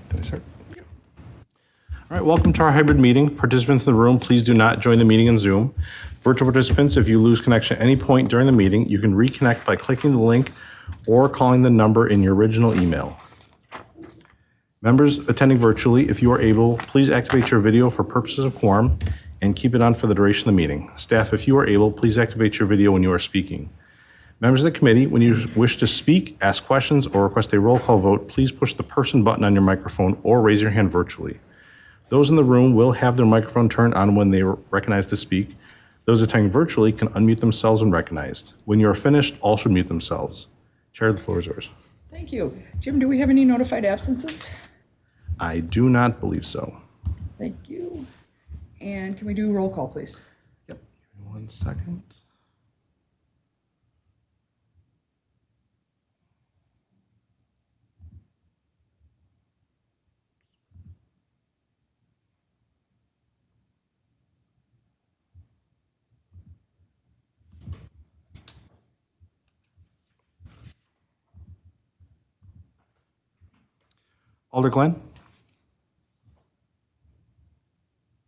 Can I start? All right, welcome to our hybrid meeting. Participants in the room, please do not join the meeting in Zoom. Virtual participants, if you lose connection at any point during the meeting, you can reconnect by clicking the link or calling the number in your original email. Members attending virtually, if you are able, please activate your video for purposes of quorum and keep it on for the duration of the meeting. Staff, if you are able, please activate your video when you are speaking. Members of the committee, when you wish to speak, ask questions, or request a roll call vote, please push the person button on your microphone or raise your hand virtually. Those in the room will have their microphone turned on when they are recognized to speak. Those attending virtually can unmute themselves when recognized. When you are finished, all should mute themselves. Chair, the floor is yours. Thank you. Jim, do we have any notified absences? I do not believe so. Thank you. And can we do roll call, please? Yep. 1 second. Alder Glenn?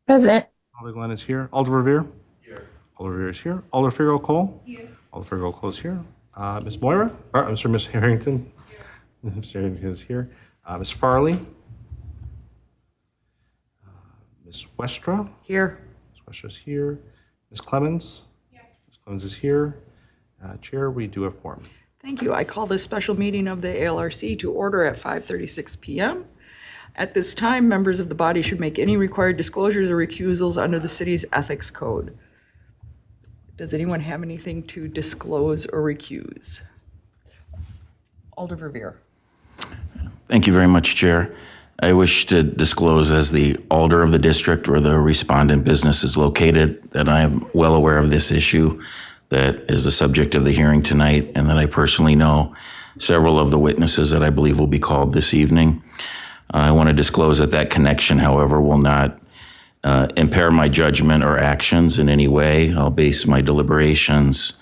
Present. Alder Glenn is here. Alder Revere? Here. Alder Revere is here. Alder Figueroa Cole? Here. Alder Figueroa Cole is here. Ms. Moira? I'm sorry, Ms. Harrington? Ms. Harrington is here. Ms. Farley? Ms. Westra? Here. Ms. Westra is here. Ms. Clemens? Yeah. Ms. Clemens is here. Chair, we do have quorum. Thank you. I call this special meeting of the ALRC to order at 5:36 p.m. At this time, members of the body should make any required disclosures or recusals under the city's ethics code. Does anyone have anything to disclose or recuse? Alder Verveer. Thank you very much, Chair. I wish to disclose as the alder of the district where the respondent business is located that I am well aware of this issue that is the subject of the hearing tonight, and that I personally know several of the witnesses that I believe will be called this evening. I want to disclose that that connection, however, will not impair my judgment or actions in any way. I'll base my deliberations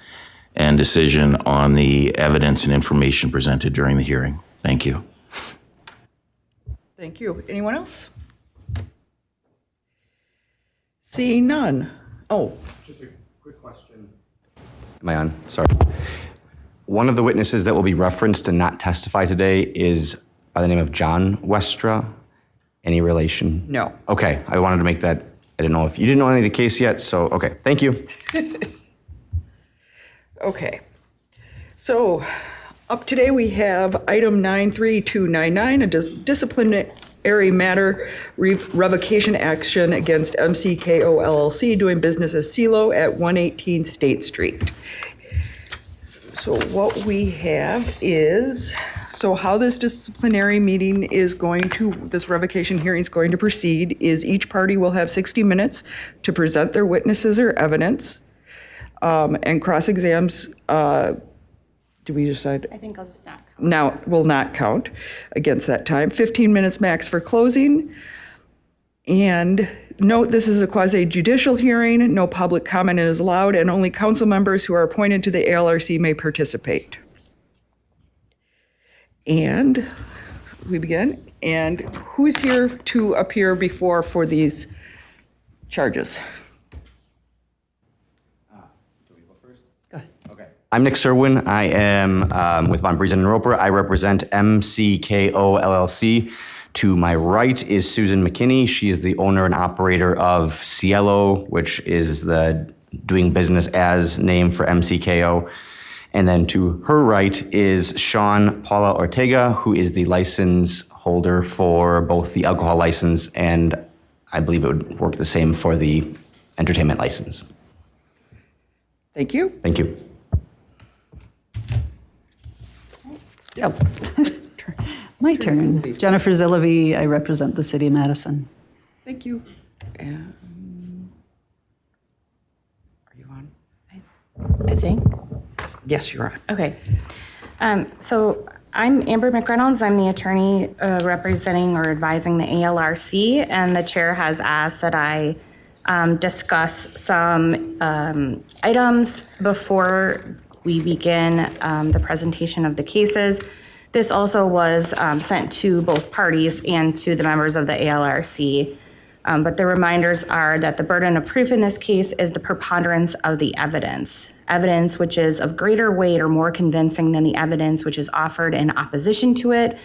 and decision on the evidence and information presented during the hearing. Thank you. Thank you. Anyone else? Seeing none. Oh. Just a quick question. Am I on? Sorry. One of the witnesses that will be referenced and not testify today is by the name of John Westra. Any relation? No. Okay, I wanted to make that. I didn't know if you didn't know any of the case yet, so okay, thank you. Okay. So up today we have item 93299, a disciplinary matter revocation action against MCKO LLC doing business as CeeLo at 118 State Street. So what we have is, so how this disciplinary meeting is going to, this revocation hearing is going to proceed is each party will have 60 minutes to present their witnesses or evidence and cross-exams. Do we decide? I think I'll just not count. Now, will not count against that time. 15 minutes max for closing. And note, this is a quasi-judicial hearing. No public comment is allowed, and only council members who are appointed to the ALRC may participate. And we begin. And who's here to appear before for these charges? Do we go first? Go ahead. Okay. I'm Nick Serwin. I am with Von Briesen and Roper. I represent MCKO LLC. To my right is Susan McKinney. She is the owner and operator of CeeLo, which is the doing business as name for MCKO. And then to her right is Sean Paula Ortega, who is the license holder for both the alcohol license and I believe it would work the same for the entertainment license. Thank you. Thank you. Yep. My turn. Jennifer Zillavi, I represent the city of Madison. Thank you. Are you on? I think. Yes, you're on. Okay. So I'm Amber McReynolds. I'm the attorney representing or advising the ALRC, and the chair has asked that I discuss some items before we begin the presentation of the cases. This also was sent to both parties and to the members of the ALRC. But the reminders are that the burden of proof in this case is the preponderance of the evidence. Evidence which is of greater weight or more convincing than the evidence which is offered in opposition to it.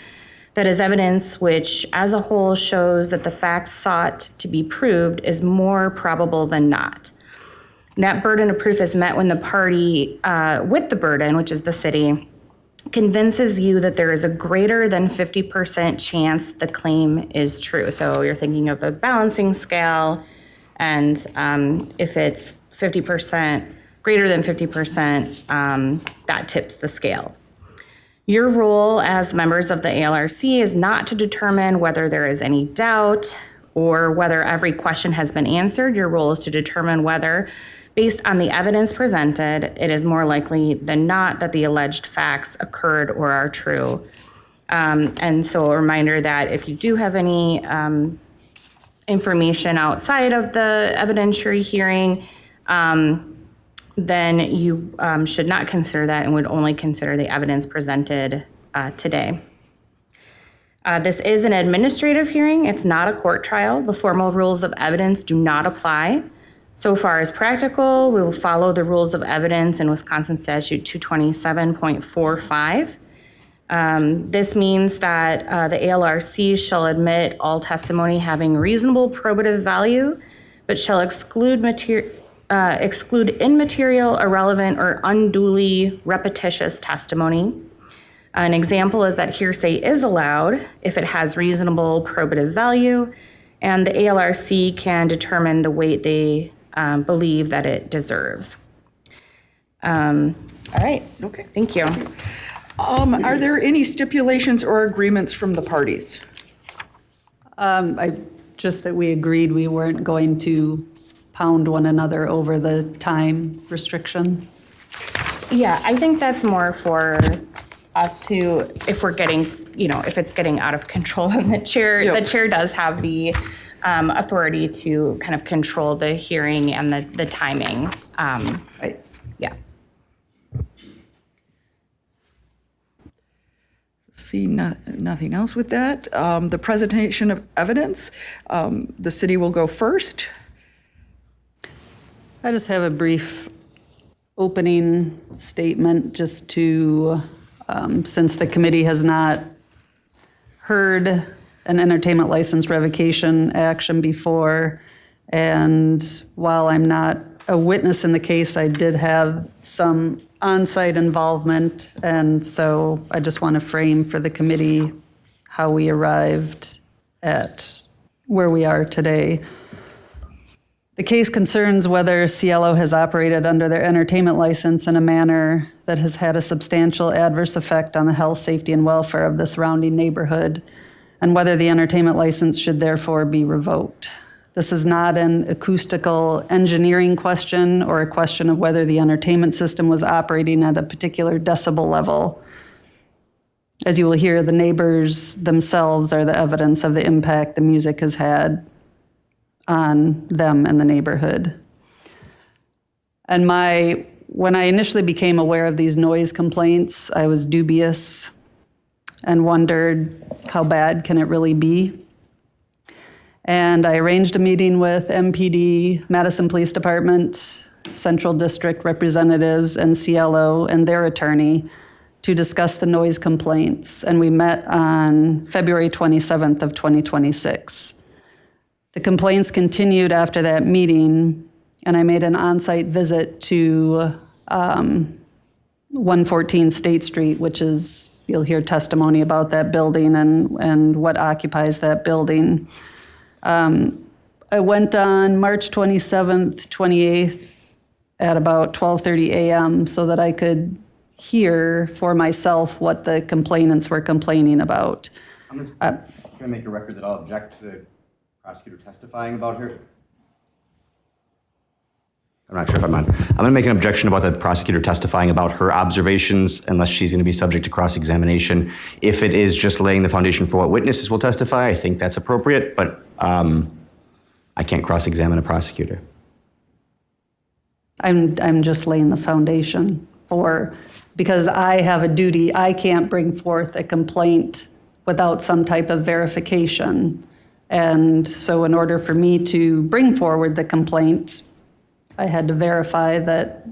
That is evidence which, as a whole, shows that the fact sought to be proved is more probable than not. That burden of proof is met when the party with the burden, which is the city, convinces you that there is a greater than 50% chance the claim is true. So you're thinking of a balancing scale, and if it's 50%, greater than 50%, that tips the scale. Your role as members of the ALRC is not to determine whether there is any doubt or whether every question has been answered. Your role is to determine whether, based on the evidence presented, it is more likely than not that the alleged facts occurred or are true. And so a reminder that if you do have any information outside of the evidentiary hearing, then you should not consider that and would only consider the evidence presented today. This is an administrative hearing. It's not a court trial. The formal rules of evidence do not apply. So far as practical, we will follow the rules of evidence in Wisconsin Statute 227.45. This means that the ALRC shall admit all testimony having reasonable probative value, but shall exclude immaterial, irrelevant, or unduly repetitious testimony. An example is that hearsay is allowed if it has reasonable probative value, and the ALRC can determine the weight they believe that it deserves. All right. Okay. Thank you. Are there any stipulations or agreements from the parties? Just that we agreed we weren't going to pound one another over the time restriction. Yeah, I think that's more for us to, if we're getting, if it's getting out of control, and the chair does have the authority to kind of control the hearing and the timing. Right. Yeah. See nothing else with that. The presentation of evidence, the city will go first. I just have a brief opening statement just to, since the committee has not heard an entertainment license revocation action before, and while I'm not a witness in the case, I did have some on-site involvement, and so I just want to frame for the committee how we arrived at where we are today. The case concerns whether Cielo has operated under their entertainment license in a manner that has had a substantial adverse effect on the health, safety, and welfare of the surrounding neighborhood, and whether the entertainment license should therefore be revoked. This is not an acoustical engineering question or a question of whether the entertainment system was operating at a particular decibel level. As you will hear, the neighbors themselves are the evidence of the impact the music has had on them and the neighborhood. And when I initially became aware of these noise complaints, I was dubious and wondered, how bad can it really be? And I arranged a meeting with MPD, Madison Police Department, Central District representatives, and Cielo and their attorney to discuss the noise complaints. And we met on February 27th of 2026. The complaints continued after that meeting, and I made an on-site visit to 114 State Street, which is, you'll hear testimony about that building and what occupies that building. I went on March 27th, 28th at about 12:30 a.m. so that I could hear for myself what the complainants were complaining about. I'm just going to make a record that I'll object to the prosecutor testifying about her. I'm not sure if I'm on. I'm going to make an objection about the prosecutor testifying about her observations unless she's going to be subject to cross-examination. If it is just laying the foundation for what witnesses will testify, I think that's appropriate, but I can't cross-examine a prosecutor. I'm just laying the foundation for because I have a duty, I can't bring forth a complaint without some type of verification. And so in order for me to bring forward the complaint, I had to verify that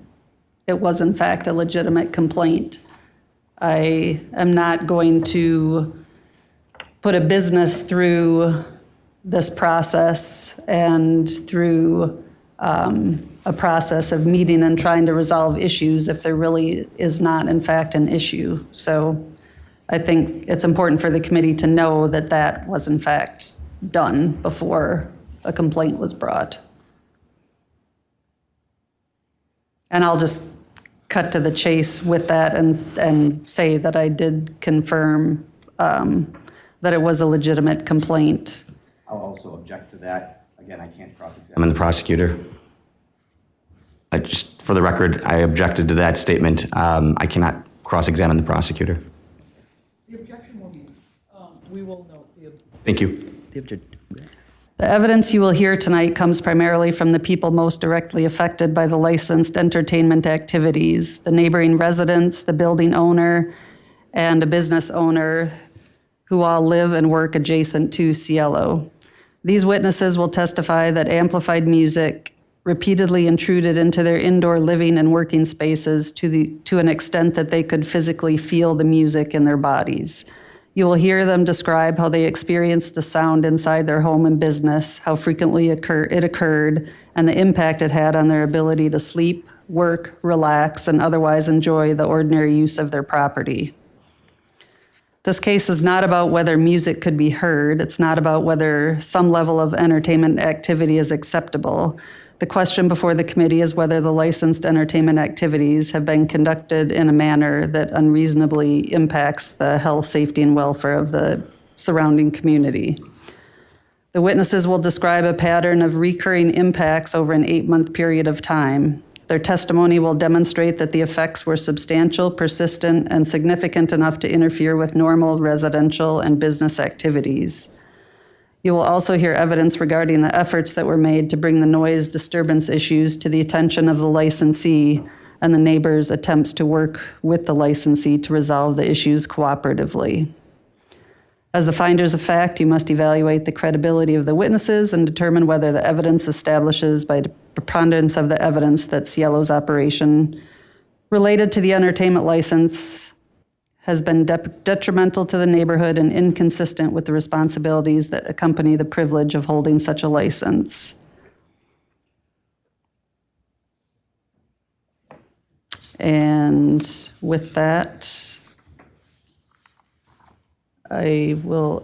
it was in fact a legitimate complaint. I am not going to put a business through this process and through a process of meeting and trying to resolve issues if there really is not in fact an issue. So I think it's important for the committee to know that that was in fact done before a complaint was brought. And I'll just cut to the chase with that and say that I did confirm that it was a legitimate complaint. I'll also object to that. Again, I can't cross-examine the prosecutor. For the record, I objected to that statement. I cannot cross-examine the prosecutor. The objection will be, we will note the. Thank you. The evidence you will hear tonight comes primarily from the people most directly affected by the licensed entertainment activities, the neighboring residents, the building owner, and a business owner who all live and work adjacent to Cielo. These witnesses will testify that amplified music repeatedly intruded into their indoor living and working spaces to an extent that they could physically feel the music in their bodies. You will hear them describe how they experienced the sound inside their home and business, how frequently it occurred, and the impact it had on their ability to sleep, work, relax, and otherwise enjoy the ordinary use of their property. This case is not about whether music could be heard. It's not about whether some level of entertainment activity is acceptable. The question before the committee is whether the licensed entertainment activities have been conducted in a manner that unreasonably impacts the health, safety, and welfare of the surrounding community. The witnesses will describe a pattern of recurring impacts over an 8-month period of time. Their testimony will demonstrate that the effects were substantial, persistent, and significant enough to interfere with normal residential and business activities. You will also hear evidence regarding the efforts that were made to bring the noise disturbance issues to the attention of the licensee and the neighbors' attempts to work with the licensee to resolve the issues cooperatively. As the finders of fact, you must evaluate the credibility of the witnesses and determine whether the evidence establishes by the preponderance of the evidence that Cielo's operation related to the entertainment license has been detrimental to the neighborhood and inconsistent with the responsibilities that accompany the privilege of holding such a license. And with that, I'm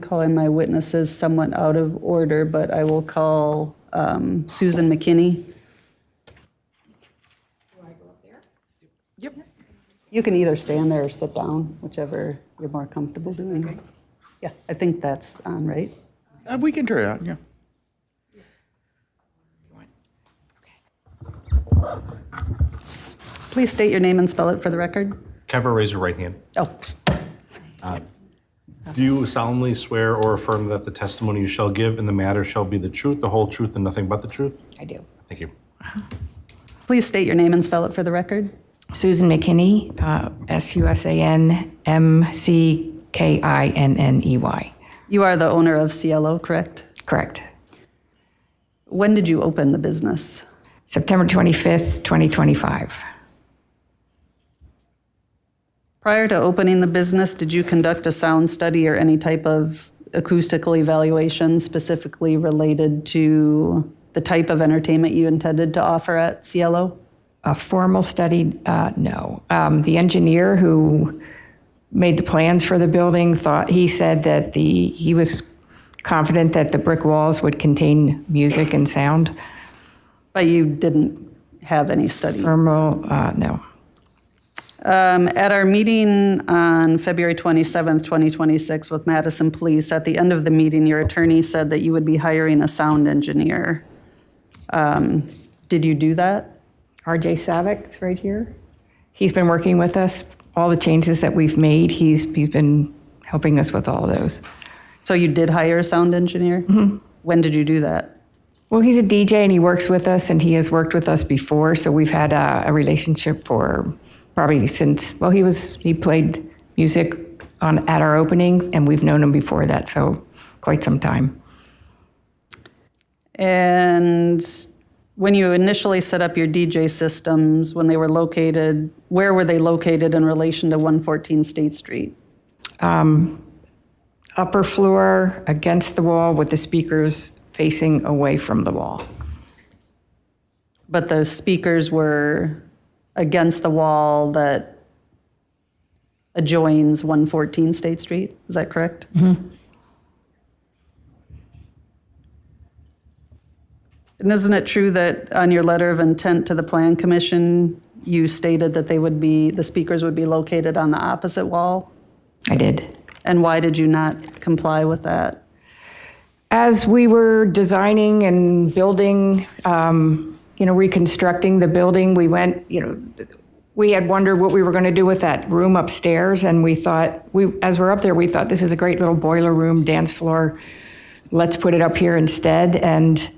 calling my witnesses somewhat out of order, but I will call Susan McKinney. Yep. You can either stand there or sit down, whichever you're more comfortable doing. Okay. Yeah, I think that's on, right? We can turn it on, yeah. Please state your name and spell it for the record. Kevin, raise your right hand. Oh, Do you solemnly swear or affirm that the testimony you shall give in the matter shall be the truth, the whole truth, and nothing but the truth? I do. Thank you. please state your name and spell it for the record. Susan McKinney, SUSANMCKINNEY. You are the owner of Cielo, correct? Correct. When did you open the business? September 25th, 2025. Prior to opening the business, did you conduct a sound study or any type of acoustical evaluation specifically related to the type of entertainment you intended to offer at Cielo? A formal study, no. The engineer who made the plans for the building said that he was confident that the brick walls would contain music and sound. But you didn't have any study? Formal, no. At our meeting on February 27th, 2026 with Madison Police, at the end of the meeting, your attorney said that you would be hiring a sound engineer. Did you do that? RJ Savic's right here. He's been working with us. All the changes that we've made, he's been helping us with all of those. So you did hire a sound engineer? Mm-hmm. When did you do that? Well, he's a DJ and he works with us, and he has worked with us before. So we've had a relationship for probably since, well, he played music at our openings, and we've known him before that, so quite some time. And when you initially set up your DJ systems, when they were located, where were they located in relation to 114 State Street? Upper floor against the wall with the speakers facing away from the wall. But the speakers were against the wall that adjoins 114 State Street, is that correct? Mm-hmm. And isn't it true that on your letter of intent to the Plan Commission, you stated that the speakers would be located on the opposite wall? I did. And why did you not comply with that? As we were designing and building, reconstructing the building, we went, we had wondered what we were going to do with that room upstairs, and we thought, as we're up there, we thought this is a great little boiler room, dance floor. Let's put it up here instead. And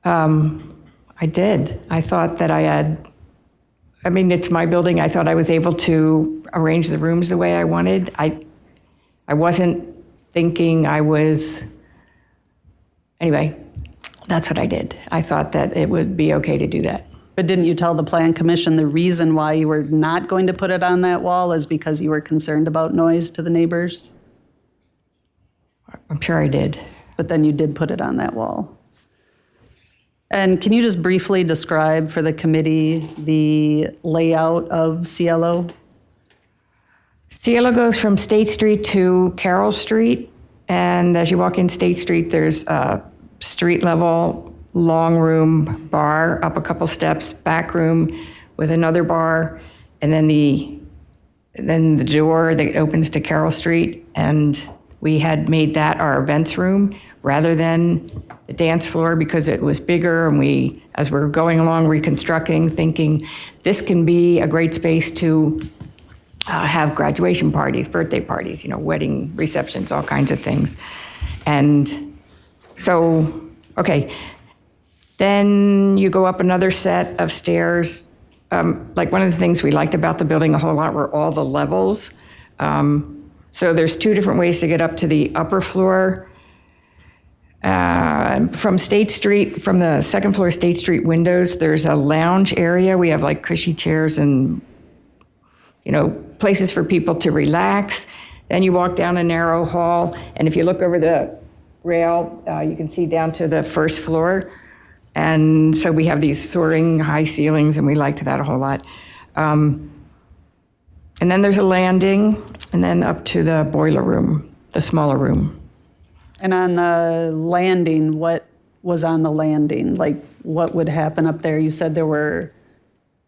I did. I thought that it's my building. I thought I was able to arrange the rooms the way I wanted. I wasn't thinking anyway, that's what I did. I thought that it would be okay to do that. But didn't you tell the Plan Commission the reason why you were not going to put it on that wall is because you were concerned about noise to the neighbors? I'm sure I did. But then you did put it on that wall. And can you just briefly describe for the committee the layout of Cielo? Cielo goes from State Street to Carroll Street, and as you walk in State Street, there's a street level long room bar up a couple steps, back room with another bar, and then the door that opens to Carroll Street, and we had made that our events room rather than the dance floor because it was bigger, and as we're going along reconstructing, thinking this can be a great space to have graduation parties, birthday parties, wedding receptions, all kinds of things. And so, okay, then you go up another set of stairs. Like one of the things we liked about the building a whole lot were all the levels. So there's two different ways to get up to the upper floor. From State Street, from the second floor State Street windows, there's a lounge area. We have like cushy chairs and, places for people to relax. Then you walk down a narrow hall, and if you look over the rail, you can see down to the first floor. And so we have these soaring high ceilings, and we liked that a whole lot. And then there's a landing, and then up to the boiler room, the smaller room. And on the landing, what was on the landing? Like, what would happen up there? You said there were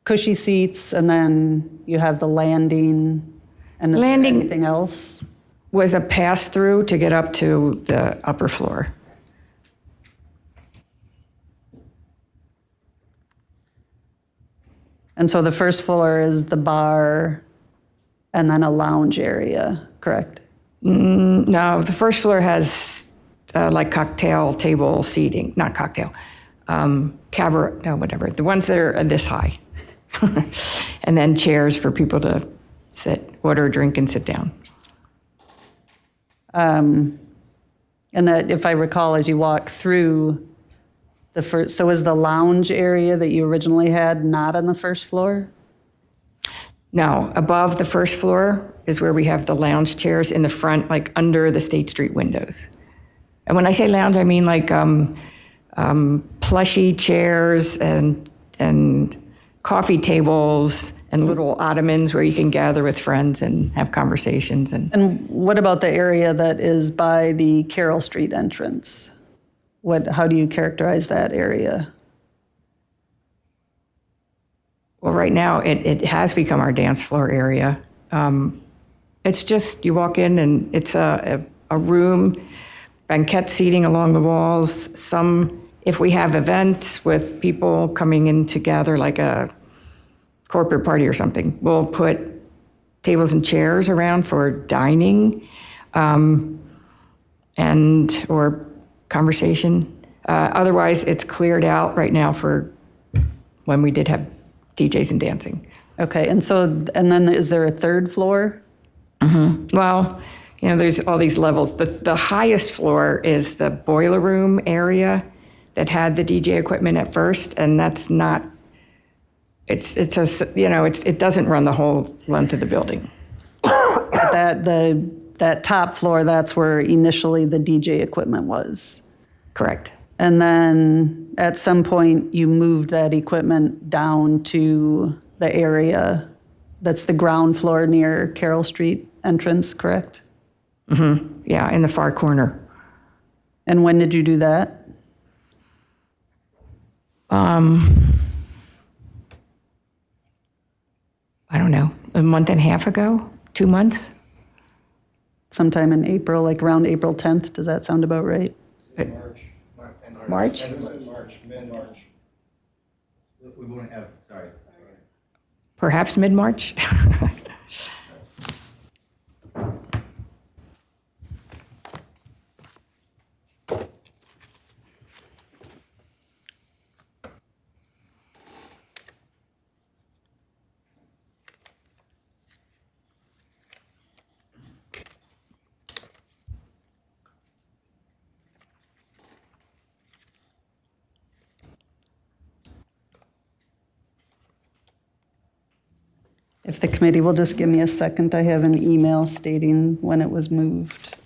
cushy seats, and then you have the landing. And is there anything else? Was a pass-through to get up to the upper floor. And so the first floor is the bar and then a lounge area, correct? No, the first floor has like cocktail table seating, not cocktail, cabaret, no, whatever, the ones that are this high. And then chairs for people to sit, order a drink and sit down. And that, if I recall, as you walk through the first, so is the lounge area that you originally had not on the first floor? No, above the first floor is where we have the lounge chairs in the front, like under the State Street windows. And when I say lounge, I mean like plushy chairs and coffee tables and little ottomans where you can gather with friends and have conversations. And what about the area that is by the Carroll Street entrance? How do you characterize that area? Well, right now, it has become our dance floor area. It's just, you walk in and it's a room, banquette seating along the walls. If we have events with people coming in to gather, like a corporate party or something, we'll put tables and chairs around for dining or conversation. Otherwise, it's cleared out right now for when we did have DJs and dancing. Okay, and then is there a third floor? Well, there's all these levels. The highest floor is the boiler room area that had the DJ equipment at first, and that's not, it doesn't run the whole length of the building. That top floor, that's where initially the DJ equipment was. Correct. And then at some point, you moved that equipment down to the area that's the ground floor near Carroll Street entrance, correct? Yeah, in the far corner. And when did you do that? I don't know, a month and a half ago, 2 months? Sometime in April, like around April 10th, does that sound about right? March? Mid-March. We won't have, sorry. Perhaps mid-March? If the committee will just give me a second, I have an email stating when it was moved.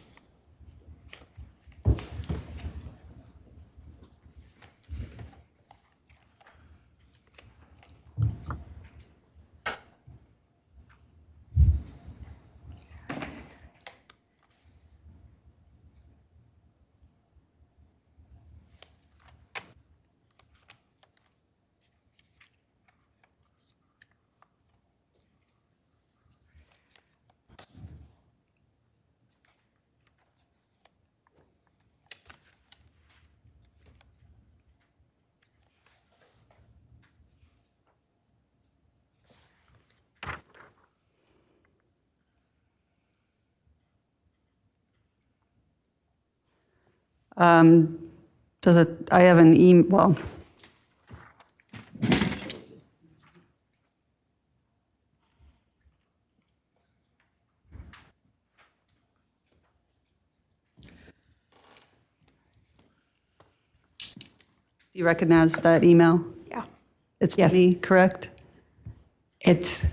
I have an email, do you recognize that email? Yeah. It's Yes. to me, correct?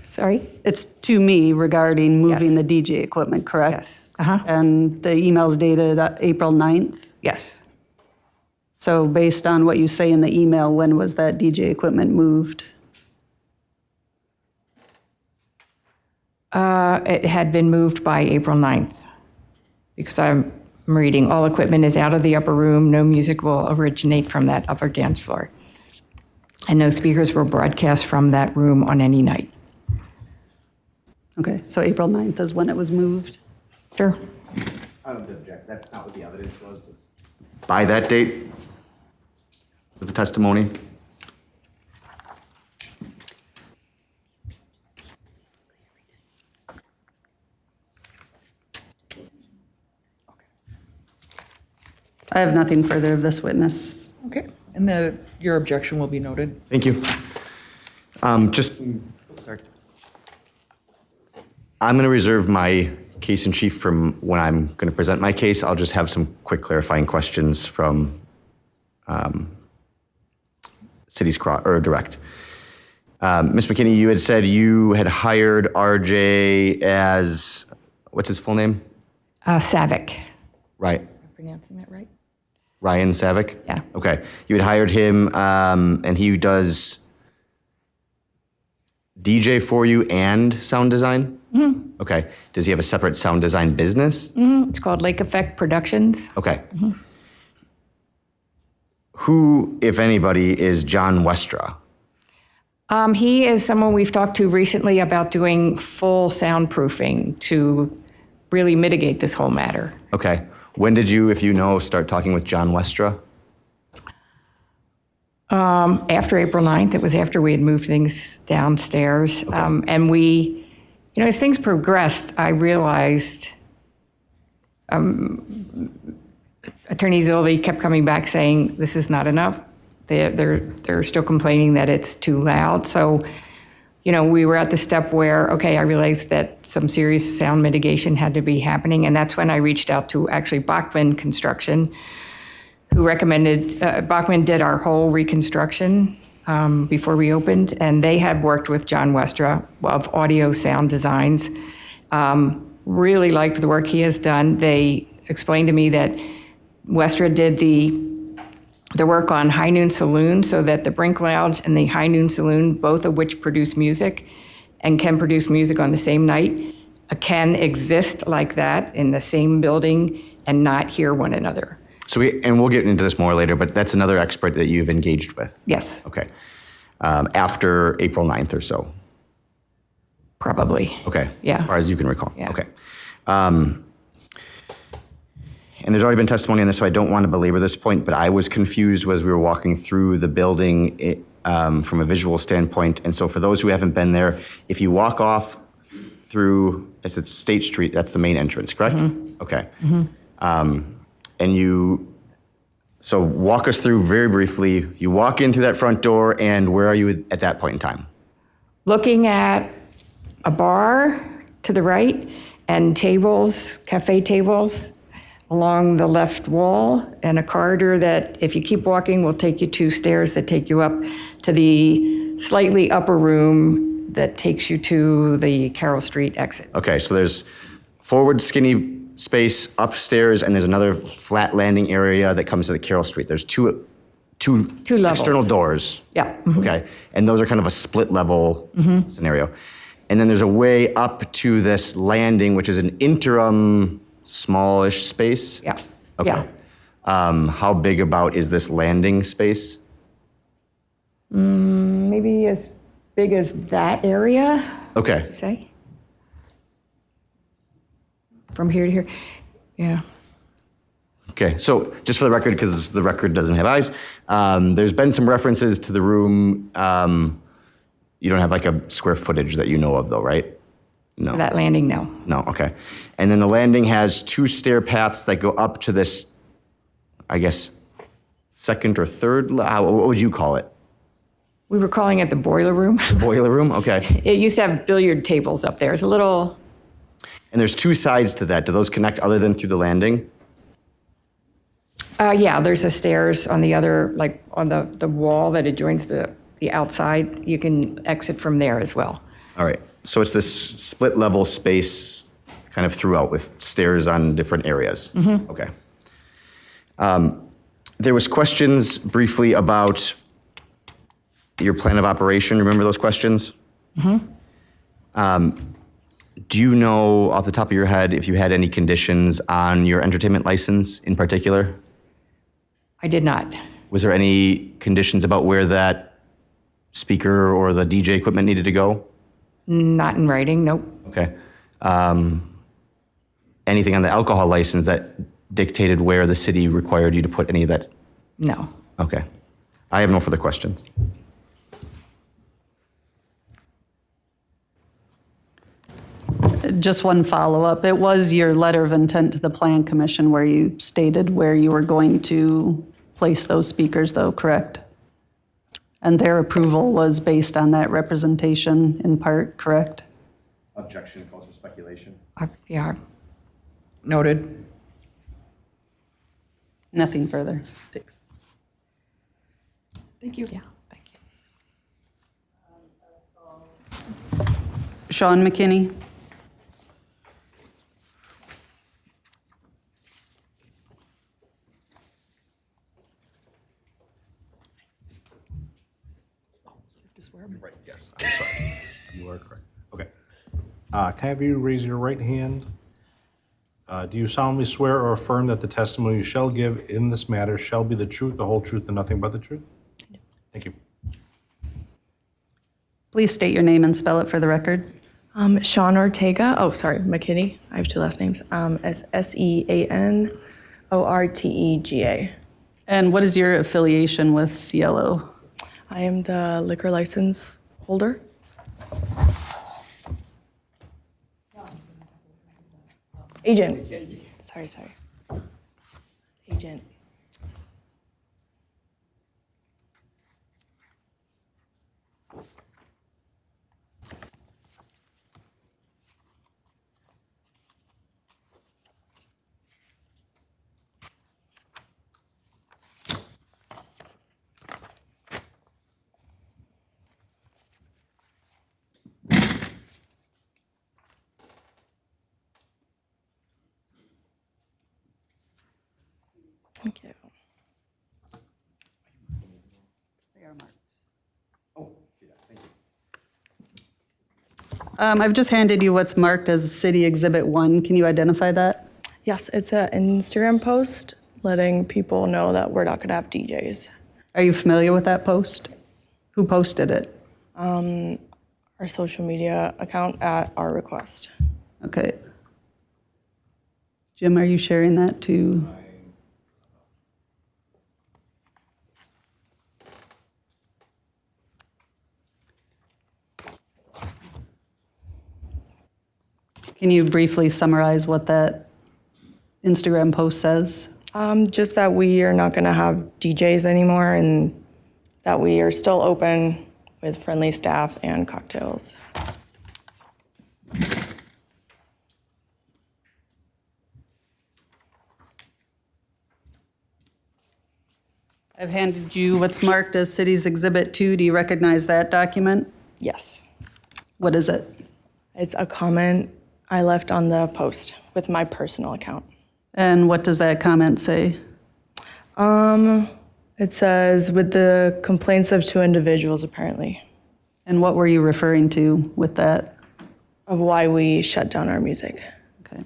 Sorry? It's to me regarding moving Yes. the DJ equipment, correct? Yes. Uh-huh. And the email's dated April 9th? Yes. So based on what you say in the email, when was that DJ equipment moved? It had been moved by April 9th, because I'm reading, all equipment is out of the upper room, no music will originate from that upper dance floor, and no speakers will broadcast from that room on any night. Okay, so April 9th is when it was moved? Sure. I don't object, that's not what the evidence was. By that date, with the testimony. I have nothing further of this witness. Okay, and your objection will be noted. Thank you. Sorry. I'm going to reserve my case in chief from when I'm going to present my case. I'll just have some quick clarifying questions from City's direct. Ms. McKinney, you had said you had hired RJ as, what's his full name? Savick. Right. Am I pronouncing that right? Ryan Savick? Yeah. Okay. You had hired him, and he does DJ for you and sound design? Mm-hmm. Okay. Does he have a separate sound design business? Mm-hmm. It's called Lake Effect Productions. Okay. Mm-hmm. Who, if anybody, is John Westra? He is someone we've talked to recently about doing full soundproofing to really mitigate this whole matter. Okay. When did you, if you know, start talking with John Westra? After April 9th, it was after we had moved things downstairs. Okay. And we, as things progressed, I realized Attorney Zilli kept coming back saying, this is not enough. They're still complaining that it's too loud. So, we were at the step where, okay, I realized that some serious sound mitigation had to be happening. And that's when I reached out to actually Bachman Construction, who recommended, Bachman did our whole reconstruction before we opened. And they had worked with John Westra of Audio Sound Designs. Really liked the work he has done. They explained to me that Westra did the work on High Noon Saloon so that the Brink Lounge and the High Noon Saloon, both of which produce music and can produce music on the same night, can exist like that in the same building and not hear one another. So we'll get into this more later, but that's another expert that you've engaged with. Yes, Okay. After April 9th or so. probably. Okay. Yeah. As far as you can recall. Yeah. Okay. And there's already been testimony on this, so I don't want to belabor this point, but I was confused as we were walking through the building from a visual standpoint. And so for those who haven't been there, if you walk off through, it's State Street, that's the main entrance, correct? Mm-hmm. Okay. Mm-hmm. So walk us through very briefly. You walk in through that front door, and where are you at that point in time? Looking at a bar to the right and tables, cafe tables, along the left wall, and a corridor that, if you keep walking, will take you to stairs that take you up to the slightly upper room that takes you to the Carroll Street exit. Okay, so there's forward skinny space upstairs, and there's another flat landing area that comes to the Carroll Street. There's two levels. external doors. Yeah. Mhm. Okay, and those are kind of a split level scenario. And then there's a way up to this landing, which is an interim smallish space. Yeah. Okay. Yeah. How big about is this landing space? Maybe as big as that area, Okay. say? From here to here? Yeah. Okay, so just for the record, because the record doesn't have eyes, there's been some references to the room. You don't have like a square footage that you know of, though, right? No. That landing, no. No, okay. And then the landing has two stair paths that go up to this, I guess, second or third, what would you call it? We were calling it the boiler room. Boiler room? Okay. It used to have billiard tables up there. It's a little, And there's two sides to that. Do those connect other than through the landing? yeah, there's a stairs on the other, like on the wall that adjoins the outside. You can exit from there as well. All right. So it's this split level space kind of throughout with stairs on different areas. Mm-hmm. Okay. There was questions briefly about your plan of operation. Remember those questions? Mm-hmm. Do you know off the top of your head if you had any conditions on your entertainment license in particular? I did not. Was there any conditions about where that speaker or the DJ equipment needed to go? Not in writing, nope. Okay. Anything on the alcohol license that dictated where the city required you to put any of that? No. Okay. I have no further questions. Just one follow-up. It was your letter of intent to the Plan Commission where you stated where you were going to place those speakers, though, correct? And their approval was based on that representation in part, correct? Objection calls for speculation. Yeah. Noted. Nothing further. Thanks. Thank you. Yeah, thank you. Sean McKinney? Right, yes, I'm sorry. You are correct. Okay. Can I have you raise your right hand? Do you solemnly swear or affirm that the testimony you shall give in this matter shall be the truth, the whole truth, and nothing but the truth? Thank you. Please state your name and spell it for the record. Sean Ortega. Oh, sorry, McKinney. I have two last names. As SEANORTEGA. And what is your affiliation with CLO? I am the liquor license holder. Agent. Sorry. Agent. didn't. Thank you. I've just handed you what's marked as City Exhibit 1. Can you identify that? Yes, it's an Instagram post letting people know that we're not going to have DJs. Are you familiar with that post? Who posted it? Our social media account at our request. Okay. Jim, are you sharing that too? Can you briefly summarize what that Instagram post says? Just that we are not going to have DJs anymore and that we are still open with friendly staff and cocktails. I've handed you what's marked as City's Exhibit 2. Do you recognize that document? Yes. What is it? It's a comment I left on the post with my personal account. And what does that comment say? It says, with the complaints of 2 individuals, apparently, And what were you referring to with that? of why we shut down our music. Okay.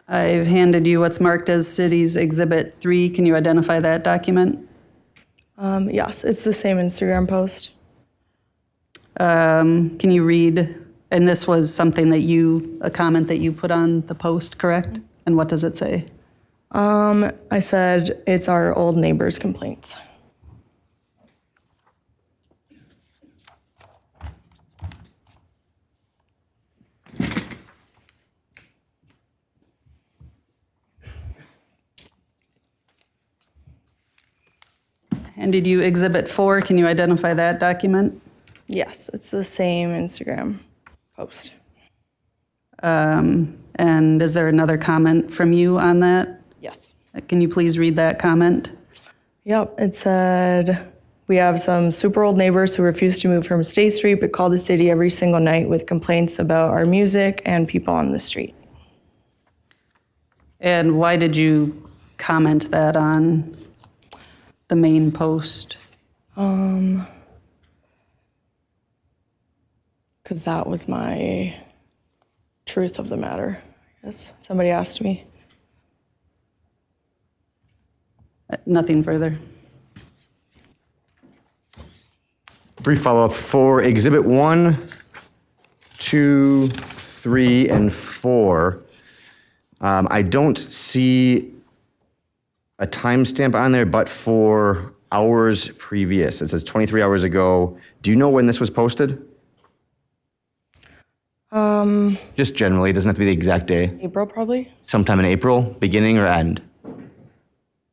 I've handed you what's marked as City's Exhibit 3. Can you identify that document? Yes, it's the same Instagram post. Can you read, and this was something that a comment that you put on the post, correct? And what does it say? I said it's our old neighbors' complaints. Handed you Exhibit 4. Can you identify that document? Yes, it's the same Instagram post. And is there another comment from you on that? Yes. Can you please read that comment? Yep, it said, we have some super old neighbors who refuse to move from State Street but call the city every single night with complaints about our music and people on the street. And why did you comment that on the main post? Because that was my truth of the matter. Yes, somebody asked me. Nothing further. Brief follow-up for Exhibit 1, 2, 3, and 4. I don't see a timestamp on there, but for hours previous. It says 23 hours ago. Do you know when this was posted? Just generally, it doesn't have to be the exact day. April, probably? Sometime in April, beginning or end?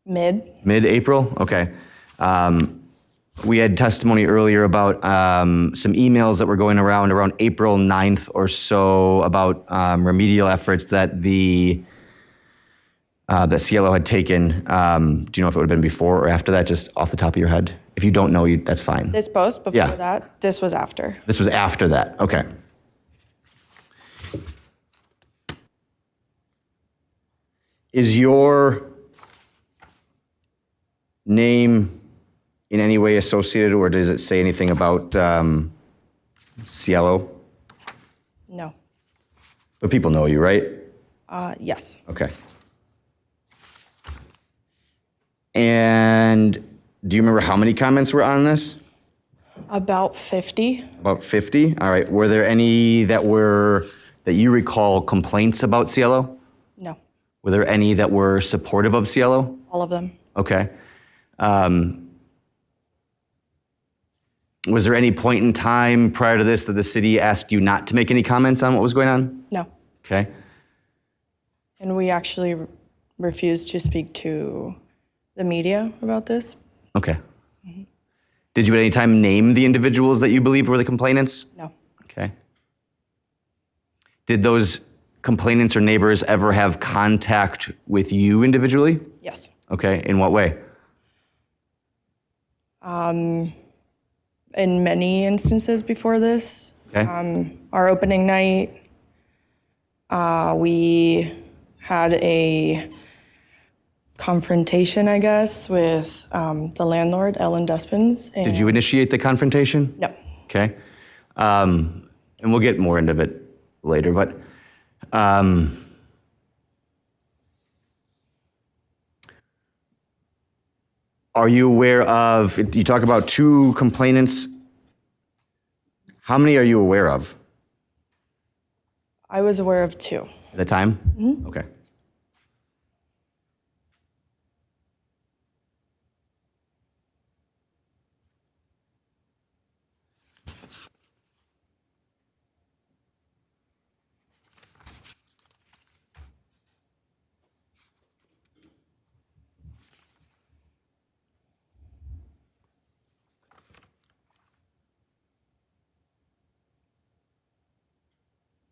Mid? Mid-April? Okay. We had testimony earlier about some emails that were going around April 9th or so about remedial efforts that that Cielo had taken. Do you know if it would have been before or after that, just off the top of your head? If you don't know, that's fine. This post, before Yeah. that, this was after. This was after that, okay. Is your name in any way associated, or does it say anything about Cielo? No. But people know you, right? Yes. Okay. And do you remember how many comments were on this? About 50. About 50? All right. Were there any that you recall complaints about Cielo? No. Were there any that were supportive of Cielo? All of them. Okay. Was there any point in time prior to this that the city asked you not to make any comments on what was going on? No. Okay. And we actually refused to speak to the media about this. Okay. Did you at any time name the individuals that you believe were the complainants? No. Okay. Did those complainants or neighbors ever have contact with you individually? Yes. Okay. In what way? In many instances before this, Okay. our opening night, we had a confrontation, I guess, with the landlord, Ellen Despins. Did you initiate the confrontation? No. Okay. And we'll get more into it later, but are you aware of, you talk about 2 complainants. How many are you aware of I was aware of 2. at the time? Okay.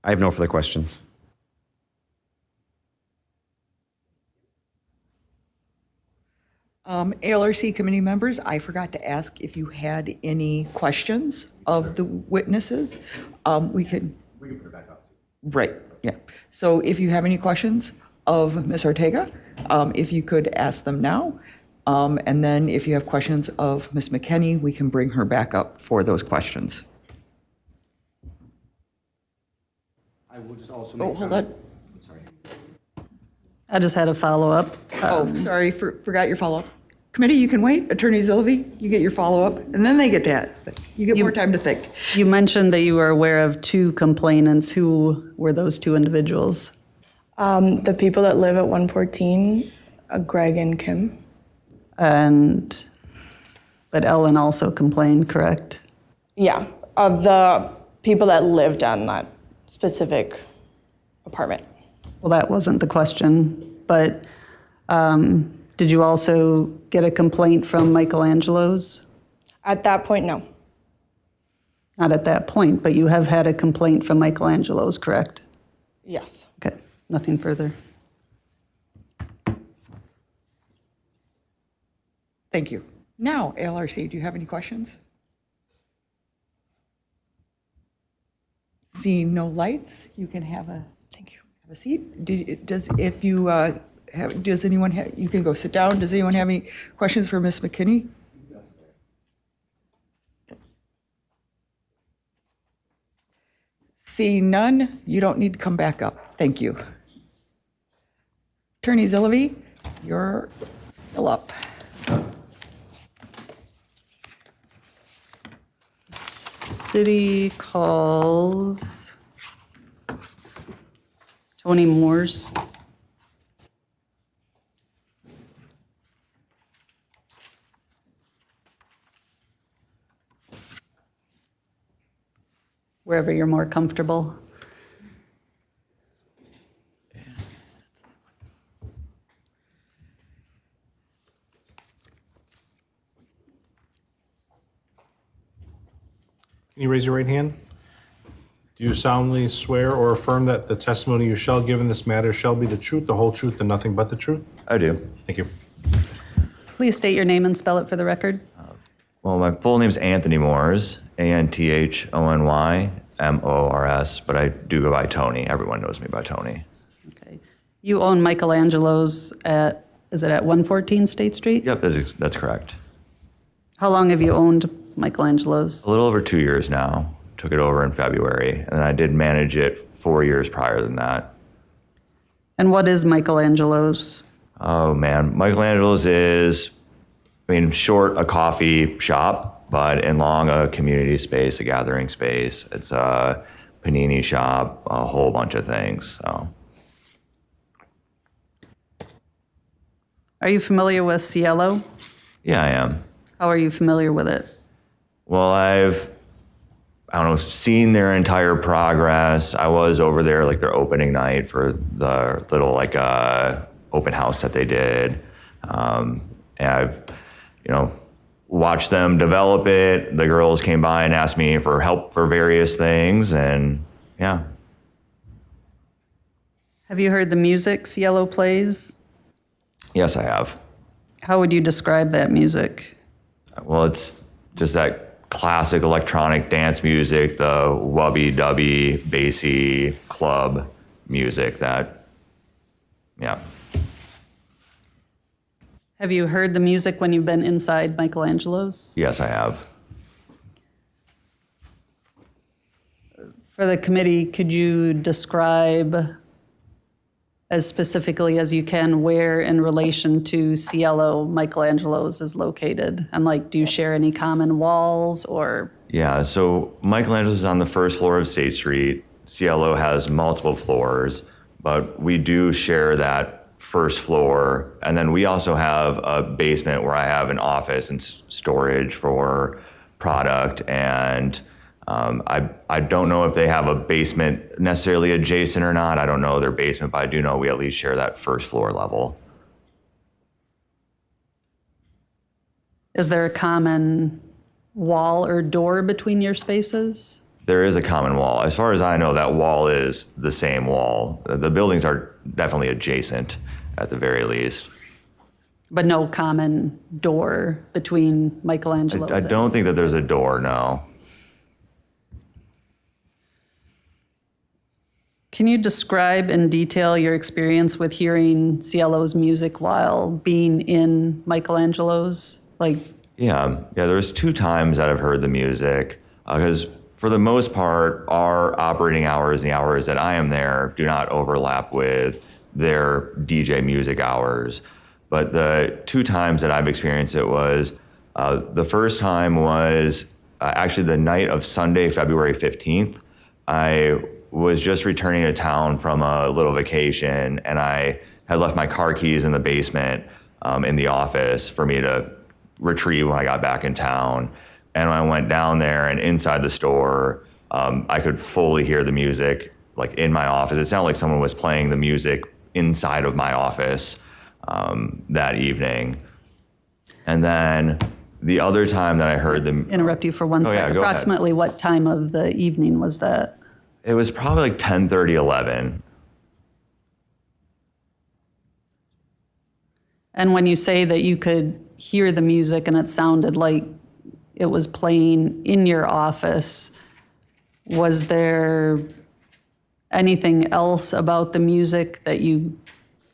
I have no further questions. ALRC committee members, I forgot to ask if you had any questions of the witnesses. We can put it back up. Right, yeah. So if you have any questions of Ms. Ortega, if you could ask them now. And then if you have questions of Ms. McKinney, we can bring her back up for those questions. I will just also Oh, hold on. I just had a follow-up. Oh, sorry, forgot your follow-up. Committee, you can wait. Attorney Zilvey, you get your follow-up, and then they get to, you get more time to think. You mentioned that you were aware of 2 complainants. Who were those 2 individuals? The people that live at 114, Greg and Kim. But Ellen also complained, correct? Yeah, of the people that lived on that specific apartment. Well, that wasn't the question, but did you also get a complaint from Michelangelo's? At that point, no. Not at that point, but you have had a complaint from Michelangelo's, correct? Yes. Okay, nothing further. Thank you. Now, ALRC, do you have any questions? Seeing no lights, you can have a, Thank you. have a seat. Does anyone have, you can go sit down. Does anyone have any questions for Ms. McKinney? Seeing none, you don't need to come back up. Thank you. Attorney Zilvey, you're still up. City calls Tony Morse. Wherever you're more comfortable. Can you raise your right hand? Do you solemnly swear or affirm that the testimony you shall give in this matter shall be the truth, the whole truth, and nothing but the truth? I do. Thank you. Please state your name and spell it for the record. Well, my full name's Anthony Moores, ANTHONYMORS, but I do go by Tony. Everyone knows me by Tony. Okay. You own Michelangelo's at, is it at 114 State Street? Yep, that's correct. How long have you owned Michelangelo's? A little over 2 years now. Took it over in February, and I did manage it 4 years prior than that. And what is Michelangelo's? Oh man, Michelangelo's is, short a coffee shop, but in long a community space, a gathering space. It's a panini shop, a whole bunch of things. So. Are you familiar with Cielo? Yeah, I am. How are you familiar with it? Well, I don't know, seen their entire progress. I was over there like their opening night for the little like open house that they did. And I've, watched them develop it. The girls came by and asked me for help for various things, and yeah. Have you heard the music Cielo plays? Yes, I have. How would you describe that music? Well, it's just that classic electronic dance music, the wubby-dubby, bassy club music that, yeah. Have you heard the music when you've been inside Michelangelo's? Yes, I have. For the committee, could you describe as specifically as you can where in relation to Cielo Michelangelo's is located? And like, do you share any common walls or? Yeah, so Michelangelo's is on the first floor of State Street. Cielo has multiple floors, but we do share that first floor. And then we also have a basement where I have an office and storage for product. And I don't know if they have a basement necessarily adjacent or not. I don't know their basement, but I do know we at least share that first floor level. Is there a common wall or door between your spaces? There is a common wall. As far as I know, that wall is the same wall. The buildings are definitely adjacent at the very least. But no common door between Michelangelo's? I don't think that there's a door, no. Can you describe in detail your experience with hearing Cielo's music while being in Michelangelo's? Yeah, there was 2 times that I've heard the music, because for the most part, our operating hours and the hours that I am there do not overlap with their DJ music hours. But the 2 times that I've experienced it was, the first time was actually the night of Sunday, February 15th. I was just returning to town from a little vacation, and I had left my car keys in the basement in the office for me to retrieve when I got back in town. And when I went down there and inside the store, I could fully hear the music like in my office. It sounded like someone was playing the music inside of my office that evening. And then the other time that I heard them... Interrupt you for one Oh, yeah, second. go ahead. Approximately what time of the evening was that? It was probably like 10:30, 11. And when you say that you could hear the music and it sounded like it was playing in your office, was there anything else about the music that you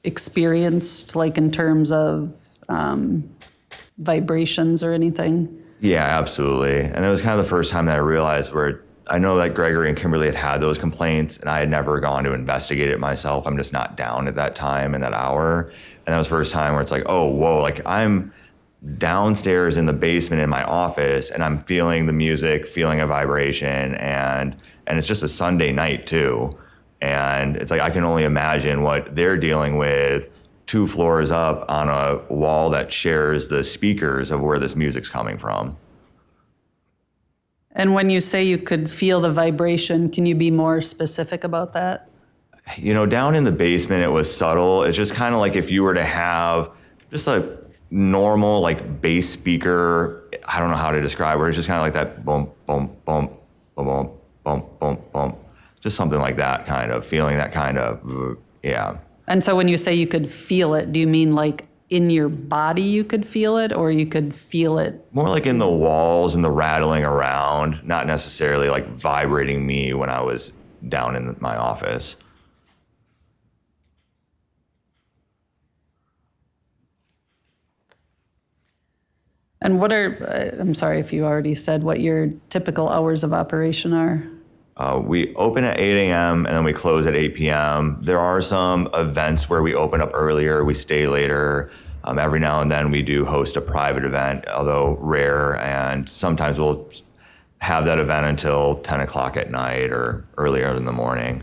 experienced, like in terms of vibrations or anything? Yeah, absolutely. And it was kind of the first time that I realized where I know that Gregory and Kimberly had those complaints, and I had never gone to investigate it myself. I'm just not down at that time in that hour. And that was the first time where it's like, oh, whoa, like I'm downstairs in the basement in my office, and I'm feeling the music, feeling a vibration, and it's just a Sunday night too. And it's like I can only imagine what they're dealing with 2 floors up on a wall that shares the speakers of where this music's coming from. And when you say you could feel the vibration, can you be more specific about that? Down in the basement, it was subtle. It's just kind of like if you were to have just a normal like bass speaker, I don't know how to describe it, it's just kind of like that boom, boom, boom, boom, boom, boom, boom, boom. Just something like that kind of, feeling that kind of, yeah. And so when you say you could feel it, do you mean like in your body you could feel it, or you could feel it? More like in the walls and the rattling around, not necessarily like vibrating me when I was down in my office. And what are, I'm sorry if you already said what your typical hours of operation are. We open at 8 a.m. and then we close at 8 p.m. There are some events where we open up earlier, we stay later. Every now and then we do host a private event, although rare, and sometimes we'll have that event until 10 o'clock at night or earlier in the morning.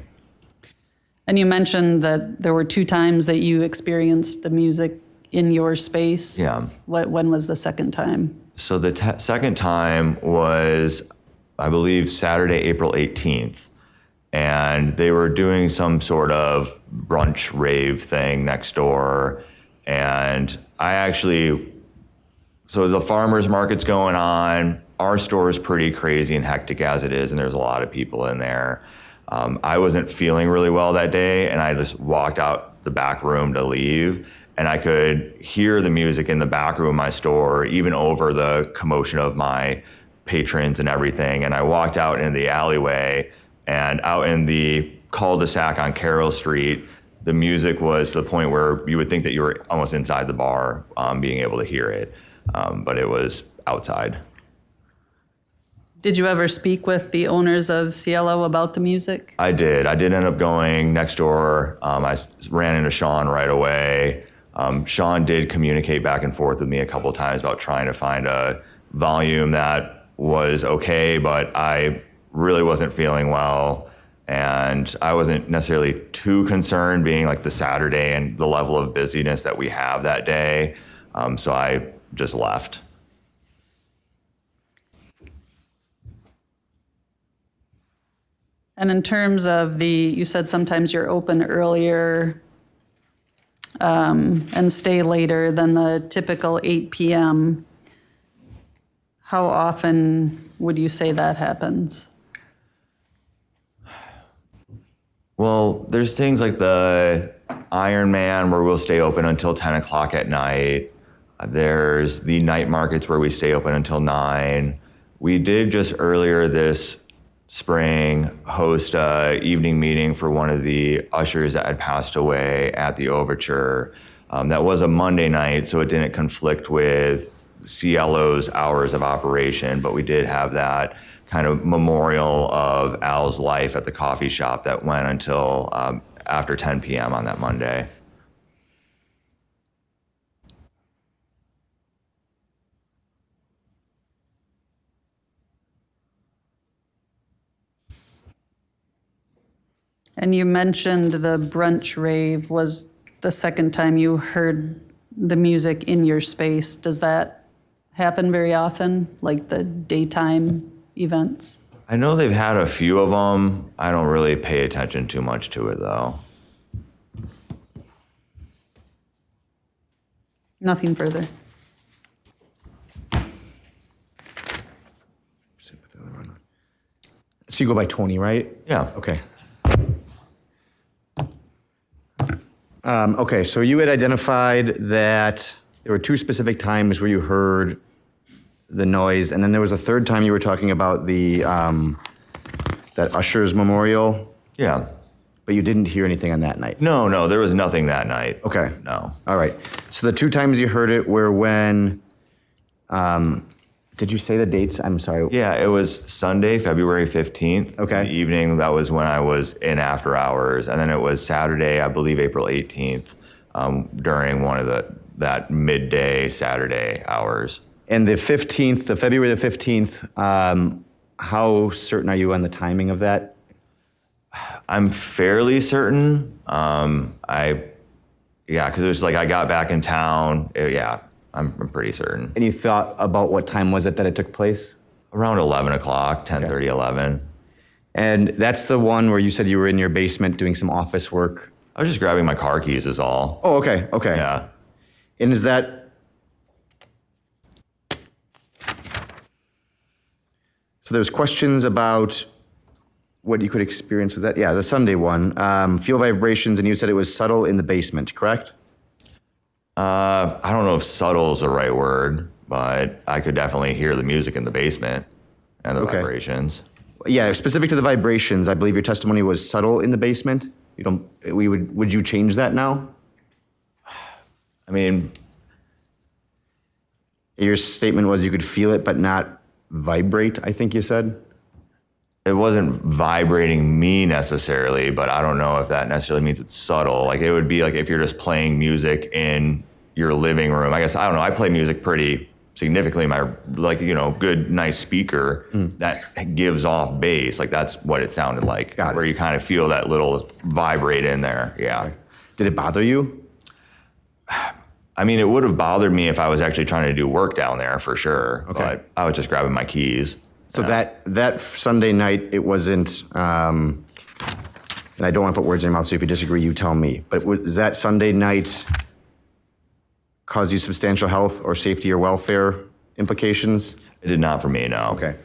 And you mentioned that there were 2 times that you experienced the music in your space? Yeah. When was the second time? So the second time was, I believe, Saturday, April 18th. And they were doing some sort of brunch rave thing next door. And so the farmer's market's going on. Our store is pretty crazy and hectic as it is, and there's a lot of people in there. I wasn't feeling really well that day, and I just walked out the back room to leave. And I could hear the music in the back room of my store, even over the commotion of my patrons and everything. And I walked out into the alleyway, and out in the cul-de-sac on Carroll Street, the music was to the point where you would think that you were almost inside the bar, being able to hear it. But it was outside. Did you ever speak with the owners of Cielo about the music? I did. I did end up going next door. I ran into Sean right away. Sean did communicate back and forth with me a couple of times about trying to find a volume that was okay, but I really wasn't feeling well. And I wasn't necessarily too concerned, being like the Saturday and the level of busyness that we have that day. So I just left. And in terms of you said sometimes you're open earlier and stay later than the typical 8 p.m. How often would you say that happens? Well, there's things like the Iron Man where we'll stay open until 10 o'clock at night. There's the night markets where we stay open until 9. We did just earlier this spring host a evening meeting for one of the ushers that had passed away at the Overture. That was a Monday night, so it didn't conflict with Cielo's hours of operation, but we did have that kind of memorial of Al's life at the coffee shop that went until after 10 p.m. on that Monday. And you mentioned the brunch rave was the second time you heard the music in your space. Does that happen very often, like the daytime events? I know they've had a few of them. I don't really pay attention too much to it, though. Nothing further. So you go by Tony, right? Yeah. Okay. Okay, so you had identified that there were 2 specific times where you heard the noise, and then there was a third time you were talking about the that Usher's memorial, Yeah. but you didn't hear anything on that night. No, there was nothing that night. Okay. No. All right. So the 2 times you heard it were when, did you say the dates? I'm sorry. Yeah, it was Sunday, February 15th. Okay. In the evening, that was when I was in after hours. And then it was Saturday, I believe April 18th, during one of that midday Saturday hours. And the 15th, the February the 15th, how certain are you on the timing of that? I'm fairly certain. Because it was like I got back in town. I'm pretty certain. And you thought about what time was it that it took place? Around 11 o'clock, 10:30, 11. And that's the one where you said you were in your basement doing some office work. I was just grabbing my car keys is all. Oh, okay. Yeah. And is that... So there's questions about what you could experience with that. Yeah, the Sunday one. Feel vibrations, and you said it was subtle in the basement, correct? I don't know if subtle is the right word, but I could definitely hear the music in the basement and the Okay. vibrations. Yeah, specific to the vibrations, I believe your testimony was subtle in the basement. Would you change that now? I mean, Your statement was you could feel it but not vibrate, I think you said. it wasn't vibrating me necessarily, but I don't know if that necessarily means it's subtle. Like it would be like if you're just playing music in your living room. I guess, I don't know, I play music pretty significantly. My, good, nice speaker that gives off bass. Like that's what it sounded like. Got it. Where you kind of feel that little vibrate in there. Yeah. Did it bother you? I mean, it would have bothered me if I was actually trying to do work down there for sure. Okay. But I was just grabbing my keys. So that Sunday night, it wasn't, and I don't want to put words in your mouth, so if you disagree, you tell me. But was that Sunday night cause you substantial health or safety or welfare implications? It did not for me, no. Okay.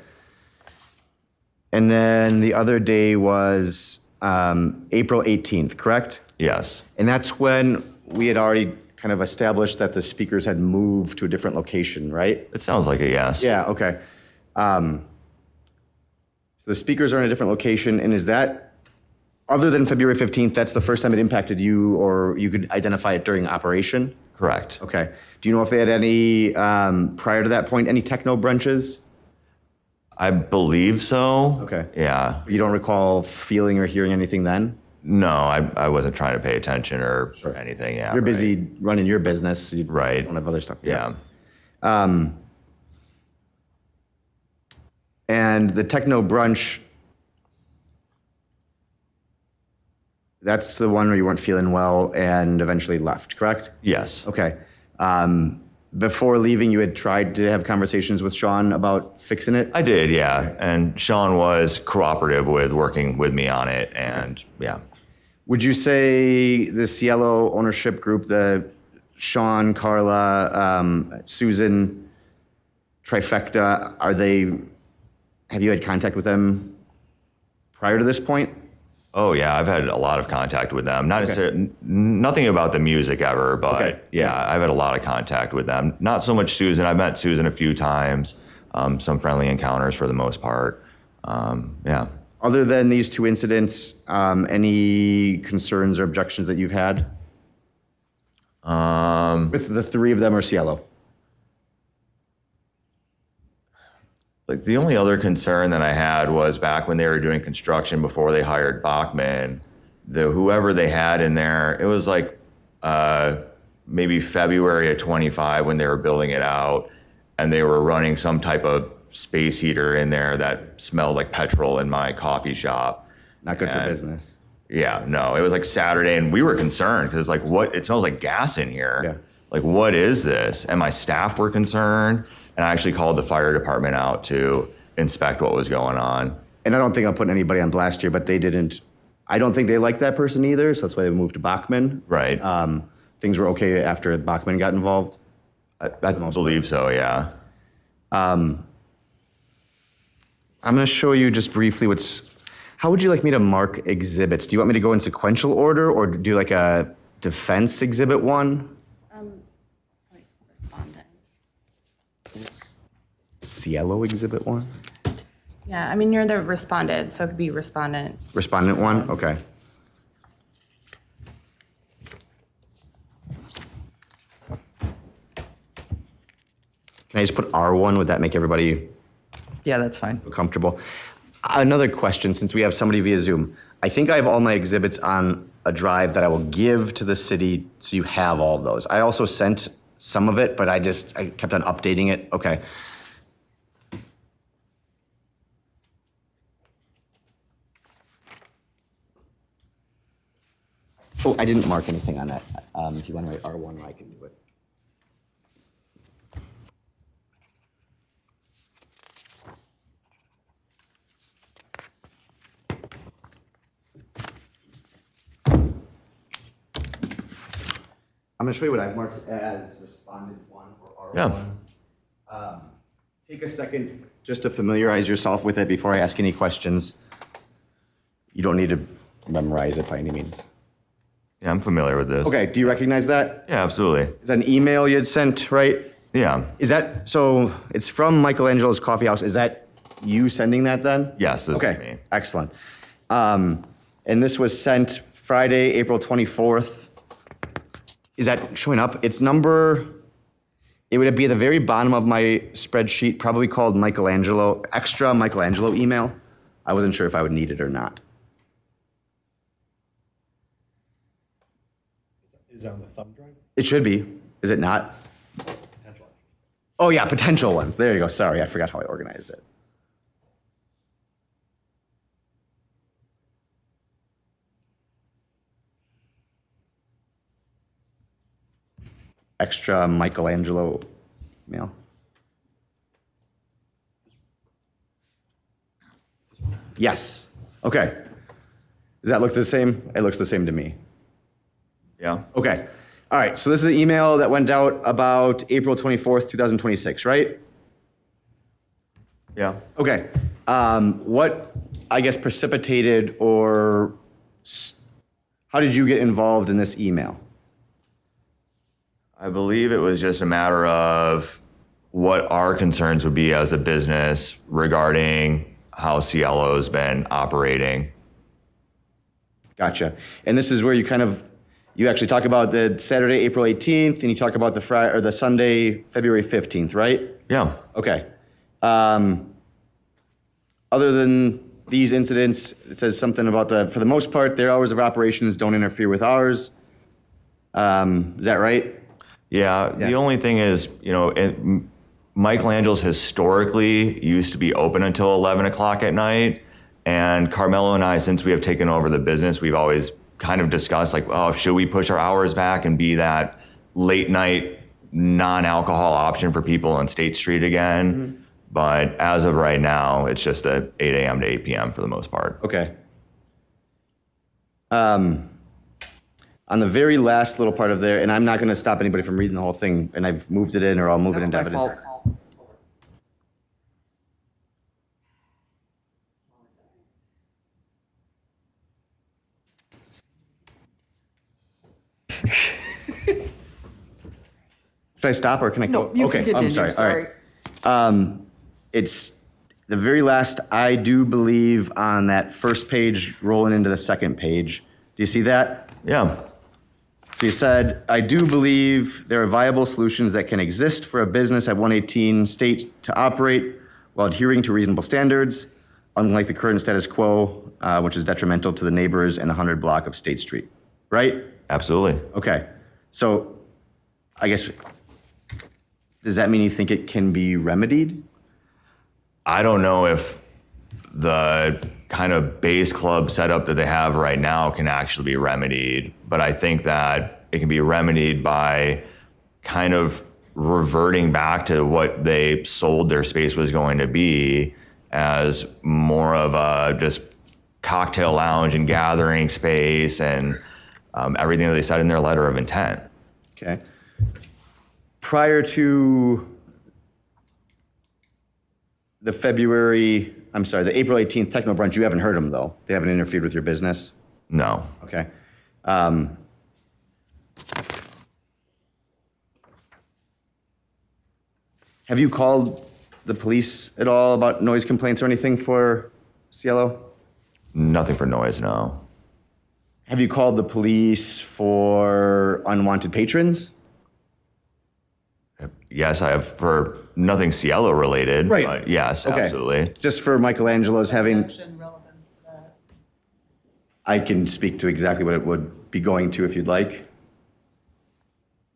And then the other day was April 18th, correct? Yes. And that's when we had already kind of established that the speakers had moved to a different location, right? It sounds like a yes. Yeah, okay. So the speakers are in a different location, and is that, other than February 15th, that's the first time it impacted you, or you could identify it during operation? Correct. Okay. Do you know if they had any, prior to that point, any techno brunches? I believe so. Okay. Yeah. You don't recall feeling or hearing anything then? No, I wasn't trying to pay attention or anything. Yeah. You're right. busy running your business. You Right. don't have other stuff. Yeah. And the techno brunch, that's the one where you weren't feeling well and eventually left, correct? Yes. Okay. Before leaving, you had tried to have conversations with Sean about fixing it? I did, yeah. And Sean was cooperative with working with me on it. And yeah. Would you say the Cielo ownership group, the Sean, Carla, Susan, trifecta, have you had contact with them prior to this point? Oh yeah, I've had a lot of contact with them. Not necessarily, nothing about the music ever, but Okay. yeah, I've had a lot of contact with them. Not so much Susan. I've met Susan a few times, some friendly encounters for the most part. Yeah. Other than these two incidents, any concerns or objections that you've had? With the three of them or Cielo? Like the only other concern that I had was back when they were doing construction before they hired Bachman, whoever they had in there, it was like maybe February of 25 when they were building it out, and they were running some type of space heater in there that smelled like petrol in my coffee shop. Not good for And- business. Yeah, no, it was like Saturday, and we were concerned because like, what? It smells like gas in here. Yeah. Like, what is this? And my staff were concerned, and I actually called the fire department out to inspect what was going on. And I don't think I'm putting anybody on blast here, but I don't think they liked that person either, so that's why they moved to Bachman. Right. Things were okay after Bachman got involved. I believe so. Yeah. I'm going to show you just briefly how would you like me to mark exhibits? Do you want me to go in sequential order or do like a defense exhibit 1? Respondent. Cielo exhibit 1? Yeah, I mean, you're the respondent, so it could be respondent. Respondent 1? Okay. Can I just put R1? Would that make everybody Yeah, that's fine. comfortable? Another question, since we have somebody via Zoom. I think I have all my exhibits on a drive that I will give to the city, so you have all of those. I also sent some of it, but I kept on updating it. Okay. Oh, I didn't mark anything on that. If you want to write R1, I can do it. I'm going to show you what I've marked as respondent 1 or R1. Yeah. Take a second just to familiarize yourself with it before I ask any questions. You don't need to memorize it by any means. Yeah, I'm familiar with this. Okay, do you recognize that? Yeah, absolutely. Is that an email you had sent, right? Yeah. Is that, so it's from Michelangelo's Coffee House. Is that you sending that then? Yes, this is Okay, me. excellent. And this was sent Friday, April 24th. Is that showing up? It's number, it would be at the very bottom of my spreadsheet, probably called Michelangelo, extra Michelangelo email. I wasn't sure if I would need it or not. Is it on the thumb drive? It should be. Is it not? Oh yeah, potential ones. There you go. Sorry, I forgot how I organized it. extra Michelangelo mail? Yes. Okay. Does that look the same? It looks the same to me. Yeah. Okay. All right. So this is an email that went out about April 24th, 2026, right? Yeah. Okay. What, I guess, precipitated or how did you get involved in this email? I believe it was just a matter of what our concerns would be as a business regarding how Cielo's been operating. Gotcha. And this is where you actually talk about the Saturday, April 18th, and you talk about the Sunday, February 15th, right? Yeah. Okay. Other than these incidents, it says something about for the most part, their hours of operations don't interfere with ours. Is that right? Yeah. The only thing is, Michelangelo's historically used to be open until 11 o'clock at night. And Carmelo and I, since we have taken over the business, we've always kind of discussed like, oh, should we push our hours back and be that late night non-alcohol option for people on State Street again? Mm-hmm. But as of right now, it's just at 8 a.m. to 8 p.m. for the most part. Okay. On the very last little part of there, and I'm not going to stop anybody from reading the whole thing, and I've moved it in or I'll move it into evidence. Should I stop or can I? No, you can continue. I'm sorry. All right. It's the very last, I do believe, on that first page rolling into the second page. Do you see that? Yeah. So you said, I do believe there are viable solutions that can exist for a business at 118 State to operate while adhering to reasonable standards, unlike the current status quo, which is detrimental to the neighbors and the 100 block of State Street. Right? Absolutely. Okay. So I guess, does that mean you think it can be remedied? I don't know if the kind of base club setup that they have right now can actually be remedied, but I think that it can be remedied by kind of reverting back to what they sold their space was going to be as more of a just cocktail lounge and gathering space and everything that they said in their letter of intent. Okay. Prior to the April 18th techno brunch, you haven't heard them though. They haven't interfered with your business? No. Okay. Have you called the police at all about noise complaints or anything for Cielo? Nothing for noise, no. Have you called the police for unwanted patrons? Yes, I have for nothing Cielo related. Right. But yes, Okay. absolutely. Just for Michelangelo's having, Action relevance to that. I can speak to exactly what it would be going to if you'd like.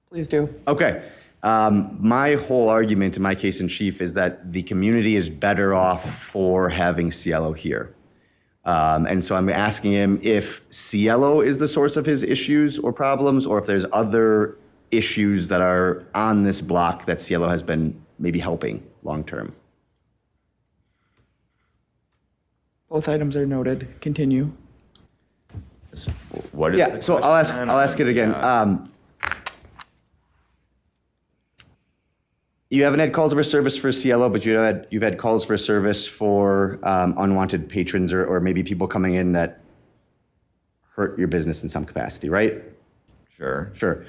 Please do. Okay. My whole argument in my case in chief is that the community is better off for having Cielo here. And so I'm asking him if Cielo is the source of his issues or problems, or if there's other issues that are on this block that Cielo has been maybe helping long term. Both items are noted. Continue. What is Yeah, the so question? I'll ask it again. You haven't had calls for service for Cielo, but you've had calls for service for unwanted patrons or maybe people coming in that hurt your business in some capacity, right? Sure. Sure.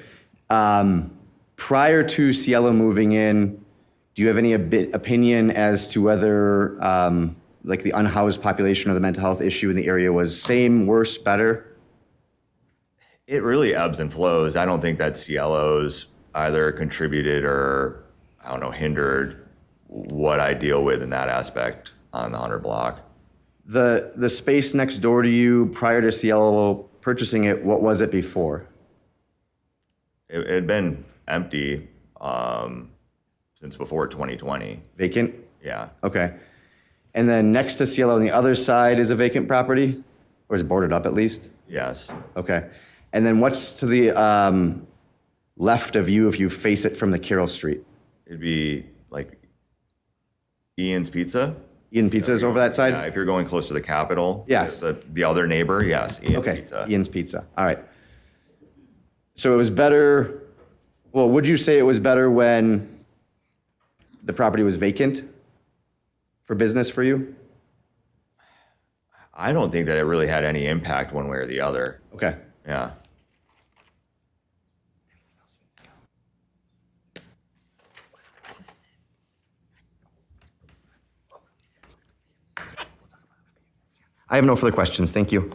Prior to Cielo moving in, do you have any opinion as to whether like the unhoused population or the mental health issue in the area was same, worse, better? It really ebbs and flows. I don't think that Cielo's either contributed or, I don't know, hindered what I deal with in that aspect on the 100 block. The space next door to you prior to Cielo purchasing it, what was it before? It had been empty since before 2020. Vacant? Yeah. Okay. And then next to Cielo on the other side is a vacant property? Or is it boarded up at least? Yes. Okay. And then what's to the left of you if you face it from the Carroll Street? It'd be like Ian's Pizza. Ian Pizza's over that side? Yeah, if you're going close to the Capitol. Yes. The other neighbor, yes, Ian's Okay, Pizza. Ian's Pizza. All right. So it was better, well, would you say it was better when the property was vacant for business for you? I don't think that it really had any impact one way or the other. Okay. Yeah. I have no further questions. Thank you.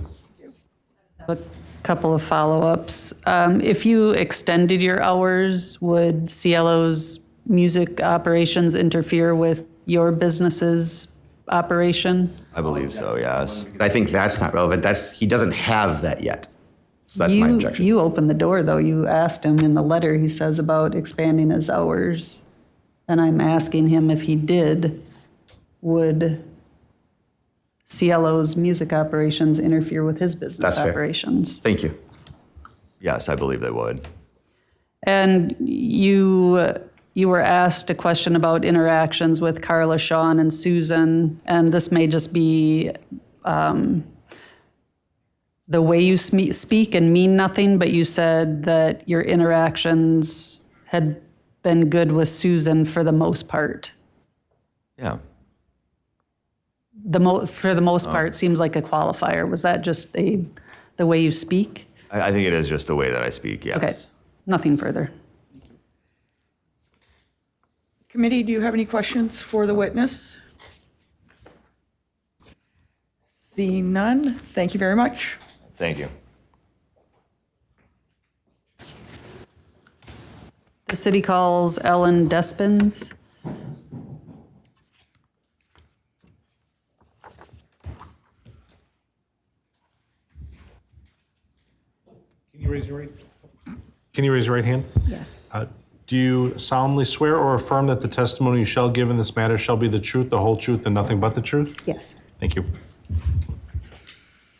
A couple of follow-ups. If you extended your hours, would CLO's music operations interfere with your business's operation? I believe so, yes. I think that's not relevant. He doesn't have that yet. So that's my objection. You opened the door, though. You asked him in the letter, he says, about expanding his hours. And I'm asking him if he did, would CLO's music operations interfere with his business That's fair. operations? Thank you. Yes, I believe they would. And you were asked a question about interactions with Carla, Sean, and Susan, and this may just be the way you speak and mean nothing, but you said that your interactions had been good with Susan for the most part. Yeah. For the most part seems like a qualifier. Was that just the way you speak? I think it is just the way that I speak, yes. Okay, nothing further. Committee, do you have any questions for the witness? Seeing none, thank you very much. Thank you. The city calls Ellen Despins. Can you raise your right hand? Yes. Do you solemnly swear or affirm that the testimony you shall give in this matter shall be the truth, the whole truth, and nothing but the truth? Yes. Thank you.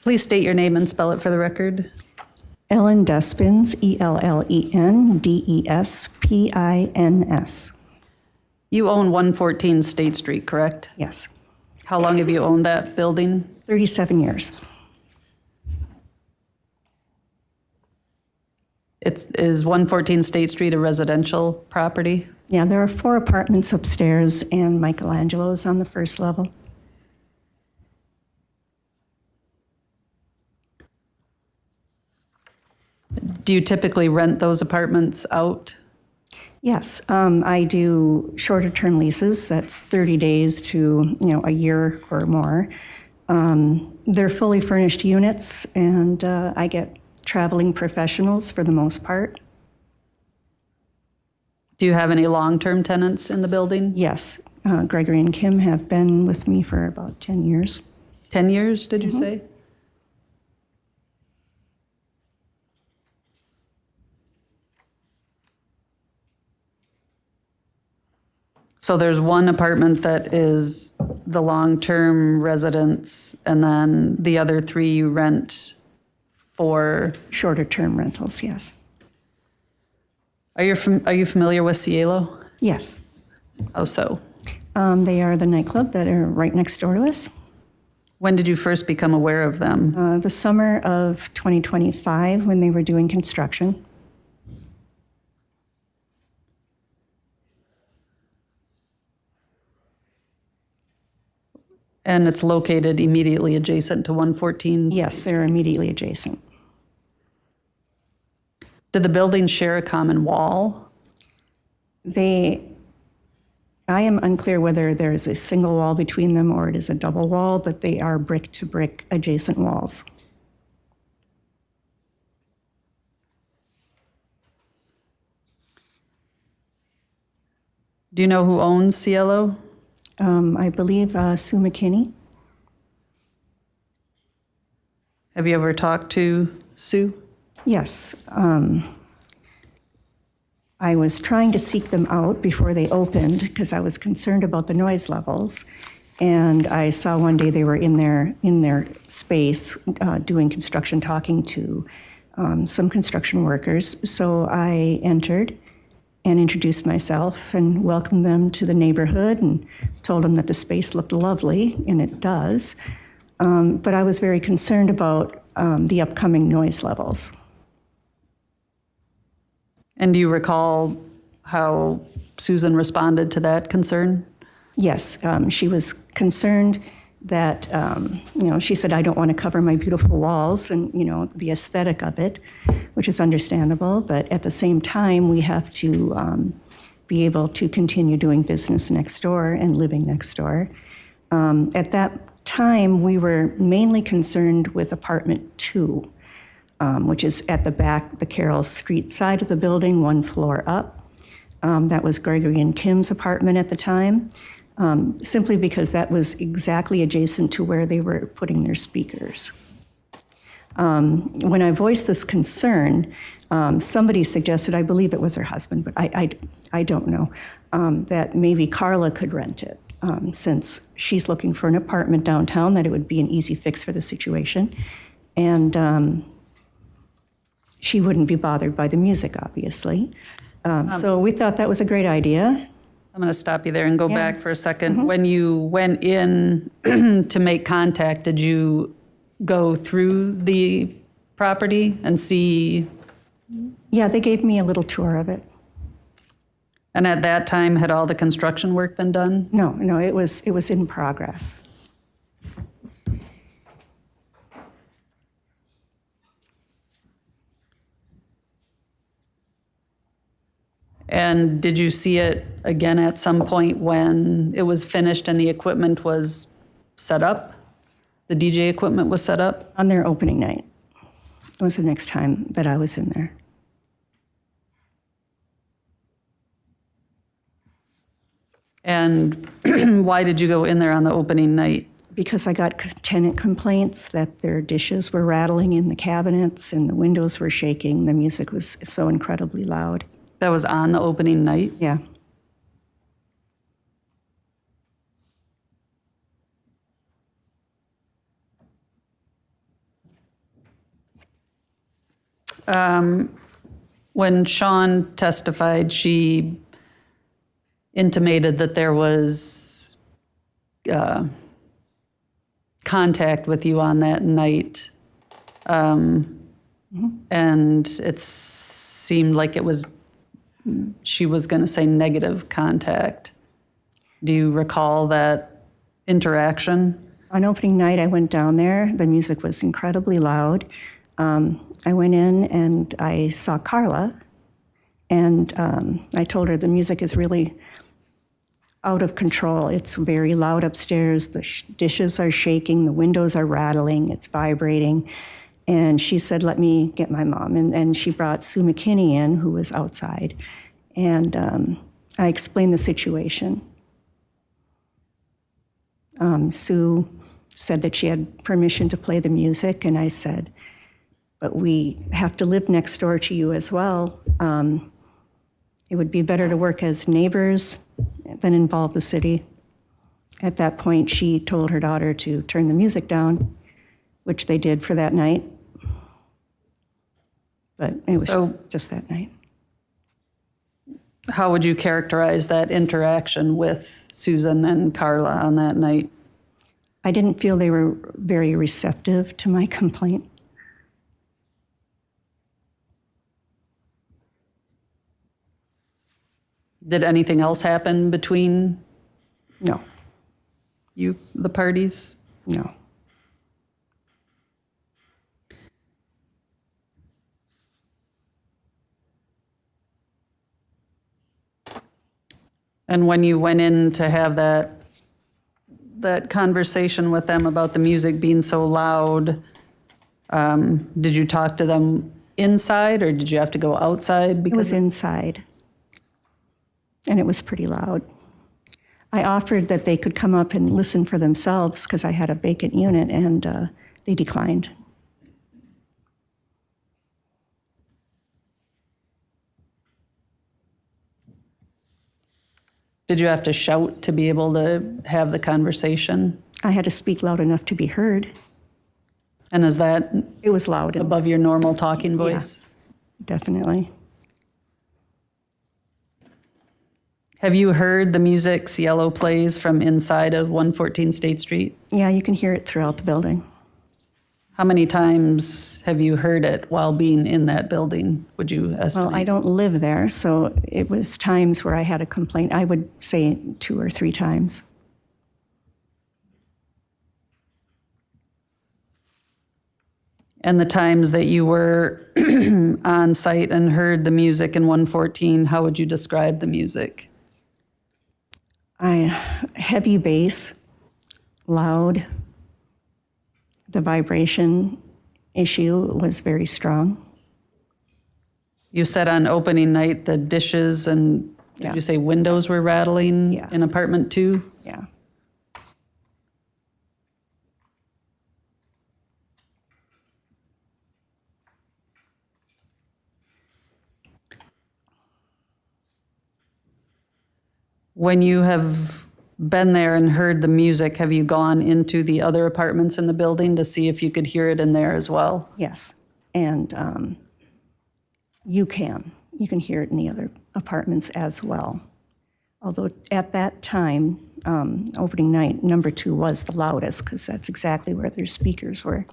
Please state your name and spell it for the record. Ellen Despins, ELLENDESPINS. You own 114 State Street, correct? Yes, How long have you owned that building? 37 years. Is 114 State Street a residential property? Yeah, there are 4 apartments upstairs and Michelangelo's on the first level. Do you typically rent those apartments out? Yes, I do shorter term leases. That's 30 days to, a year or more. They're fully furnished units and I get traveling professionals for the most part. Do you have any long-term tenants in the building? Yes, Gregory and Kim have been with me for about 10 years. 10 years, did you say? So there's one apartment that is the long-term residence, and then the other 3 you rent for. Shorter term rentals, yes. Are you familiar with Cielo? Yes. Oh, so. They are the nightclub that are right next door to us. When did you first become aware of them? The summer of 2025 when they were doing construction. And it's located immediately adjacent to 114? Yes, they're immediately adjacent. Did the buildings share a common wall? I am unclear whether there is a single wall between them or it is a double wall, but they are brick to brick adjacent walls. Do you know who owns Cielo? I believe Sue McKinney. Have you ever talked to Sue? Yes. I was trying to seek them out before they opened because I was concerned about the noise levels. And I saw one day they were in their space doing construction, talking to some construction workers. So I entered and introduced myself and welcomed them to the neighborhood and told them that the space looked lovely, and it does. But I was very concerned about the upcoming noise levels. And do you recall how Susan responded to that concern? Yes, she was concerned that, she said, I don't want to cover my beautiful walls and, the aesthetic of it, which is understandable. But at the same time, we have to be able to continue doing business next door and living next door. At that time, we were mainly concerned with apartment 2, which is at the back, the Carroll Street side of the building, 1 floor up. That was Gregory and Kim's apartment at the time. Simply because that was exactly adjacent to where they were putting their speakers. When I voiced this concern, somebody suggested, I believe it was her husband, but I don't know, that maybe Carla could rent it, since she's looking for an apartment downtown, that it would be an easy fix for the situation. And she wouldn't be bothered by the music, obviously. So we thought that was a great idea. I'm going to stop you there and go back for a second. Mm-hmm. When you went in to make contact, did you go through the property and see? Yeah, they gave me a little tour of it. And at that time, had all the construction work been done? No, it was in progress. And did you see it again at some point when it was finished and the equipment was set up? The DJ equipment was set up? On their opening night. It was the next time that I was in there. And why did you go in there on the opening night? Because I got tenant complaints that their dishes were rattling in the cabinets and the windows were shaking. The music was so incredibly loud. That was on the opening night? Yeah. When Sean testified, she intimated that there was contact with you on that night. And it seemed like it was, she was going to say negative contact. Do you recall that interaction? On opening night, I went down there. The music was incredibly loud. I went in and I saw Carla, and I told her the music is really out of control. It's very loud upstairs. The dishes are shaking. The windows are rattling. It's vibrating. And she said, let me get my mom. And she brought Sue McKinney in, who was outside. And I explained the situation. Sue said that she had permission to play the music, and I said, but we have to live next door to you as well. It would be better to work as neighbors than involve the city. At that point, she told her daughter to turn the music down, which they did for that night. But it was just that night. How would you characterize that interaction with Susan and Carla on that night? I didn't feel they were very receptive to my complaint. Did anything else happen between No, you, the parties? no. And when you went in to have that conversation with them about the music being so loud, did you talk to them inside or did you have to go outside? It was inside, and it was pretty loud. I offered that they could come up and listen for themselves because I had a vacant unit, and they declined. Did you have to shout to be able to have the conversation? I had to speak loud enough to be heard. And is that It was loud. And above your normal talking voice? definitely. Have you heard the music Cielo plays from inside of 114 State Street? Yeah, you can hear it throughout the building. How many times have you heard it while being in that building, would you estimate? Well, I don't live there, so it was times where I had a complaint. I would say 2 or 3 times. And the times that you were on site and heard the music in 114, how would you describe the music? Heavy bass, loud. The vibration issue was very strong. You said on opening night the dishes and, did Yeah. you say windows were rattling Yeah. in apartment 2? Yeah. When you have been there and heard the music, have you gone into the other apartments in the building to see if you could hear it in there as well? Yes. And you can hear it in the other apartments as well. Although at that time, opening night, number 2 was the loudest because that's exactly where their speakers were.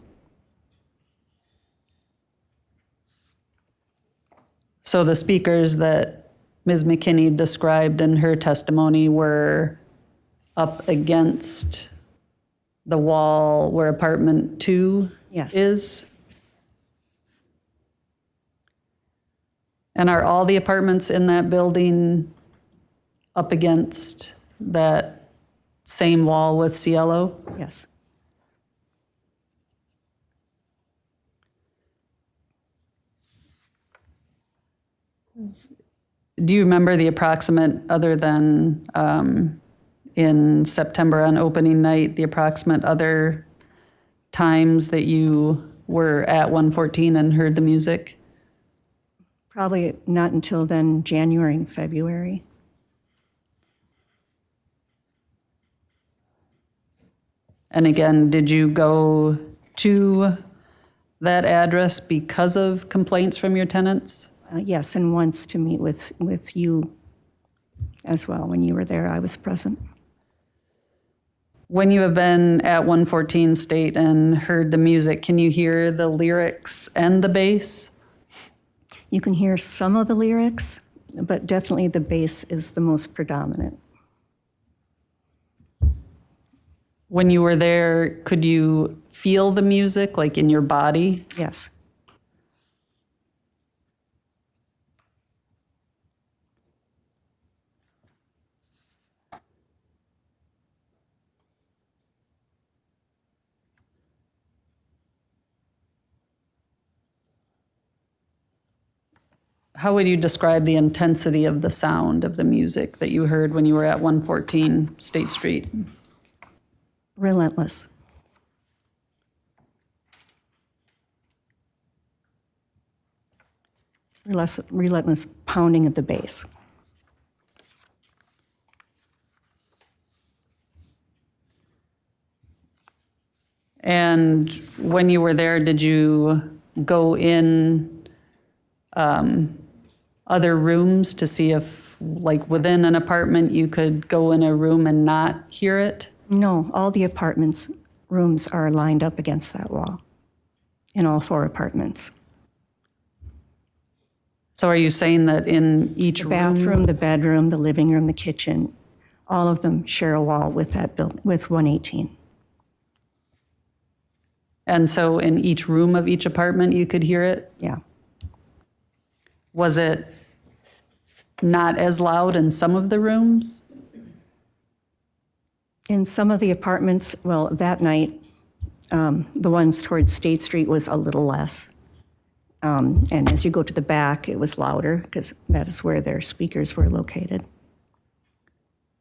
So the speakers that Ms. McKinney described in her testimony were up against the wall where apartment 2 Yes. is? And are all the apartments in that building up against that same wall with Cielo? Yes. Do you remember the approximate, other than in September on opening night, the approximate other times that you were at 114 and heard the music? Probably not until then, January and February. And again, did you go to that address because of complaints from your tenants? Yes, and once to meet with you as well. When you were there, I was present. When you have been at 114 State and heard the music, can you hear the lyrics and the bass? You can hear some of the lyrics, but definitely the bass is the most predominant. When you were there, could you feel the music, like in your body? Yes. How would you describe the intensity of the sound of the music that you heard when you were at 114 State Street? Relentless. Relentless pounding of the bass. And when you were there, did you go in other rooms to see if, like within an apartment, you could go in a room and not hear it? No, all the apartments' rooms are lined up against that wall in all 4 apartments. So are you saying that in each The room? bathroom, the bedroom, the living room, the kitchen, all of them share a wall with that with 118. And so in each room of each apartment, you could hear it? Yeah. Was it not as loud in some of the rooms? In some of the apartments, well, that night, the ones towards State Street was a little less. And as you go to the back, it was louder because that is where their speakers were located.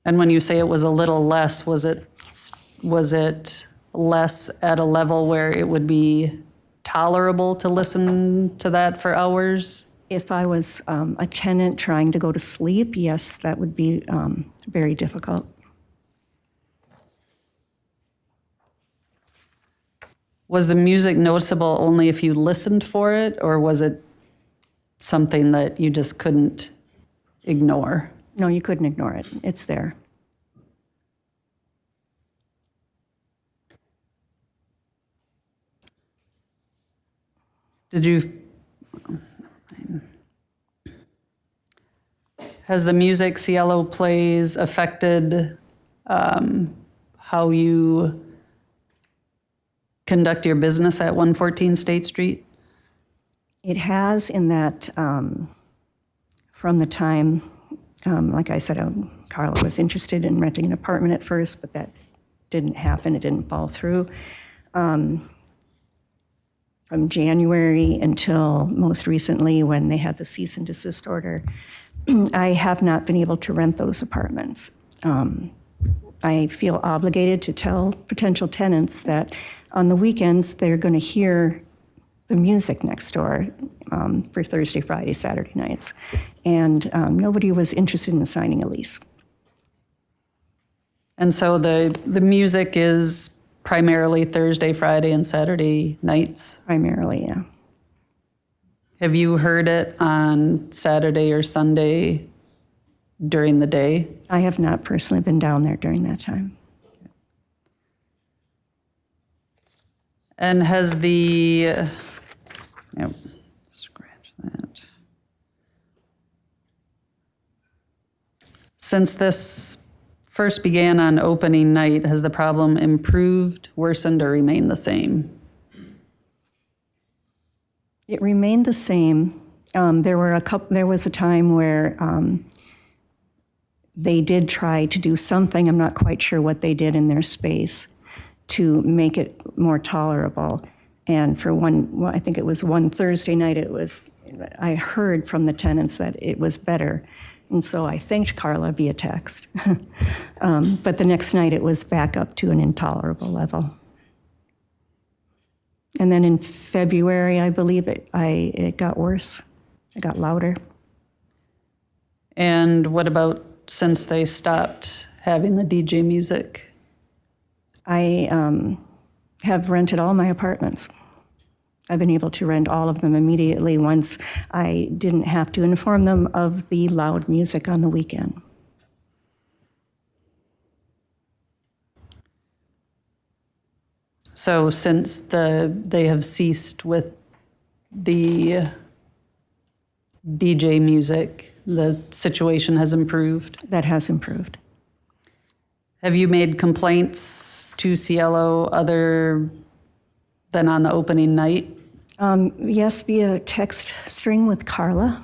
And when you say it was a little less, was it less at a level where it would be tolerable to listen to that for hours? If I was a tenant trying to go to sleep, yes, that would be very difficult. Was the music noticeable only if you listened for it, or was it something that you just couldn't ignore? No, you couldn't ignore it. It's there. Did you, has the music Cielo plays affected how you conduct your business at 114 State Street? It has, in that from the time, like I said, Carla was interested in renting an apartment at first, but that didn't happen. It didn't fall through. From January until most recently when they had the cease and desist order, I have not been able to rent those apartments. I feel obligated to tell potential tenants that on the weekends they're going to hear the music next door for Thursday, Friday, Saturday nights. And nobody was interested in signing a lease. And so the music is primarily Thursday, Friday, and Saturday nights? Primarily, yeah. Have you heard it on Saturday or Sunday during the day? I have not personally been down there during that time. And has the, yep, scratch that. Since this first began on opening night, has the problem improved, worsened, or remained the same? It remained the same. There was a time where they did try to do something. I'm not quite sure what they did in their space to make it more tolerable. And for I think it was one Thursday night, I heard from the tenants that it was better. And so I thanked Carla via text. But the next night it was back up to an intolerable level. And then in February, I believe it got worse. It got louder. And what about since they stopped having the DJ music? I have rented all my apartments. I've been able to rent all of them immediately once I didn't have to inform them of the loud music on the weekend. So since they have ceased with the DJ music, the situation has improved? That has improved. Have you made complaints to Cielo other than on the opening night? Yes, via text string with Carla.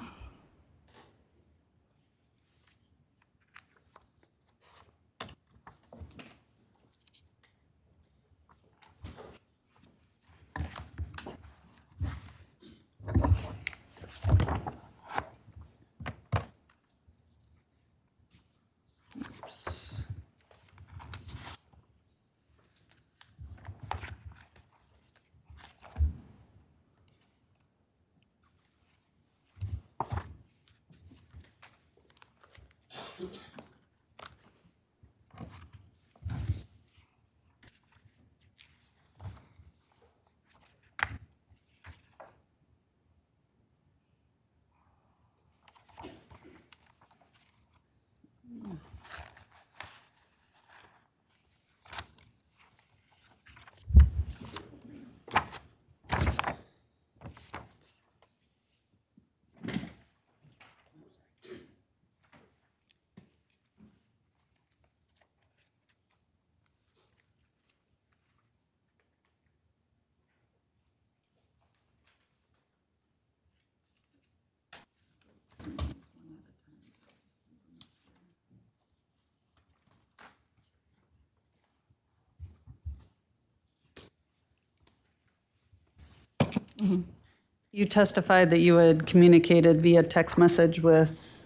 You testified that you had communicated via text message with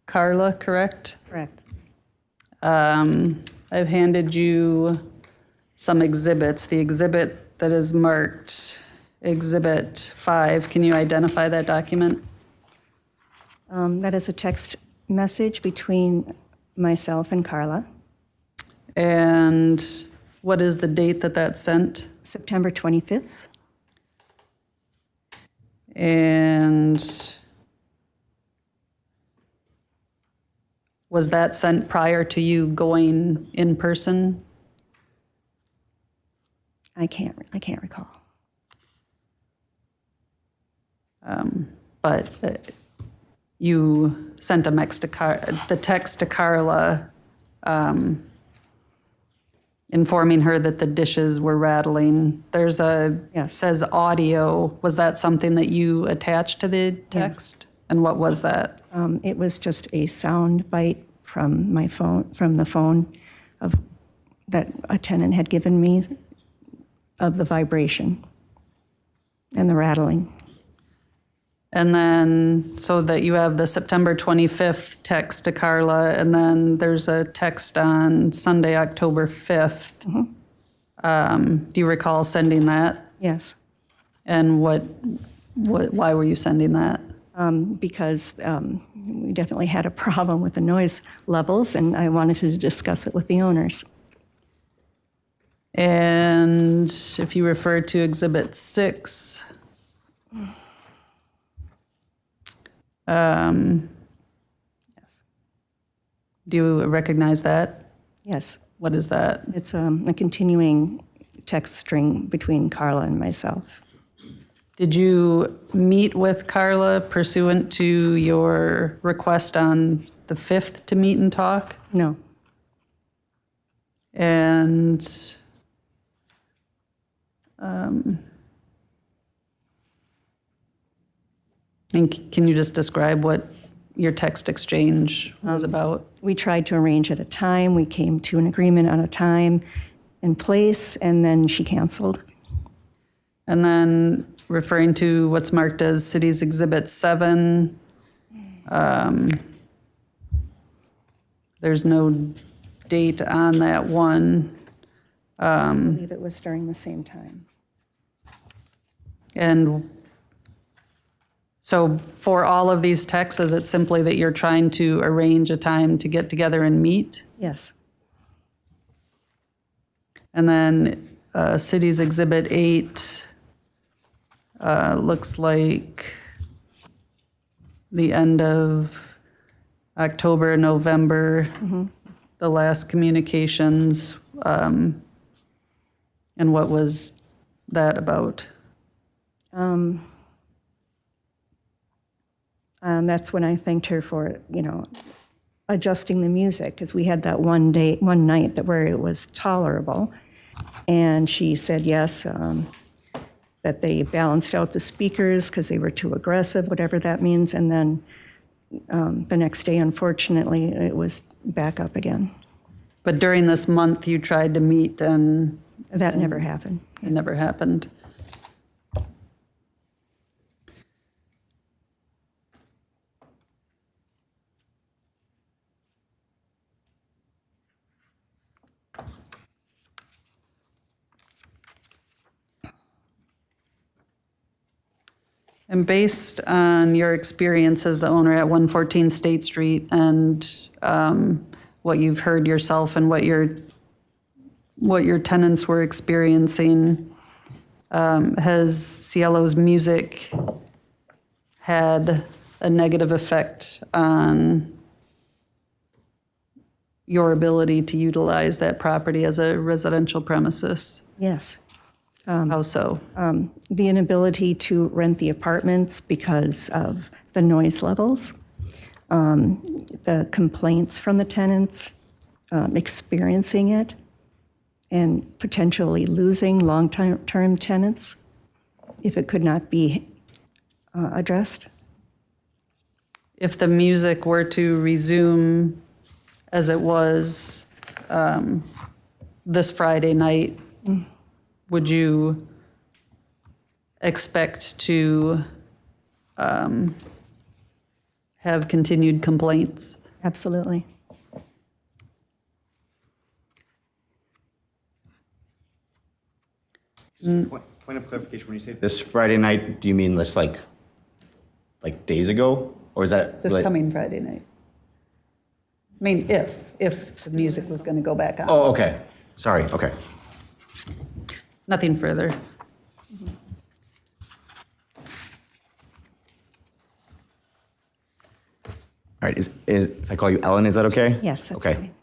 Carla, correct? Correct. I've handed you some exhibits. The exhibit that is marked Exhibit 5, can you identify that document? That is a text message between myself and Carla. And what is the date that that's sent? September 25th. And was that sent prior to you going in person? I can't recall. But you sent the text to Carla informing her that the dishes were rattling. There's Yes. says audio. Was that something that you attached to the text? And what was that? It was just a sound bite from my phone, from the phone of that a tenant had given me of the vibration and the rattling. And then, so that you have the September 25th text to Carla, and then there's a text on Sunday, October 5th. Do you recall sending that? Yes, And why were you sending that? because we definitely had a problem with the noise levels, and I wanted to discuss it with the owners. And if you refer to Exhibit 6, do you recognize that? Yes, What is that? it's a continuing text string between Carla and myself. Did you meet with Carla pursuant to your request on the 5th to meet and talk? No, And can you just describe what your text exchange was about? we tried to arrange at a time. We came to an agreement on a time and place, and then she canceled. And then referring to what's marked as City's Exhibit 7, there's no date on that one. I believe it was during the same time. And so for all of these texts, is it simply that you're trying to arrange a time to get together and meet? Yes, And then City's Exhibit 8 looks like the end of October, November, the last communications. And what was that about? that's when I thanked her for, adjusting the music, because we had that one night where it was tolerable. And she said yes, that they balanced out the speakers because they were too aggressive, whatever that means. And then the next day, unfortunately, it was back up again. But during this month, you tried to meet and That never happened. it never happened. And based on your experience as the owner at 114 State Street and what you've heard yourself and what your tenants were experiencing, has Cielo's music had a negative effect on your ability to utilize that property as a residential premises? Yes. How so? The inability to rent the apartments because of the noise levels, the complaints from the tenants, experiencing it, and potentially losing long-term tenants if it could not be addressed. If the music were to resume as it was this Friday night, would you expect to have continued complaints? Absolutely. Point of clarification, when you say this Friday night, do you mean this like days ago? Or is that? This like- coming Friday night? I mean, if the music was going to go back on. Oh, okay. Sorry, okay. Nothing further. All right, if I call you Ellen, is that okay? Yes, that's okay. fine.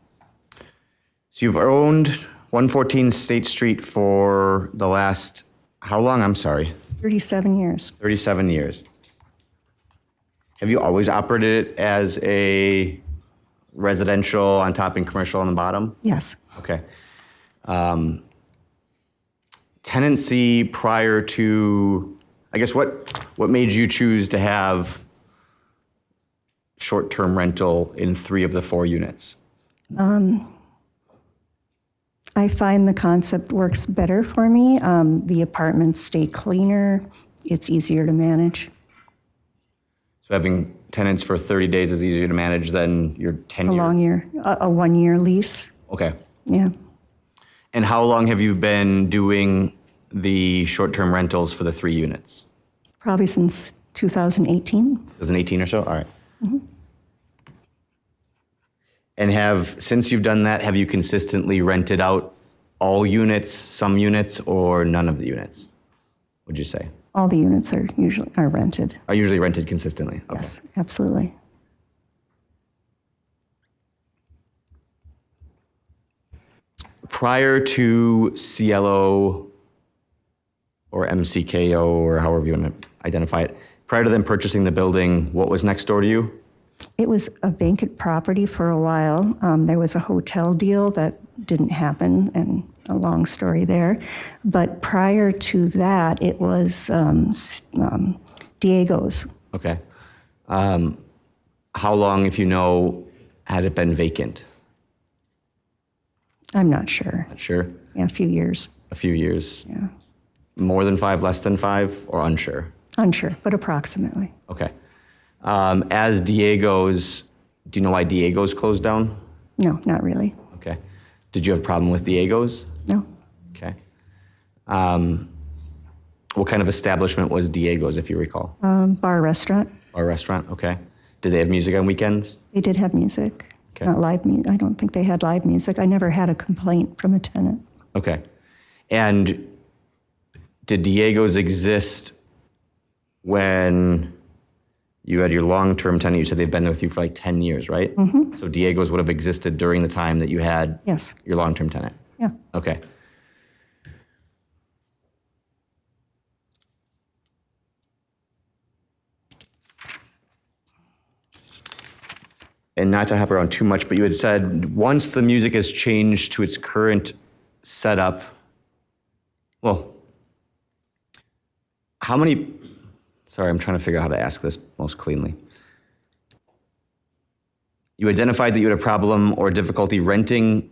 So you've owned 114 State Street for the last, how long? I'm sorry. 37 years. 37 years. Have you always operated it as a residential on top and commercial on the bottom? Yes. Okay. Tenancy prior to, I guess, what made you choose to have short-term rental in 3 of the 4 units? I find the concept works better for me. The apartments stay cleaner. It's easier to manage. So having tenants for 30 days is easier to manage than your 10-year? A long year, a 1-year lease. Okay. Yeah. And how long have you been doing the short-term rentals for the 3 units? Probably since 2018. 2018 or so? All right. And since you've done that, have you consistently rented out all units, some units, or none of the units, would you say? All the units are rented. Are usually rented consistently? Okay. Yes, absolutely. Prior to Cielo or MCKO, or however you want to identify it, prior to them purchasing the building, what was next door to you? It was a vacant property for a while. There was a hotel deal that didn't happen, and a long story there. But prior to that, it was Diego's. Okay. How long, if you know, had it been vacant? I'm not sure. Not sure. Yeah, a few years. A few years. Yeah. More than 5, less than 5, or unsure? Unsure, but approximately. Okay. As Diego's, do you know why Diego's closed down? No, not really. Okay. Did you have a problem with Diego's? No. Okay. What kind of establishment was Diego's, if you recall? Bar restaurant. Or restaurant? Okay. Did they have music on weekends? They did have music. Okay. Not live music. I don't think they had live music. I never had a complaint from a tenant. Okay. And did Diego's exist when you had your long-term tenant? You said they've been there with you for like 10 years, right? Mm-hmm. So Diego's would have existed during the time that you had Yes. your long-term tenant? Yeah. Okay. And not to hop around too much, but you had said once the music has changed to its current setup, well, how many, sorry, I'm trying to figure out how to ask this most cleanly. You identified that you had a problem or difficulty renting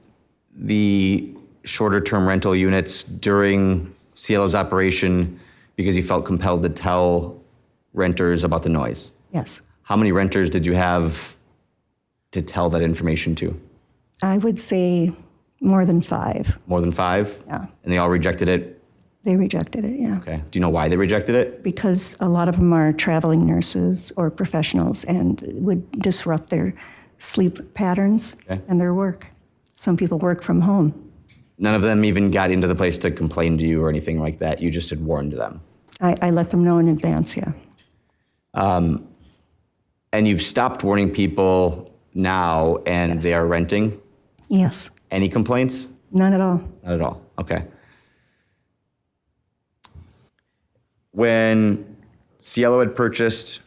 the shorter term rental units during Cielo's operation because you felt compelled to tell renters about the noise. Yes. How many renters did you have to tell that information to? I would say more than 5. More than 5? Yeah. And they all rejected it? They rejected it, yeah. Okay. Do you know why they rejected it? Because a lot of them are traveling nurses or professionals and it would disrupt their sleep patterns Okay. and their work. Some people work from home. None of them even got into the place to complain to you or anything like that. You just had warned them. I let them know in advance, yeah. And you've stopped warning people now and Yes. they are renting? Yes. Any complaints? None at all. Not at all. Okay. When Cielo had purchased,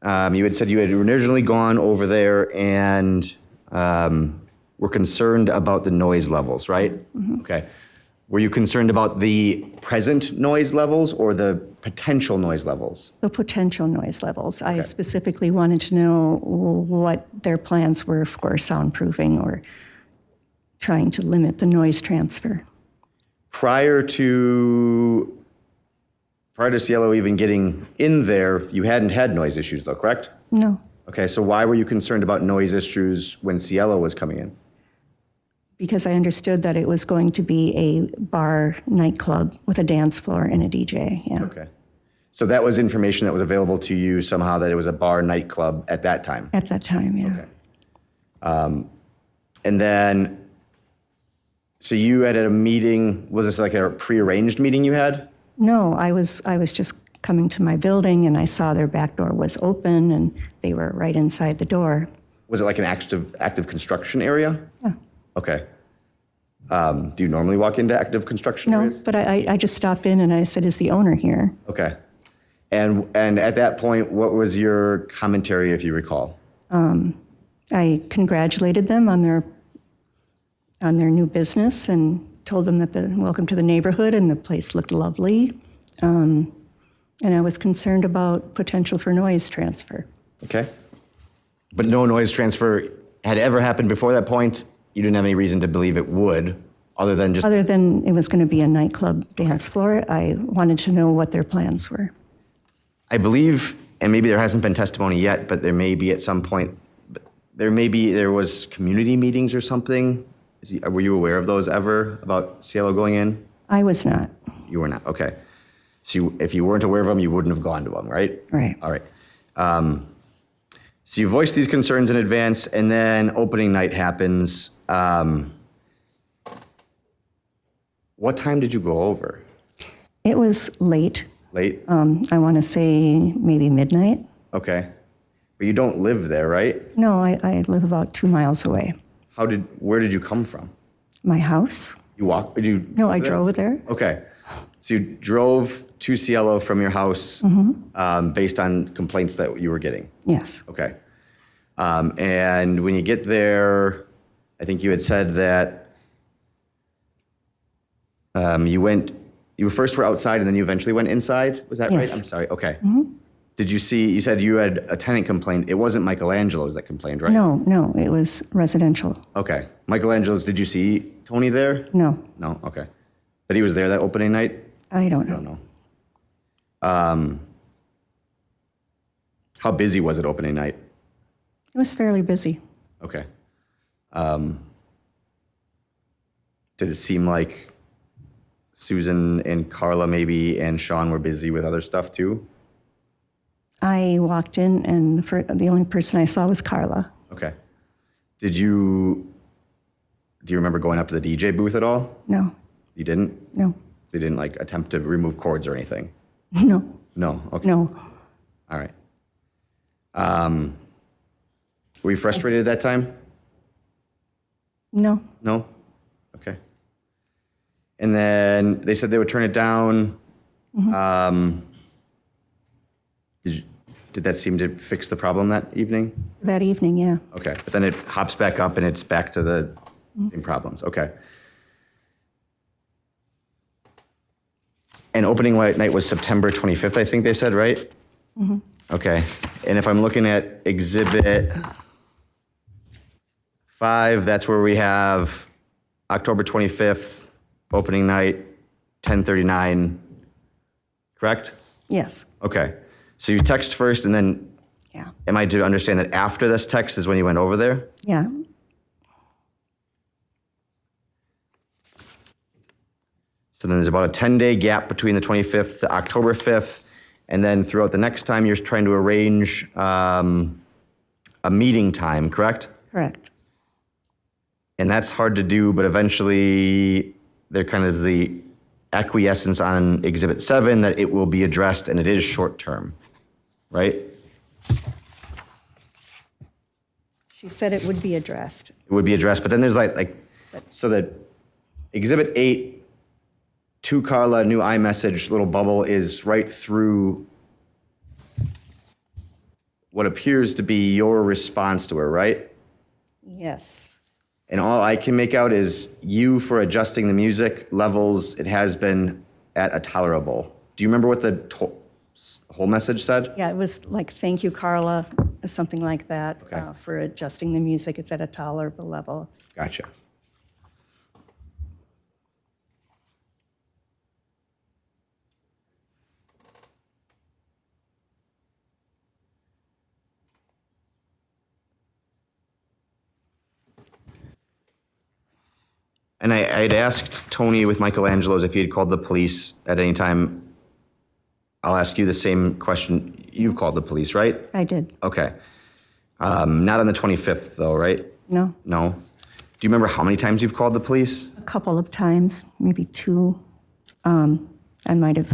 you had said you had originally gone over there and were concerned about the noise levels, right? Mm-hmm. Okay. Were you concerned about the present noise levels or the potential noise levels? The potential noise levels. I specifically wanted to know what their plans were for soundproofing or trying to limit the noise transfer. Prior to Cielo even getting in there, you hadn't had noise issues though, correct? No, Okay, so why were you concerned about noise issues when Cielo was coming in? because I understood that it was going to be a bar nightclub with a dance floor and a DJ, yeah. Okay. So that was information that was available to you somehow that it was a bar nightclub at that time? At that time, yeah. Okay. And then So you had a meeting, was this like a prearranged meeting you had? No, I was just coming to my building and I saw their back door was open and they were right inside the door. Was it like an active construction area? Yeah. Okay. Do you normally walk into active construction No, areas? but I just stopped in and I said, is the owner here? Okay. And at that point, what was your commentary, if you recall? I congratulated them on their new business and told them that welcome to the neighborhood and the place looked lovely. And I was concerned about potential for noise transfer. Okay. But no noise transfer had ever happened before that point? You didn't have any reason to believe it would, other than just... Other than it was going to be a nightclub dance floor, I wanted to know what their plans were. I believe, and maybe there hasn't been testimony yet, but there may be at some point, there was community meetings or something. Were you aware of those ever, about Cielo going in? I was not. You were not, okay. So if you weren't aware of them, you wouldn't have gone to them, right? Right. All right. So you voiced these concerns in advance, and then opening night happens. What time did you go over? It was late. Late? I want to say maybe midnight. Okay. But you don't live there, right? No, I live about 2 miles away. Where did you come from? My house? You walked? Did you? No, I drove there. Okay. So you drove to Cielo from your house based on complaints that you were getting? Yes. Okay. And when you get there, I think you had said that you first were outside and then you eventually went inside. Was that right? Yes. I'm sorry. Okay. Did you said you had a tenant complain. It wasn't Michelangelo's that complained, right? No, it was residential. Okay. Michelangelo's, did you see Tony there? No, No? Okay. But he was there that opening night? I don't I don't know. know. How busy was it opening night? It was fairly busy. Okay. Did it seem like Susan and Carla maybe and Sean were busy with other stuff too? I walked in and the only person I saw was Carla. Okay. Do you remember going up to the DJ booth at all? No, You didn't? no, They didn't like attempt to remove cords or anything? no, No? Okay. no. All right. Were you frustrated at that time? No, No? Okay. And then they said they would turn it down. Did that seem to fix the problem that evening? that evening, yeah. Okay, but then it hops back up and it's back to the same problems. Okay. And opening night was September 25th, I think they said, right? Okay. And if I'm looking at Exhibit 5, that's where we have October 25th, opening night, 10:39, correct? Yes, Okay. So you text first, and then yeah, am I to understand that after this text is when you went over there? yeah. So then there's about a 10-day gap between the 25th to October 5th, and then throughout the next time, you're trying to arrange a meeting time, correct? Correct. And that's hard to do, but eventually there kind of is the acquiescence on Exhibit 7 that it will be addressed, and it is short-term, right? She said it would be addressed. It would be addressed, but then there's so that Exhibit 8, to Carla, new iMessage, little bubble is right through what appears to be your response to her, right? Yes. And all I can make out is you for adjusting the music levels, it has been at a tolerable. Do you remember what the whole message said? Yeah, it was like, thank you, Carla, or something like that, Okay. for adjusting the music. It's at a tolerable level. Gotcha. And I'd asked Tony with Michelangelo's if he had called the police at any time. I'll ask you the same question. You've called the police, right? I did. Okay. Not on the 25th, though, right? No, No. Do you remember how many times you've called the police? a couple of times, maybe two. I might have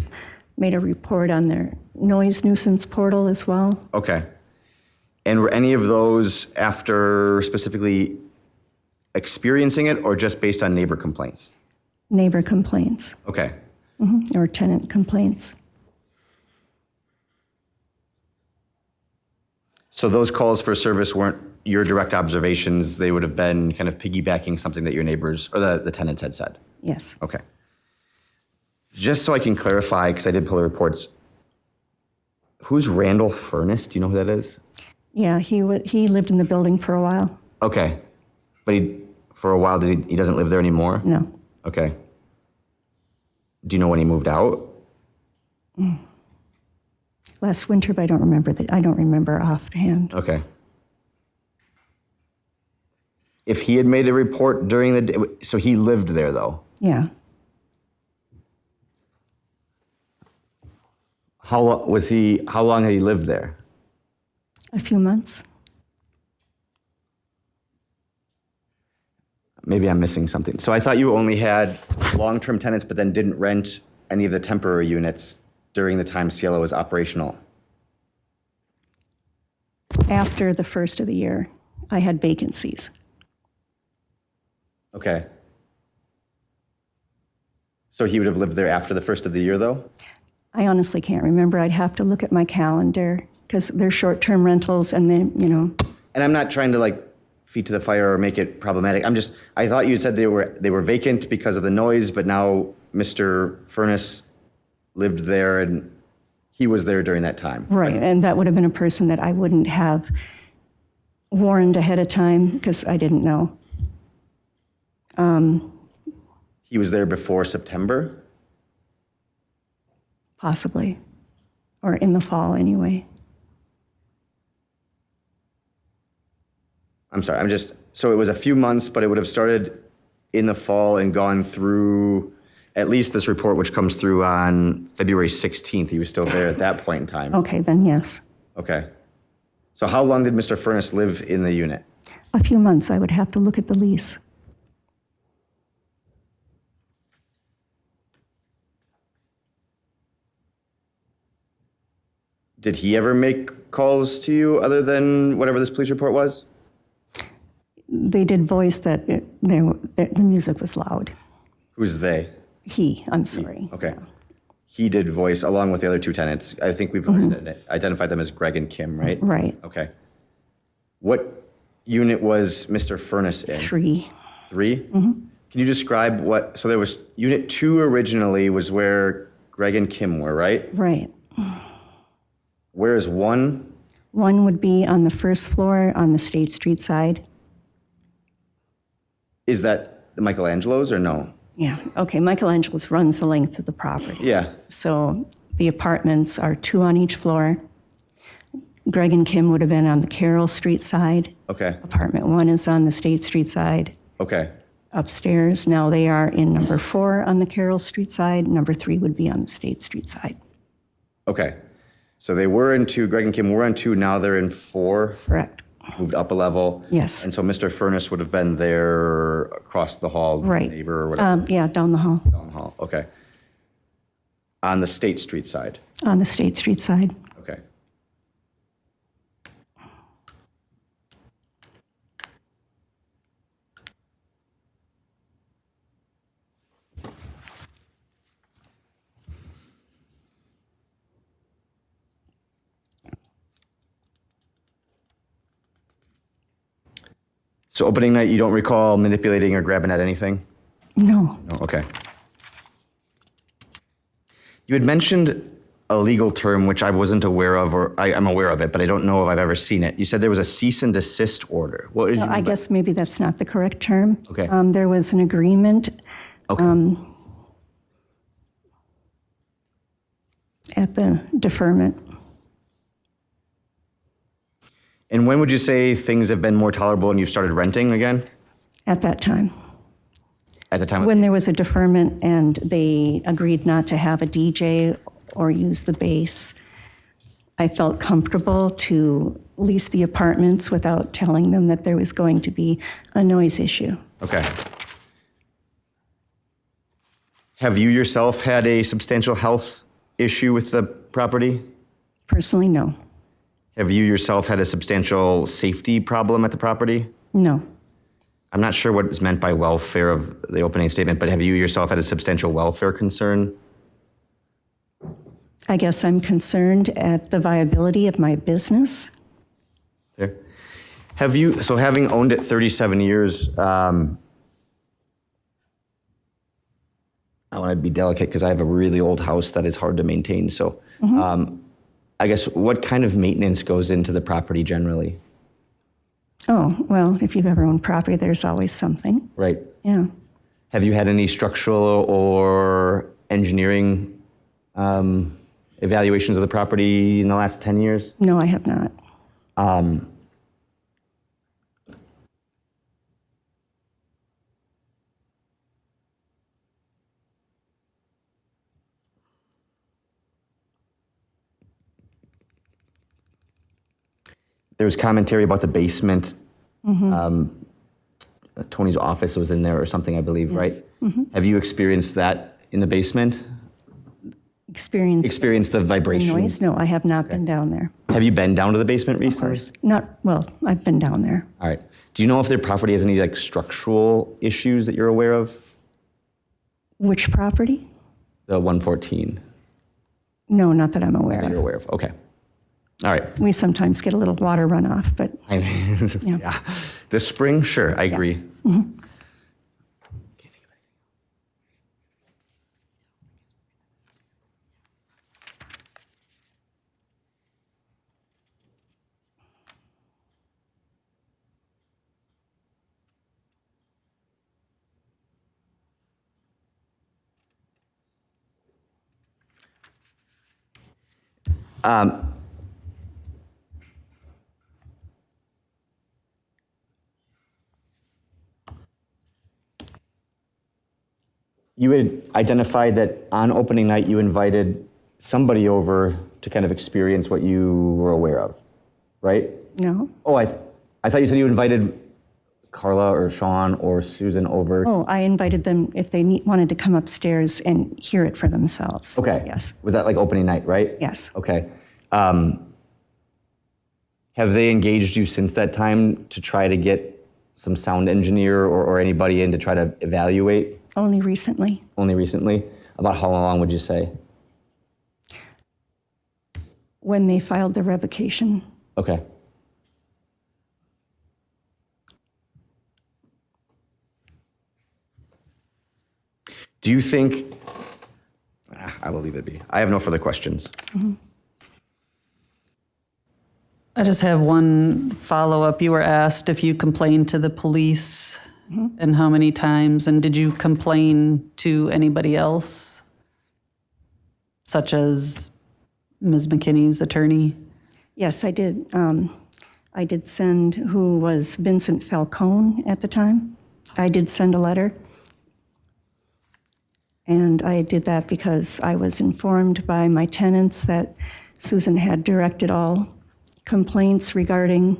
made a report on their noise nuisance portal as well. Okay. And were any of those after specifically experiencing it or just based on neighbor complaints? Neighbor complaints, Okay. or tenant complaints. So those calls for service weren't your direct observations. They would have been kind of piggybacking something that your neighbors or the tenants had said. Yes. Okay. Just so I can clarify, because I did pull the reports, who's Randall Furness? Do you know who that is? Yeah, he lived in the building for a while. Okay. But for a while, he doesn't live there anymore? No. Okay. Do you know when he moved out? Last winter, but I don't remember offhand. Okay. If he had made a report during the day, so he lived there though? Yeah. How long had he lived there? A few months. Maybe I'm missing something. So I thought you only had long-term tenants, but then didn't rent any of the temporary units during the time Cielo was operational. After the first of the year, I had vacancies. Okay. So he would have lived there after the first of the year, though? I honestly can't remember. I'd have to look at my calendar because they're short-term rentals and then, And I'm not trying to feet to the fire or make it problematic. I thought you said they were vacant because of the noise, but now Mr. Furness lived there and he was there during that time. Right, and that would have been a person that I wouldn't have warned ahead of time because I didn't know. He was there before September? Possibly, or in the fall anyway. I'm sorry, so it was a few months, but it would have started in the fall and gone through at least this report, which comes through on February 16th. He was still there at that point in time. Okay, then yes. Okay. So how long did Mr. Furness live in the unit? A few months, I would have to look at the lease. Did he ever make calls to you other than whatever this police report was? They did voice that the music was loud. Who's they? I'm sorry. Okay. He did voice along with the other two tenants. I think we've identified them as Greg and Kim, right? Right. Okay. What unit was Mr. Furness in? 3. 3? Mm-hmm. Can you describe so there was unit 2 originally was where Greg and Kim were, right? Right. Where is 1? 1 would be on the first floor on the State Street side. Is that the Michelangelo's or no? Yeah, okay, Michelangelo's runs the length of the property. Yeah. So the apartments are 2 on each floor. Greg and Kim would have been on the Carroll Street side. Okay. Apartment 1 is on the State Street side. Okay. Upstairs, now they are in number 4 on the Carroll Street side. Number 3 would be on the State Street side. Okay. So they were in 2, Greg and Kim were in 2, now they're in 4. Correct. Moved up a level. Yes. And so Mr. Furness would have been there across the hall, Right. neighbor or whatever. Yeah, down the hall, Down the hall. Okay. On the State Street side. on the State Street side. Okay. So opening night, you don't recall manipulating or grabbing at anything? No, No, okay. You had mentioned a legal term which I wasn't aware of, or I'm aware of it, but I don't know if I've ever seen it. You said there was a cease and desist order. What did you mean I by- guess maybe that's not the correct term. Okay. There was an agreement Okay. at the deferment. And when would you say things have been more tolerable and you've started renting again? At that time, At the time? when there was a deferment and they agreed not to have a DJ or use the bass, I felt comfortable to lease the apartments without telling them that there was going to be a noise issue. Okay. Have you yourself had a substantial health issue with the property? Personally, no. Have you yourself had a substantial safety problem at the property? No. I'm not sure what is meant by welfare of the opening statement, but have you yourself had a substantial welfare concern? I guess I'm concerned at the viability of my business. There. Have you, so having owned it 37 years, I want to be delicate because I have a really old house that is hard to maintain. So I guess what kind of maintenance goes into the property generally? Oh, well, if you've ever owned property, there's always something. Right. Yeah. Have you had any structural or engineering evaluations of the property in the last 10 years? No, I have not. There was commentary about the basement. Tony's office was in there or something, I believe, right? Have you experienced that in the basement? Experienced the vibration? Noise? No, I have not been down there. Have you been down to the basement recently? Of course. Not, well, I've been down there. All right. Do you know if their property has any like structural issues that you're aware of? Which property? The 114 No, not that I'm aware that you're of. aware of. Okay. All right. We sometimes get a little water runoff, but Yeah. This spring, sure, I agree. You had identified that on opening night you invited somebody over to kind of experience what you were aware of, right? no. Oh, I thought you said you invited Carla or Sean or Susan over. Oh, I invited them if they wanted to come upstairs and hear it for themselves. Okay. Yes. Was that like opening night, right? Yes. Okay. Have they engaged you since that time to try to get some sound engineer or anybody in to try to evaluate? Only recently. Only recently? About how long would you say? When they filed the revocation. Okay. Do you think, I will leave it be. I have no further questions. I just have one follow-up. You were asked if you complained to the police and how many times, and did you complain to anybody else, such as Ms. McKinney's attorney? Yes, I did. I did send, who was Vincent Falcone at the time. I did send a letter. And I did that because I was informed by my tenants that Susan had directed all complaints regarding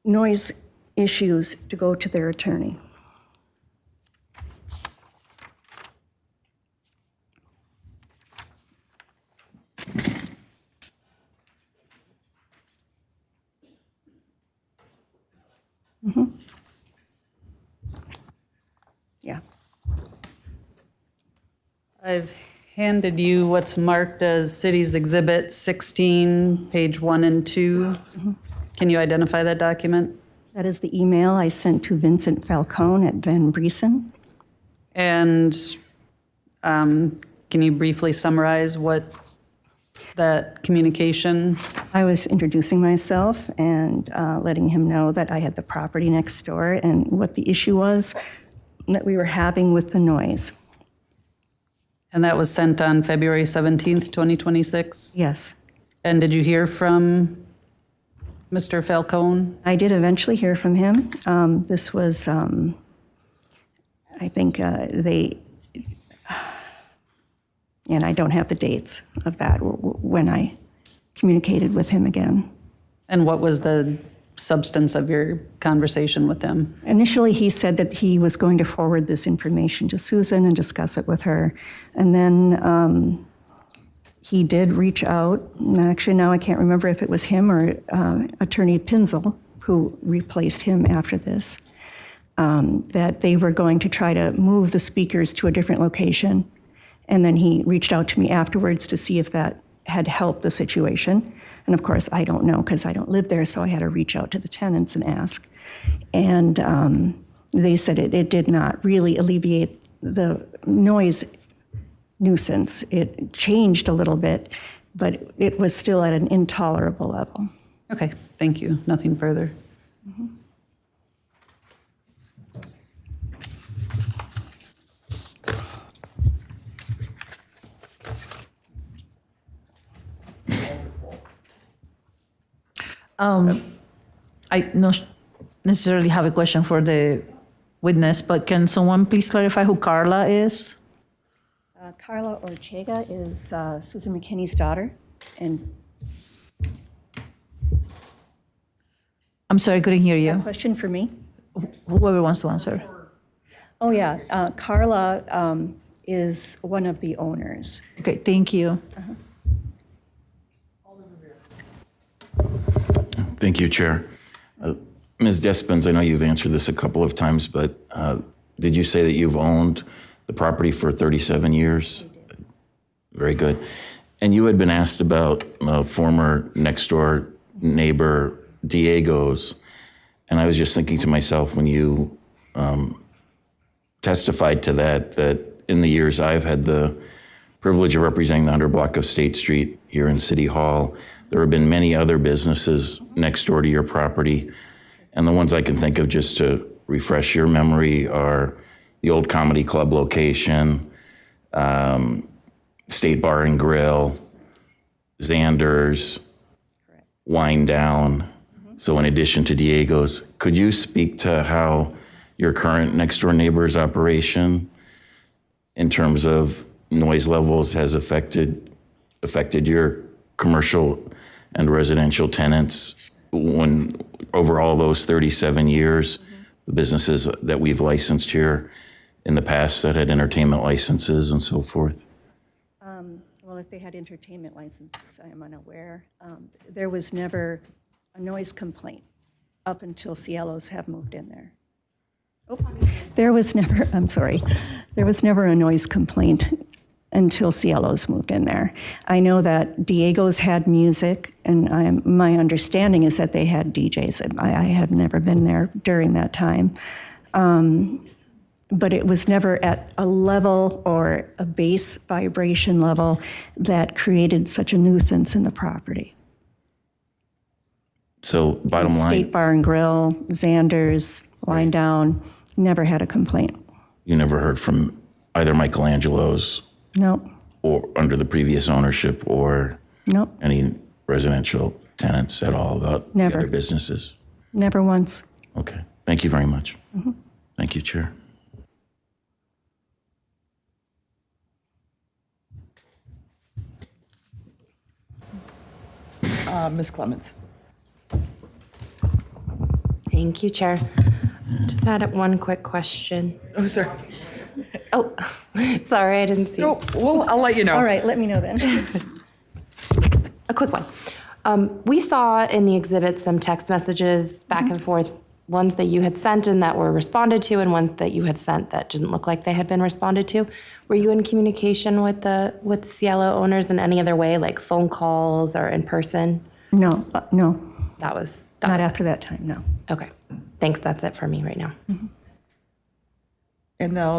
noise issues to go to their attorney. Yeah. I've handed you what's marked as City's Exhibit 16, page 1 and 2. Can you identify that document? That is the email I sent to Vincent Falcone at Van Briesen. And can you briefly summarize what that communication? I was introducing myself and letting him know that I had the property next door and what the issue was that we were having with the noise. And that was sent on February 17th, 2026? Yes. And did you hear from Mr. Falcone? I did eventually hear from him. This was, I think and I don't have the dates of that, when I communicated with him again. And what was the substance of your conversation with them? Initially, he said that he was going to forward this information to Susan and discuss it with her. And then he did reach out. Actually, now I can't remember if it was him or Attorney Pinzel, who replaced him after this, that they were going to try to move the speakers to a different location. And then he reached out to me afterwards to see if that had helped the situation. And of course, I don't know because I don't live there, so I had to reach out to the tenants and ask. And they said it did not really alleviate the noise nuisance. It changed a little bit, but it was still at an intolerable level. Okay, thank you. Nothing further. I don't necessarily have a question for the witness, but can someone please clarify who Carla is? Carla Ortega is Susan McKinney's daughter, and I'm sorry, I couldn't hear a you. question for me. Whoever wants to answer. Oh, yeah. Carla is one of the owners. Okay, thank you. Thank you, Chair. Ms. Despens, I know you've answered this a couple of times, but did you say that you've owned the property for 37 years? Very good. And you had been asked about former next-door neighbor Diego's, and I was just thinking to myself when you testified to that in the years I've had the privilege of representing the 100 block of State Street here in City Hall, there have been many other businesses next door to your property. And the ones I can think of, just to refresh your memory, are the old Comedy Club location, State Bar and Grill, Xander's, Wine Down. So in addition to Diego's, could you speak to how your current next door neighbor's operation in terms of noise levels has affected your commercial and residential tenants when over all those 37 years, the businesses that we've licensed here in the past that had entertainment licenses and so forth? Well, if they had entertainment licenses, I am unaware. There was never a noise complaint up until Cielos have moved in there. Oh, there was never a noise complaint until Cielos moved in there. I know that Diego's had music, and my understanding is that they had DJs. I have never been there during that time. But it was never at a level or a bass vibration level that created such a nuisance in the property. So bottom line, State Bar and Grill, Xander's, Wine Down, never had a complaint. you never heard from either Michelangelo's No, or under the previous ownership or no, any residential tenants at all about the Never. other businesses? never once. Okay, thank you very much. Thank you, Chair. Ms. Clements. Thank you, Chair. Just had one quick question. Oh, sorry. Oh, sorry, I didn't see. No, I'll let you know. All right, let me know then. A quick one. We saw in the exhibit some text messages back and forth, ones that you had sent and that were responded to, and ones that you had sent that didn't look like they had been responded to. Were you in communication with Cielo owners in any other way, like phone calls or in person? No, no, That was not after that time, no. okay. Thanks. That's it for me right now. And now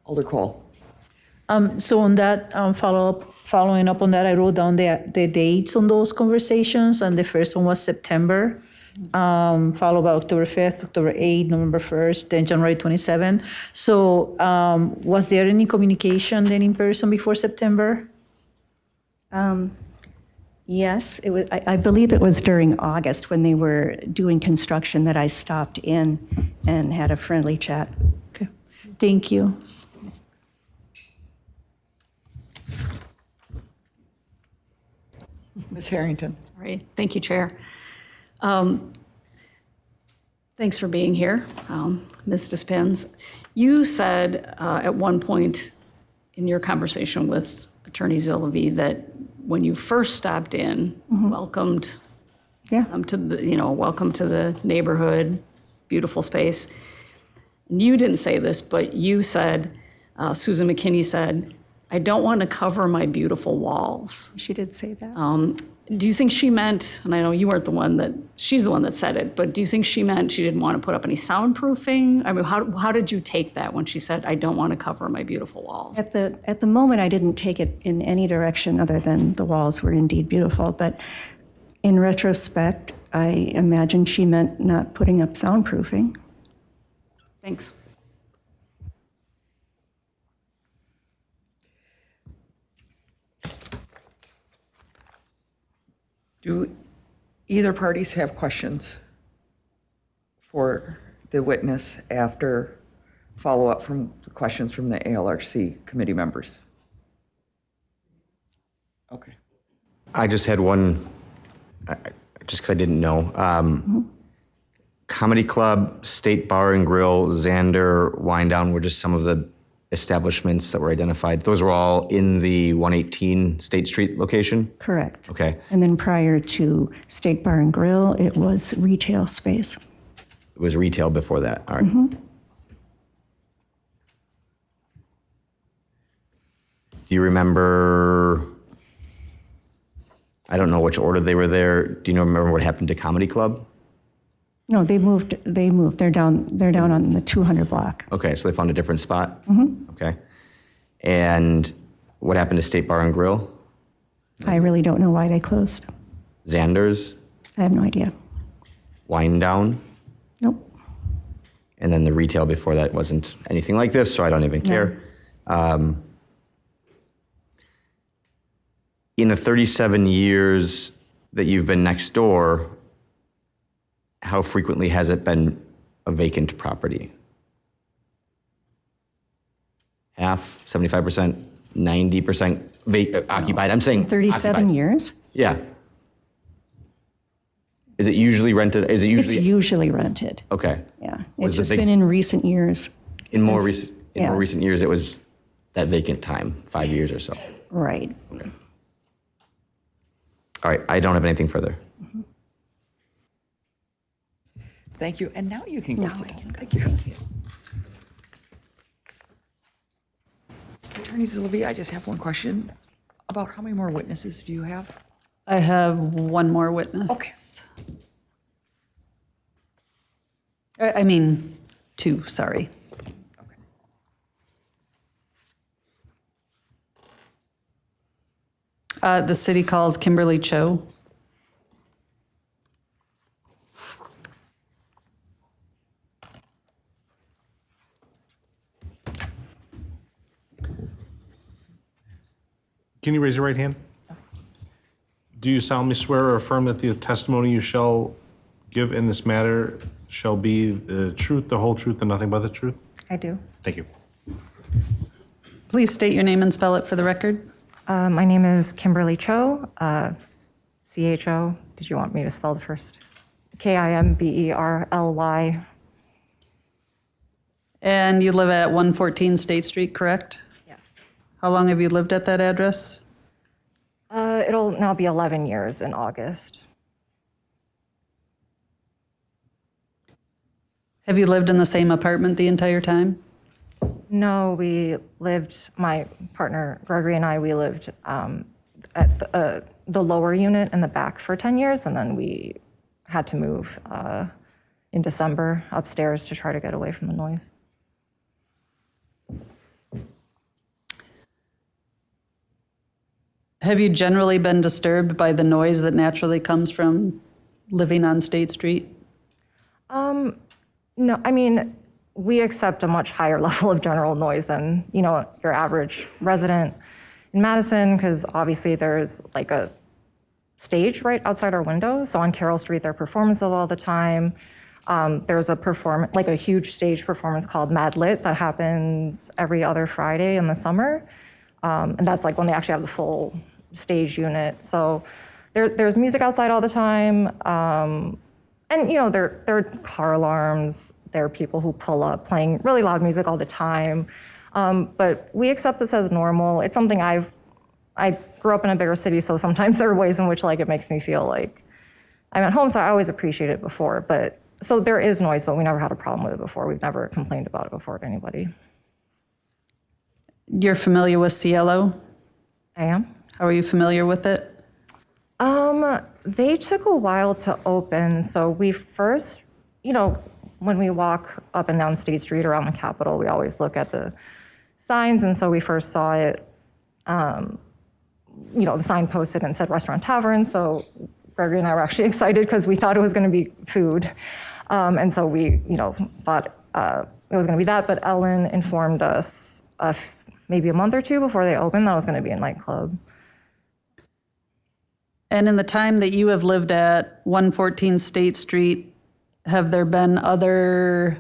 Alder Cole. So on that following up on that, I wrote down the dates on those conversations, and the first one was September, followed by October 5th, October 8th, November 1st, then January 27th. So was there any communication then in person before September? Yes, it was, I believe it was during August when they were doing construction that I stopped in and had a friendly chat. Okay, thank you. Ms. Harrington. All right, thank you, Chair. Thanks for being here, Ms. Despens. You said at one point in your conversation with Attorney Zillavy that when you first stopped in, welcomed to the, welcome to the neighborhood, beautiful space. And you didn't say this, but you said, Susan McKinney said, I don't want to cover my beautiful walls. She did say that. Do you think she meant, and I know you weren't the one that, she's the one that said it, but do you think she meant she didn't want to put up any soundproofing? I mean, how did you take that when she said, I don't want to cover my beautiful walls? At the moment, I didn't take it in any direction other than the walls were indeed beautiful. But in retrospect, I imagine she meant not putting up soundproofing. Thanks. Do either parties have questions for the witness after follow-up from the questions from the ALRC committee members? Okay. I just had one, just because I didn't know. Comedy Club, State Bar and Grill, Xander, Wine Down were just some of the establishments that were identified. Those were all in the 118 State Street location? Correct. Okay. And then prior to State Bar and Grill, it was retail space. It was retail before that. All right. Do you remember, I don't know which order they were there. Do you remember what happened to Comedy Club? No, they moved. They're down on the 200 block. Okay, so they found a different spot? Okay. And what happened to State Bar and Grill? I really don't know why they closed. Xander's? I have no idea. Wine Down? Nope. And then the retail before that wasn't anything like this, so I don't even care. In the 37 years that you've been next door, how frequently has it been a vacant property? Half, 75%, 90% occupied? I'm saying 37 occupied. years? Yeah. Is it usually rented? Is it It's usually? usually rented. Okay. Yeah. Was It's the just big- been in recent years. In more since- recent years, it was that vacant time, 5 years or so. Right. All right, I don't have anything further. Thank you. And now you can go Now sit I down. Thank you. Attorney Zillavy, I just have one question. About how many more witnesses do you have? I have one more witness. Okay. I mean, two, sorry. Okay. The city calls Kimberly Cho. Can you raise your right hand? Do you solemnly swear or affirm that the testimony you shall give in this matter shall be the truth, the whole truth, and nothing but the truth? I do. Thank you. Please state your name and spell it for the record. My name is Kimberly Cho, C-H-O. Did you want me to spell the first? Kimberly. And you live at 114 State Street, correct? Yes. How long have you lived at that address? It'll now be 11 years in August. Have you lived in the same apartment the entire time? No, my partner Gregory and I, we lived at the lower unit in the back for 10 years, and then we had to move in December upstairs to try to get away from the noise. Have you generally been disturbed by the noise that naturally comes from living on State Street? No, I mean, we accept a much higher level of general noise than, your average resident in Madison, because obviously there's like a stage right outside our window. So on Carroll Street, there are performances all the time. There's a huge stage performance called Mad Lit that happens every other Friday in the summer. And that's like when they actually have the full stage unit. So there's music outside all the time. And, you know, there are car alarms. There are people who pull up playing really loud music all the time. But we accept this as normal. It's something I grew up in a bigger city, so sometimes there are ways in which like it makes me feel like I'm at home, so I always appreciate it before. But so there is noise, but we never had a problem with it before. We've never complained about it before to anybody. You're familiar with Cielo? I am. How are you familiar with it? They took a while to open, so we first, you know, when we walk up and down State Street around the Capitol, we always look at the signs, and so we first saw it, you know, the sign posted and said Restaurant Tavern, so Gregory and I were actually excited because we thought it was going to be food, and so we, you know, thought it was going to be that, but Ellen informed us maybe a month or two before they opened that it was going to be a nightclub. And in the time that you have lived at 114 State Street, have there been other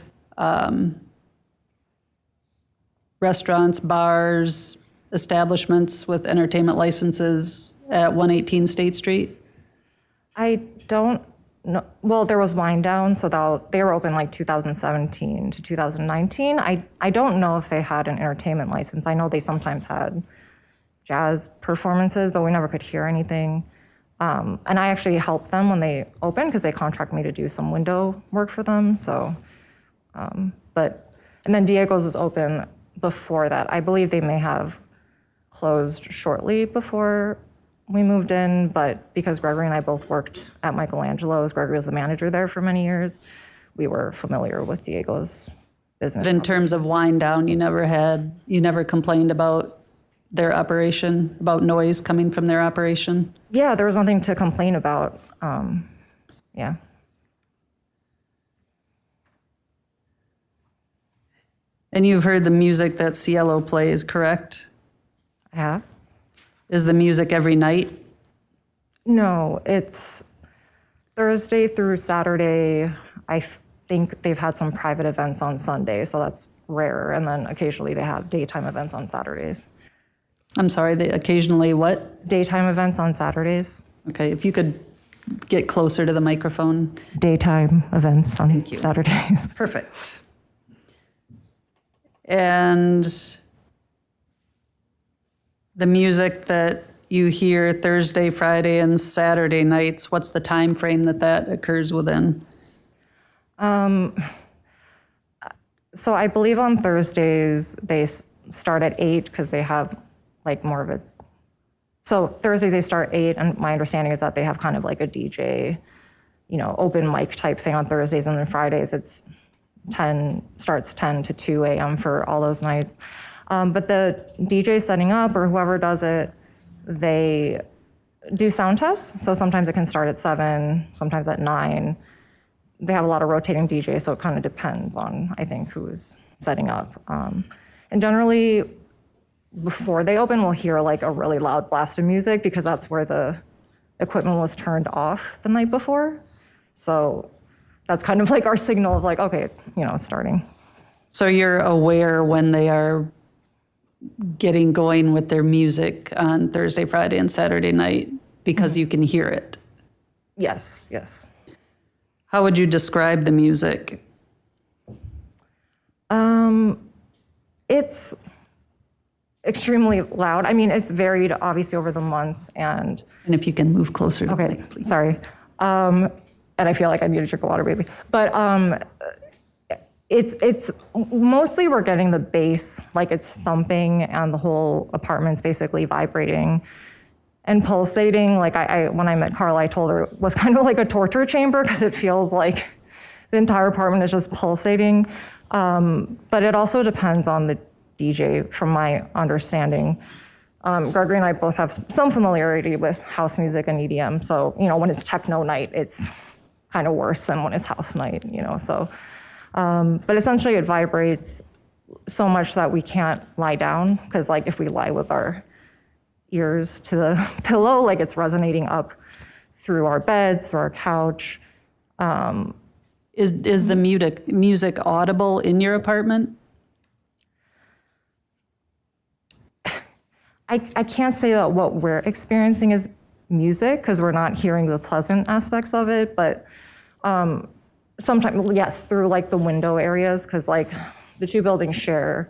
restaurants, bars, establishments with entertainment licenses at 118 State Street? I don't know. Well, there was Wind Down, so they were open like 2017 to 2019. I don't know if they had an entertainment license. I know they sometimes had jazz performances, but we never could hear anything. And I actually helped them when they opened because they contracted me to do some window work for them. So, and then Diego's was open before that. I believe they may have closed shortly before we moved in, but because Gregory and I both worked at Michelangelo's, Gregory was the manager there for many years, we were familiar with Diego's business. But in terms of Wind Down, you never complained about their operation, about noise coming from their operation? Yeah, there was nothing to complain about. Yeah. And you've heard the music that Cielo plays, correct? I have. Is the music every night? No, it's Thursday through Saturday. I think they've had some private events on Sunday, so that's rare. And then occasionally they have daytime events on Saturdays. I'm sorry, they occasionally what? Daytime events on Saturdays. Okay, if you could get closer to the microphone. Daytime events on Saturdays. Perfect. And the music that you hear Thursday, Friday, and Saturday nights, what's the time frame that occurs within? So I believe on Thursdays they start at 8 because they have like more of a, so Thursdays they start 8, and my understanding is that they have kind of like a DJ, you know, open mic type thing on Thursdays, and then Fridays it's starts 10 to 2 a.m. for all those nights. But the DJ setting up or whoever does it, they do sound tests. So sometimes it can start at 7, sometimes at 9. They have a lot of rotating DJs, so it kind of depends on, I think, who's setting up. And generally, before they open, we'll hear like a really loud blast of music because that's where the equipment was turned off the night before. So that's kind of like our signal of like, okay, you know, it's starting. So you're aware when they are getting going with their music on Thursday, Friday, and Saturday night because you can hear it? Yes, yes. How would you describe the music? It's extremely loud. I mean, it's varied obviously over the months and if you can move closer to the mic, please. Sorry. And I feel like I need to drink water, baby. But it's mostly we're getting the bass, like it's thumping and the whole apartment's basically vibrating and pulsating. Like when I met Carla, I told her it was kind of like a torture chamber because it feels like the entire apartment is just pulsating. But it also depends on the DJ, from my understanding. Gregory and I both have some familiarity with house music and EDM. So, you know, when it's techno night, it's kind of worse than when it's house night, you know, so. But essentially it vibrates so much that we can't lie down because like if we lie with our ears to the pillow, like it's resonating up through our beds, through our couch. Is the music audible in your apartment? I can't say that what we're experiencing is music because we're not hearing the pleasant aspects of it, but sometimes, yes, through like the window areas, because like the two buildings share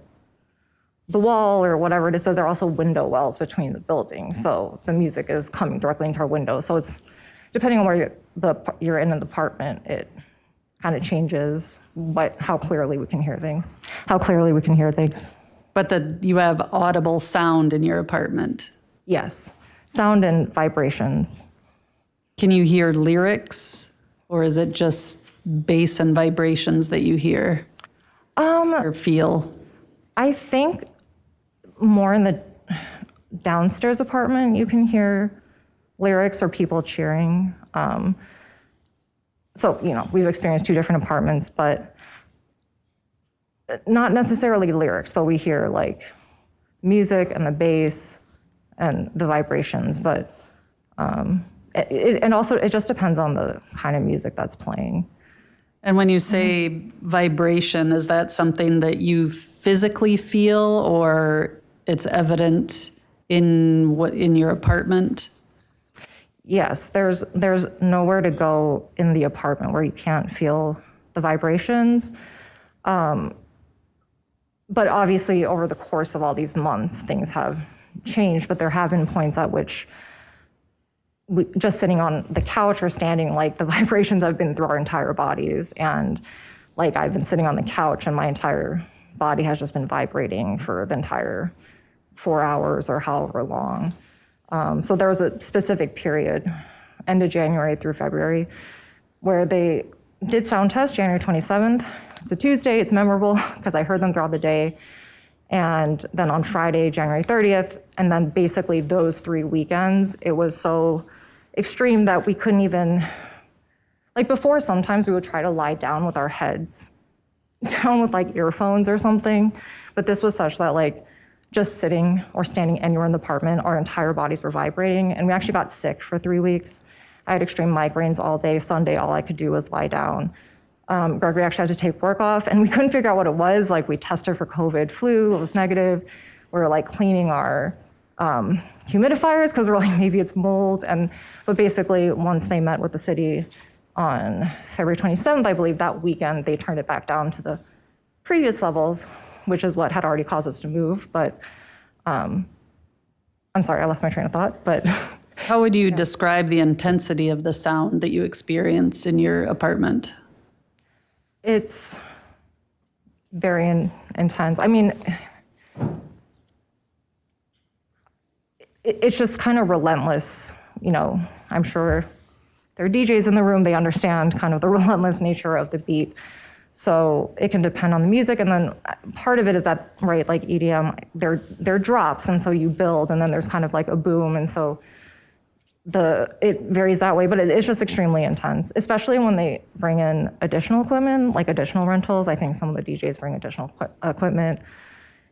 the wall or whatever it is, but there are also window wells between the buildings. So the music is coming directly into our windows. So it's depending on where you're in an apartment, it kind of changes how clearly we can hear things. But you have audible sound in your apartment. Yes, sound and vibrations. Can you hear lyrics, or is it just bass and vibrations that you hear or feel? I think more in the downstairs apartment, you can hear lyrics or people cheering. So, we've experienced two different apartments, but not necessarily lyrics, but we hear like music and the bass and the vibrations. But and also it just depends on the kind of music that's playing. And when you say vibration, is that something that you physically feel, or it's evident in your apartment? Yes, there's nowhere to go in the apartment where you can't feel the vibrations. But obviously, over the course of all these months, things have changed. But there have been points at which just sitting on the couch or standing, like the vibrations have been through our entire bodies. And like I've been sitting on the couch and my entire body has just been vibrating for the entire 4 hours or however long. So there was a specific period, end of January through February, where they did sound test January 27th. It's a Tuesday, it's memorable because I heard them throughout the day. And then on Friday, January 30th, and then basically those 3 weekends, it was so extreme that we couldn't even, like before, sometimes we would try to lie down with our heads down with like earphones or something. But this was such that like just sitting or standing anywhere in the apartment, our entire bodies were vibrating. And we actually got sick for 3 weeks. I had extreme migraines all day. Sunday, all I could do was lie down. Gregory actually had to take work off, and we couldn't figure out what it was. Like, we tested for COVID flu, it was negative. We were like cleaning our humidifiers because we're like, maybe it's mold. But basically, once they met with the city on February 27th, I believe that weekend, they turned it back down to the previous levels, which is what had already caused us to move. But I'm sorry, I lost my train of thought, but. How would you describe the intensity of the sound that you experience in your apartment? It's very intense. I mean, it's just kind of relentless. I'm sure there are DJs in the room, they understand kind of the relentless nature of the beat. So it can depend on the music. And then part of it is that, right, like EDM, they're drops. And so you build, and then there's kind of like a boom. And so it varies that way, but it's just extremely intense, especially when they bring in additional equipment, like additional rentals. I think some of the DJs bring additional equipment,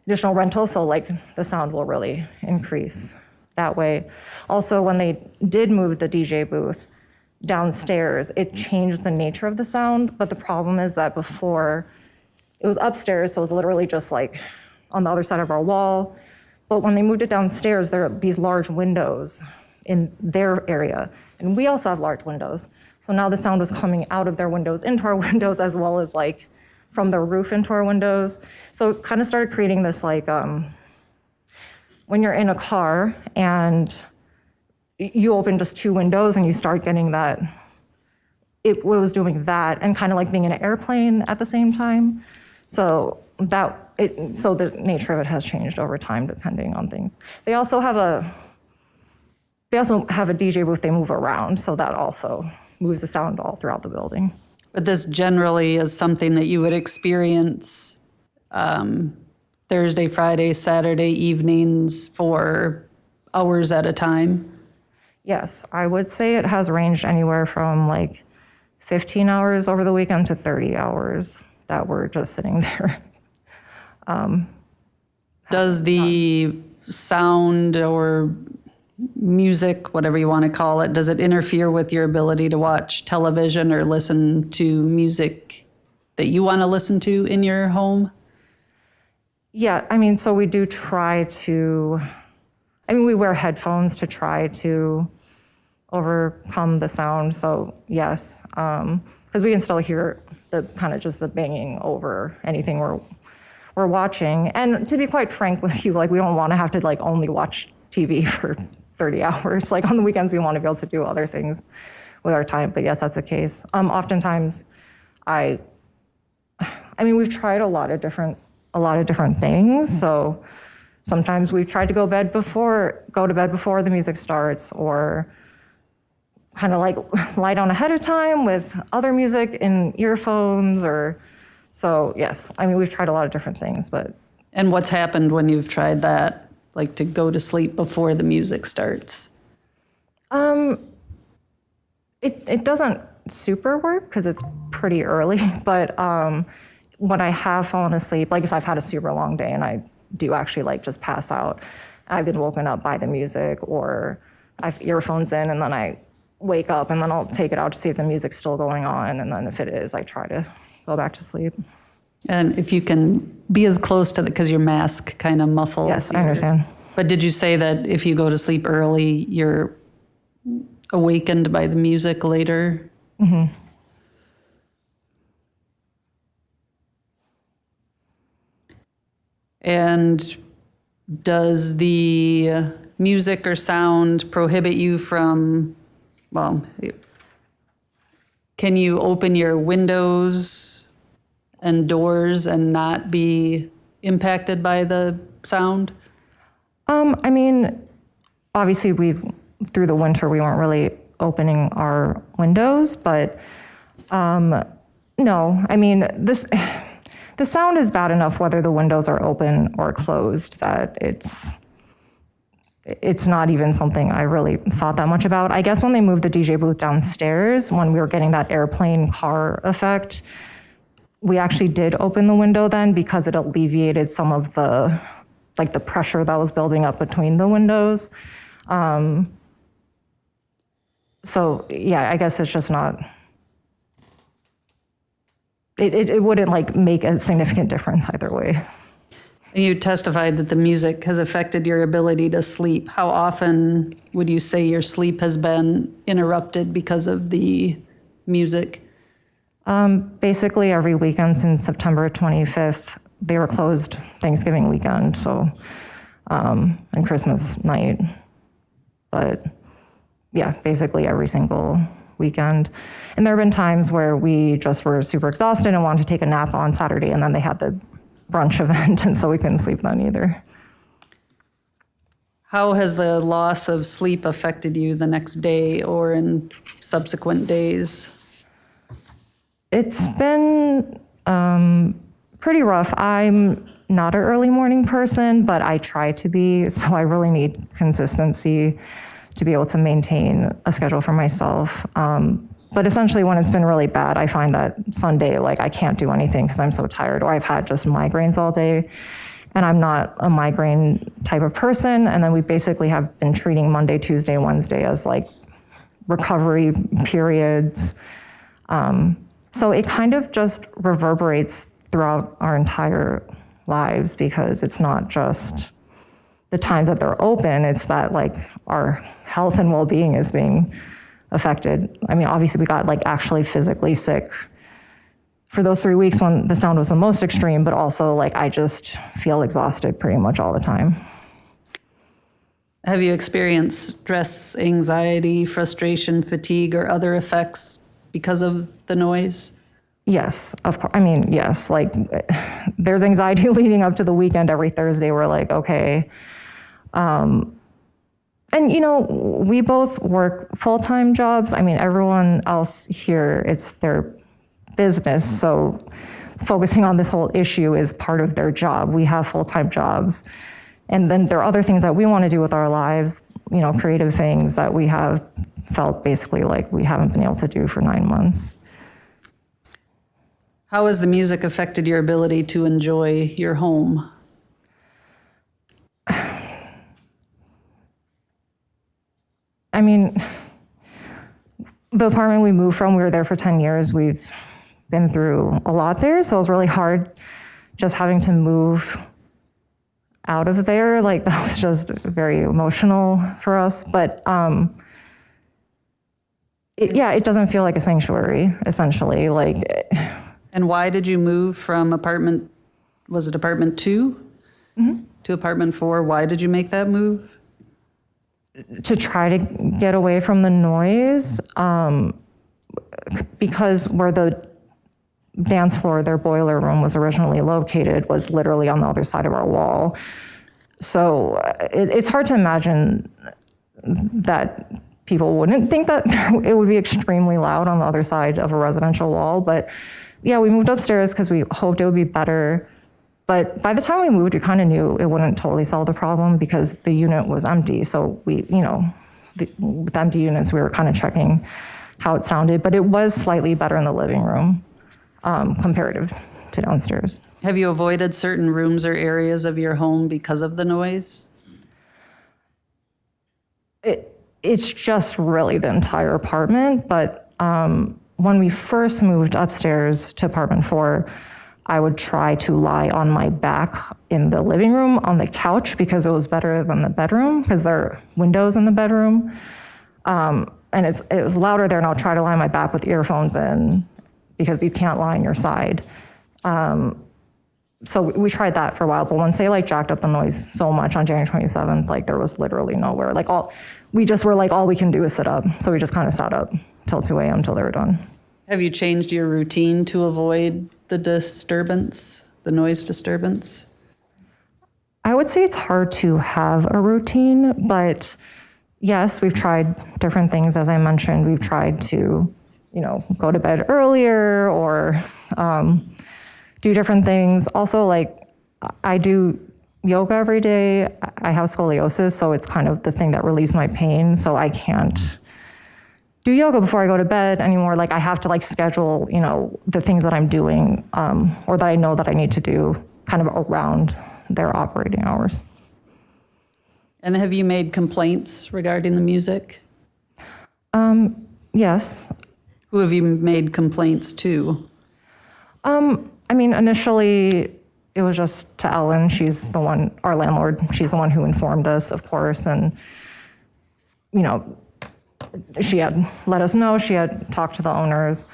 additional rentals, so like the sound will really increase that way. Also, when they did move the DJ booth downstairs, it changed the nature of the sound, but the problem is that before, it was upstairs, so it was literally just like on the other side of our wall, but when they moved it downstairs, there are these large windows in their area. And we also have large windows. So now the sound was coming out of their windows into our windows, as well as like from their roof into our windows. So it kind of started creating this like, when you're in a car and you open just 2 windows and you start getting that, it was doing that, and kind of like being in an airplane at the same time. So the nature of it has changed over time depending on things. They also have a DJ booth they move around, so that also moves the sound all throughout the building. But this generally is something that you would experience Thursday, Friday, Saturday evenings for hours at a time? Yes, I would say it has ranged anywhere from like 15 hours over the weekend to 30 hours that we're just sitting there. Does the sound or music, whatever you want to call it, does it interfere with your ability to watch television or listen to music that you want to listen to in your home? Yeah, I mean, so we do try to, we wear headphones to try to overcome the sound. So yes, because we can still hear the kind of just the banging over anything we're watching. And to be quite frank with you, like we don't want to have to like only watch TV for 30 hours. Like on the weekends, we want to be able to do other things with our time. But yes, that's the case. Oftentimes, I mean, we've tried a lot of different things. So sometimes we've tried to go to bed before the music starts, or kind of like lie down ahead of time with other music in earphones, or so yes. I mean, we've tried a lot of different things, but. And what's happened when you've tried that, like to go to sleep before the music starts? It doesn't super work because it's pretty early, but when I have fallen asleep, like if I've had a super long day and I do actually like just pass out, I've been woken up by the music, or I've earphones in and then I wake up and then I'll take it out to see if the music's still going on, and then if it is, I try to go back to sleep. And if you can be as close to because your mask kind of muffles. Yes, I understand. But did you say that if you go to sleep early, you're awakened by the music later? Mm-hmm. And does the music or sound prohibit you from, well, can you open your windows and doors and not be impacted by the sound? I mean, obviously through the winter, we weren't really opening our windows, but no, I mean, the sound is bad enough whether the windows are open or closed that it's not even something I really thought that much about. I guess when they moved the DJ booth downstairs, when we were getting that airplane car effect, we actually did open the window then because it alleviated some of the pressure that was building up between the windows. So yeah, I guess it's just not, it wouldn't like make a significant difference either way. You testified that the music has affected your ability to sleep. How often would you say your sleep has been interrupted because of the music? Basically every weekend since September 25th. They were closed Thanksgiving weekend, so, and Christmas night. But yeah, basically every single weekend. And there have been times where we just were super exhausted and wanted to take a nap on Saturday, and then they had the brunch event, and so we couldn't sleep then either. How has the loss of sleep affected you the next day or in subsequent days? It's been pretty rough. I'm not an early morning person, but I try to be, so I really need consistency to be able to maintain a schedule for myself. But essentially when it's been really bad, I find that Sunday, like I can't do anything because I'm so tired, or I've had just migraines all day, and I'm not a migraine type of person. And then we basically have been treating Monday, Tuesday, Wednesday as like recovery periods. So it kind of just reverberates throughout our entire lives, because it's not just the times that they're open, it's that like our health and well-being is being affected. I mean, obviously we got like actually physically sick for those 3 weeks when the sound was the most extreme, but also like I just feel exhausted pretty much all the time. Have you experienced stress, anxiety, frustration, fatigue, or other effects because of the noise? Yes, of course. I mean, yes, like there's anxiety leading up to the weekend every Thursday. We're like, okay. And you know, we both work full-time jobs. I mean, everyone else here, it's their business. So focusing on this whole issue is part of their job. We have full-time jobs. And then there are other things that we want to do with our lives, you know, creative things that we have felt basically like we haven't been able to do for 9 months. How has the music affected your ability to enjoy your home? I mean, the apartment we moved from, we were there for 10 years. We've been through a lot there, so it was really hard just having to move out of there. Like that was just very emotional for us. But it doesn't feel like a sanctuary, essentially. Like, And why did you move from apartment, was it apartment 2 to apartment 4? Why did you make that move? to try to get away from the noise, because where the dance floor, their boiler room was originally located, was literally on the other side of our wall. So it's hard to imagine that people wouldn't think that it would be extremely loud on the other side of a residential wall. But yeah, we moved upstairs because we hoped it would be better. But by the time we moved, we kind of knew it wouldn't totally solve the problem because the unit was empty. So we, with empty units, we were kind of checking how it sounded. But it was slightly better in the living room comparative to downstairs. Have you avoided certain rooms or areas of your home because of the noise? It's just really the entire apartment. But when we first moved upstairs to apartment 4, I would try to lie on my back in the living room on the couch because it was better than the bedroom because there are windows in the bedroom. And it was louder there, and I'll try to lie on my back with earphones in because you can't lie on your side. So we tried that for a while, but once they jacked up the noise so much on January 27th, there was literally nowhere. We just were all we can do is sit up. So we just kind of sat up till 2 a.m. till they were done. Have you changed your routine to avoid the disturbance, the noise disturbance? I would say it's hard to have a routine, but yes, we've tried different things. As I mentioned, we've tried to, go to bed earlier or do different things. Also, I do yoga every day. I have scoliosis, so it's kind of the thing that relieves my pain. So I can't do yoga before I go to bed anymore. I have to schedule, the things that I'm doing or that I know that I need to do kind of around their operating hours. And have you made complaints regarding the music? Yes. Who have you made complaints to? Initially it was just to Ellen. She's the one, our landlord. She's the one who informed us, of course. And, she had let us know. She had talked to the owners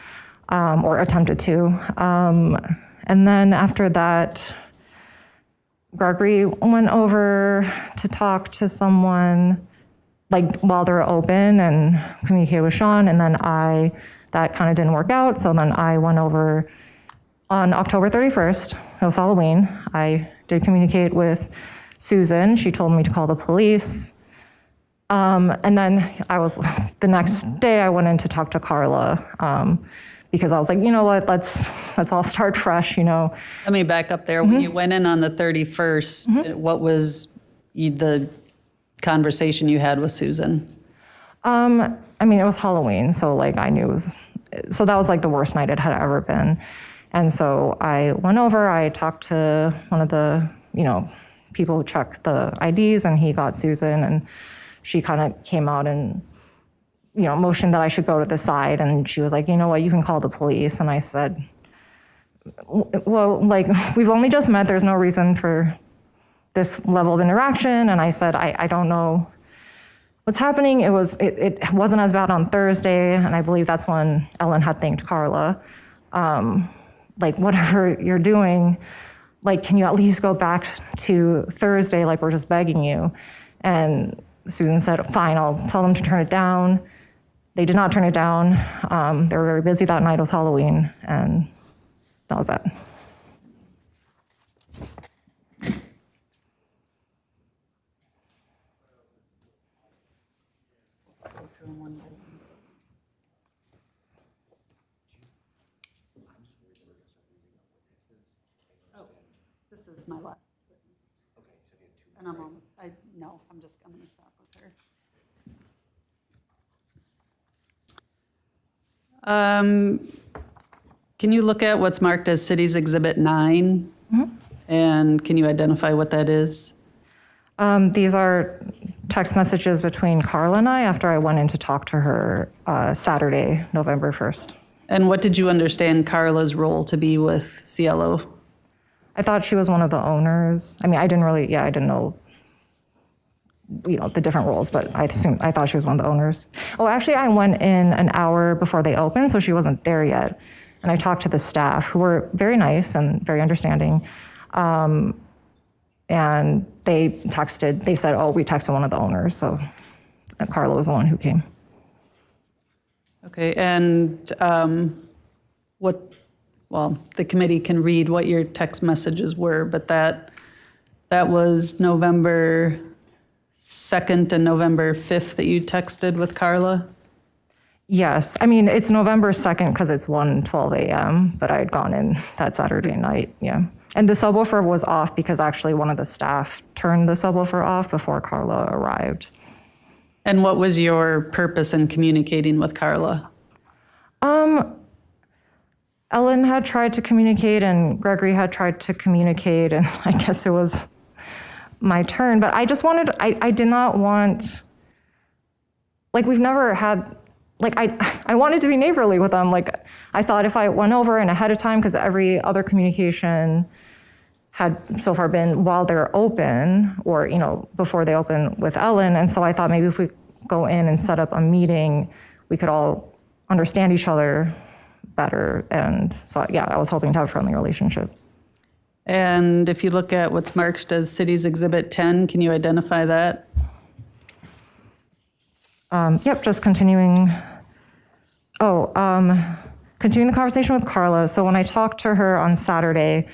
or attempted to. And then after that, Gregory went over to talk to someone while they were open and communicated with Sean. And then that kind of didn't work out. So then I went over on October 31st. It was Halloween. I did communicate with Susan. She told me to call the police. And then the next day I went in to talk to Carla because I was like, you know what, let's all start fresh, Let me back up there. When you went in on the 31st, what was the conversation you had with Susan? It was Halloween, so I knew it was, so that was the worst night it had ever been. And so I went over, I talked to one of the, people who check the IDs, and he got Susan, and she kind of came out and, motioned that I should go to the side. And she was like, you know what, you can call the police. And I said, well, we've only just met. There's no reason for this level of interaction. And I said, I don't know what's happening. It wasn't as bad on Thursday. And I believe that's when Ellen had thanked Carla. Whatever you're doing, can you at least go back to Thursday? We're just begging you. And Susan said, fine, I'll tell them to turn it down. They did not turn it down. They were very busy that night. It was Halloween, and that was it. This is my last witness. Okay, so you have 2. And I'm almost, I'm going to stop with her. Can you look at what's marked as Cities Exhibit 9? And can you identify what that is? These are text messages between Carla and I after I went in to talk to her Saturday, November 1st. And what did you understand Carla's role to be with CLO? I thought she was one of the owners. I didn't know the different roles, but I thought she was one of the owners. Oh, actually, I went in an hour before they opened, so she wasn't there yet. And I talked to the staff, who were very nice and very understanding. And they said, oh, we texted one of the owners, so Carla was the one who came. Okay, and the committee can read what your text messages were, but that was November 2nd and November 5th that you texted with Carla? Yes, I mean, it's November 2nd because it's 1:12 a.m., but I had gone in that Saturday night, yeah. And the subwoofer was off because actually one of the staff turned the subwoofer off before Carla arrived. And what was your purpose in communicating with Carla? Ellen had tried to communicate and Gregory had tried to communicate, and I guess it was my turn, but I just wanted, I did not want, like, we've never had, like, I wanted to be neighborly with them. Like, I thought if I went over and ahead of time, because every other communication had so far been while they're open or, before they open with Ellen. And so I thought maybe if we go in and set up a meeting, we could all understand each other better. And so, yeah, I was hoping to have a friendly relationship. And if you look at what's marked as City's Exhibit 10, can you identify that? Yep, just continuing. Continuing the conversation with Carla. So when I talked to her on Saturday,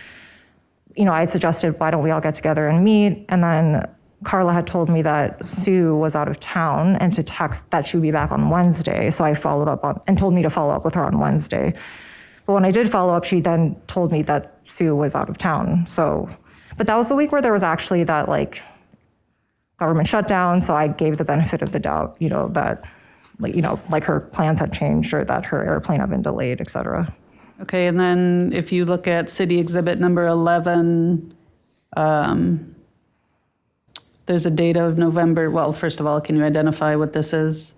I had suggested, why don't we all get together and meet? And then Carla had told me that Sue was out of town and to text that she would be back on Wednesday. So I followed up and told me to follow up with her on Wednesday. But when I did follow up, she then told me that Sue was out of town. But that was the week where there was actually that government shutdown. So I gave the benefit of the doubt, that her plans had changed or that her airplane had been delayed, et cetera. Okay, and then if you look at City Exhibit number 11, there's a date of November. Well, first of all, can you identify what this is?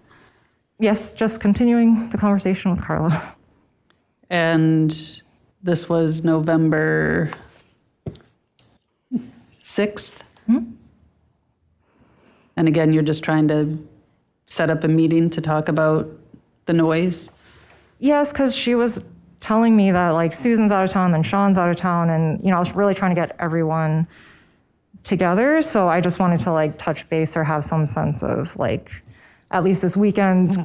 Yes, just continuing the conversation with Carla. And this was November 6th? Mm-hmm. And again, you're just trying to set up a meeting to talk about the noise? Yes, because she was telling me that Susan's out of town, then Sean's out of town, and I was really trying to get everyone together. So I just wanted to touch base or have some sense of at least this weekend,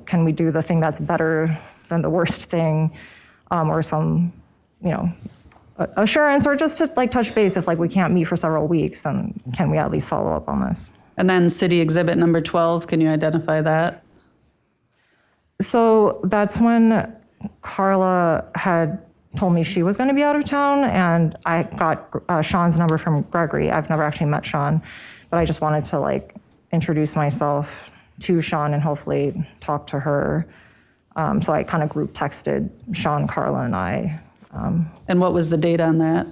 can we do the thing that's better than the worst thing, or some, assurance, or just to touch base if we can't meet for several weeks, then can we at least follow up on this? And then City Exhibit number 12, can you identify that? So that's when Carla had told me she was going to be out of town, and I got Sean's number from Gregory. I've never actually met Sean, but I just wanted to introduce myself to Sean and hopefully talk to her. So I kind of group texted Sean, Carla, and I. And what was the date on that?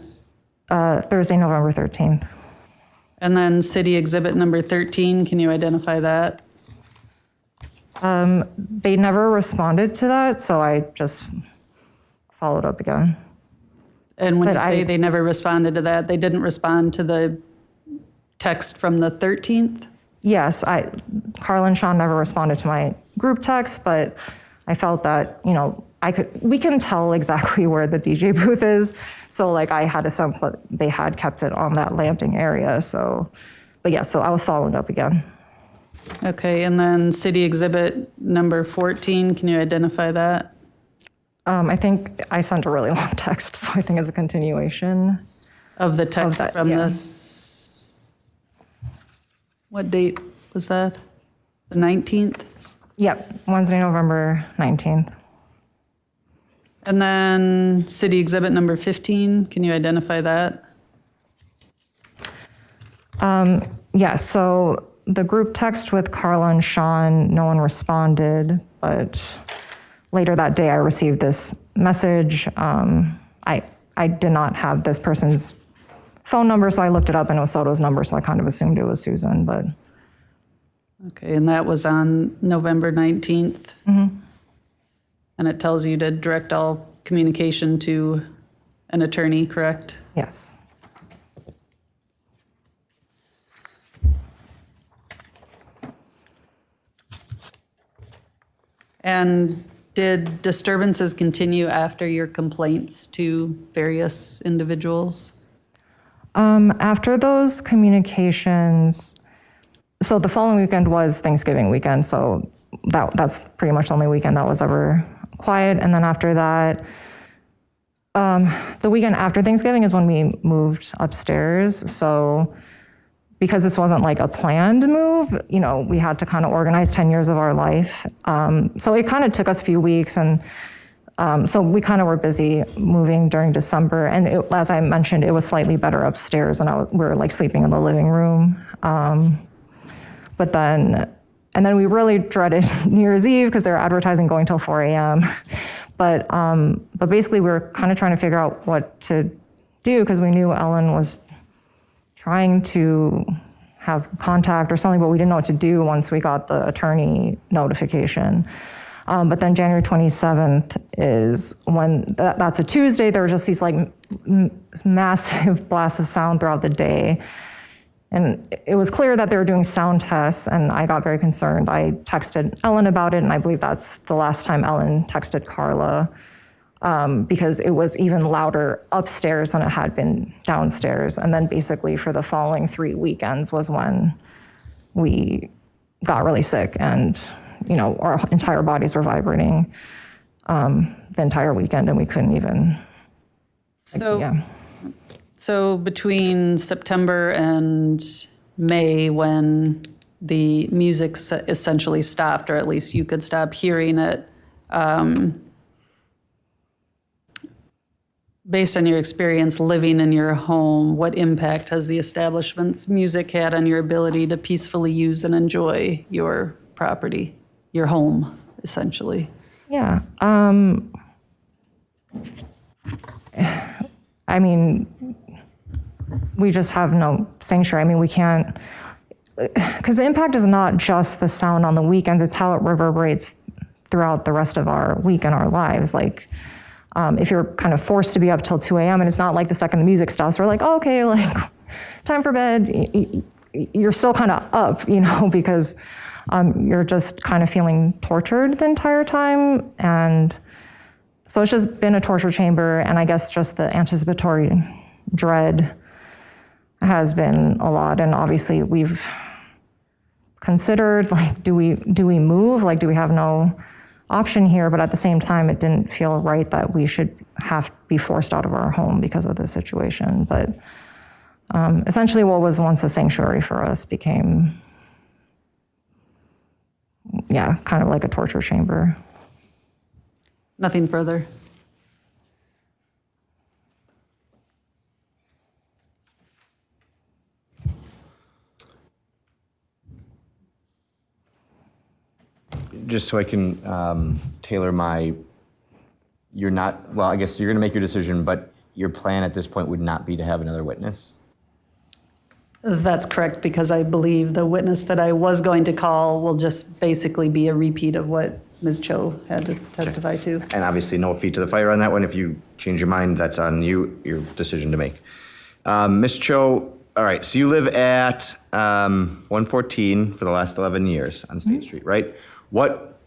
Thursday, November 13th. And then City Exhibit number 13, can you identify that? They never responded to that, so I just followed up again. And when you say they never responded to that, they didn't respond to the text from the 13th? Yes, Carla and Sean never responded to my group text, but I felt that, we can tell exactly where the DJ booth is. So I had a sense that they had kept it on that landing area. So I was following up again. Okay, and then City Exhibit number 14, can you identify that? I think I sent a really long text, so I think it's a continuation. Of the text that, from yeah. this, what date was that? The 19th? Yep, Wednesday, November 19th. And then City Exhibit number 15, can you identify that? Yeah, so the group text with Carla and Sean, no one responded, but later that day I received this message. I did not have this person's phone number, so I looked it up and it was Soto's number, so I kind of assumed it was Susan, but. Okay, and that was on November 19th? Mm-hmm. And it tells you to direct all communication to an attorney, correct? Yes. And did disturbances continue after your complaints to various individuals? After those communications, so the following weekend was Thanksgiving weekend, so that's pretty much the only weekend that was ever quiet. And then after that, the weekend after Thanksgiving is when we moved upstairs. So because this wasn't like a planned move, we had to kind of organize 10 years of our life. So it kind of took us a few weeks, and so we kind of were busy moving during December. And as I mentioned, it was slightly better upstairs, and we were like sleeping in the living room. And then we really dreaded New Year's Eve because they were advertising going till 4 a.m. But basically we were kind of trying to figure out what to do because we knew Ellen was trying to have contact or something, but we didn't know what to do once we got the attorney notification. But then January 27th is when, that's a Tuesday, there were just these like massive blasts of sound throughout the day. And it was clear that they were doing sound tests, and I got very concerned. I texted Ellen about it, and I believe that's the last time Ellen texted Carla, because it was even louder upstairs than it had been downstairs. And then basically for the following 3 weekends was when we got really sick, and our entire bodies were vibrating the entire weekend, and we couldn't even. So between September and May, when the music essentially stopped, or at least you could stop hearing it, based on your experience living in your home, what impact has the establishment's music had on your ability to peacefully use and enjoy your property, your home, essentially? Yeah. I mean, we just have no sanctuary. I mean, we can't, because the impact is not just the sound on the weekends, it's how it reverberates throughout the rest of our week and our lives. Like, if you're kind of forced to be up till 2 a.m. and it's not like the second the music stops, we're like, oh, okay, like, time for bed. You're still kind of up, because you're just kind of feeling tortured the entire time. And so it's just been a torture chamber, and I guess just the anticipatory dread has been a lot. And obviously we've considered, like, do we move? Like, do we have no option here? But at the same time, it didn't feel right that we should have to be forced out of our home because of this situation. But essentially what was once a sanctuary for us became, kind of like a torture chamber. Nothing further. Just so I can tailor I guess you're going to make your decision, but your plan at this point would not be to have another witness? That's correct, because I believe the witness that I was going to call will just basically be a repeat of what Ms. Cho had to testify to. And obviously no feet to the fire on that one. If you change your mind, that's on you, your decision to make. Ms. Cho, all right, so you live at 114 for the last 11 years on State Street, right? What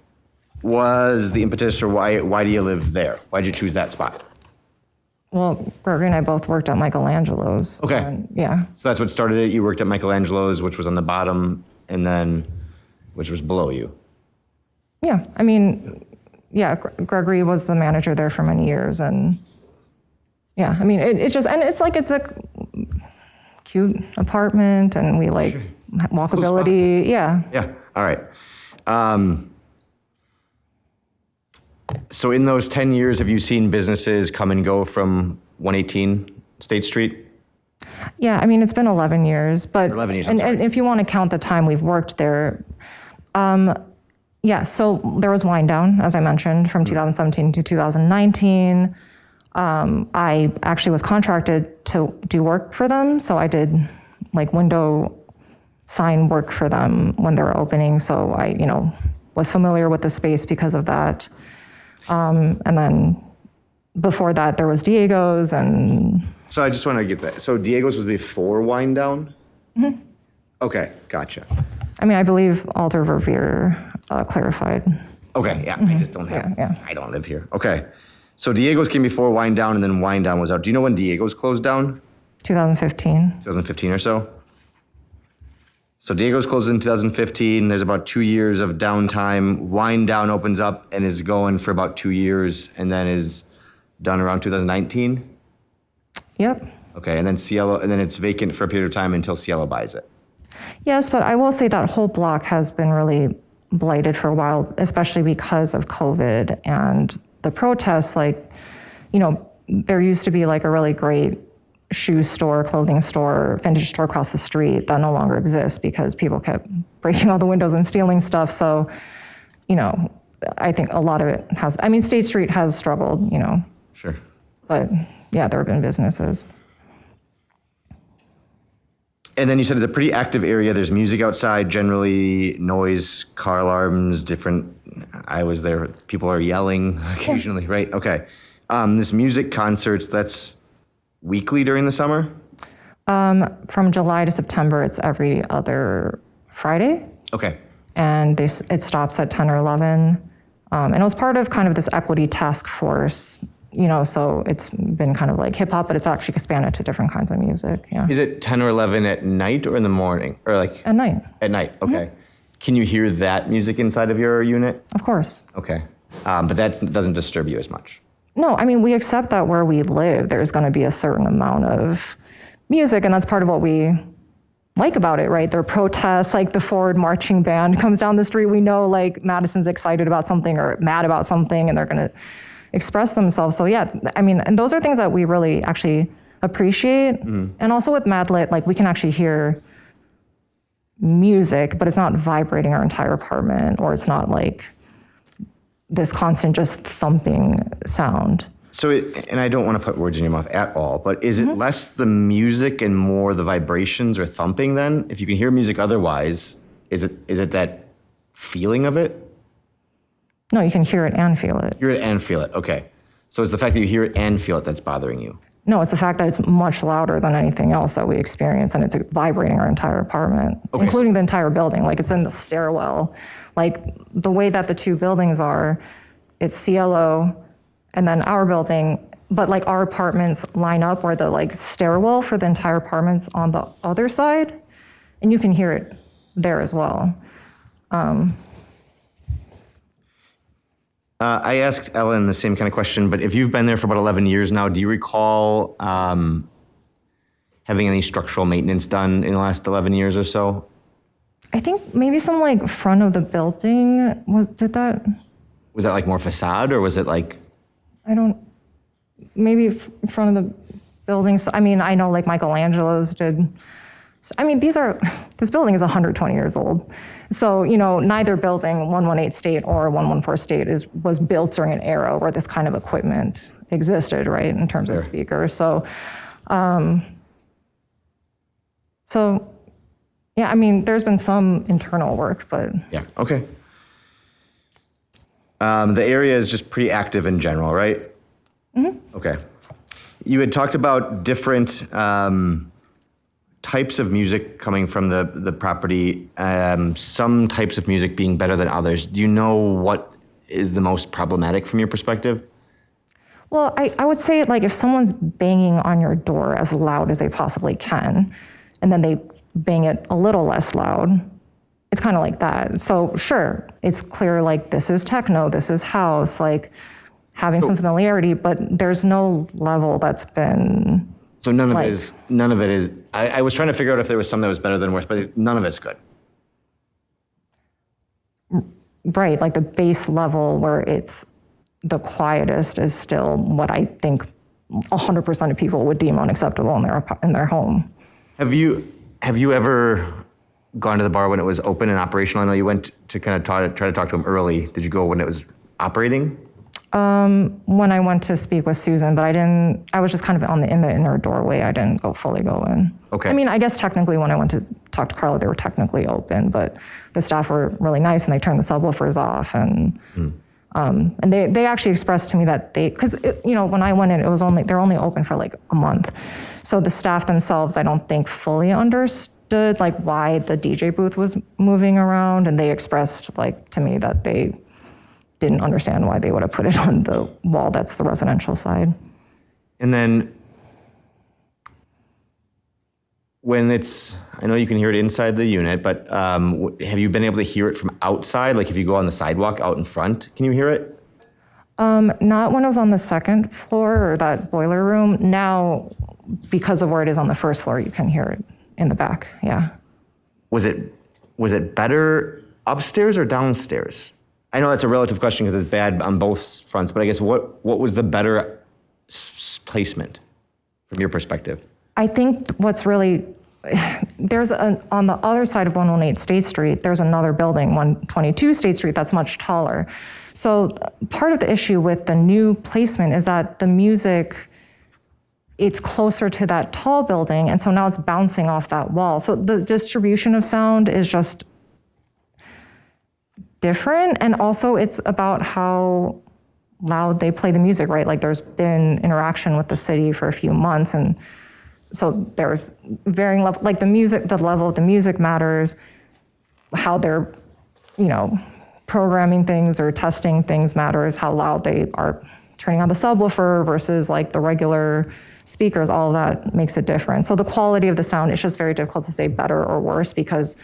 was the impetus, or why do you live there? Why did you choose that spot? Well, Gregory and I both worked at Michelangelo's. Okay. And, yeah. So that's what started it. You worked at Michelangelo's, which was on the bottom, and then which was below you. Yeah. I mean, Gregory was the manager there for many years, and I mean, it's a cute apartment, and we like walkability. Yeah. Yeah. All right. So in those 10 years, have you seen businesses come and go from 118 State Street? Yeah, I mean, it's been 11 years, but 11 years, and if you want to count the time we've worked there, so there was wind down, as I mentioned, from 2017 to 2019. I actually was contracted to do work for them, so I did like window sign work for them when they were opening, so I, was familiar with the space because of that. And then before that, there was Diego's, and... So I just want to get that. So Diego's was before wind down? Mm-hmm. Okay, gotcha. I mean, I believe Alder Verveer clarified. Okay, yeah, I just don't have, I don't live here. Okay. So Diego's came before Wind Down, and then Wind Down was out. Do you know when Diego's closed down? 2015. 2015 or so? So Diego's closed in 2015. There's about 2 years of downtime. Wind Down opens up and is going for about 2 years and then is done around 2019? Yep. Okay, and then Cielo, and then it's vacant for a period of time until Cielo buys it. Yes, but I will say that whole block has been really blighted for a while, especially because of COVID and the protests. Like, you know, there used to be like a really great shoe store, clothing store, vintage store across the street that no longer exists because people kept breaking all the windows and stealing stuff. So, you know, I think a lot of it has, I mean, State Street has struggled, you know. Sure. But yeah, there have been businesses. And then you said it's a pretty active area. There's music outside, generally noise, car alarms, different, I was there, people are yelling occasionally, right? Okay. This music concerts, that's weekly during the summer? From July to September, it's every other Friday. Okay. And it stops at 10 or 11. And it was part of kind of this equity task force, you know, so it's been kind of like hip hop, but it's actually expanded to different kinds of music. Yeah. Is it 10 or 11 at night or in the morning? Or like? At night. At night, okay. Can you hear that music inside of your unit? Of course. Okay. But that doesn't disturb you as much? No, I mean, we accept that where we live, there's going to be a certain amount of music, and that's part of what we like about it, right? There are protests, like the Forward Marching Band comes down the street. We know like Madison's excited about something or mad about something, and they're going to express themselves. So yeah, I mean, and those are things that we really actually appreciate. And also with Madlit, like we can actually hear music, but it's not vibrating our entire apartment, or it's not like this constant just thumping sound. So, and I don't want to put words in your mouth at all, but is it less the music and more the vibrations or thumping then? If you can hear music otherwise, is it that feeling of it? No, you can hear it and feel it. Hear it and feel it, okay. So it's the fact that you hear it and feel it that's bothering you? No, it's the fact that it's much louder than anything else that we experience, and it's vibrating our entire apartment, including the entire building. Like it's in the stairwell. Like the way that the two buildings are, it's Cielo and then our building, but like our apartments line up where the like stairwell for the entire apartment's on the other side, and you can hear it there as well. I asked Ellen the same kind of question, but if you've been there for about 11 years now, do you recall having any structural maintenance done in the last 11 years or so? I think maybe some like front of the building did that? Was that like more facade, or was it like? Maybe front of the buildings. I mean, I know like Michelangelo's did. I mean, this building is 120 years old. So, you know, neither building, 118 State or 114 State was built during an era where this kind of equipment existed, right, in terms of speakers. So, yeah, I mean, there's been some internal work, but. Yeah, okay. The area is just pretty active in general, right? Okay. You had talked about different types of music coming from the property, some types of music being better than others. Do you know what is the most problematic from your perspective? Well, I would say like if someone's banging on your door as loud as they possibly can, and then they bang it a little less loud, it's kind of like that. So sure, it's clear like this is techno, this is house, like having some familiarity, but there's no level that's been. So none of it is, I was trying to figure out if there was some that was better than worse, but none of it's good. Right, like the base level where it's the quietest is still what I think 100% of people would deem unacceptable in their home. Have you ever gone to the bar when it was open and operational? I know you went to kind of try to talk to them early. Did you go when it was operating? When I went to speak with Susan, but I was just kind of in the inner doorway. I didn't fully go in. Okay. I mean, I guess technically when I went to talk to Carla, they were technically open, but the staff were really nice and they turned the subwoofers off and they actually expressed to me that because when I went in, they're only open for like a month. So the staff themselves, I don't think fully understood like why the DJ booth was moving around, and they expressed like to me that they didn't understand why they would have put it on the wall that's the residential side. And then when it's, I know you can hear it inside the unit, but have you been able to hear it from outside? Like if you go on the sidewalk out in front, can you hear it? Not when it was on the second floor or that boiler room. Now, because of where it is on the first floor, you can hear it in the back, yeah. Was it better upstairs or downstairs? I know that's a relative question because it's bad on both fronts, but I guess what was the better placement from your perspective? I think what's really, on the other side of 118 State Street, there's another building, 122 State Street, that's much taller. So part of the issue with the new placement is that the music, it's closer to that tall building, and so now it's bouncing off that wall. So the distribution of sound is just different, and also it's about how loud they play the music, right? Like there's been interaction with the city for a few months, and so there's varying level, like the level of the music matters, how they're, programming things or testing things matters, how loud they are turning on the subwoofer versus like the regular speakers, all of that makes it different. So the quality of the sound, it's just very difficult to say better or worse because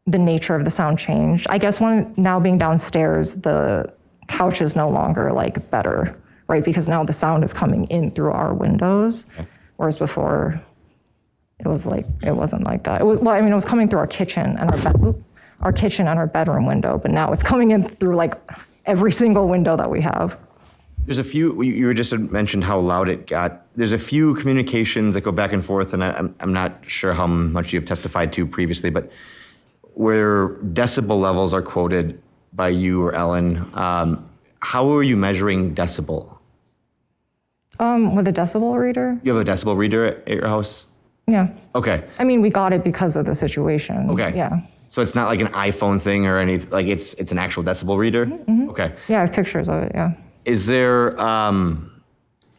the nature of the sound changed. I guess now being downstairs, the couch is no longer like better, right? Because now the sound is coming in through our windows, whereas before it wasn't like that. It was coming through our kitchen and our bedroom window, but now it's coming in through like every single window that we have. There's a few, you just mentioned how loud it got. There's a few communications that go back and forth, and I'm not sure how much you've testified to previously, but where decibel levels are quoted by you or Ellen, how are you measuring decibel? With a decibel reader? You have a decibel reader at your house? Yeah. Okay. I mean, we got it because of the situation. Okay. Yeah. So it's not like an iPhone thing or anything, like it's an actual decibel reader? Mm-hmm. Okay. Yeah, I have pictures of it, yeah. Is there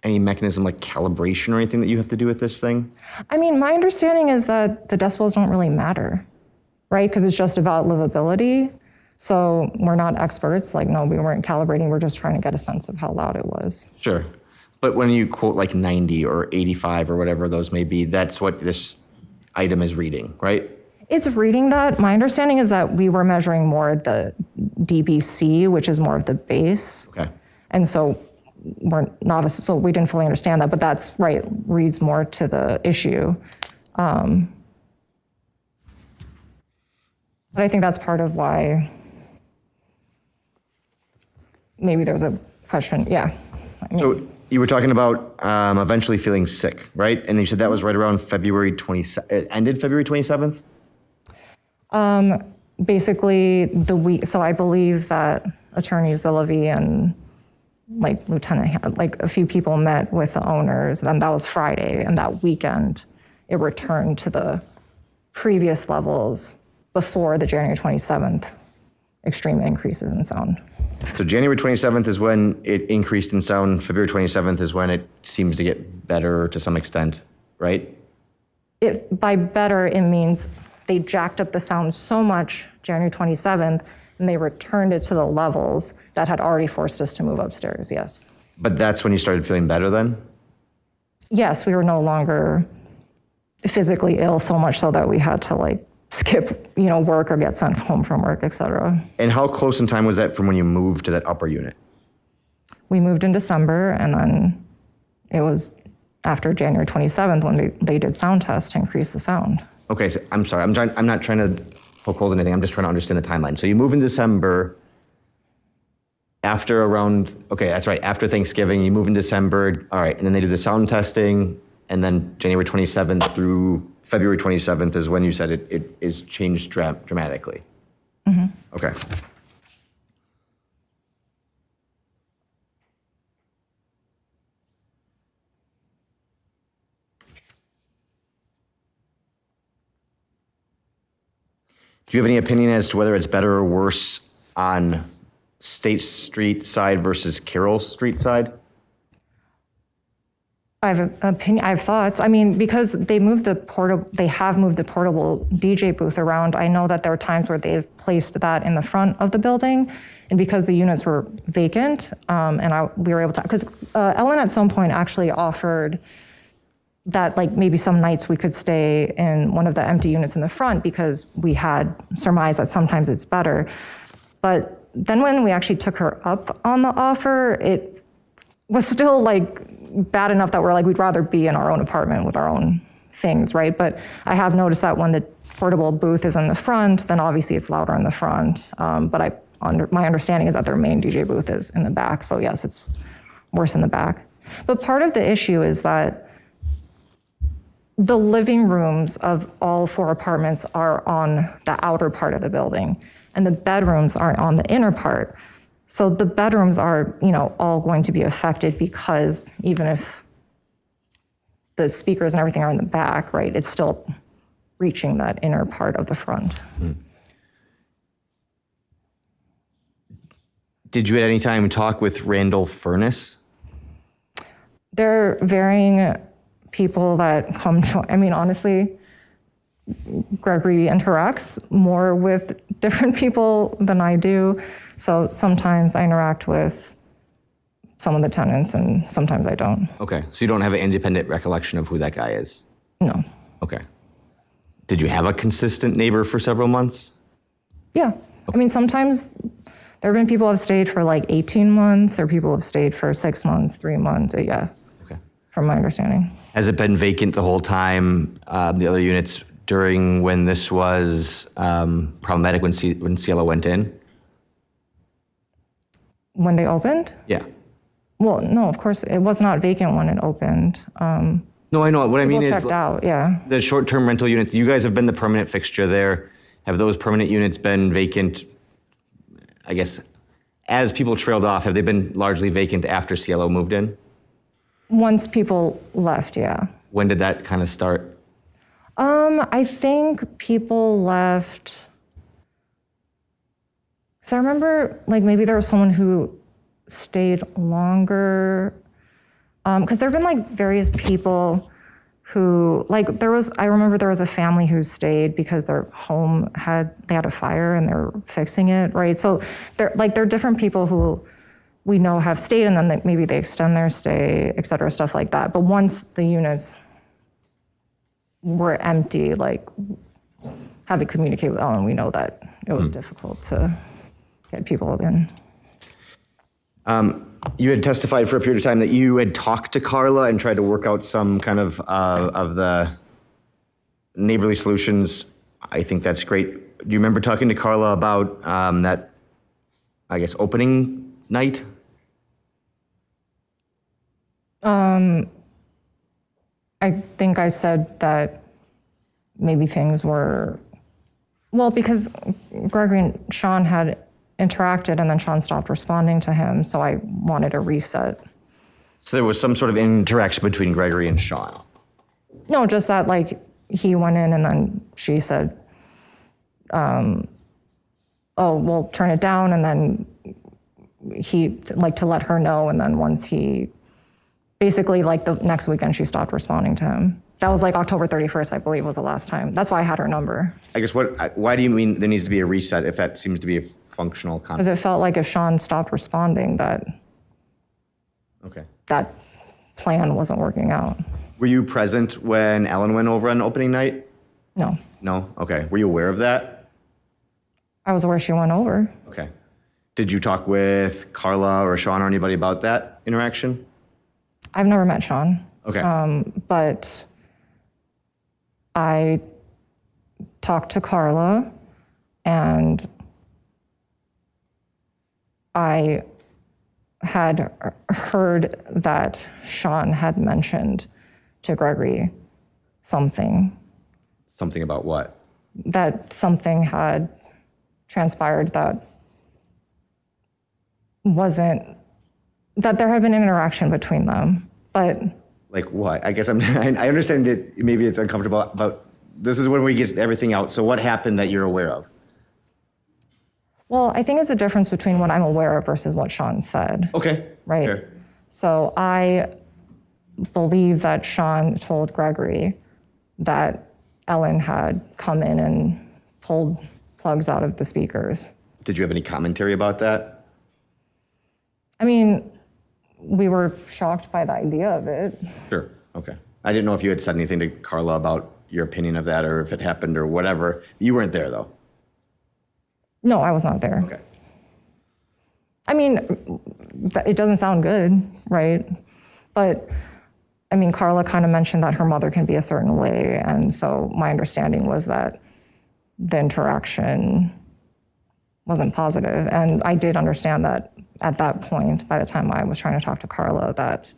any mechanism like calibration or anything that you have to do with this thing? I mean, my understanding is that the decibels don't really matter, right? Because it's just about livability. So we're not experts. Like, no, we weren't calibrating. We're just trying to get a sense of how loud it was. Sure. But when you quote like 90 or 85 or whatever those may be, that's what this item is reading, right? It's reading that. My understanding is that we were measuring more the dBc, which is more of the bass. Okay. And so we're novices, so we didn't fully understand that, but that's right, reads more to the issue. But I think that's part of why maybe there's a question, yeah. So you were talking about eventually feeling sick, right? And you said that was right around February 27th, it ended February 27th? Basically the week, so I believe that Attorney Zillavi and like Lieutenant, like a few people met with the owners, and that was Friday, and that weekend it returned to the previous levels before the January 27th extreme increases in sound. So January 27th is when it increased in sound. February 27th is when it seems to get better to some extent, right? By better, it means they jacked up the sound so much January 27th, and they returned it to the levels that had already forced us to move upstairs, yes. But that's when you started feeling better then? Yes, we were no longer physically ill so much so that we had to like skip, work or get sent home from work, et cetera. And how close in time was that from when you moved to that upper unit? We moved in December, and then it was after January 27th when they did sound tests to increase the sound. Okay, so I'm sorry, I'm not trying to poke holes in anything, I'm just trying to understand the timeline. So you move in December, after Thanksgiving, you move in December, all right, and then they do the sound testing, and then January 27th through February 27th is when you said it is changed dramatically. Mm-hmm. Okay. Do you have any opinion as to whether it's better or worse on State Street side versus Carroll Street side? I have an opinion. I have thoughts. I mean, because they have moved the portable DJ booth around. I know that there are times where they've placed that in the front of the building, and because the units were vacant, we were able to. Because Ellen at some point actually offered that, like, maybe some nights we could stay in one of the empty units in the front because we had surmised that sometimes it's better. But then when we actually took her up on the offer, it was still like bad enough that we're like, we'd rather be in our own apartment with our own things, right? But I have noticed that when the portable booth is in the front, then obviously it's louder in the front. But my understanding is that their main DJ booth is in the back. So yes, it's worse in the back. But part of the issue is that the living rooms of all 4 apartments are on the outer part of the building, and the bedrooms are on the inner part. So the bedrooms are, all going to be affected because even if the speakers and everything are in the back, right, it's still reaching that inner part of the front. Did you at any time talk with Randall Furness? There are varying people that come to, honestly, Gregory interacts more with different people than I do. So sometimes I interact with some of the tenants and sometimes I don't. Okay, so you don't have an independent recollection of who that guy is? No. Okay. Did you have a consistent neighbor for several months? Yeah. Sometimes there have been people who have stayed for like 18 months. There are people who have stayed for 6 months, 3 months. Yeah. Okay. From my understanding. Has it been vacant the whole time, the other units, during when this was problematic when Cielo went in? When they opened? Yeah. Well, no, of course, it was not vacant when it opened. No, I know. What I mean is checked out, yeah. the short-term rental units, you guys have been the permanent fixture there. Have those permanent units been vacant, I guess, as people trailed off, have they been largely vacant after Cielo moved in? Once people left, yeah. When did that kind of start? I think people left, because I remember, like, maybe there was someone who stayed longer, because there have been, like, various people who, like, I remember there was a family who stayed because their home they had a fire and they're fixing it, right? So, there are different people who we know have stayed, and then maybe they extend their stay, et cetera, stuff like that. But once the units were empty, like, having communicated with Ellen, we know that it was difficult to get people in. You had testified for a period of time that you had talked to Carla and tried to work out some kind of the neighborly solutions. I think that's great. Do you remember talking to Carla about that, I guess, opening night? I think I said that maybe things were, well, because Gregory and Sean had interacted and then Sean stopped responding to him, so I wanted a reset. So there was some sort of interaction between Gregory and Sean? No, just that, like, he went in and then she said, oh, we'll turn it down, and then he, like, to let her know, and then once he, basically, like, the next weekend she stopped responding to him. That was like October 31st, I believe, was the last time. That's why I had her number. I guess why do you mean there needs to be a reset if that seems to be a functional concept? Because it felt like if Sean stopped responding, that plan wasn't working out. Were you present when Ellen went over on opening night? No. No? Okay. Were you aware of that? I was aware she went over. Okay. Did you talk with Carla or Sean or anybody about that interaction? I've never met Sean. Okay. But I talked to Carla, and I had heard that Sean had mentioned to Gregory something. Something about what? That something had transpired that that there had been an interaction between them, but... Like what? I guess I understand that maybe it's uncomfortable, but this is when we get everything out. So what happened that you're aware of? Well, I think it's a difference between what I'm aware of versus what Sean said. Okay. Right? Fair. So I believe that Sean told Gregory that Ellen had come in and pulled plugs out of the speakers. Did you have any commentary about that? I mean, we were shocked by the idea of it. Sure, okay. I didn't know if you had said anything to Carla about your opinion of that or if it happened or whatever. You weren't there, though. No, I was not there. Okay. I mean, it doesn't sound good, right? But I mean, Carla kind of mentioned that her mother can be a certain way. And so my understanding was that the interaction wasn't positive. And I did understand that at that point, by the time I was trying to talk to Carla, that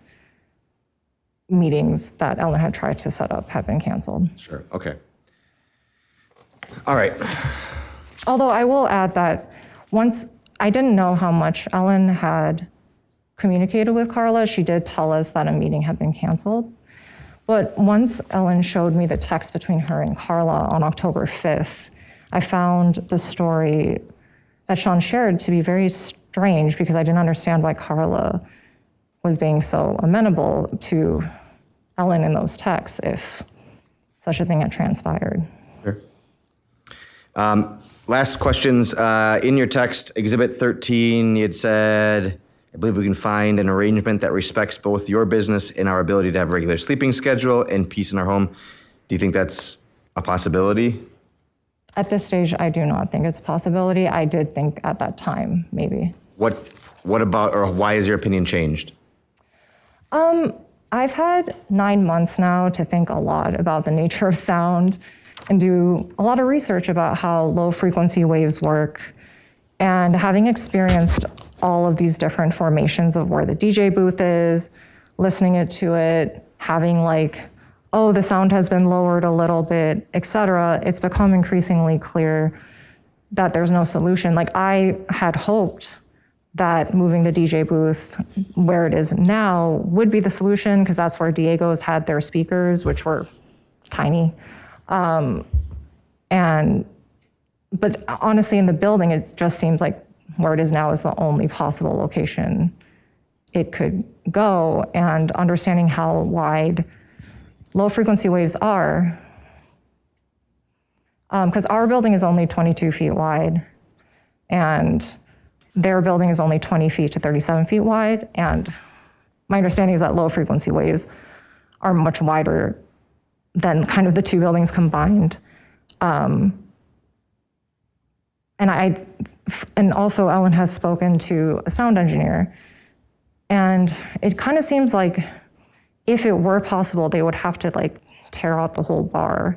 meetings that Ellen had tried to set up had been canceled. Sure, okay. All right. Although I will add that once, I didn't know how much Ellen had communicated with Carla. She did tell us that a meeting had been canceled. But once Ellen showed me the text between her and Carla on October 5th, I found the story that Sean shared to be very strange because I didn't understand why Carla was being so amenable to Ellen in those texts if such a thing had transpired. Sure. Last questions. In your text, Exhibit 13, you had said, I believe we can find an arrangement that respects both your business and our ability to have a regular sleeping schedule and peace in our home. Do you think that's a possibility? At this stage, I do not think it's a possibility. I did think at that time, maybe. What about, or why has your opinion changed? I've had 9 months now to think a lot about the nature of sound and do a lot of research about how low frequency waves work. And having experienced all of these different formations of where the DJ booth is, listening to it, having like, oh, the sound has been lowered a little bit, et cetera, it's become increasingly clear that there's no solution. Like I had hoped that moving the DJ booth where it is now would be the solution because that's where Diego's had their speakers, which were tiny. But honestly, in the building, it just seems like where it is now is the only possible location it could go. And understanding how wide low frequency waves are, because our building is only 22 feet wide, and their building is only 20 feet to 37 feet wide. And my understanding is that low frequency waves are much wider than kind of the two buildings combined. And also Ellen has spoken to a sound engineer, and it kind of seems like if it were possible, they would have to like tear out the whole bar,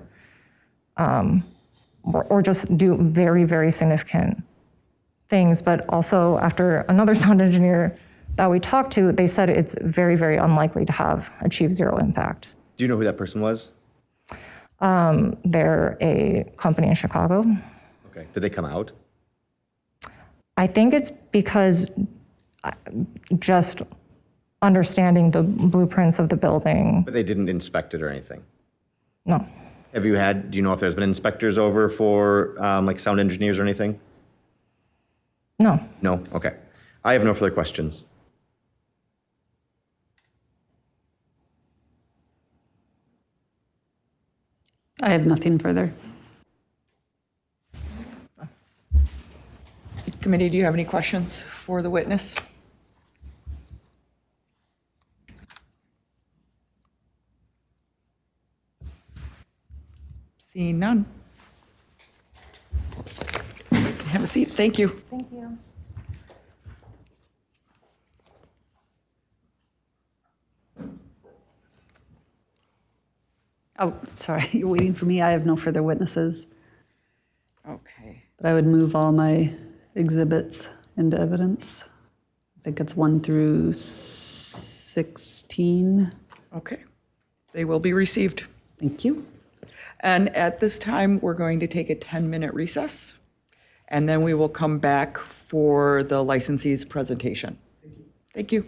or just do very, very significant things. But also after another sound engineer that we talked to, they said it's very, very unlikely to achieve zero impact. Do you know who that person was? They're a company in Chicago. Okay. Did they come out? I think it's because just understanding the blueprints of the building. But they didn't inspect it or anything? No. Do you know if there's been inspectors over for like sound engineers or anything? No. No? Okay. I have no further questions. I have nothing further. Committee, do you have any questions for the witness? Seeing none. Have a seat. Thank you. Thank you. Oh, sorry, you're waiting for me. I have no further witnesses. Okay. But I would move all my exhibits into evidence. I think it's 1 through 16. Okay. They will be received. Thank you. And at this time, we're going to take a 10-minute recess, and then we will come back for the licensee's presentation. Thank you.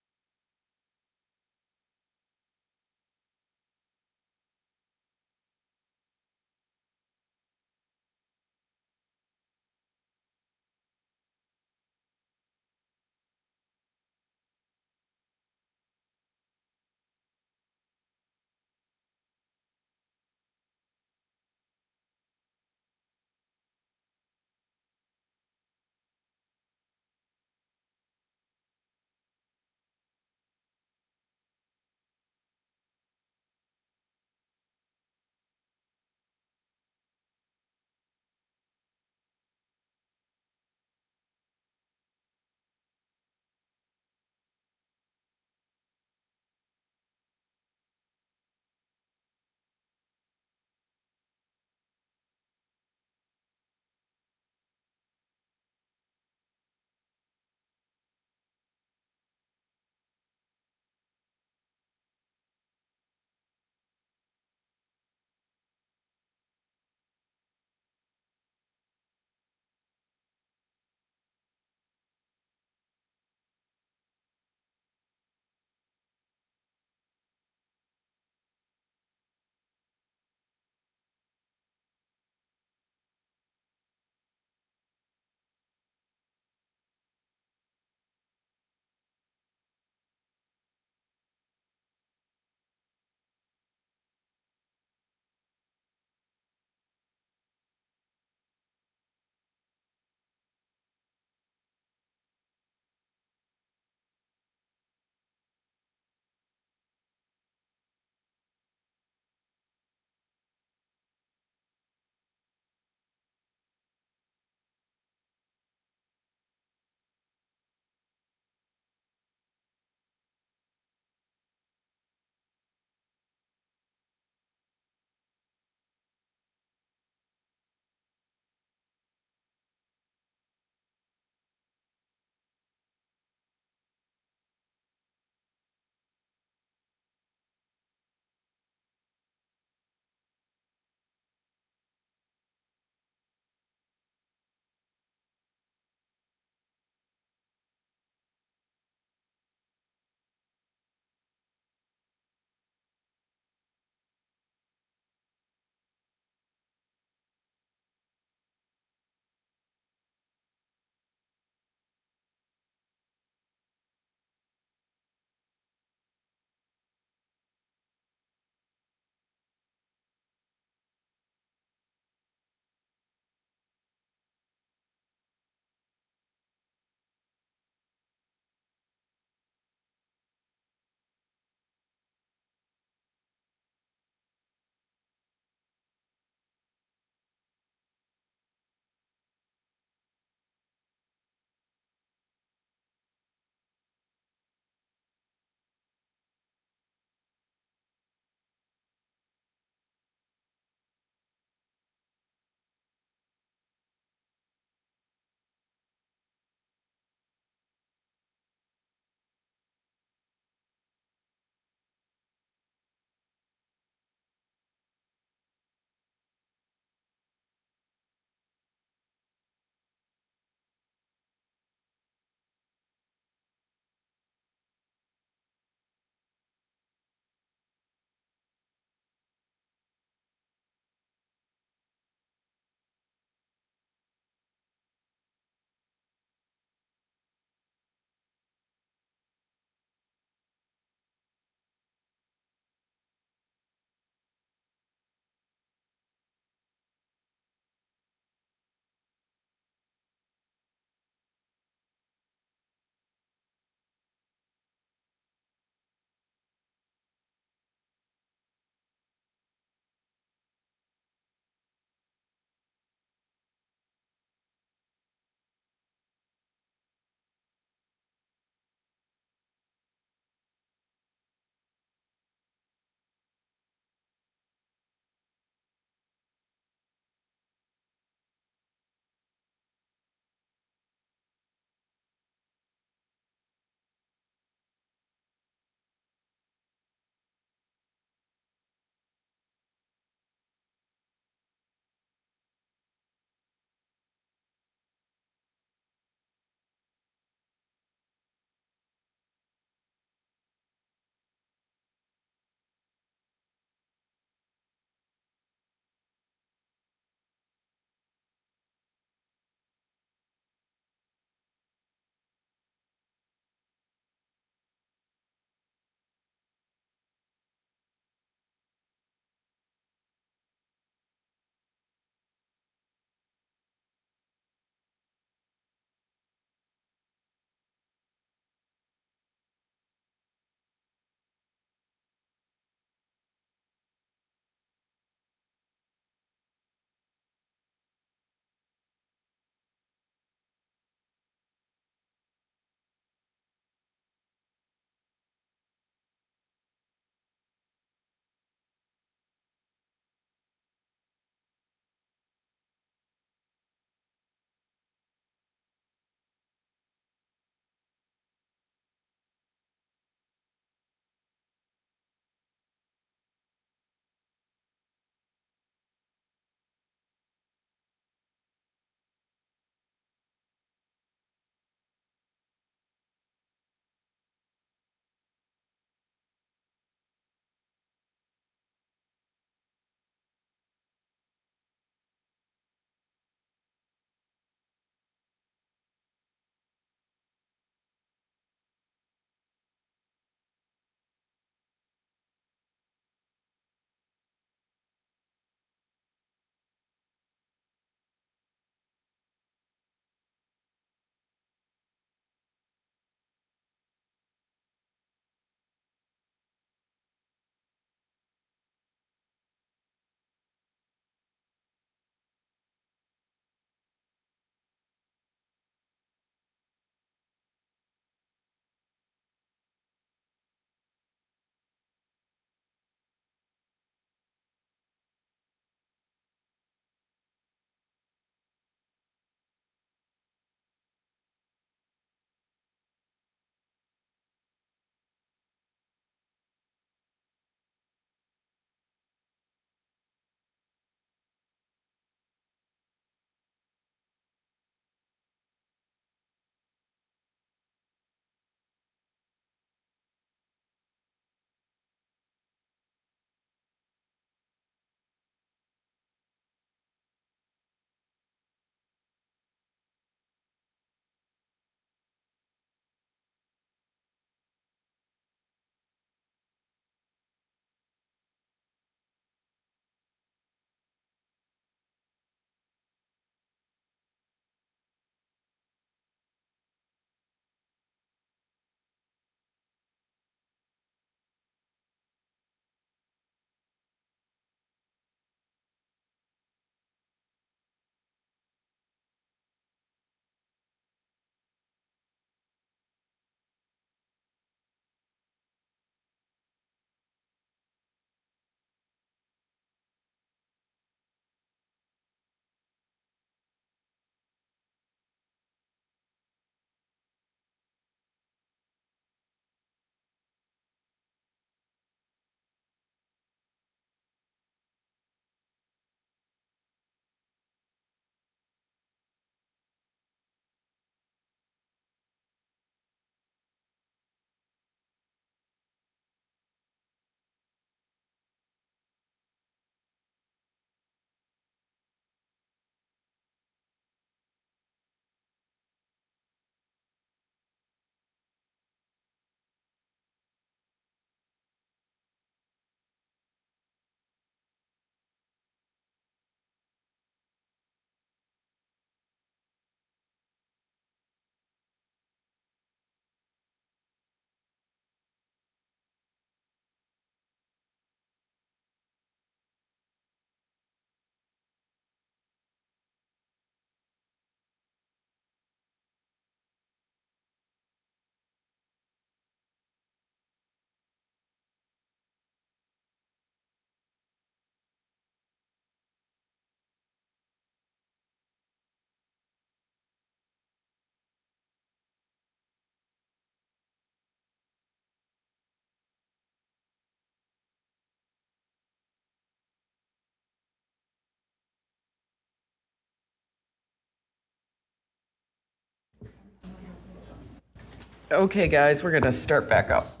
Okay, guys, we're gonna start back up.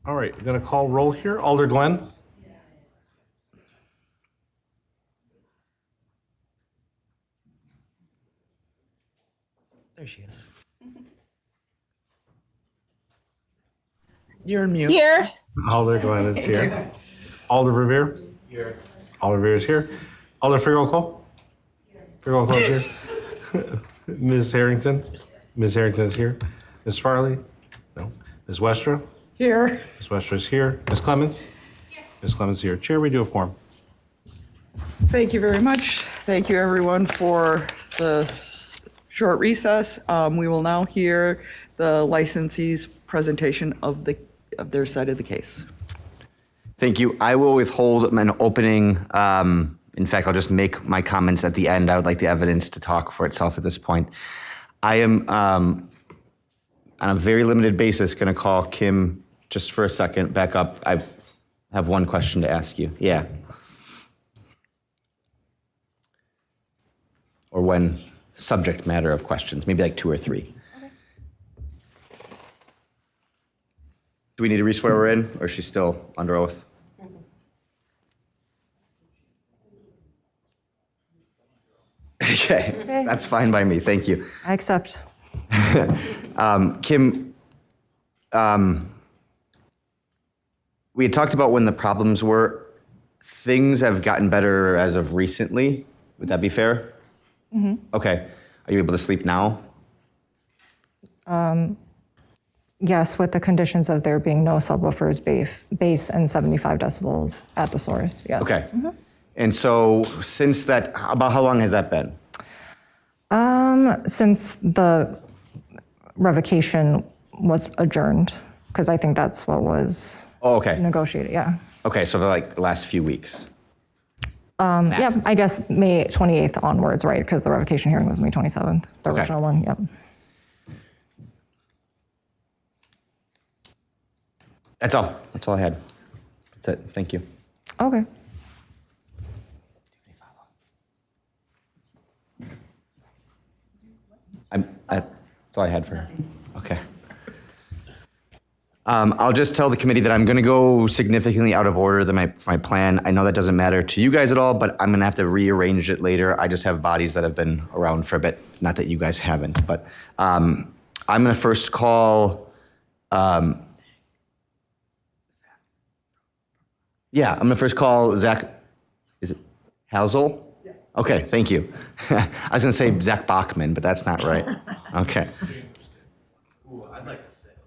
All right, I'm going to call roll here. Alder Glenn? There she is. You're in mute. Here. Alder Glenn is here. Alder Revere? Here. Alder Revere is here. Alder Figueroa-Cole? Figueroa-Cole is here. Ms. Harrington? Ms. Harrington is here. Ms. Farley? No. Ms. Westra? Here. Ms. Westra is here. Ms. Clemens? Ms. Clemens is here. Chair, we do have quorum. Thank you very much. Thank you, everyone, for the short recess. We will now hear the licensee's presentation of their side of the case. Thank you. I will withhold an opening. In fact, I'll just make my comments at the end. I would like the evidence to talk for itself at this point. I am, on a very limited basis, going to call Kim just for a second back up. I have one question to ask you. Yeah. Or one subject matter of questions, maybe like 2 or 3. Do we need to re-swear her in, or is she still under oath? Okay, that's fine by me. Thank you. I accept. Kim, we had talked about when the problems were. Things have gotten better as of recently. Would that be fair? Mm-hmm. Okay. Are you able to sleep now? Yes, with the conditions of there being no subwoofers, bass, and 75 decibels at the source. Yeah. Okay. And so since that, about how long has that been? Since the revocation was adjourned, because I think that's what was negotiated. Yeah. Okay, so for like the last few weeks. Yeah, I guess May 28th onwards, right? Because the revocation hearing was May 27th, the original one. Yep. That's all. That's all I had. That's it. Thank you. Okay. That's all I had for her. Okay. I'll just tell the committee that I'm going to go significantly out of order than my plan. I know that doesn't matter to you guys at all, but I'm going to have to rearrange it later. I just have bodies that have been around for a bit. Not that you guys haven't, but I'm going to first call. I'm going to first call Zach. Is it Hazel? Yeah. Okay, thank you. I was going to say Zach Bachman, but that's not right. Okay. Ooh, I'd like to sit.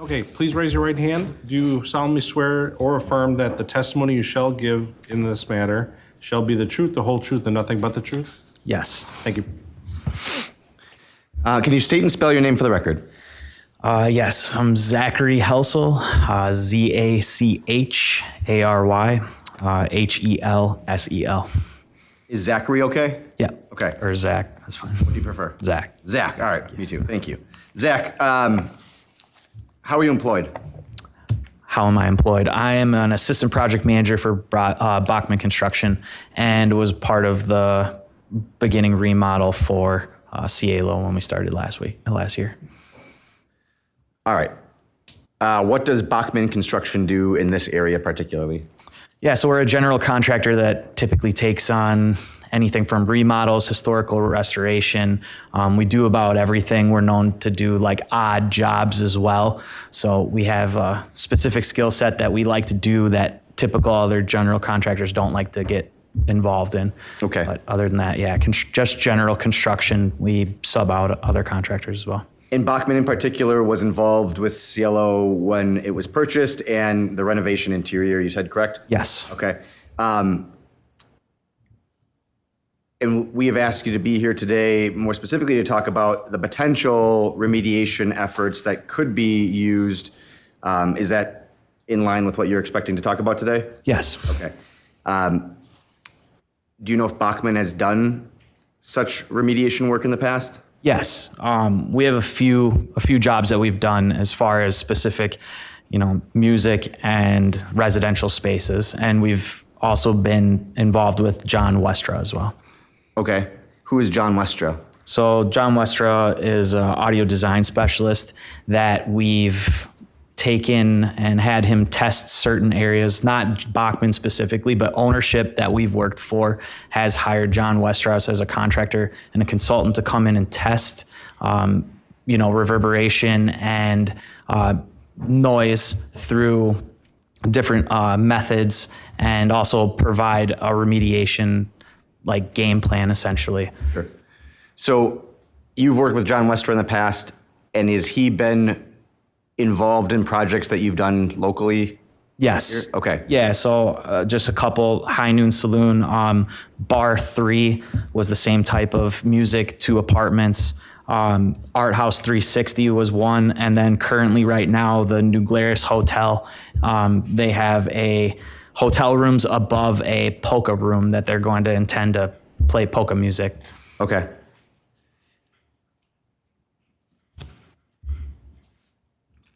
Okay, please raise your right hand. Do you solemnly swear or affirm that the testimony you shall give in this matter shall be the truth, the whole truth, and nothing but the truth? Yes. Thank you. Can you state and spell your name for the record? Yes, I'm Zachary Helsel, Zachary, Helsel. Is Zachary okay? Yeah. Okay. Or Zach, that's fine. What do you prefer? Zach. Zach, all right, me too, thank you. Zach, how are you employed? How am I employed? I am an assistant project manager for Bachman Construction and was part of the beginning remodel for CALO when we started last year. All right. What does Bachman Construction do in this area particularly? Yeah, so we're a general contractor that typically takes on anything from remodels, historical restoration. We do about everything. We're known to do like odd jobs as well. So we have a specific skill set that we like to do that typical other general contractors don't like to get involved in. Okay. But other than that, yeah, just general construction. We sub out other contractors as well. And Bachman in particular was involved with CLO when it was purchased and the renovation interior, you said, correct? Yes. Okay. And we have asked you to be here today more specifically to talk about the potential remediation efforts that could be used. Is that in line with what you're expecting to talk about today? Yes. Okay. Do you know if Bachman has done such remediation work in the past? Yes, we have a few jobs that we've done as far as specific, music and residential spaces, and we've also been involved with John Westra as well. Okay. Who is John Westra? So John Westra is an audio design specialist that we've taken and had him test certain areas, not Bachman specifically, but ownership that we've worked for has hired John Westros as a contractor and a consultant to come in and test, reverberation and noise through different methods, and also provide a remediation like game plan essentially. Sure. So you've worked with John Westra in the past, and has he been involved in projects that you've done locally? Yes. Here? Okay. Yeah, so just a couple, High Noon Saloon, Bar 3 was the same type of music, 2 apartments. Art House 360 was one, and then currently right now the New Glarus Hotel, they have a hotel rooms above a polka room that they're going to intend to play polka music. Okay.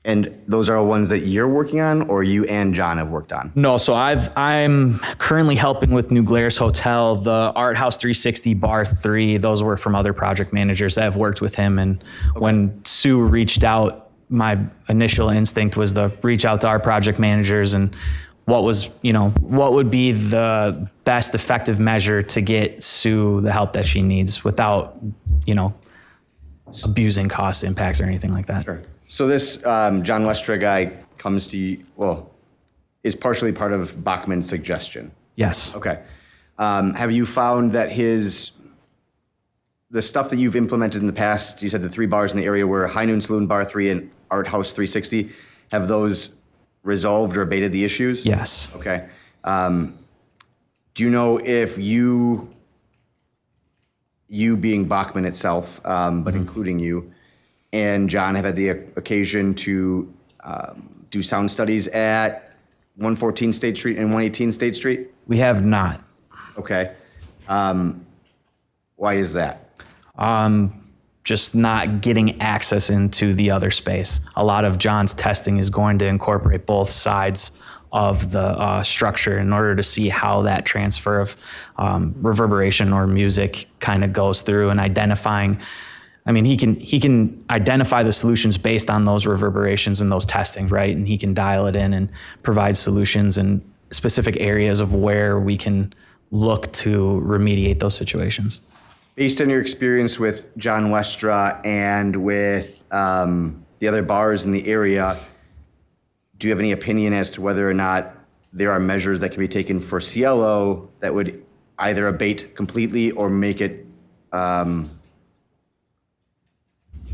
And those are ones that you're working on, or you and John have worked on? No, so I'm currently helping with New Glarus Hotel, the Art House 360, Bar 3. Those were from other project managers that have worked with him. And when Sue reached out, my initial instinct was to reach out to our project managers and what would be the best effective measure to get Sue the help that she needs without, abusing cost impacts or anything like that. Sure. So this John Westra guy comes to you, is partially part of Bachman's suggestion? Yes. Okay. Have you found that the stuff that you've implemented in the past, you said the 3 bars in the area were High Noon Saloon, Bar 3, and Art House 360, have those resolved or abated the issues? Yes. Okay. Do you know if you being Bachman itself, but including you, and John have had the occasion to do sound studies at 114 State Street and 118 State Street? We have not. Okay. Why is that? Just not getting access into the other space. A lot of John's testing is going to incorporate both sides of the structure in order to see how that transfer of reverberation or music kind of goes through, and identifying. I mean, he can identify the solutions based on those reverberations and those testing, right? And he can dial it in and provide solutions in specific areas of where we can look to remediate those situations. Based on your experience with John Westra and with the other bars in the area, do you have any opinion as to whether or not there are measures that can be taken for CLO that would either abate completely or make it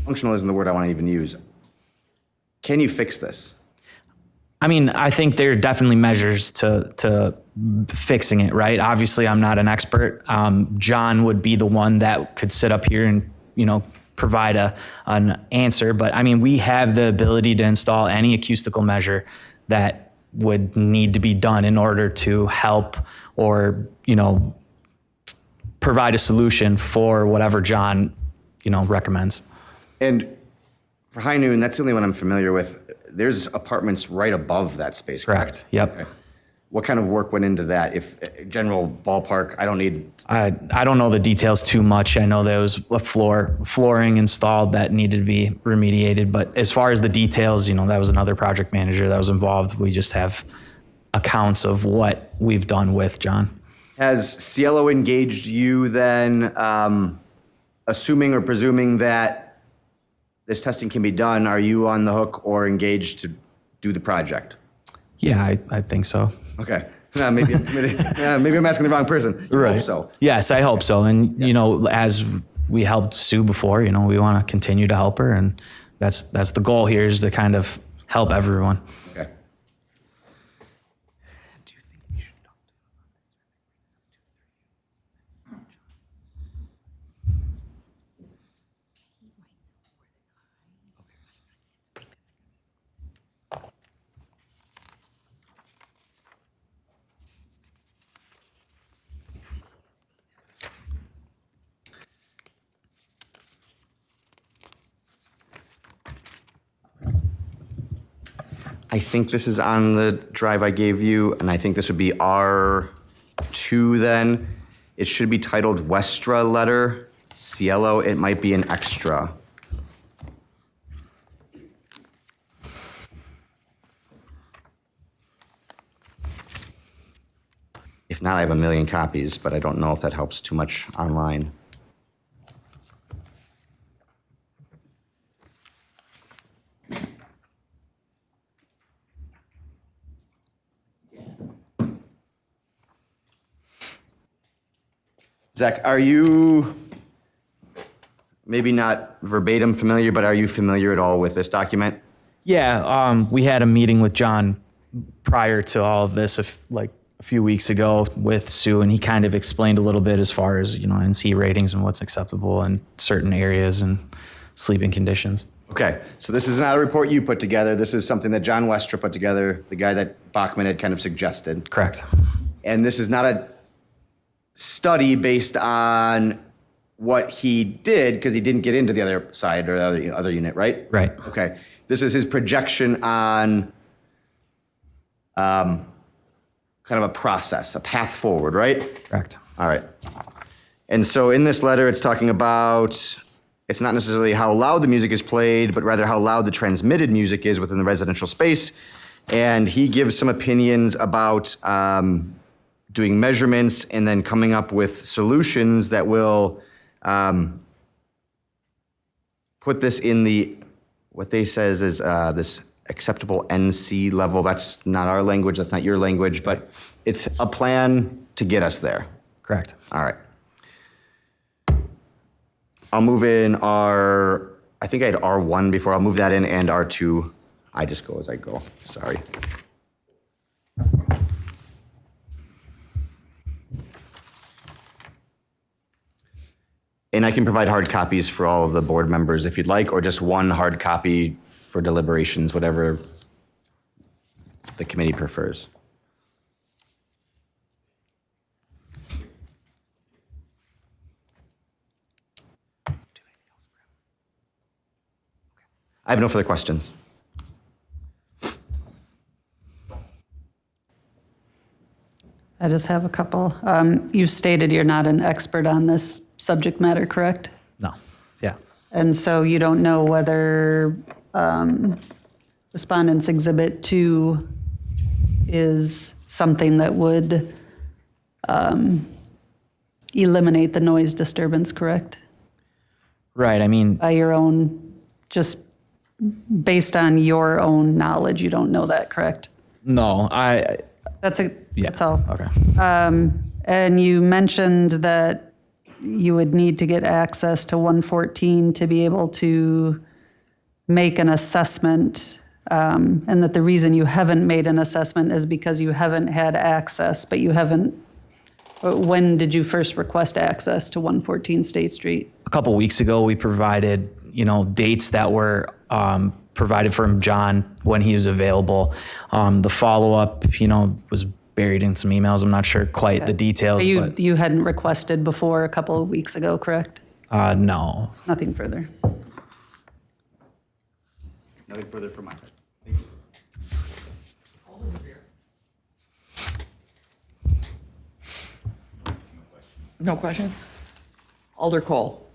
functional isn't the word I want to even use. Can you fix this? I mean, I think there are definitely measures to fixing it, right? Obviously, I'm not an expert. John would be the one that could sit up here and, provide an answer. But I mean, we have the ability to install any acoustical measure that would need to be done in order to help or, provide a solution for whatever John, recommends. And for High Noon, that's the only one I'm familiar with. There's apartments right above that space. Correct. Yep. Okay. What kind of work went into that? If general ballpark, I don't need. I don't know the details too much. I know there was a flooring installed that needed to be remediated. But as far as the details, that was another project manager that was involved. We just have accounts of what we've done with John. Has Cielo engaged you then, assuming or presuming that this testing can be done, are you on the hook or engaged to do the project? Yeah, I think so. Okay. Maybe I'm asking the wrong person. You Right. hope so. Yes, I hope so. And, as we helped Sue before, we want to continue to help her. And that's the goal here, is to kind of help everyone. Okay. I think this is on the drive I gave you, and I think this would be R 2 then. It should be titled Westra Letter. Cielo, it might be an extra. If not, I have a million copies, but I don't know if that helps too much online. Zach, are you maybe not verbatim familiar, but are you familiar at all with this document? Yeah, we had a meeting with John prior to all of this, like a few weeks ago with Sue, and he kind of explained a little bit as far as, NC ratings and what's acceptable in certain areas and sleeping conditions. Okay, so this is not a report you put together. This is something that John Westra put together, the guy that Bachman had kind of suggested. Correct. And this is not a study based on what he did, because he didn't get into the other side or the other unit, right? Right. Okay. This is his projection on kind of a process, a path forward, right? Correct. All right. And so in this letter, it's talking about, it's not necessarily how loud the music is played, but rather how loud the transmitted music is within the residential space. And he gives some opinions about doing measurements and then coming up with solutions that will put this in the, what they says is this acceptable NC level. That's not our language, that's not your language, but it's a plan to get us there. Correct. All right. I'll move in I think I had R1 before. I'll move that in and R2. I just go as I go, sorry. And I can provide hard copies for all of the board members if you'd like, or just one hard copy for deliberations, whatever the committee prefers. I have no further questions. I just have a couple. You stated you're not an expert on this subject matter, correct? No. Yeah. And so you don't know whether Respondents Exhibit 2 is something that would eliminate the noise disturbance, correct? Right. I mean, By your own, just based on your own knowledge, you don't know that, correct? no, That's yeah. all. Okay. And you mentioned that you would need to get access to 114 to be able to make an assessment, and that the reason you haven't made an assessment is because you haven't had access, but you haven't. When did you first request access to 114 State Street? A couple weeks ago, we provided, dates that were provided from John when he was available. The follow-up, was buried in some emails. I'm not sure quite the details. But you hadn't requested before a couple of weeks ago, correct? No. Nothing further. Nothing further from my side. Thank you. No questions? Alder Cole.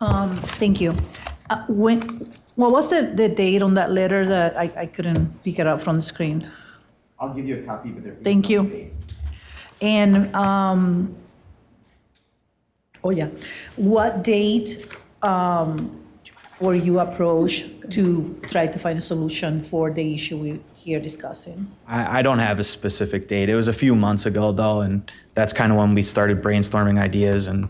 Thank you. What was the date on that letter that I couldn't pick it up from the screen? I'll give you a copy, but there is Thank no you. date. And, what date were you approached to try to find a solution for the issue we're here discussing? I don't have a specific date. It was a few months ago, though, and that's kind of when we started brainstorming ideas and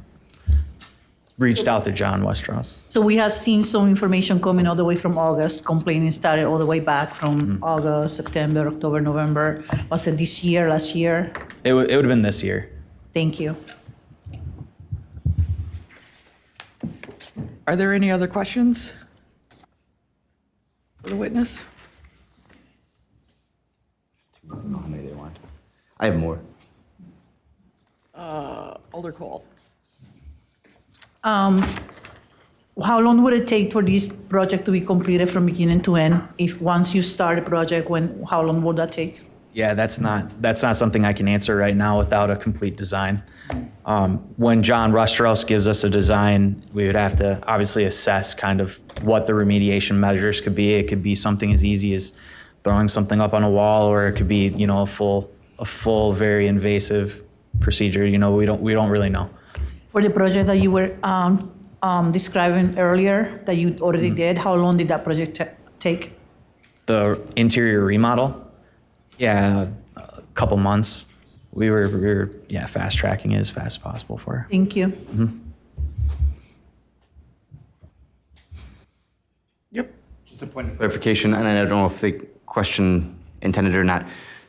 reached out to John Westros. So we have seen some information coming all the way from August. Complaining started all the way back from August, September, October, November. Was it this year, last year? It would have been this year. Thank you. Are there any other questions for the witness? I don't know how many they want. I have more. Alder Cole. How long would it take for this project to be completed from beginning to end? If once you start a project, how long would that take? Yeah, that's not something I can answer right now without a complete design. When John Rustros gives us a design, we would have to obviously assess kind of what the remediation measures could be. It could be something as easy as throwing something up on a wall, or it could be, a full, very invasive procedure. We don't really know. For the project that you were describing earlier, that you already did, how long did that project take? The interior remodel, a couple months. We were fast tracking it as fast as possible for her. Thank you. Yep. Just a point of clarification, and I don't know if the question intended or not.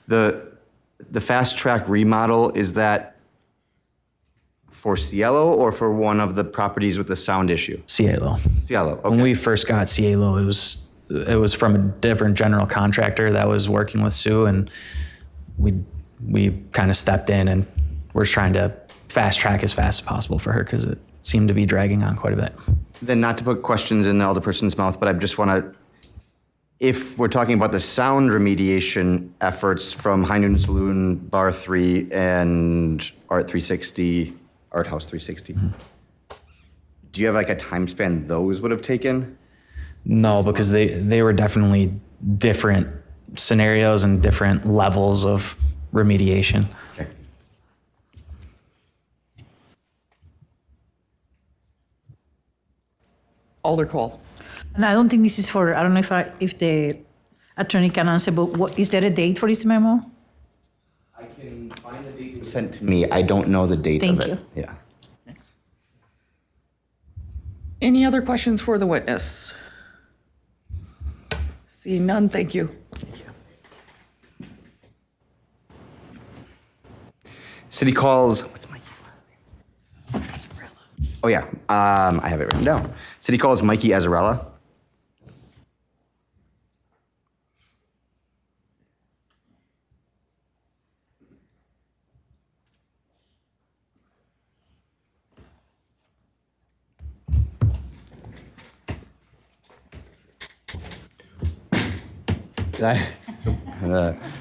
The fast track remodel, is that for Cielo or for one of the properties with the sound issue? Cielo. Cielo, okay. When we first got Cielo, it was from a different general contractor that was working with Sue, and we kind of stepped in, and we're trying to fast track as fast as possible for her because it seemed to be dragging on quite a bit. Then, not to put questions in the other person's mouth, but I just want to, if we're talking about the sound remediation efforts from High Noon Saloon, Bar 3, and Art 360, Art House 360, do you have like a time span those would have taken? No, because they were definitely different scenarios and different levels of remediation. Okay. Alder Cole. And I don't think this is for, I don't know if the attorney can answer, but is there a date for this memo? I can find the date it was sent to me. I don't know the date Thank of it. you. Yeah. Any other questions for the witness? Seeing none, thank you. City calls, what's Mikey's last name? Oh, yeah, I have it written down. City calls Mikey Azzarella.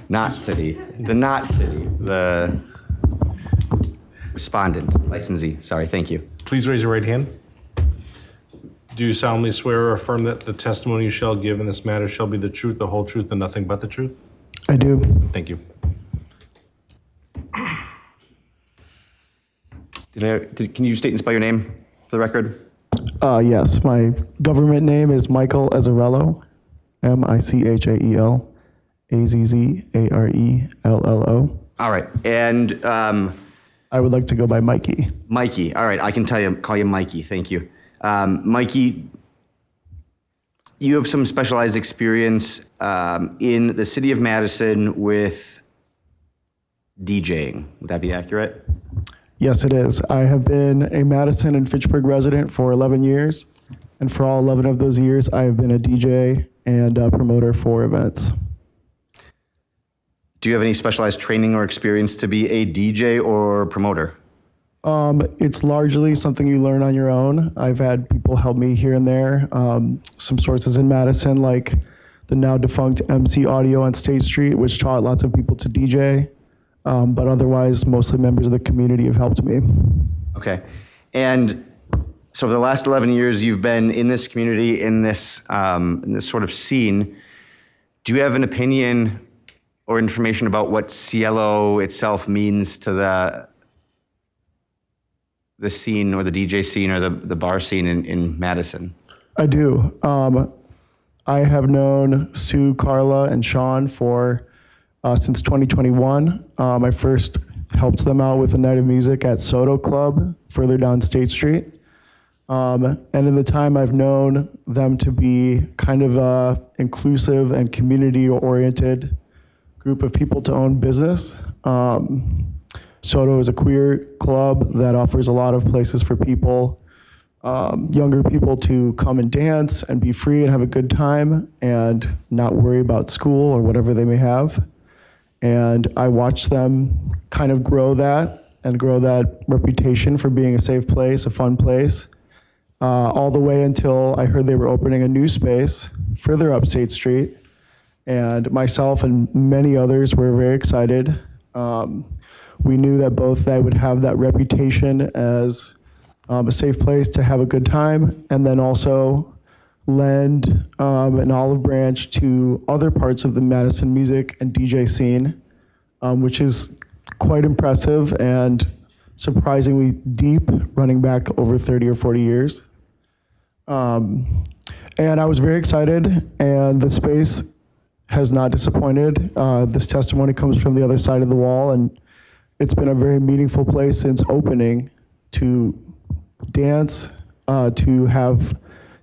Not city, the respondent, licensee, sorry, thank you. Please raise your right hand. Do you solemnly swear or affirm that the testimony you shall give in this matter shall be the truth, the whole truth, and nothing but the truth? I do. Thank you. Can you state and spell your name for the record? Yes, my government name is Michael Azzarello, Michael Azzarello. All right, and I would like to go by Mikey. Mikey, all right, I can call you Mikey, thank you. Mikey, you have some specialized experience in the city of Madison with DJing. Would that be accurate? Yes, it is. I have been a Madison and Fitchburg resident for 11 years, and for all 11 of those years, I have been a DJ and a promoter for events. Do you have any specialized training or experience to be a DJ or promoter? It's largely something you learn on your own. I've had people help me here and there. Some sources in Madison, like the now defunct MC Audio on State Street, which taught lots of people to DJ. But otherwise, mostly members of the community have helped me. Okay. And so for the last 11 years, you've been in this community, in this sort of scene. Do you have an opinion or information about what Cielo itself means to the scene or the DJ scene or the bar scene in Madison? I do. I have known Sue, Carla, and Sean for since 2021. I first helped them out with a night of music at Soto Club further down State Street. And in the time I've known them to be kind of a inclusive and community-oriented group of people to own business. Soto is a queer club that offers a lot of places for people, younger people, to come and dance and be free and have a good time and not worry about school or whatever they may have. And I watched them kind of grow that reputation for being a safe place, a fun place, all the way until I heard they were opening a new space further up State Street. And myself and many others were very excited. We knew that both that would have that reputation as a safe place to have a good time, and then also lend an olive branch to other parts of the Madison music and DJ scene, which is quite impressive and surprisingly deep, running back over 30 or 40 years. And I was very excited, and the space has not disappointed. This testimony comes from the other side of the wall, and it's been a very meaningful place since opening to dance, to have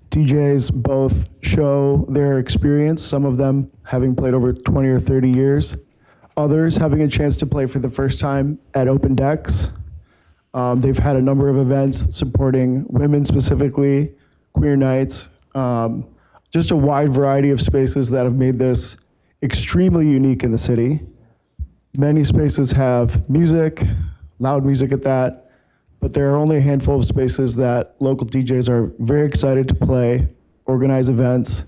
DJs both show their experience, some of them having played over 20 or 30 years, others having a chance to play for the first time at open decks. They've had a number of events supporting women specifically, queer nights, just a wide variety of spaces that have made this extremely unique in the city. Many spaces have music, loud music at that, but there are only a handful of spaces that local DJs are very excited to play, organize events,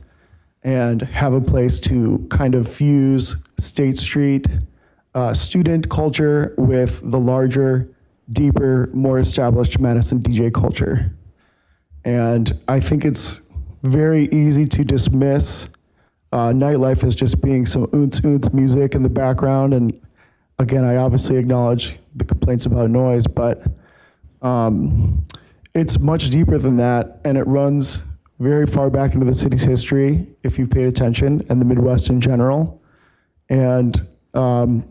and have a place to kind of fuse State Street student culture with the larger, deeper, more established Madison DJ culture. And I think it's very easy to dismiss nightlife as just being some oonce music in the background. And again, I obviously acknowledge the complaints about noise, but it's much deeper than that, and it runs very far back into the city's history, if you've paid attention, and the Midwest in general. And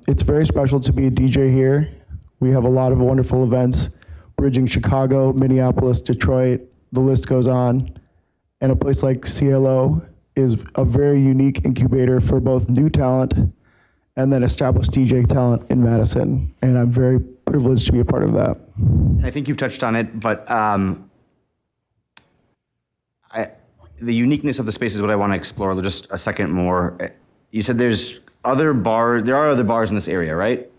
it's very special to be a DJ here. We have a lot of wonderful events, bridging Chicago, Minneapolis, Detroit, the list goes on. And a place like CLO is a very unique incubator for both new talent and then established DJ talent in Madison. And I'm very privileged to be a part of that. I think you've touched on it, but the uniqueness of the space is what I want to explore just a second more. You said there are other bars in this area, right?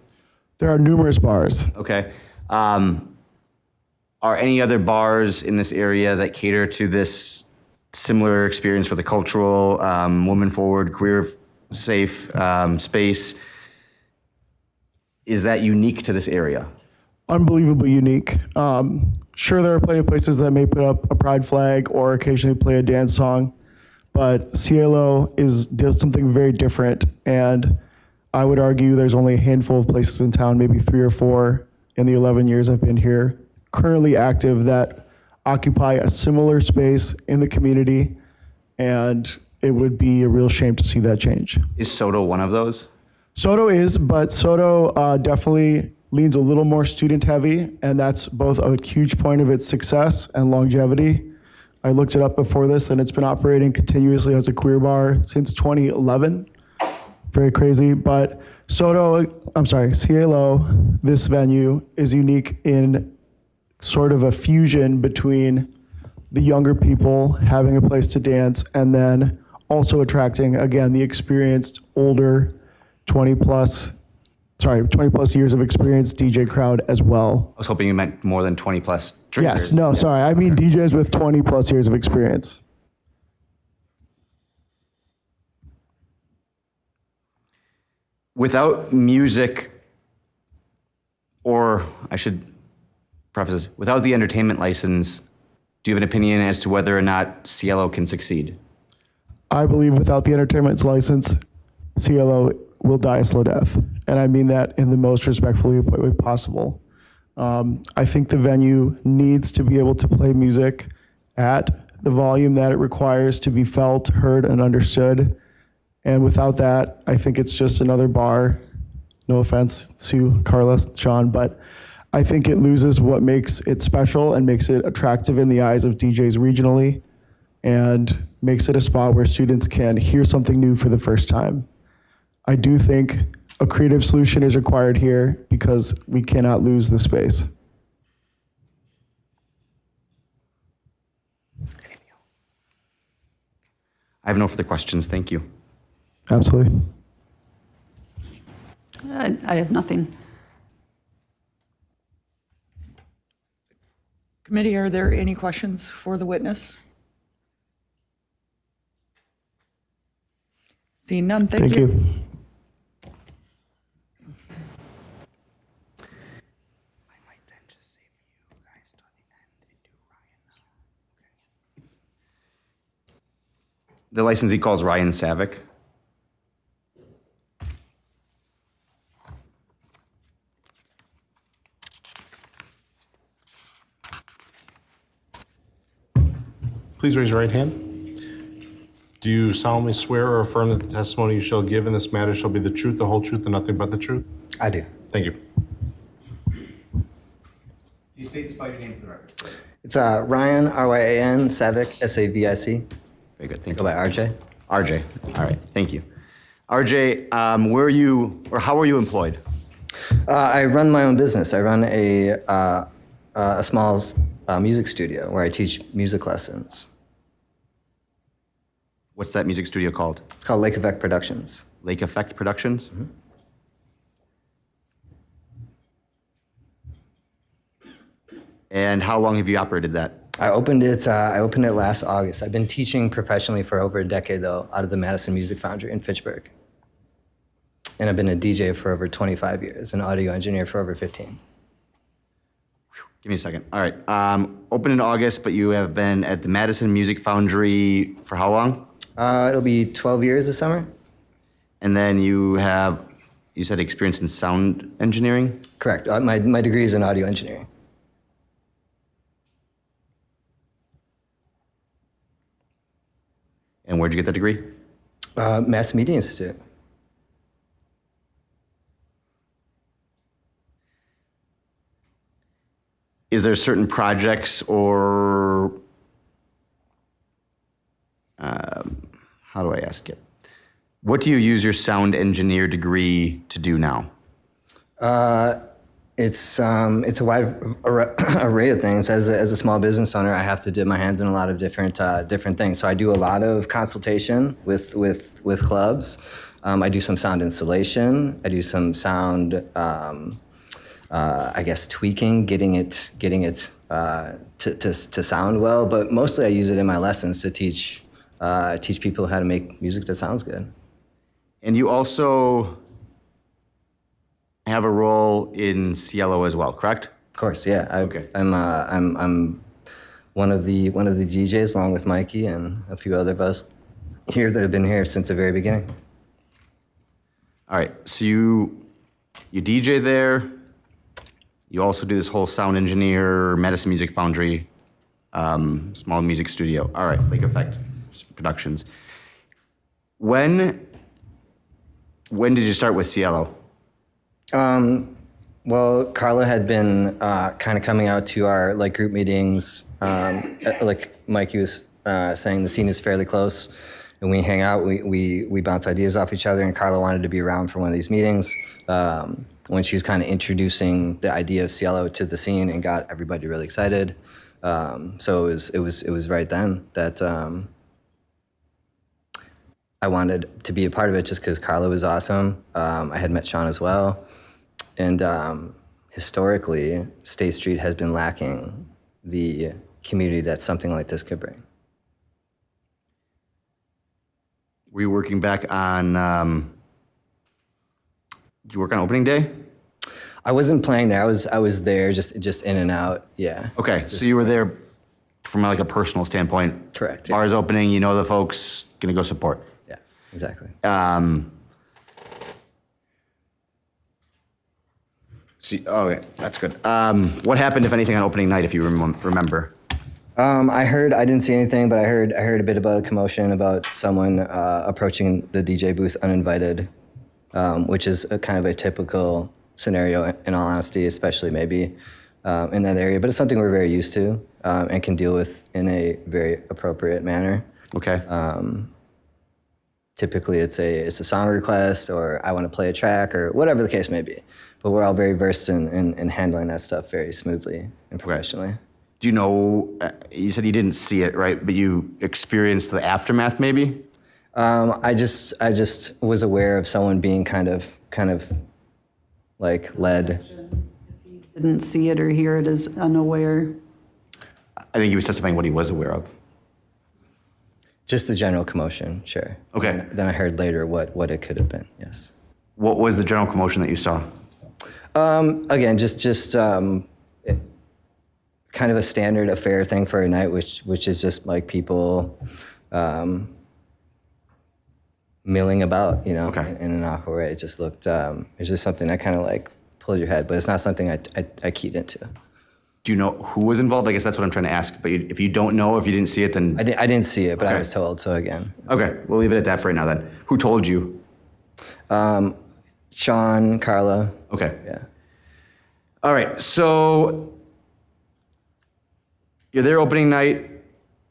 There are numerous bars. Okay. Are any other bars in this area that cater to this similar experience with a cultural, woman-forward, queer-safe space? Is that unique to this area? Unbelievably unique. Sure, there are plenty of places that may put up a pride flag or occasionally play a dance song, but CLO does something very different. And I would argue there's only a handful of places in town, maybe 3 or 4 in the 11 years I've been here, currently active, that occupy a similar space in the community. And it would be a real shame to see that change. Is Soto one of those? Soto is, but Soto definitely leans a little more student heavy, and that's both a huge point of its success and longevity. I looked it up before this, and it's been operating continuously as a queer bar since 2011. Very crazy, but CLO, this venue is unique in sort of a fusion between the younger people having a place to dance and then also attracting, again, the experienced, older, 20 plus years of experience DJ crowd as well. I was hoping you meant more than 20 plus drinkers. Yes, no, sorry. I mean DJs with 20 plus years of experience. Without music, or I should preface this, without the entertainment license, do you have an opinion as to whether or not CLO can succeed? I believe without the entertainment license, CLO will die a slow death. And I mean that in the most respectful way possible. I think the venue needs to be able to play music at the volume that it requires to be felt, heard, and understood. And without that, I think it's just another bar. No offense, Sue, Carla, Sean, but I think it loses what makes it special and makes it attractive in the eyes of DJs regionally, and makes it a spot where students can hear something new for the first time. I do think a creative solution is required here because we cannot lose the space. I have no further questions. Thank you. Absolutely. I have nothing. Committee, are there any questions for the witness? Seeing none, thank Thank you. you. The licensee calls Ryan Savick. Please raise your right hand. Do you solemnly swear or affirm that the testimony you shall give in this matter shall be the truth, the whole truth, and nothing but the truth? I do. Thank you. Do you state this by your name for the record? It's Ryan, R-Y-A-N, Savick, S-A-V-I-C. Very good, thank Go you. by RJ. RJ, all right, thank you. RJ, where are you, or how are you employed? I run my own business. I run a small music studio where I teach music lessons. What's that music studio called? It's called Lake Effect Productions. Lake Effect Productions? Mm-hmm. And how long have you operated that? I opened it last August. I've been teaching professionally for over a decade, though, out of the Madison Music Foundry in Fitchburg. And I've been a DJ for over 25 years, an audio engineer for over 15. Give me a second. All right. Open in August, but you have been at the Madison Music Foundry for how long? It'll be 12 years this summer. And then you said experience in sound engineering? Correct. My degree is in audio engineering. And where'd you get that degree? Mass Media Institute. Is there certain projects or how do I ask it? What do you use your sound engineer degree to do now? It's a wide array of things. As a small business owner, I have to dip my hands in a lot of different things. So I do a lot of consultation with clubs. I do some sound installation. I do some sound, I guess, tweaking, getting it to sound well. But mostly, I use it in my lessons to teach people how to make music that sounds good. And you also have a role in Cielo as well, correct? Of course, yeah. Okay. I'm one of the DJs along with Mikey and a few other of us here that have been here since the very beginning. All right. So you DJ there. You also do this whole sound engineer, Madison Music Foundry, small music studio. All right, Lake Effect Productions. When did you start with Cielo? Well, Carla had been kind of coming out to our group meetings. Like Mikey was saying, the scene is fairly close, and we hang out. We bounce ideas off each other. And Carla wanted to be around for one of these meetings when she was kind of introducing the idea of Cielo to the scene and got everybody really excited. So it was right then that I wanted to be a part of it, just because Carla was awesome. I had met Sean as well. And historically, State Street has been lacking the community that something like this could bring. Were you working back on, did you work on opening day? I wasn't playing there. I was there just in and out, yeah. Okay, so you were there from like a personal standpoint. Correct. Yeah. Bars opening, you know the folks, gonna go support. Yeah, exactly. Okay, that's good. What happened, if anything, on opening night, if you remember? I didn't see anything, but I heard a bit about a commotion about someone approaching the DJ booth uninvited, which is a kind of a typical scenario, in all honesty, especially maybe in that area. But it's something we're very used to and can deal with in a very appropriate manner. Okay. Typically, it's a song request, or I want to play a track, or whatever the case may be. But we're all very versed in handling that stuff very smoothly and professionally. Do you know, you said you didn't see it, right? But you experienced the aftermath, maybe? I just was aware of someone being kind of like led. Didn't see it or hear it as unaware. I think he was testifying what he was aware of. Just the general commotion, sure. Okay. And then I heard later what it could have been, yes. What was the general commotion that you saw? Again, just kind of a standard affair thing for a night, which is just like people milling about, in an awkward way. It just looked, it's just something that kind of like pulled your head, but it's not something I keyed into. Do you know who was involved? I guess that's what I'm trying to ask. But if you don't know, if you didn't see it, then... I didn't see it, but Okay. I was told, so again. Okay, we'll leave it at that for right now then. Who told you? Sean, Carla. Okay. Yeah. All right, so you're there opening night,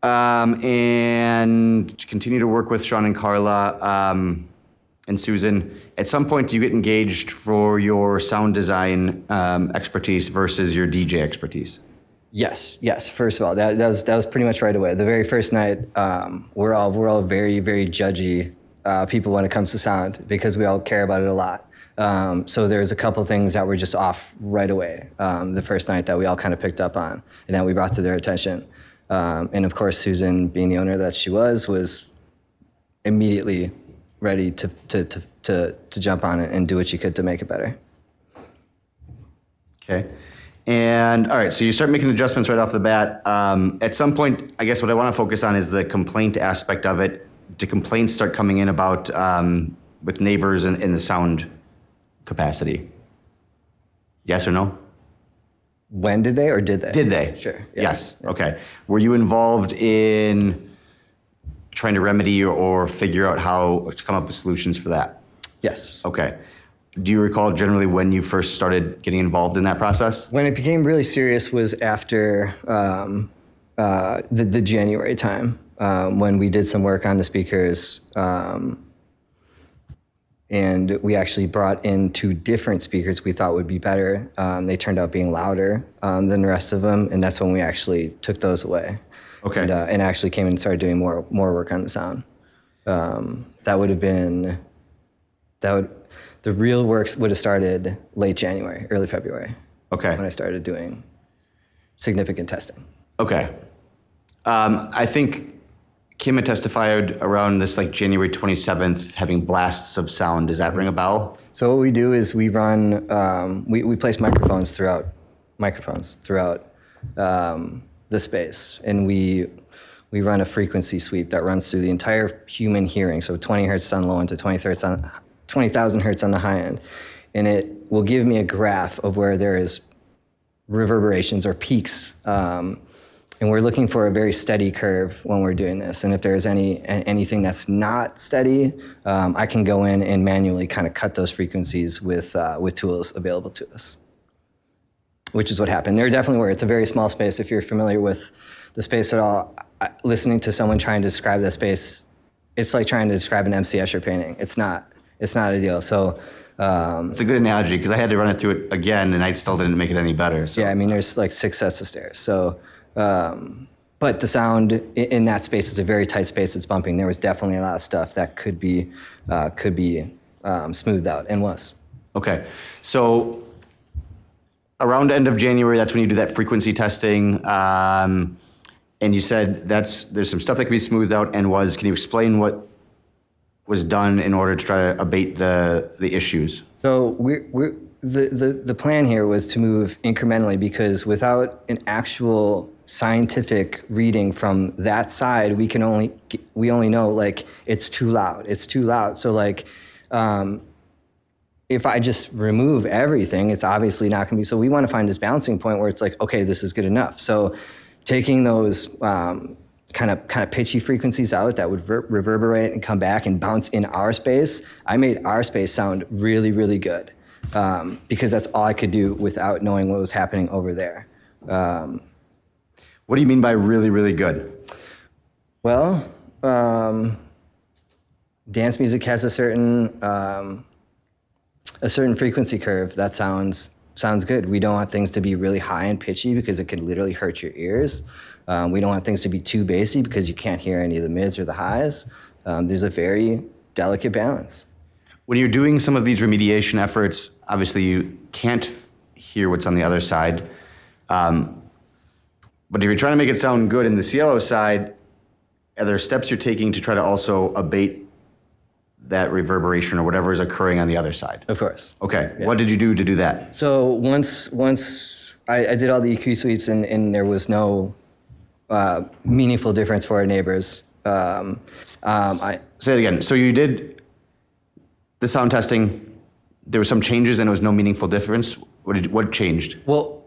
and continue to work with Sean and Carla and Susan. At some point, do you get engaged for your sound design expertise versus your DJ expertise? Yes. First of all, that was pretty much right away. The very first night, we're all very, very judgy people when it comes to sound because we all care about it a lot. So there's a couple things that were just off right away the first night that we all kind of picked up on and that we brought to their attention. And of course, Susan, being the owner that she was immediately ready to jump on it and do what she could to make it better. Okay. And all right, so you start making adjustments right off the bat. At some point, I guess what I want to focus on is the complaint aspect of it. Do complaints start coming in about with neighbors in the sound capacity? Yes or no? When did they or did they? Did they? Sure. Yes. Okay. Were you involved in trying to remedy or figure out how to come up with solutions for that? Yes. Okay. Do you recall generally when you first started getting involved in that process? When it became really serious was after the January time when we did some work on the speakers. And we actually brought in 2 different speakers we thought would be better. They turned out being louder than the rest of them, and that's when we actually took those away. Okay. And actually came and started doing more work on the sound. That would have been, the real works would have started late January, early February. Okay. When I started doing significant testing. Okay. I think Kim had testified around this like January 27th, having blasts of sound. Does that ring a bell? So what we do is we run, we place microphones throughout the space, and we run a frequency sweep that runs through the entire human hearing. So 20 hertz on low end to 20,000 hertz on the high end, and it will give me a graph of where there is reverberations or peaks. And we're looking for a very steady curve when we're doing this. And if there's anything that's not steady, I can go in and manually kind of cut those frequencies with tools available to us, which is what happened. There definitely were. It's a very small space. If you're familiar with the space at all, listening to someone trying to describe that space, it's like trying to describe an MC Escher painting. It's not ideal. So it's a good analogy because I had to run it through it again and I still didn't make it any better. So. Yeah, I mean, there's like 6 sets of stairs. So. But the sound in that space is a very tight space. It's bumping. There was definitely a lot of stuff that could be smoothed out and was. Okay, so around end of January, that's when you do that frequency testing, and you said there's some stuff that can be smoothed out and was. Can you explain what was done in order to try to abate the issues? So the plan here was to move incrementally because without an actual scientific reading from that side, we only know like it's too loud. It's too loud. So like if I just remove everything, it's obviously not going to be. So we want to find this balancing point where it's like, okay, this is good enough. So taking those kind of pitchy frequencies out that would reverberate and come back and bounce in our space, I made our space sound really, really good because that's all I could do without knowing what was happening over there. What do you mean by really, really good? Well, dance music has a certain frequency curve that sounds good. We don't want things to be really high and pitchy because it could literally hurt your ears. We don't want things to be too bassy because you can't hear any of the mids or the highs. There's a very delicate balance. When you're doing some of these remediation efforts, obviously you can't hear what's on the other side. But if you're trying to make it sound good in the Cielo side, are there steps you're taking to try to also abate that reverberation or whatever is occurring on the other side? Of course. Okay. What did you do to do that? So once I did all the EQ sweeps and there was no meaningful difference for our neighbors. Say it again. So you did the sound testing. There were some changes and there was no meaningful difference. What changed? Well,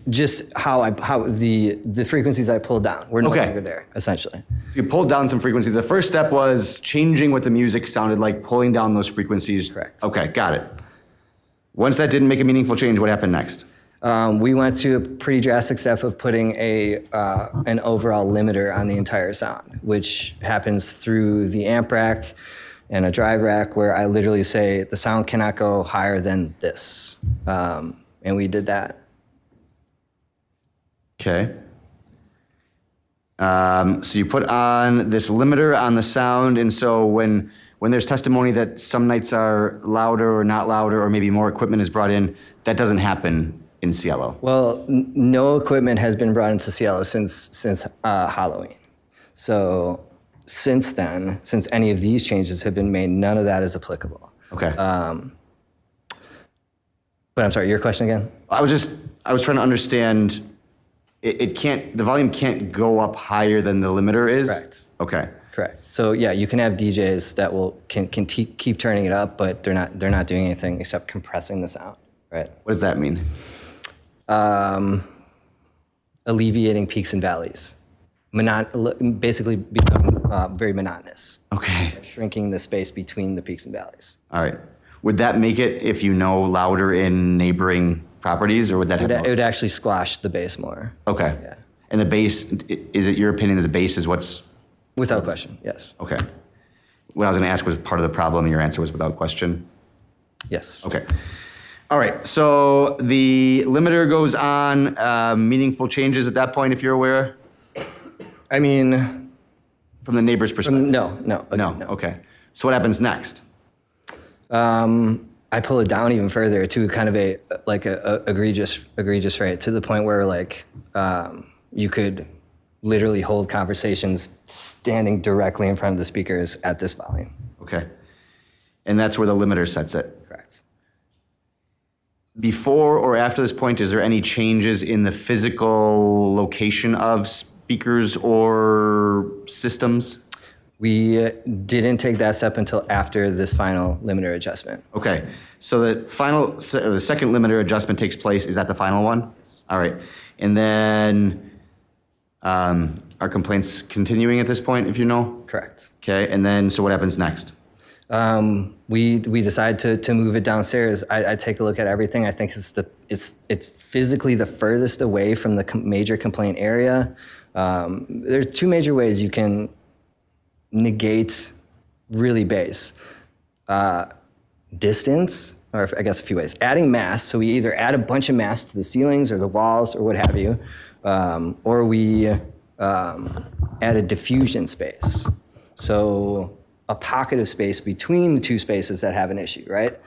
just how the frequencies I pulled down were no longer there, essentially. So you pulled down some frequencies. The first step was changing what the music sounded like, pulling down those frequencies. Correct. Okay, got it. Once that didn't make a meaningful change, what happened next? We went to a pretty drastic step of putting an overall limiter on the entire sound, which happens through the amp rack and a drive rack, where I literally say the sound cannot go higher than this, and we did that. Okay. So you put on this limiter on the sound, and so when there's testimony that some nights are louder or not louder, or maybe more equipment is brought in, that doesn't happen in Cielo. Well, no equipment has been brought into Cielo since Halloween. So since then, since any of these changes have been made, none of that is applicable. Okay. But I'm sorry, your question again? I was trying to understand. The volume can't go up higher than the limiter is? Correct. Okay. Correct. So yeah, you can have DJs that can keep turning it up, but they're not doing anything except compressing the sound, right? What does that mean? Alleviating peaks and valleys. Basically becoming very monotonous. Okay. Shrinking the space between the peaks and valleys. All right. Would that make it, if you know, louder in neighboring properties, or would that have It would actually squash the bass more. Okay. Yeah. And the bass, is it your opinion that the bass is what's... Without question, yes. Okay. What I was going to ask was part of the problem, and your answer was without question? Yes. Okay. All right. So the limiter goes on. Meaningful changes at that point, if you're aware? I mean... From the neighbor's perspective? No. Okay. So what happens next? I pull it down even further to kind of a egregious rate, to the point where you could literally hold conversations standing directly in front of the speakers at this volume. Okay. And that's where the limiter sets it? Correct. Before or after this point, is there any changes in the physical location of speakers or systems? We didn't take that step until after this final limiter adjustment. Okay. So the second limiter adjustment takes place. Is that the final one? All right. And then are complaints continuing at this point, if you know? Correct. Okay. And then, so what happens next? We decide to move it downstairs. I take a look at everything. I think it's physically the furthest away from the major complaint area. There's two major ways you can negate really bass. Distance, or I guess a few ways. Adding mass, so we either add a bunch of mass to the ceilings or the walls or what have you, or we add a diffusion space. So a pocket of space between the two spaces that have an issue, right?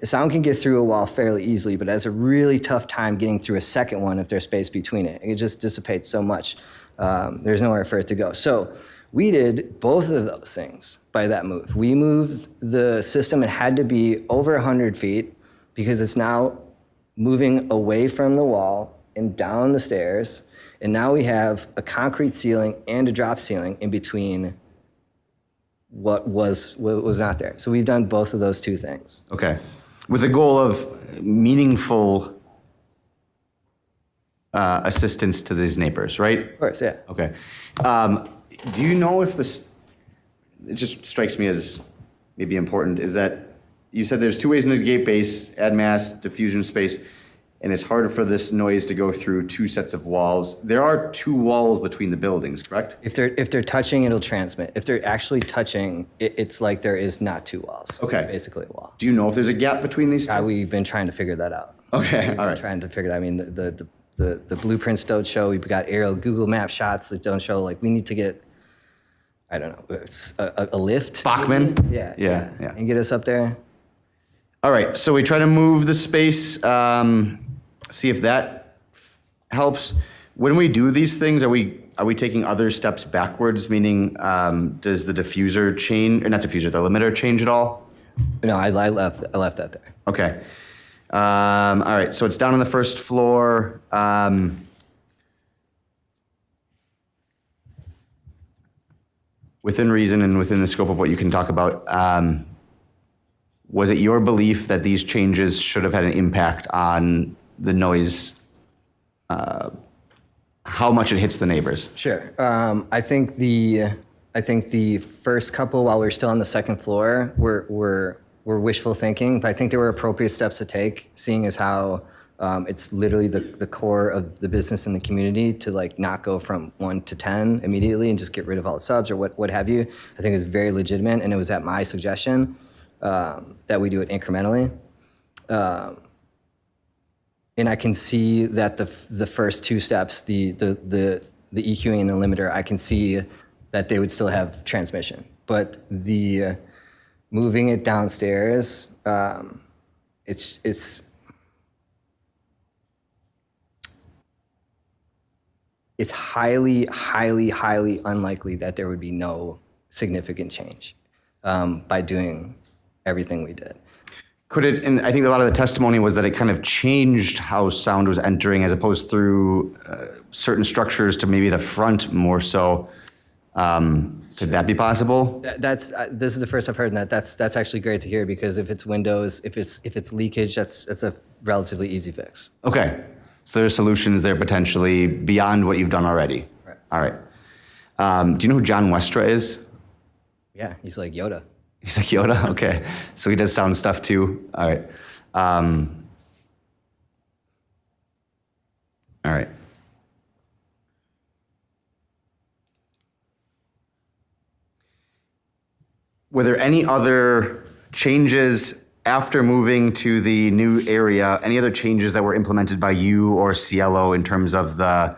Sound can get through a wall fairly easily, but it has a really tough time getting through a second one if there's space between it. It just dissipates so much. There's nowhere for it to go. So we did both of those things by that move. We moved the system. It had to be over 100 feet because it's now moving away from the wall and down the stairs. And now we have a concrete ceiling and a drop ceiling in between what was not there. So we've done both of those two things. Okay. With the goal of meaningful assistance to these neighbors, right? Of course, yeah. Okay. Do you know if this, it just strikes me as maybe important, is that you said there's two ways to negate bass, add mass, diffusion space, and it's harder for this noise to go through two sets of walls. There are two walls between the buildings, correct? If they're touching, it'll transmit. If they're actually touching, it's like there is not two walls. Okay. It's basically a wall. Do you know if there's a gap between these two? We've been trying to figure that out. Okay, all right. Trying to figure that. I mean, the blueprints don't show. We've got aerial Google Map shots that don't show. Like, we need to get, I don't know, a lift. Bachman? Yeah. And get us up there. All right, so we try to move the space, see if that helps. When we do these things, are we are we taking other steps backwards? Meaning, does the diffuser change, or not diffuser, the limiter change at all? No, I left that there. Okay. All right, so it's down on the first floor. Within reason and within the scope of what you can talk about, was it your belief that these changes should have had an impact on the noise, how much it hits the neighbors? Sure. I think the first couple, while we were still on the second floor, were wishful thinking, but I think there were appropriate steps to take, seeing as how it's literally the core of the business and the community to like not go from 1 to 10 immediately and just get rid of all the subs or what have you. I think it's very legitimate, and it was at my suggestion that we do it incrementally. And I can see that the first two steps, the EQing and the limiter, I can see that they would still have transmission. But the moving it downstairs, it's highly, highly, highly unlikely that there would be no significant change by doing everything we did. Could it, and I think a lot of the testimony was that it kind of changed how sound was entering as opposed through certain structures to maybe the front more so. Could that be possible? This is the first I've heard that. That's actually great to hear, because if it's windows, if it's leakage, that's a relatively easy fix. Okay, so there's solutions there potentially beyond what you've done already. Right. All right. Do you know who John Westra is? Yeah, he's like Yoda. He's like Yoda? Okay. So he does sound stuff too. All right. All right. Were there any other changes after moving to the new area, any other changes that were implemented by you or Cielo in terms of the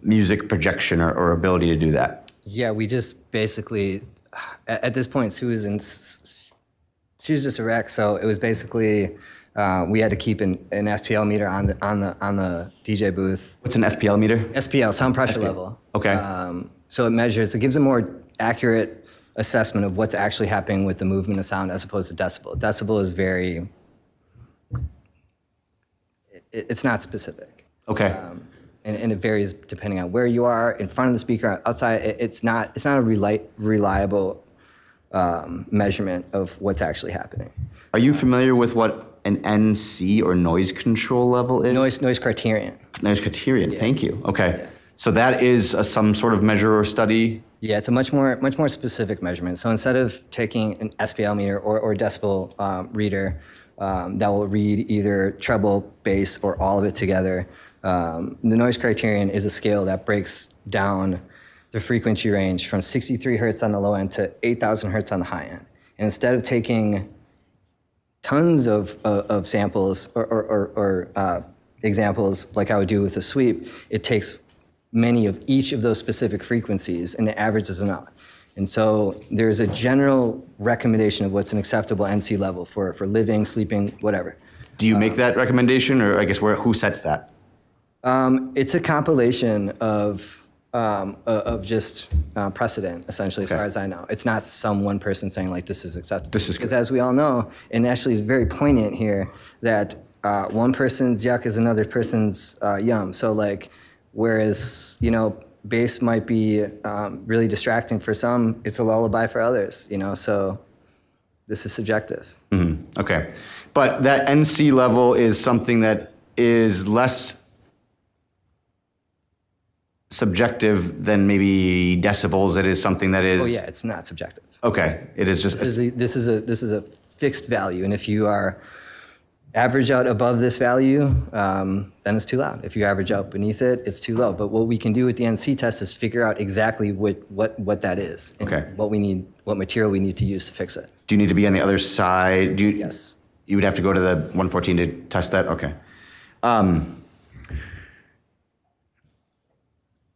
music projection or ability to do that? Yeah, we just basically, at this point, she was just a wreck. So it was basically, we had to keep an FPL meter on the DJ booth. What's an FPL meter? SPL, sound pressure level. Okay. So it gives a more accurate assessment of what's actually happening with the movement of sound as opposed to decibel. Decibel is it's not specific. Okay. And it varies depending on where you are, in front of the speaker, outside. It's not a reliable measurement of what's actually happening. Are you familiar with what an NC or noise control level is? Noise criterion. Noise criterion, Yeah. Thank you. Okay. Yeah. So that is some sort of measure or study? Yeah, it's a much more specific measurement. So instead of taking an SPL meter or decibel reader that will read either treble, bass, or all of it together, the noise criterion is a scale that breaks down the frequency range from 63 hertz on the low end to 8,000 hertz on the high end. And instead of taking tons of samples or examples like I would do with a sweep, it takes many of each of those specific frequencies and it averages them out. And so there's a general recommendation of what's an acceptable NC level for living, sleeping, whatever. Do you make that recommendation, or I guess who sets that? It's a compilation of just precedent, essentially, as far as I know. It's not some one person saying like this is acceptable. This is because as we all know, and actually it's very poignant here, that one person's yuck is another person's yum. So like, whereas, bass might be really distracting for some, it's a lullaby for others, so this is subjective. Mm-hmm. Okay. But that NC level is something that is less subjective than maybe decibels. It is something that is... Oh yeah, it's not subjective. Okay. It is just... This is a fixed value, and if you are average out above this value, then it's too loud. If you average out beneath it, it's too low. But what we can do with the NC test is figure out exactly what that is, and Okay. what material we need to use to fix it. Do you need to be on the other side? Yes. You would have to go to the 114 to test that? Okay.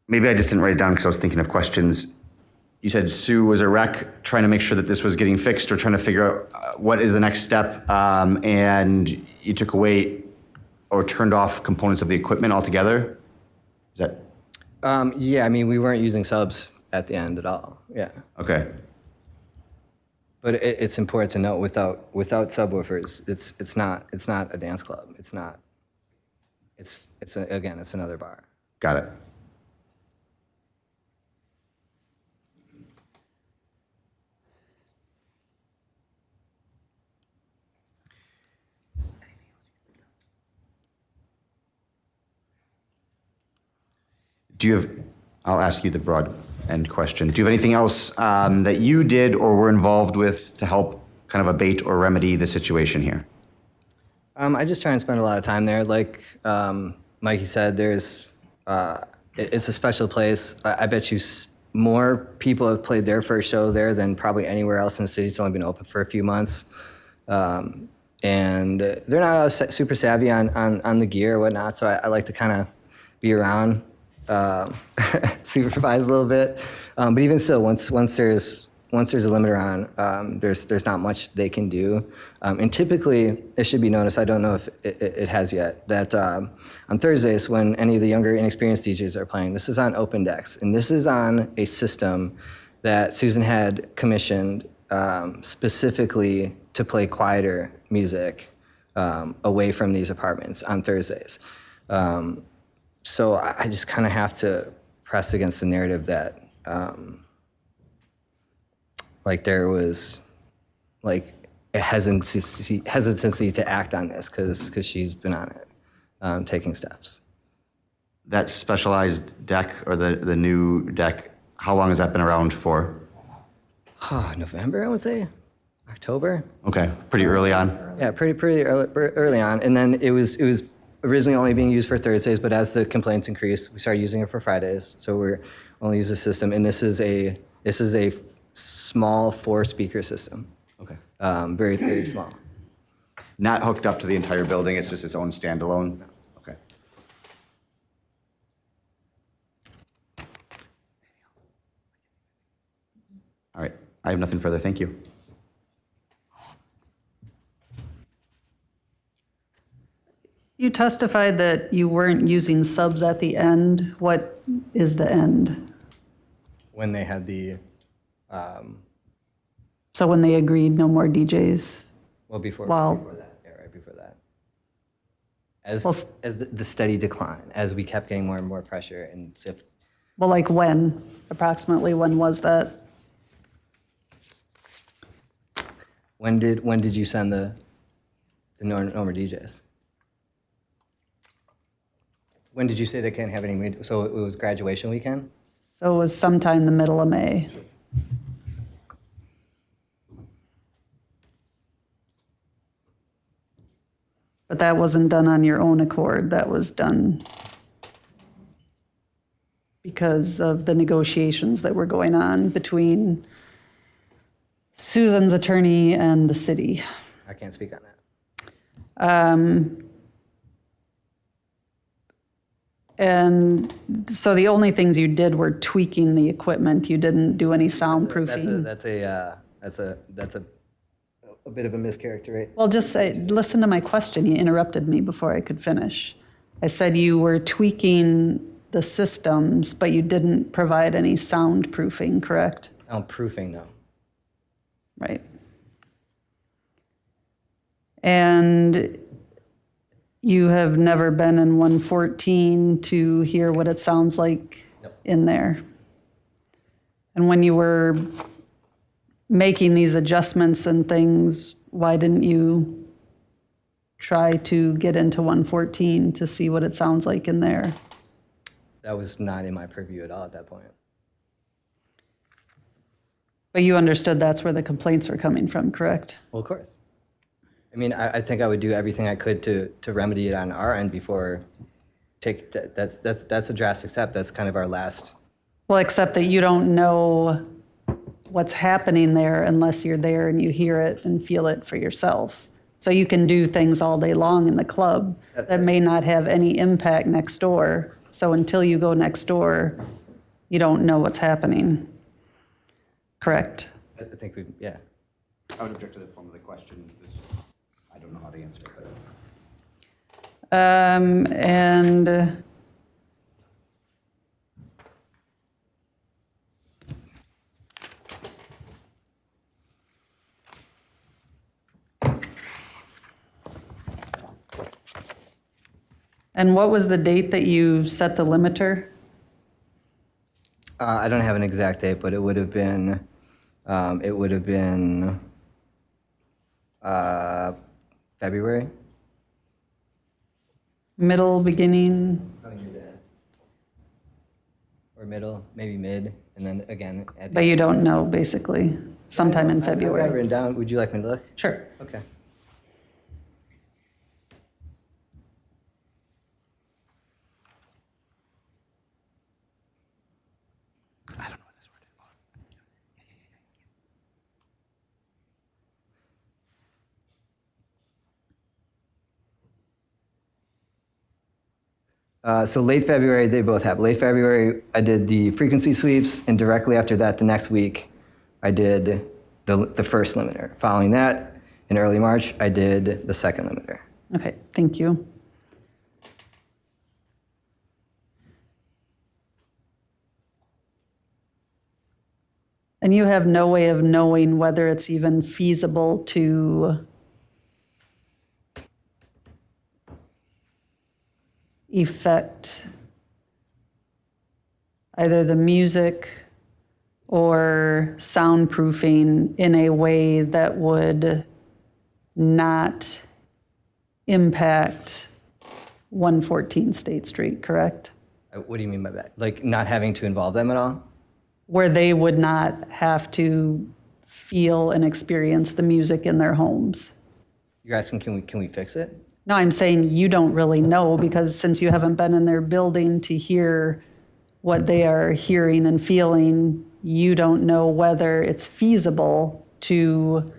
Maybe I just didn't write it down because I was thinking of questions. You said Sue was a wreck trying to make sure that this was getting fixed or trying to figure out what is the next step, and you took away or turned off components of the equipment altogether? Is that... Yeah, I mean, we weren't using subs at the end at all. Yeah. Okay. But it's important to note without subwoofers, it's not a dance club. It's not. Again, it's another bar. Got it. Do you have, I'll ask you the broad end question. Do you have anything else that you did or were involved with to help kind of abate or remedy the situation here? I just try and spend a lot of time there. Like Mikey said, it's a special place. I bet you more people have played their first show there than probably anywhere else in the city. It's only been open for a few months. And they're not super savvy on the gear or whatnot, so I like to kind of be around, supervise a little bit. But even still, once there's a limiter on, there's not much they can do. And typically, it should be noticed, I don't know if it has yet, that on Thursdays when any of the younger, inexperienced DJs are playing, this is on open decks. And this is on a system that Susan had commissioned specifically to play quieter music away from these apartments on Thursdays. So I just kind of have to press against the narrative that like there was like a hesitancy to act on this because she's been on it, taking steps. That specialized deck or the new deck, how long has that been around for? November, I would say. October. Okay, pretty early on. Yeah, pretty early on. And then it was originally only being used for Thursdays, but as the complaints increased, we started using it for Fridays. So we're only use the system, and this is a small 4-speaker system. Okay. Very, very small. Not hooked up to the entire building, it's just its own standalone? Okay. All right, I have nothing further, thank you. You testified that you weren't using subs at the end. What is the end? When they had the, So when they agreed no more DJs? before that, yeah, right before that. As the steady decline, as we kept getting more and more pressure and SIP. Well, like when? Approximately when was that? When did you send the no more DJs? When did you say they can't have any? So it was graduation weekend? So it was sometime the middle of May. But that wasn't done on your own accord. That was done because of the negotiations that were going on between Susan's attorney and the city. I can't speak on that. And so the only things you did were tweaking the equipment. You didn't do any soundproofing. That's a bit of a mischaracterization. Well, just say, listen to my question. You interrupted me before I could finish. I said you were tweaking the systems, but you didn't provide any soundproofing, correct? Soundproofing, no. Right. And you have never been in 114 to hear what it sounds like in there. And when you were making these adjustments and things, why didn't you try to get into 114 to see what it sounds like in there? That was not in my purview at all at that point. But you understood that's where the complaints were coming from, correct? Well, of course. I mean, I think I would do everything I could to remedy it on our end before that's a drastic step. That's kind of our last. Well, except that you don't know what's happening there unless you're there and you hear it and feel it for yourself. So you can do things all day long in the club that may not have any impact next door. So until you go next door, you don't know what's happening. Correct? I think yeah. I would object to the form of the question. I don't know how to answer it. And And what was the date that you set the limiter? I don't have an exact date, but it would have been February. Middle, beginning? Or middle, maybe mid, and then again at the But you don't know, basically, sometime in I've got it February. written down. Would you like me to look? Sure. Okay. So late February, they both have. Late February, I did the frequency sweeps, and directly after that, the next week, I did the first limiter. Following that, in early March, I did the second limiter. Okay, thank you. And you have no way of knowing whether it's even feasible to effect either the music or soundproofing in a way that would not impact 114 State Street, correct? What do you mean by that? Like not having to involve them at all? Where they would not have to feel and experience the music in their homes. You're asking, can we fix it? No, I'm saying you don't really know because since you haven't been in their building to hear what they are hearing and feeling, you don't know whether it's feasible to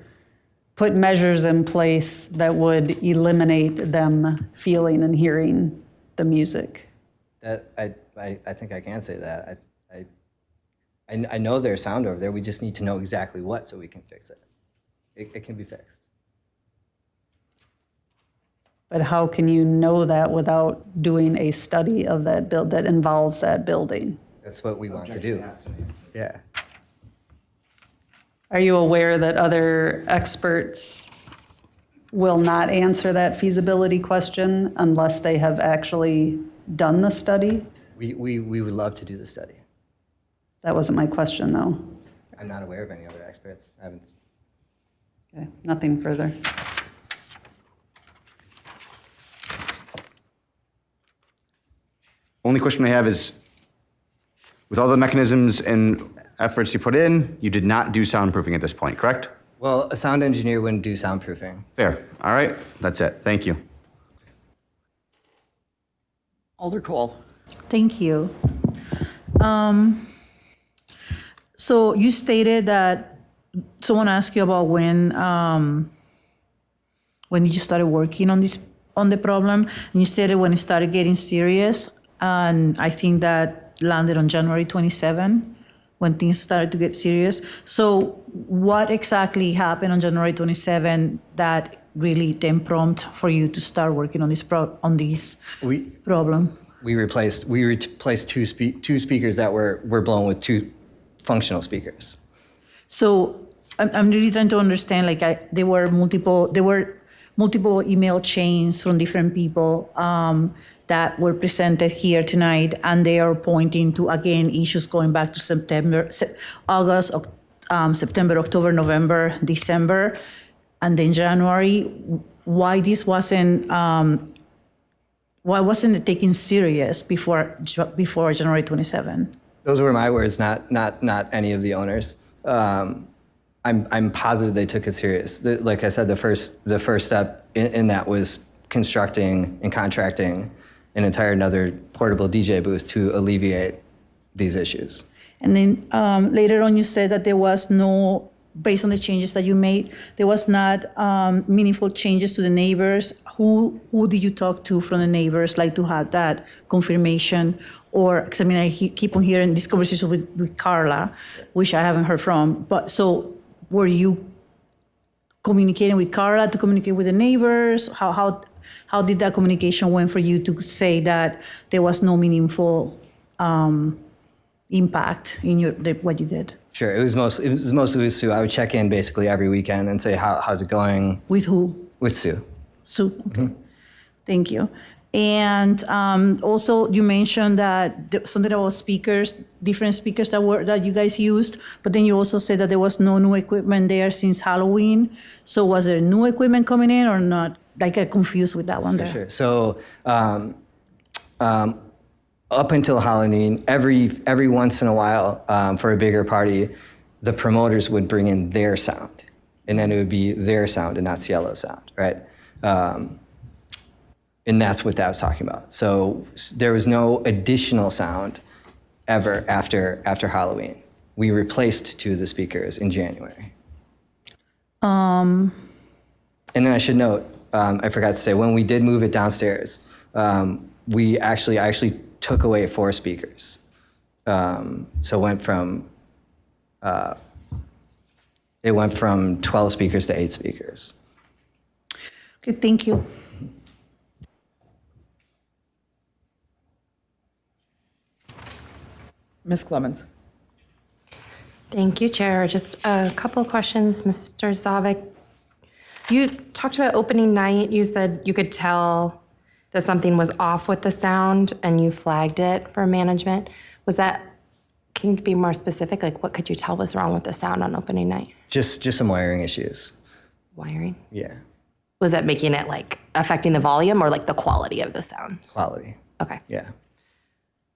put measures in place that would eliminate them feeling and hearing the music. That I think I can say that. I know there's sound over there. We just need to know exactly what so we can fix it. It can be fixed. But how can you know that without doing a study of that build that involves that building? That's what we want to do. Yeah. Are you aware that other experts will not answer that feasibility question unless they have actually done the study? We would love to do the study. That wasn't my question, though. I'm not aware of any other experts. I haven't. Okay, nothing further. Only question I have is, with all the mechanisms and efforts you put in, you did not do soundproofing at this point, correct? Well, a sound engineer wouldn't do soundproofing. Fair. All right. That's it. Thank you. Alder Cole. Thank you. So you stated that someone asked you about when you started working on the problem, and you stated when it started getting serious, and I think that landed on January 27, when things started to get serious. So what exactly happened on January 27 that really then prompt for you to start working on this problem? We replaced two speakers that were blown with two functional speakers. So I'm really trying to understand, there were multiple email chains from different people that were presented here tonight, and they are pointing to, again, issues going back to August, September, October, November, December, and then January. Why wasn't it taken serious before January 27? Those were my words, not any of the owners. I'm positive they took it serious. Like I said, the first step in that was constructing and contracting an entire another portable DJ booth to alleviate these issues. And then later on, you said that there was no, based on the changes that you made, there was not meaningful changes to the neighbors. Who did you talk to from the neighbors, like to have that confirmation? Or, because I keep on hearing this conversation with Carla, which I haven't heard from. But so, were you communicating with Carla to communicate with the neighbors? How did that communication went for you to say that there was no meaningful impact in what you did? Sure, it was mostly with Sue. I would check in basically every weekend and say, how's it going? With who? With Sue. Sue, okay. Thank you. And also, you mentioned that something about speakers, different speakers that you guys used, but then you also said that there was no new equipment there since Halloween. So was there new equipment coming in or not? I get confused with that one there. Sure. So up until Halloween, every once in a while, for a bigger party, the promoters would bring in their sound, and then it would be their sound and not Cielo's sound, right? And that's what that was talking about. So there was no additional sound ever after Halloween. We replaced 2 of the speakers in January. And then I should note, I forgot to say, when we did move it downstairs, I actually took away 4 speakers. So it went from 12 speakers to 8 speakers. Okay, thank you. Ms. Clemens. Thank you, Chair. Just a couple of questions. Mr. Zavik, you talked about opening night. You said you could tell that something was off with the sound and you flagged it for management. Can you be more specific? Like, what could you tell was wrong with the sound on opening night? Just some wiring issues. Wiring? Yeah, Was that making it like affecting the volume or like the quality of the sound? quality. Okay. Yeah.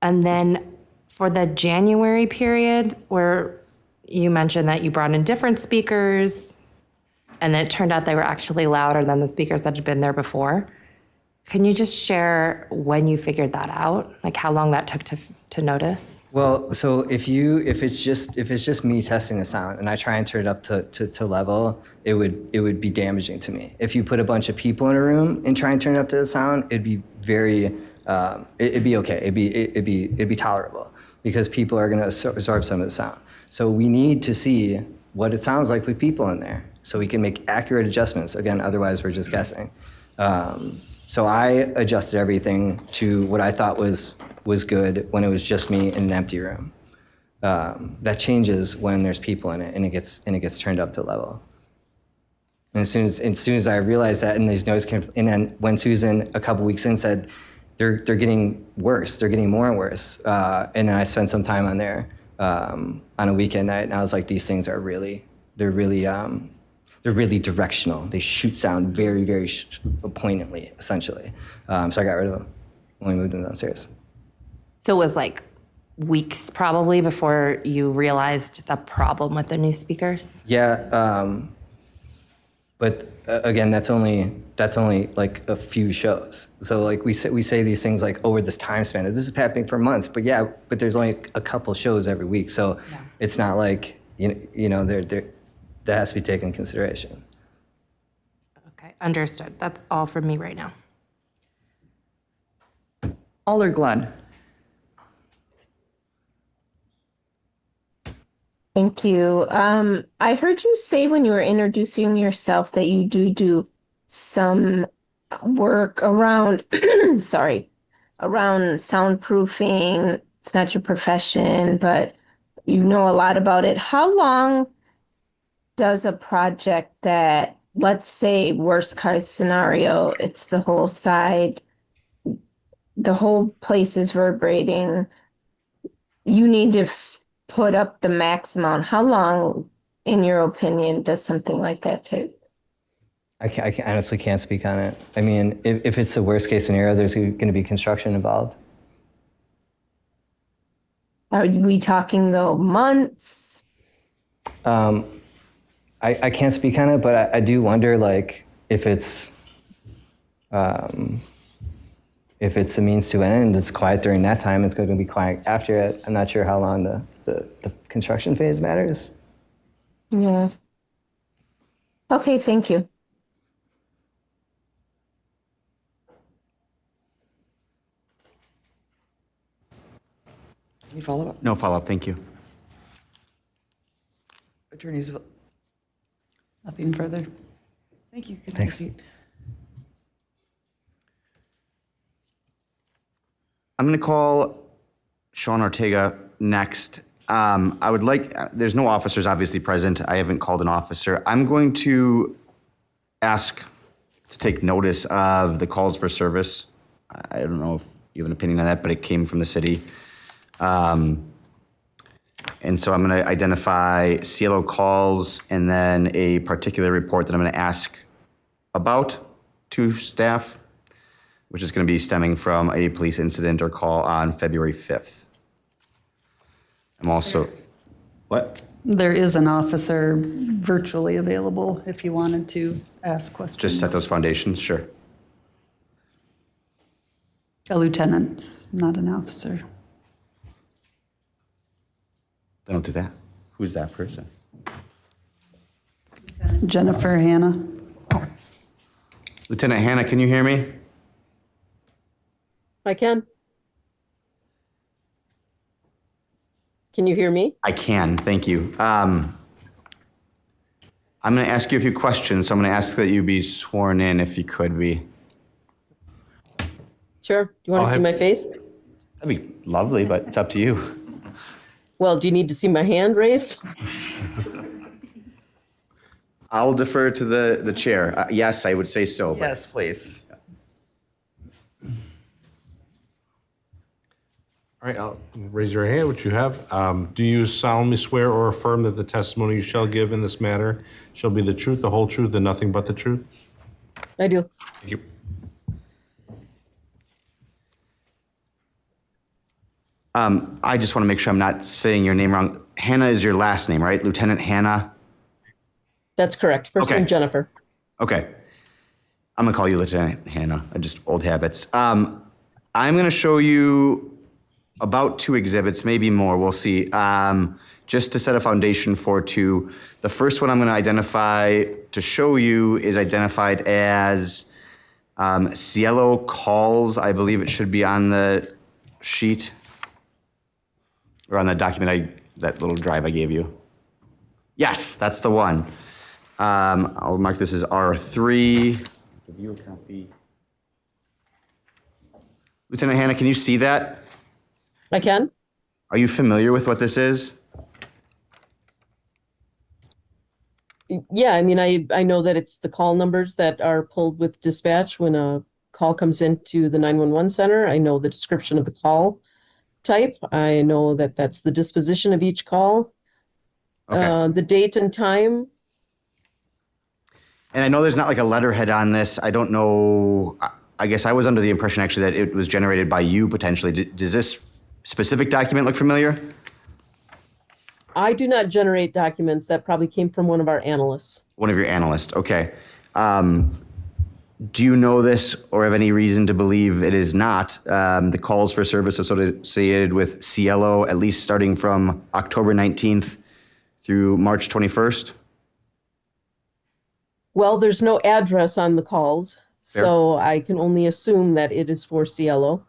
And then for the January period where you mentioned that you brought in different speakers and then it turned out they were actually louder than the speakers that had been there before. Can you just share when you figured that out? Like how long that took to notice? Well, so if it's just me testing the sound and I try and turn it up to level, it would be damaging to me. If you put a bunch of people in a room and try and turn it up to the sound, it'd be very it'd be okay. It'd be tolerable because people are going to absorb some of the sound. So we need to see what it sounds like with people in there so we can make accurate adjustments. Again, otherwise we're just guessing. So I adjusted everything to what I thought was good when it was just me in an empty room. That changes when there's people in it and it gets turned up to level. And as soon as I realized that, and these noise and then when Susan a couple weeks in said they're getting worse, they're getting more and worse, and then I spent some time on there on a weekend night, and I was like, these things are really directional. They shoot sound very, very poignantly, essentially. So I got rid of them when we moved them downstairs. So it was like weeks probably before you realized the problem with the new speakers? Yeah, but again, that's only like a few shows. So like we say these things like over this time span. This is happening for months, but there's only a couple shows every week. So it's not like that has to be taken into consideration. Okay, understood. That's all from me right now. Alder Glenn. Thank you. I heard you say when you were introducing yourself that you do some work around, around soundproofing. It's not your profession, but you know a lot about it. How long does a project that, let's say, worst case scenario, it's the whole side, the whole place is vibrating, you need to put up the max amount. How long, in your opinion, does something like that take? I honestly can't speak on it. I mean, if it's the worst case scenario, there's going to be construction involved. Are we talking, though, months? I can't speak on it, but I do wonder, like, if it's a means to an end, it's quiet during that time, it's going to be quiet after it. I'm not sure how long the construction phase matters. Yeah. Okay, thank you. Any follow-up? No follow-up, thank you. Attorneys. Nothing further. Thank you. Good Thanks. night. I'm going to call Sean Ortega next. I would like, there's no officers obviously present. I haven't called an officer. I'm going to ask to take notice of the calls for service I don't know if you have an opinion on that, but it came from the city. And so I'm going to identify CLO calls and then a particular report that I'm going to ask about to staff, which is going to be stemming from a police incident or call on February 5th. I'm also, what? There is an officer virtually available if you wanted to ask questions. Just set those foundations, sure. A lieutenant's not an officer. Don't do that. Who's that person? Jennifer Hannah. Lieutenant Hannah, can you hear me? I can. Can you hear me? I can, thank you. I'm going to ask you a few questions, so I'm going to ask that you be sworn in if you could be. Sure. Do you want to see my face? That'd be lovely, but it's up to you. Well, do you need to see my hand raised? I'll defer to the chair. Yes, I would say so. but- Yes, please. All right, raise your hand, what you have. Do you solemnly swear or affirm that the testimony you shall give in this matter shall be the truth, the whole truth, and nothing but the truth? I do. Thank you. I just want to make sure I'm not saying your name wrong. Hannah is your last name, right? Lieutenant Hannah? That's correct. First name Jennifer. Okay. I'm going to call you Lieutenant Hannah. Just old habits. I'm going to show you about 2 exhibits, maybe more. We'll see. Just to set a foundation for 2. The first one I'm going to identify to show you is identified as Cielo Calls. I believe it should be on the sheet or on the document, that little drive I gave you. Yes, that's the one. I'll mark this as R3. Give you a copy. Lieutenant Hannah, can you see that? I can. Are you familiar with what this is? Yeah, I mean, I know that it's the call numbers that are pulled with dispatch when a call comes into the 911 center. I know the description of the call type. I know that that's the disposition of each call. Okay. The date and time. And I know there's not like a letterhead on this. I don't know. I guess I was under the impression actually that it was generated by you potentially. Does this specific document look familiar? I do not generate documents. That probably came from one of our analysts. One of your analysts, okay. Do you know this or have any reason to believe it is not the calls for service associated with Cielo, at least starting from October 19th through March 21st? Well, there's no address on the calls, Fair. so I can only assume that it is for Cielo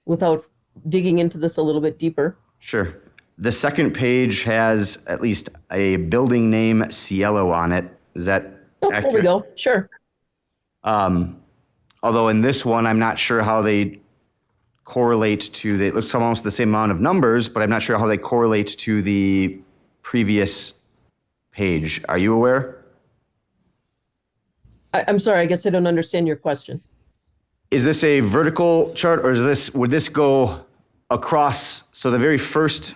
without digging into this a little bit deeper. Sure. The second page has at least a building name Cielo on it. Is that accurate? There we go. Sure. Although in this one, I'm not sure how they correlate to it looks almost the same amount of numbers, but I'm not sure how they correlate to the previous page. Are you aware? I'm sorry, I guess I don't understand your question. Is this a vertical chart or would this go across? So the very first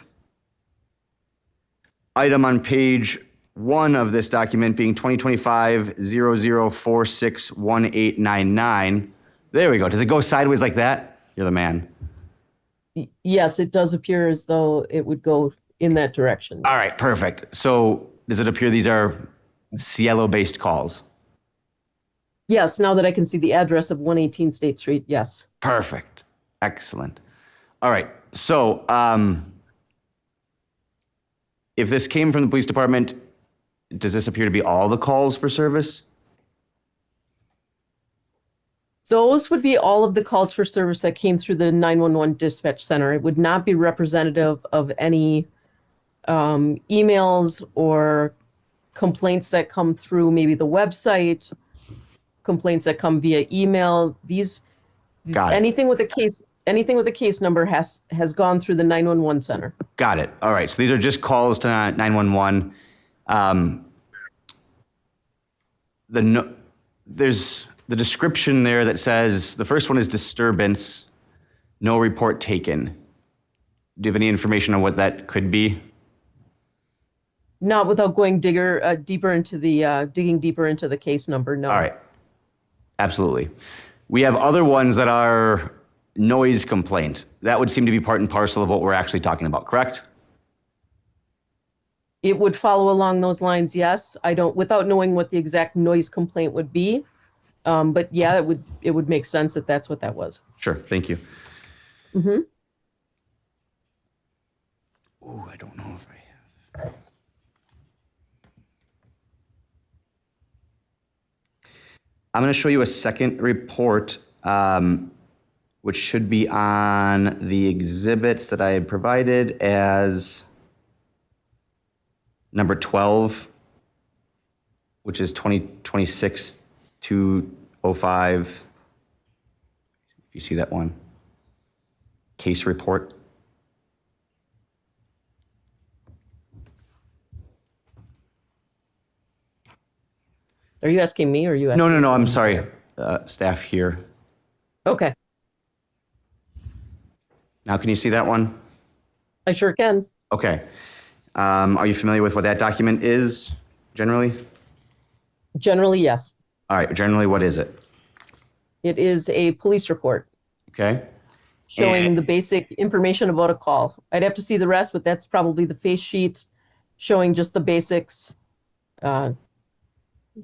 item on page 1 of this document being 2025-00461899. There we go. Does it go sideways like that? You're the man. Yes, it does appear as though it would go in that direction. All right, perfect. So does it appear these are Cielo-based calls? Yes, now that I can see the address of 118 State Street, yes. Perfect. Excellent. All right. So if this came from the police department, does this appear to be all the calls for service? Those would be all of the calls for service that came through the 911 dispatch center. It would not be representative of any emails or complaints that come through maybe the website, complaints that come via email. Got it. Anything with a case number has gone through the 911 center. Got it. All right. So these are just calls to 911. There's the description there that says, the first one is disturbance, no report taken. Do you have any information on what that could be? Not without going digging deeper into the case number, no. All right. Absolutely. We have other ones that are noise complaint. That would seem to be part and parcel of what we're actually talking about, correct? It would follow along those lines, yes. I don't, without knowing what the exact noise complaint would be. But yeah, it would make sense that that's what that was. Sure, thank you. Mm-hmm. Oh, I don't know if I have. I'm going to show you a second report, which should be on the exhibits that I had provided as number 12, which is 2026-205. If you see that one. Case report. Are you asking me or are you asking? No, I'm sorry. Staff here. Okay, Now, can you see that one? I sure can. Okay. Are you familiar with what that document is generally? Generally, yes. All right. Generally, what is it? It is a police report Okay. showing the basic information about a call. I'd have to see the rest, but that's probably the face sheet showing just the basics.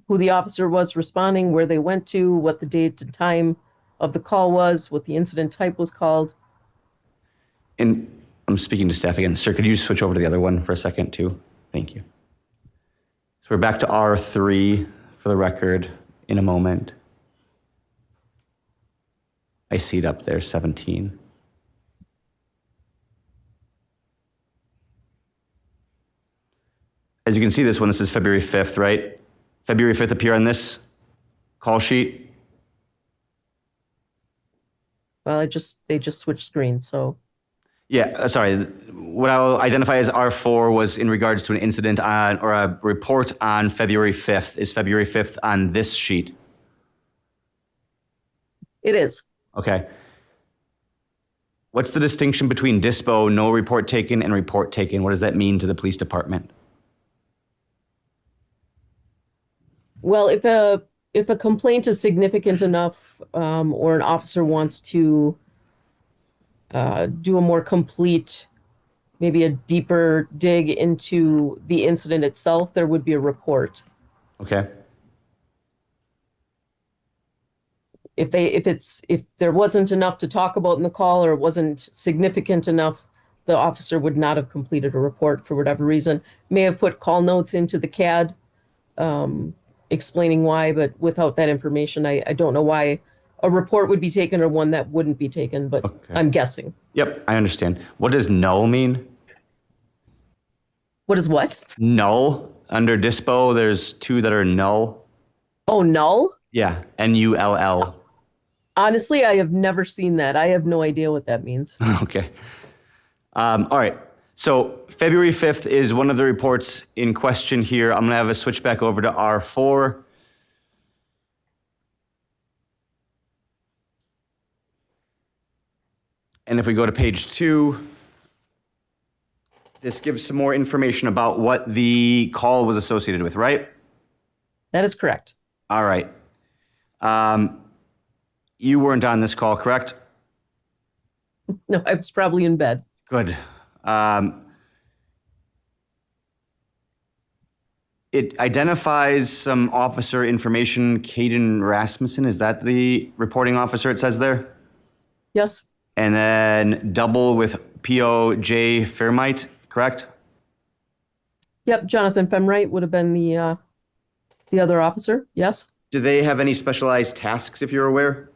Who the officer was responding, where they went to, what the date and time of the call was, what the incident type was called. And I'm speaking to staff again. Sir, could you switch over to the other one for a second, too? Thank you. So we're back to R3 for the record in a moment. I see it up there, 17. As you can see, this one, this is February 5th, right? February 5th appear on this call sheet? Well, they just switched screens, so. Yeah, sorry. What I'll identify as R4 was in regards to an incident on, or a report on February 5th. Is February 5th on this sheet? It is. Okay. What's the distinction between dispo, no report taken, and report taken? What does that mean to the police department? Well, if a complaint is significant enough, or an officer wants to do a more complete, maybe a deeper dig into the incident itself, there would be a report. Okay. If there wasn't enough to talk about in the call or it wasn't significant enough, the officer would not have completed a report for whatever reason. May have put call notes into the CAD, explaining why, but without that information, I don't know why a report would be taken or one that wouldn't be taken, but Okay. I'm guessing. Yep, I understand. What does null mean? What is what? Null. Under dispo, there's two that are null. Oh, null? Yeah, N-U-L-L. Honestly, I have never seen that. I have no idea what that means. Okay. All right. So February 5th is one of the reports in question here. I'm going to have a switch back over to R4. And if we go to page 2, this gives some more information about what the call was associated with, right? That is correct. All right. You weren't on this call, correct? No, I was probably in bed. Good. It identifies some officer information, Caden Rasmussen. Is that the reporting officer it says there? Yes. And then double with P.O.J. Fairmite, correct? Yep, Jonathan Femwright would have been the other officer. Yes. Do they have any specialized tasks, if you're aware?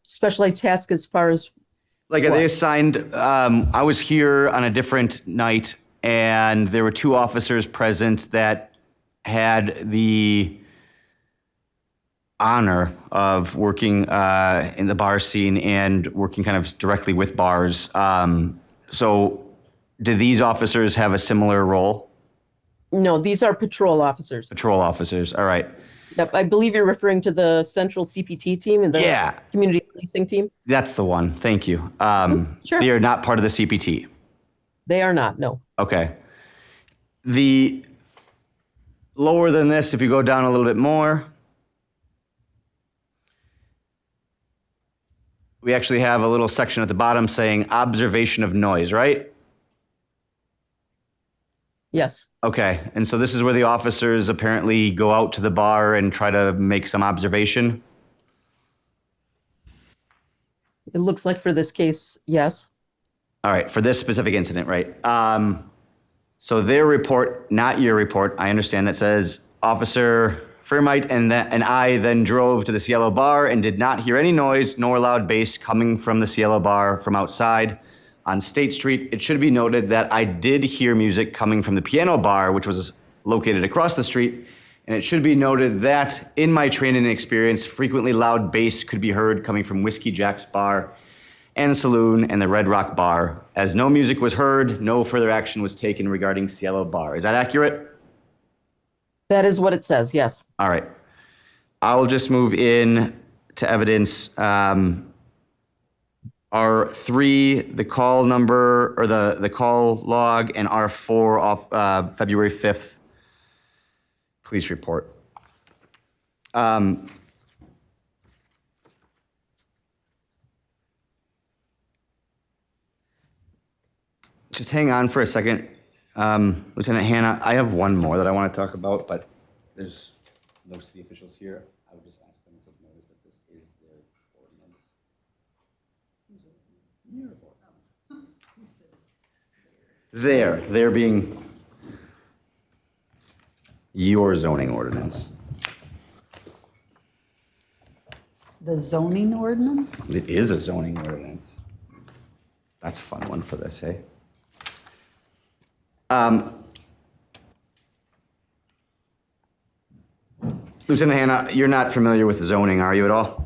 Specialized task as far as Like, are they assigned? I was here on a different night, and there were two officers present that had the honor of working in the bar scene and working kind of directly with bars. So, do these officers have a similar role? No, these are patrol officers. Patrol officers, all right. Yep, I believe you're referring to the central CPT team and the Yeah. community policing team. That's the one, thank you. Sure. They are not part of the CPT. They are not, no. Okay. The lower than this, if you go down a little bit more, we actually have a little section at the bottom saying observation of noise, right? Yes. Okay, and so this is where the officers apparently go out to the bar and try to make some observation? It looks like for this case, yes. All right, for this specific incident, right? So their report, not your report, I understand that says Officer Firmite and I then drove to the Cielo bar and did not hear any noise nor loud bass coming from the Cielo bar from outside on State Street. It should be noted that I did hear music coming from the piano bar, which was located across the street. And it should be noted that in my training and experience, frequently loud bass could be heard coming from Whiskey Jack's bar and Saloon and the Red Rock bar. As no music was heard, no further action was taken regarding Cielo bar. Is that accurate? That is what it says, yes. All right. I will just move in to evidence R3, the call number, or the call log, and R4 off February 5th police report. Just hang on for a second. Lieutenant Hannah, I have one more that I want to talk about, but there's no city officials here. I would just ask them to notice that this is their ordinance. They're being your zoning ordinance. The zoning ordinance? It is a zoning ordinance. That's a fun one for this, hey? Lieutenant Hannah, you're not familiar with zoning, are you at all?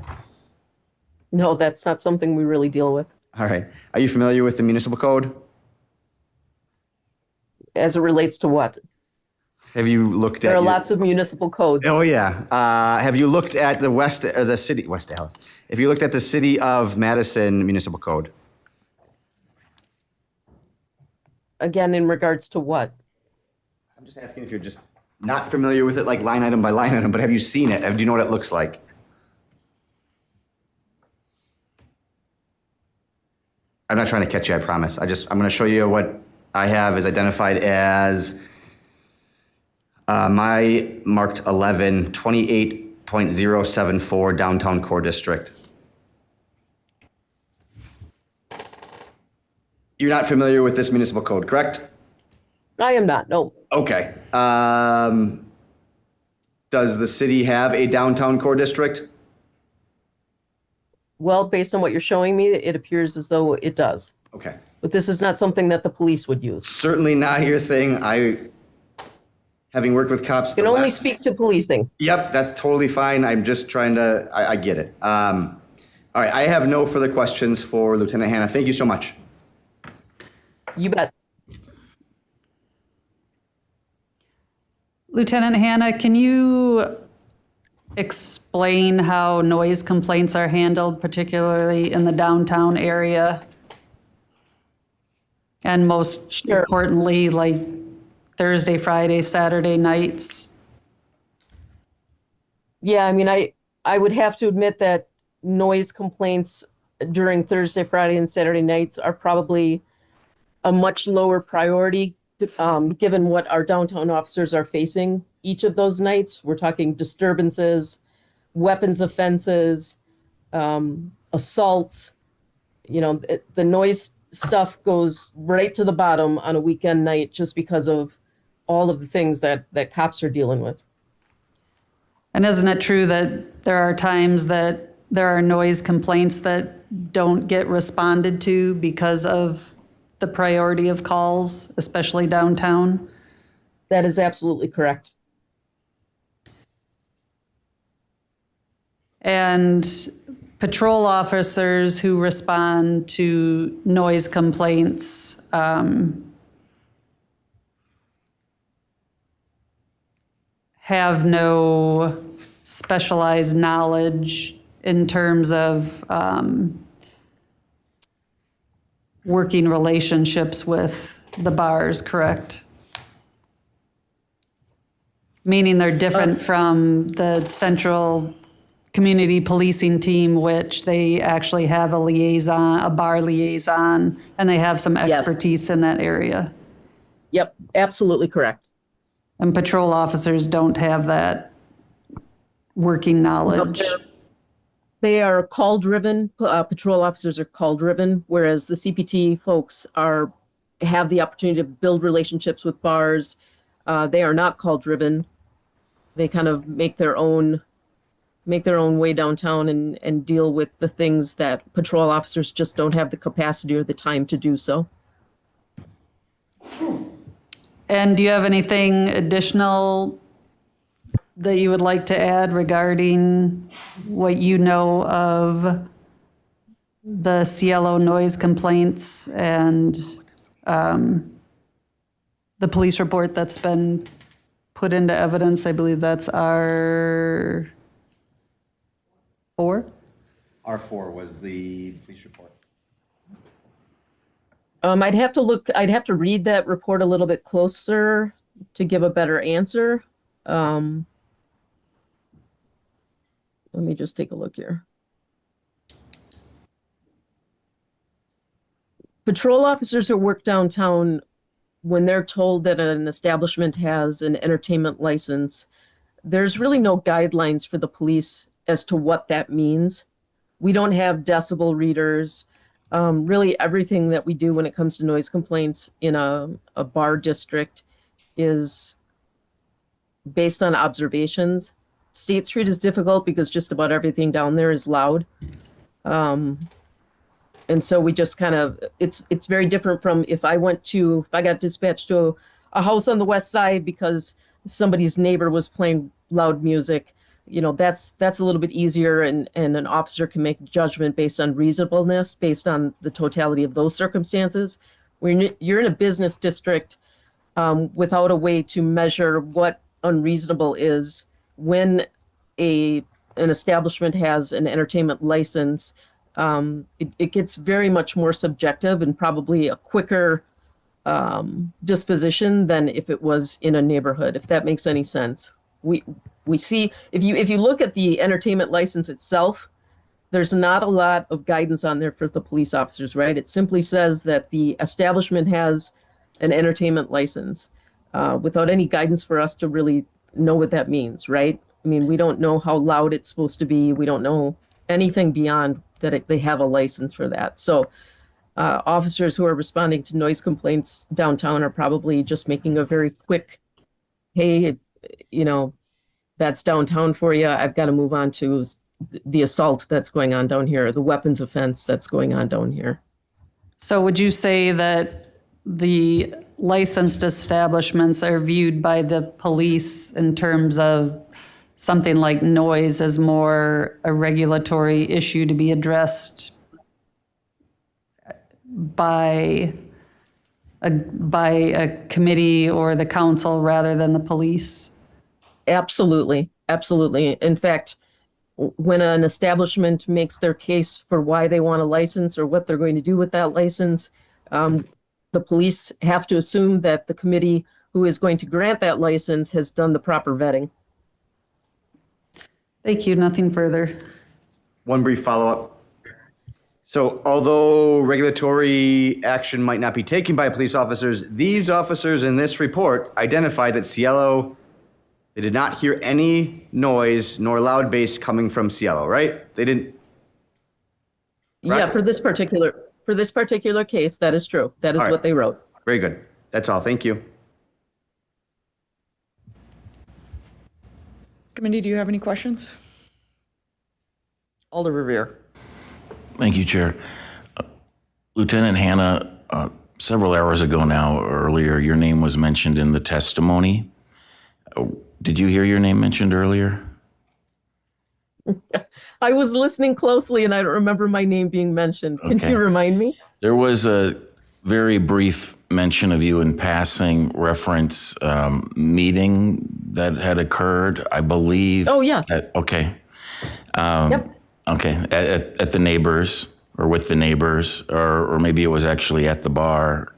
No, that's not something we really deal with. All right. Are you familiar with the municipal code? As it relates to what? Have you looked at? There are lots of municipal codes. Oh yeah. Have you looked at the West Dallas? If you looked at the City of Madison municipal code? Again, in regards to what? I'm just asking if you're just not familiar with it, like line item by line item, but have you seen it? Do you know what it looks like? I'm not trying to catch you, I promise. I'm going to show you what I have is identified as my marked 11, 28.074 downtown core district. You're not familiar with this municipal code, correct? I am not, no. Okay. Does the city have a downtown core district? Well, based on what you're showing me, it appears as though it does. Okay. But this is not something that the police would use. Certainly not your thing. Having worked with cops. You can only speak to policing. Yep, that's totally fine. I'm just trying to, I get it. All right, I have no further questions for Lieutenant Hannah. Thank you so much. You bet. Lieutenant Hannah, can you explain how noise complaints are handled, particularly in the downtown area? And most importantly, like Thursday, Friday, Saturday nights? Yeah, I mean, I would have to admit that noise complaints during Thursday, Friday, and Saturday nights are probably a much lower priority given what our downtown officers are facing each of those nights. We're talking disturbances, weapons offenses, assaults. You know, the noise stuff goes right to the bottom on a weekend night just because of all of the things that cops are dealing with. And isn't it true that there are times that there are noise complaints that don't get responded to because of the priority of calls, especially downtown? That is absolutely correct. And patrol officers who respond to noise complaints, have no specialized knowledge in terms of working relationships with the bars, correct? Meaning they're different from the central community policing team, which they actually have a liaison, a bar liaison, and they have some Yes. expertise in that area. Yep, absolutely correct. And patrol officers don't have that working knowledge. They are call-driven. Patrol officers are call-driven, whereas the CPT folks have the opportunity to build relationships with bars. They are not call-driven. They kind of make their own way downtown and deal with the things that patrol officers just don't have the capacity or the time to do so. And do you have anything additional that you would like to add regarding what you know of the Cielo noise complaints and the police report that's been put into evidence? I believe that's R4. R4 was the police report. I'd have to read that report a little bit closer to give a better answer. Let me just take a look here. Patrol officers who work downtown, when they're told that an establishment has an entertainment license, there's really no guidelines for the police as to what that means. We don't have decibel readers. Really everything that we do when it comes to noise complaints in a bar district is based on observations. State Street is difficult because just about everything down there is loud. And so we just kind of, it's very different from if I got dispatched to a house on the west side because somebody's neighbor was playing loud music. That's a little bit easier, and an officer can make a judgment based on reasonableness, based on the totality of those circumstances. When you're in a business district without a way to measure what unreasonable is, when an establishment has an entertainment license, it gets very much more subjective and probably a quicker disposition than if it was in a neighborhood, if that makes any sense. We see, if you look at the entertainment license itself, there's not a lot of guidance on there for the police officers, right? It simply says that the establishment has an entertainment license without any guidance for us to really know what that means, right? I mean, we don't know how loud it's supposed to be. We don't know anything beyond that they have a license for that. So officers who are responding to noise complaints downtown are probably just making a very quick, hey, that's downtown for you. I've got to move on to the assault that's going on down here, the weapons offense that's going on down here. So would you say that the licensed establishments are viewed by the police in terms of something like noise as more a regulatory issue to be addressed by a committee or the council rather than the police? Absolutely. Absolutely. In fact, when an establishment makes their case for why they want a license or what they're going to do with that license, the police have to assume that the committee who is going to grant that license has done the proper vetting. Thank you. Nothing further. One brief follow-up. So although regulatory action might not be taken by police officers, these officers in this report identified that Cielo, they did not hear any noise nor loud bass coming from Cielo, right? They didn't. Right? Yeah, for this particular case, that is true. That is what they wrote. Very good. That's all. Thank you. Committee, do you have any questions? Alder Revere. Thank you, Chair. Lieutenant Hanna, several hours ago now, earlier, your name was mentioned in the testimony. Did you hear your name mentioned earlier? I was listening closely and I don't remember my name being mentioned. Can you remind me? There was a very brief mention of you in passing reference meeting that had occurred, I believe. Oh, yeah. Okay. Yep. Okay, at the neighbors or with the neighbors, or maybe it was actually at the bar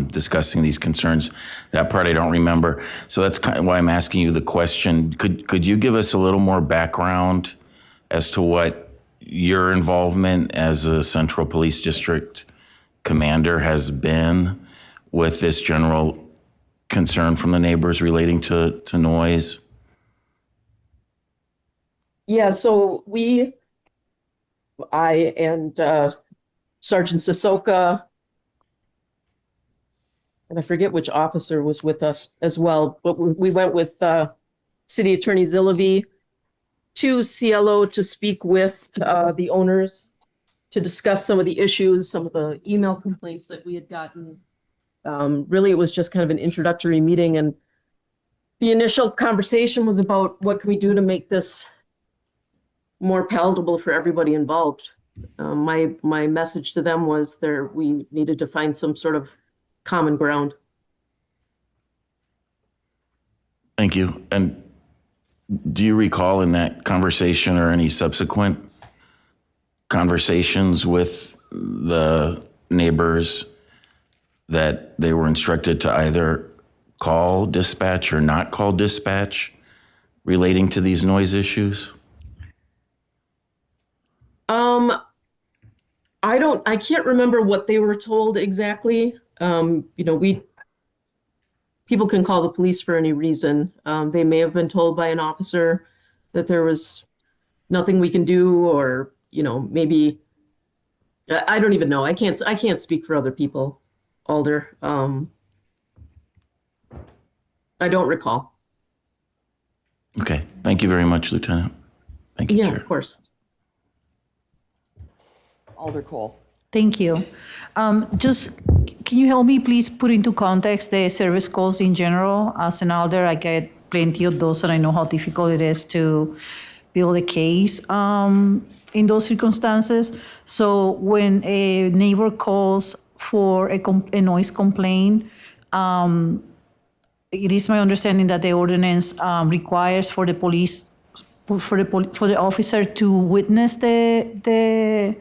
discussing these concerns. That part I don't remember. So that's kind of why I'm asking you the question. Could you give us a little more background as to what your involvement as a Central Police District commander has been with this general concern from the neighbors relating to noise? Yeah, so I and Sergeant Sissoko, and I forget which officer was with us as well, but we went with City Attorney Zillavi to CLO to speak with the owners to discuss some of the issues, some of the email complaints that we had gotten. Really, it was just kind of an introductory meeting, and the initial conversation was about what can we do to make this more palatable for everybody involved. My message to them was we needed to find some sort of common ground. Thank you. And do you recall in that conversation or any subsequent conversations with the neighbors that they were instructed to either call dispatch or not call dispatch relating to these noise issues? I can't remember what they were told exactly. People can call the police for any reason. They may have been told by an officer that there was nothing we can do, or, maybe, I don't even know. I can't speak for other people, Alder. I don't recall. Okay. Thank you very much, Lieutenant. Thank you, Yeah, Chair. of course. Alder Cole. Thank you. Just, can you help me please put into context the service calls in general? As an alder, I get plenty of those, and I know how difficult it is to build a case in those circumstances. So when a neighbor calls for a noise complaint, it is my understanding that the ordinance requires for the police, for the officer to witness the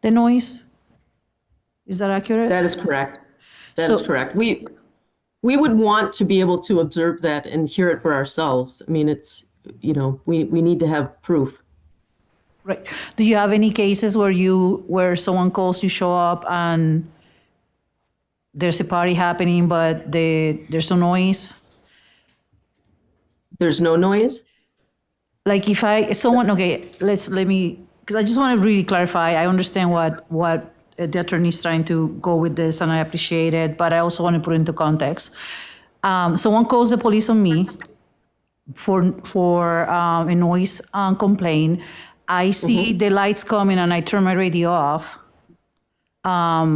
noise. Is that accurate? That is correct. That is correct. We would want to be able to observe that and hear it for ourselves. I mean, it's, we need to have proof. Right. Do you have any cases where someone calls, you show up, and there's a party happening, but there's no noise? There's no noise? Like if let me, because I just want to really clarify. I understand what the attorney is trying to go with this, and I appreciate it, but I also want to put into context. Someone calls the police on me for a noise complaint. I see the lights coming, and I turn my radio off. Are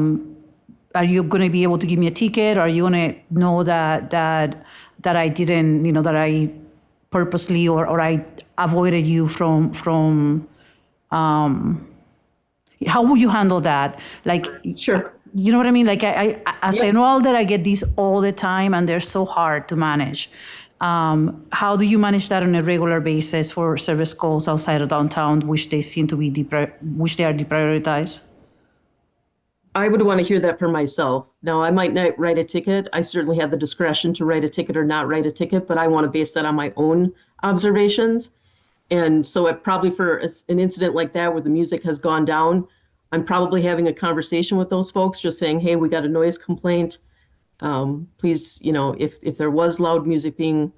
you going to be able to give me a ticket? Or are you going to know that I didn't, that I purposely or I avoided you from how will you handle that? Like, sure. You know what I mean? Like I know all that, I get these all the time, and they're so hard to manage. How do you manage that on a regular basis for service calls outside of downtown, which they seem to be which they are deprioritized? I would want to hear that for myself. Now, I might not write a ticket. I certainly have the discretion to write a ticket or not write a ticket, but I want to base that on my own observations. And so probably for an incident like that where the music has gone down, I'm probably having a conversation with those folks, just saying, hey, we got a noise complaint. Please, if there was loud music being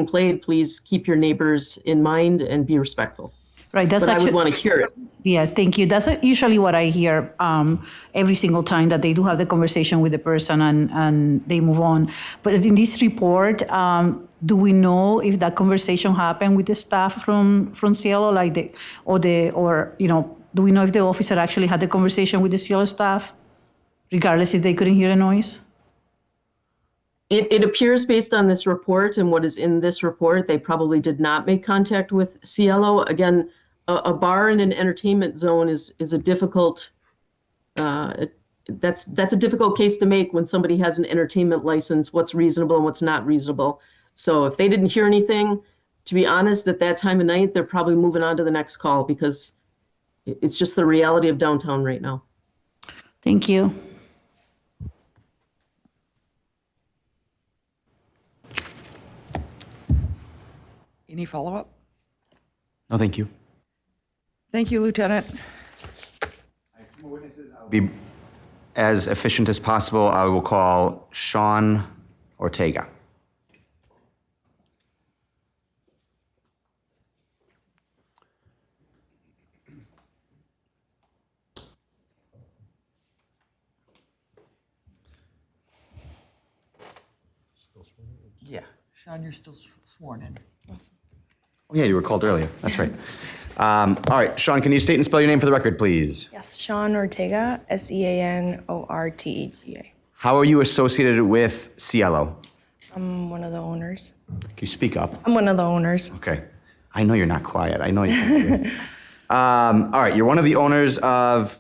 played, please keep your neighbors in mind and be respectful. Right. But I would want to hear it. Yeah, thank you. That's usually what I hear every single time, that they do have the conversation with the person and they move on. But in this report, do we know if that conversation happened with the staff from Cielo, do we know if the officer actually had the conversation with the Cielo staff, regardless if they couldn't hear the noise? It appears based on this report and what is in this report, they probably did not make contact with Cielo. Again, a bar in an entertainment zone is a difficult, that's a difficult case to make when somebody has an entertainment license, what's reasonable and what's not reasonable. So if they didn't hear anything, to be honest, at that time of night, they're probably moving on to the next call because it's just the reality of downtown right now. Thank you. Any follow-up? No, thank you. Thank you, Lieutenant. Be as efficient as possible. I will call Sean Ortega. Yeah. Sean, you're still sworn in. Oh, yeah, you were called earlier. That's right. All right, Sean, can you state and spell your name for the record, please? Yes, Sean Ortega, Seanortega. How are you associated with Cielo? I'm one of the owners. Can you speak up? I'm one of the owners. Okay. I know you're not quiet. I know you. All right, you're one of the owners of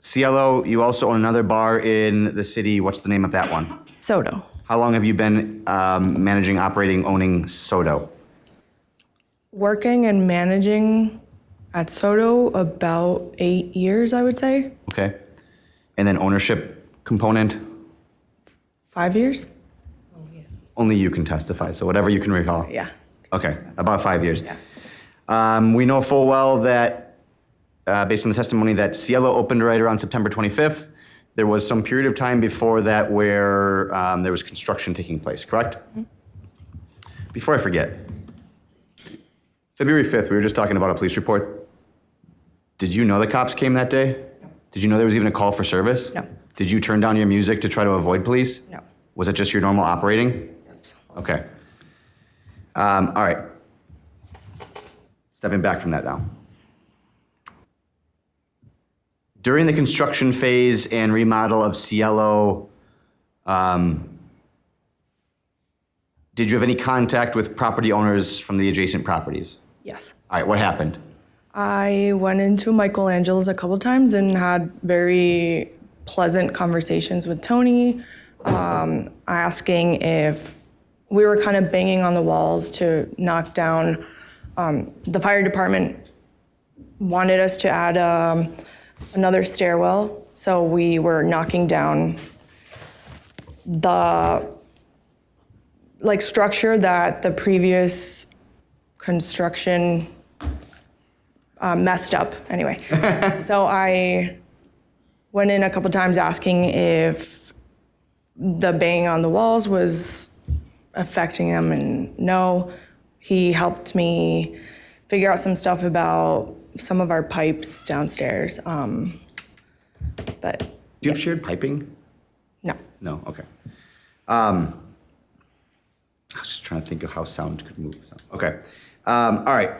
Cielo. You also own another bar in the city. What's the name of that one? Soto. How long have you been managing, operating, owning Soto? Working and managing at Soto about 8 years, I would say. Okay. And then ownership component? 5 years? Only you can testify, so whatever you can recall. Yeah. Okay, about 5 years. Yeah. We know full well that, based on the testimony, that Cielo opened right around September 25th. There was some period of time before that where there was construction taking place, correct? Mm-hmm. Before I forget, February 5th, we were just talking about a police report. Did you know the cops came that day? No. Did you know there was even a call for service? No. Did you turn down your music to try to avoid police? No. Was it just your normal operating? Yes. Okay. All right. Stepping back from that now. During the construction phase and remodel of Cielo, did you have any contact with property owners from the adjacent properties? Yes. All right, what happened? I went into Michelangelo's a couple times and had very pleasant conversations with Tony, asking if we were kind of banging on the walls to knock down. The fire department wanted us to add another stairwell, so we were knocking down the structure that the previous construction messed up anyway. So I went in a couple times asking if the banging on the walls was affecting them, and no. He helped me figure out some stuff about some of our pipes downstairs. But do you have shared piping? No. No, okay. I was just trying to think of how sound could move. Okay. All right.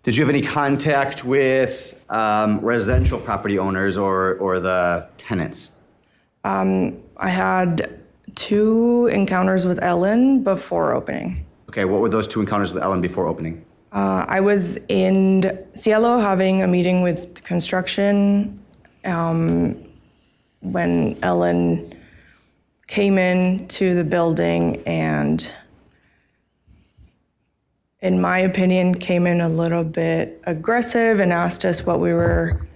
Did you have any contact with residential property owners or the tenants? I had 2 encounters with Ellen before opening. Okay, what were those 2 encounters with Ellen before opening? I was in Cielo having a meeting with construction when Ellen came in to the building and, in my opinion, came in a little bit aggressive and asked us what we were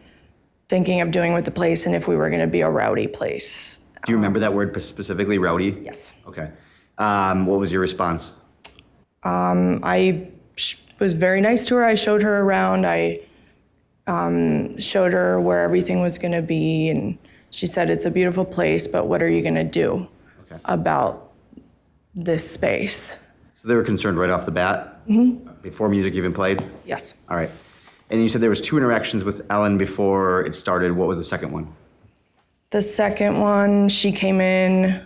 thinking of doing with the place and if we were going to be a rowdy place. Do you remember that word specifically, rowdy? Yes. Okay. What was your response? I was very nice to her. I showed her around. I showed her where everything was going to be, and she said, "It's a beautiful place, but what are you going to do about this space?" So they were concerned right off the bat? Mm-hmm. Before music even played? Yes. All right. And you said there was 2 interactions with Ellen before it started. What was the second one? The second one, she came in,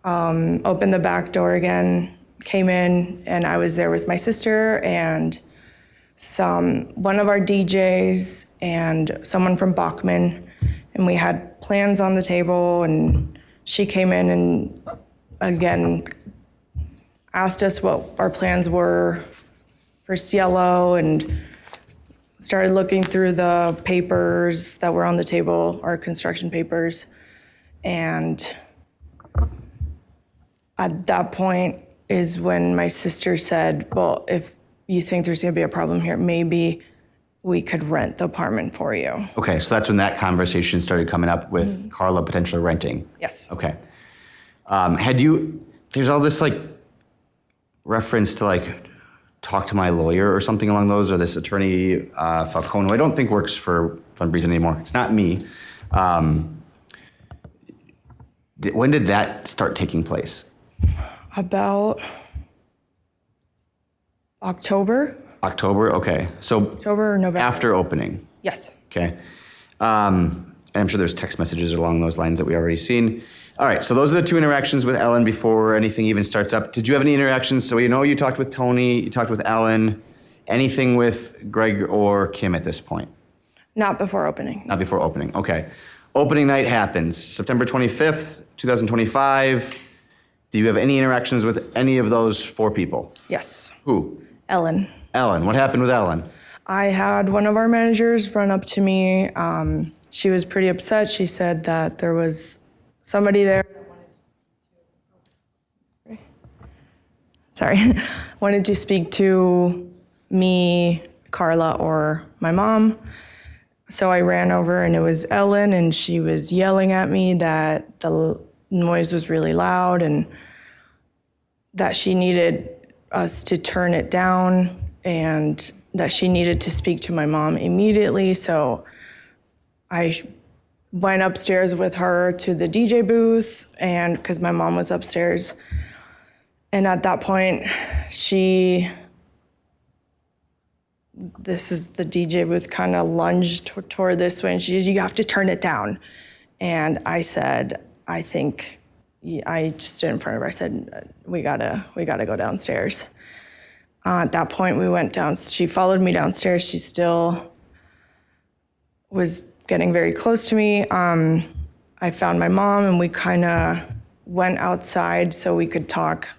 opened the back door again, came in, and I was there with my sister and one of our DJs and someone from Bachman, and we had plans on the table, and she came in and again asked us what our plans were for Cielo and started looking through the papers that were on the table, our construction papers, and at that point, is when my sister said, well, if you think there's going to be a problem here, maybe we could rent the apartment for you. Okay, so that's when that conversation started coming up with Carla potentially renting. Yes. Okay. There's all this like reference to like talk to my lawyer or something along those, or this attorney Falcone, who I don't think works for Fund Breeze anymore. It's not me. When did that start taking place? About October. October, okay. So October or November. after opening. Yes. Okay. And I'm sure there's text messages along those lines that we already seen. All right, so those are the two interactions with Ellen before anything even starts up. Did you have any interactions? So you talked with Tony, you talked with Ellen. Anything with Greg or Kim at this point? Not before opening. Not before opening, okay. Opening night happens, September 25th, 2025. Do you have any interactions with any of those four people? Yes. Who? Ellen. Ellen, what happened with Ellen? I had one of our managers run up to me. She was pretty upset. She said that there was somebody there wanted to speak to me, Carla, or my mom. So I ran over and it was Ellen, and she was yelling at me that the noise was really loud and that she needed us to turn it down and that she needed to speak to my mom immediately. So I went upstairs with her to the DJ booth, and because my mom was upstairs. And at that point, this is the DJ booth, kind of lunged toward this way, and she said, "You have to turn it down." And I said, I just stood in front of her. I said, we gotta go downstairs. At that point, we went down. She followed me downstairs. She still was getting very close to me. I found my mom, and we kind of went outside so we could talk.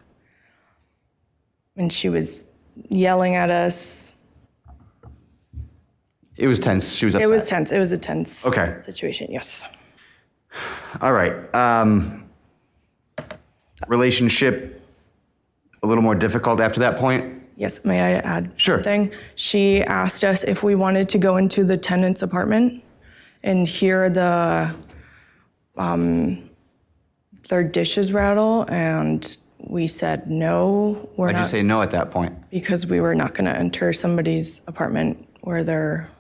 And she was yelling at us. It was tense. She was upset. It was tense. It was a tense situation, yes. All right. Relationship a little more difficult after that point? Yes, may I add Sure. something? She asked us if we wanted to go into the tenant's apartment and hear their dishes rattle, and we said no, we're Why'd not. you say no at that point? Because we were not gonna enter somebody's apartment where they're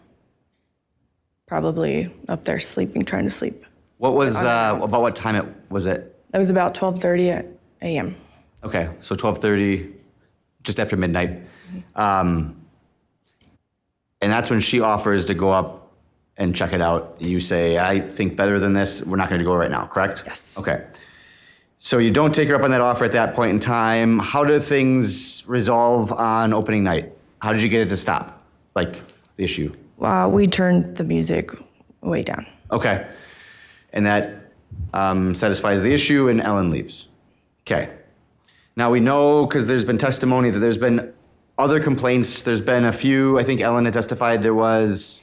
probably up there sleeping, trying to sleep. What was, about what time was it? That was about 12:30 a.m. Okay, so 12:30, just after midnight. And that's when she offers to go up and check it out. You say, I think better than this, we're not gonna go right now, correct? Yes. Okay. So you don't take her up on that offer at that point in time. How did things resolve on opening night? How did you get it to stop, like the issue? We turned the music way down. Okay. And that satisfies the issue, and Ellen leaves. Okay. Now we know, because there's been testimony, that there's been other complaints. There's been a few. I think Ellen had testified there was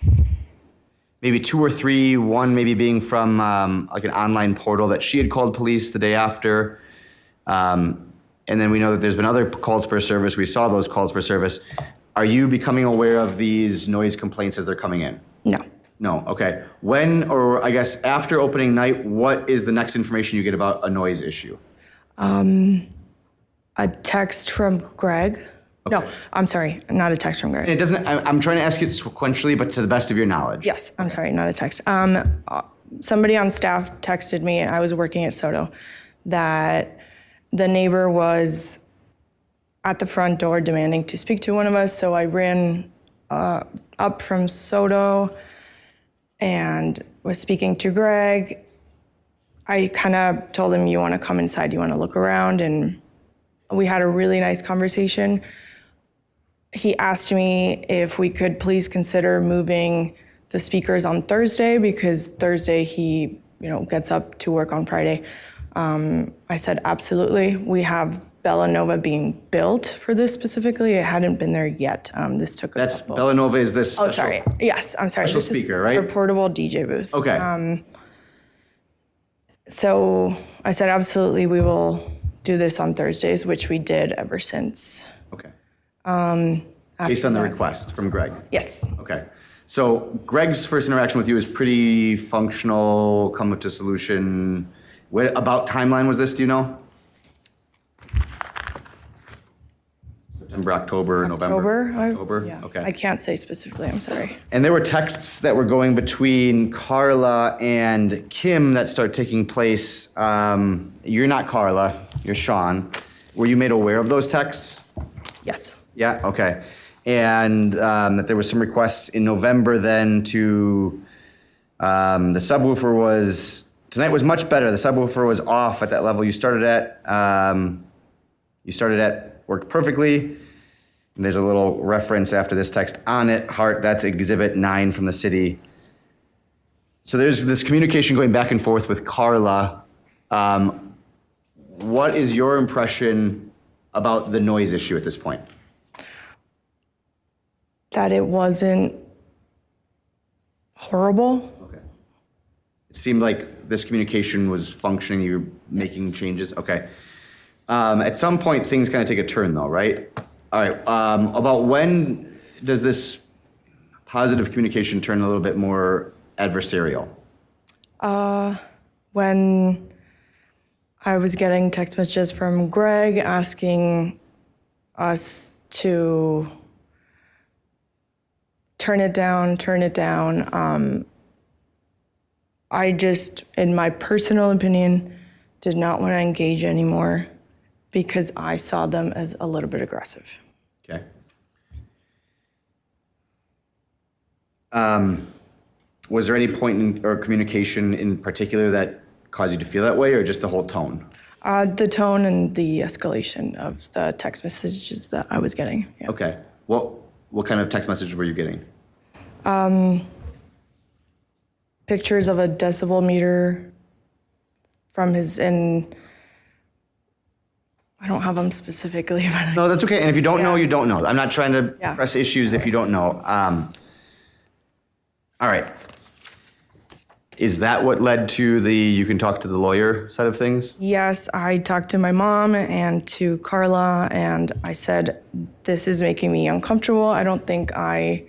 maybe 2 or 3, one maybe being from like an online portal that she had called police the day after. And then we know that there's been other calls for service. We saw those calls for service. Are you becoming aware of these noise complaints as they're coming in? No. No, okay. When, or I guess after opening night, what is the next information you get about a noise issue? A text from Greg. Okay. No, I'm sorry, not a text from Greg. And it doesn't, I'm trying to ask it sequentially, but to the best of your knowledge. Yes, I'm sorry, not a text. Somebody on staff texted me, and I was working at Soto, that the neighbor was at the front door demanding to speak to one of us. So I ran up from Soto and was speaking to Greg. I kind of told him, you want to come inside, you want to look around, and we had a really nice conversation. He asked me if we could please consider moving the speakers on Thursday, because Thursday he, gets up to work on Friday. I said, absolutely. We have Bellanova being built for this specifically. It hadn't been there yet. This took a That's, couple. Bellanova is this Oh, special, sorry. Yes, I'm sorry. special This speaker, is right? a portable DJ booth. Okay. So I said, absolutely, we will do this on Thursdays, which we did ever since. Okay. Based on the request from Greg? Yes. Okay. So Greg's first interaction with you is pretty functional, come up to solution. What about timeline was this, do you know? September, October, November? October? Yeah. Okay. I can't say specifically, I'm sorry. And there were texts that were going between Carla and Kim that start taking place. You're not Carla, you're Sean. Were you made aware of those texts? Yes. Yeah, okay. And that there was some requests in November then to, the subwoofer was, tonight was much better. The subwoofer was off at that level you started at. Worked perfectly. And there's a little reference after this text on it, heart, that's exhibit 9 from the city. So there's this communication going back and forth with Carla. What is your impression about the noise issue at this point? That it wasn't horrible. Okay. It seemed like this communication was functioning, you were making changes, okay. At some point, things kind of take a turn though, right? All right, about when does this positive communication turn a little bit more adversarial? When I was getting text messages from Greg asking us to turn it down. I just, in my personal opinion, did not want to engage anymore because I saw them as a little bit aggressive. Okay. Was there any point in, or communication in particular that caused you to feel that way, or just the whole tone? The tone and the escalation of the text messages that I was getting. Yeah. Okay. What kind of text messages were you getting? Pictures of a decibel meter from his, and I don't have them specifically, but No, that's okay. And if you don't know, you don't know. I'm not trying to Yeah. press issues if you don't know. All right. Is that what led to the you can talk to the lawyer side of things? yes, I talked to my mom and to Carla, and I said, this is making me uncomfortable. I don't think I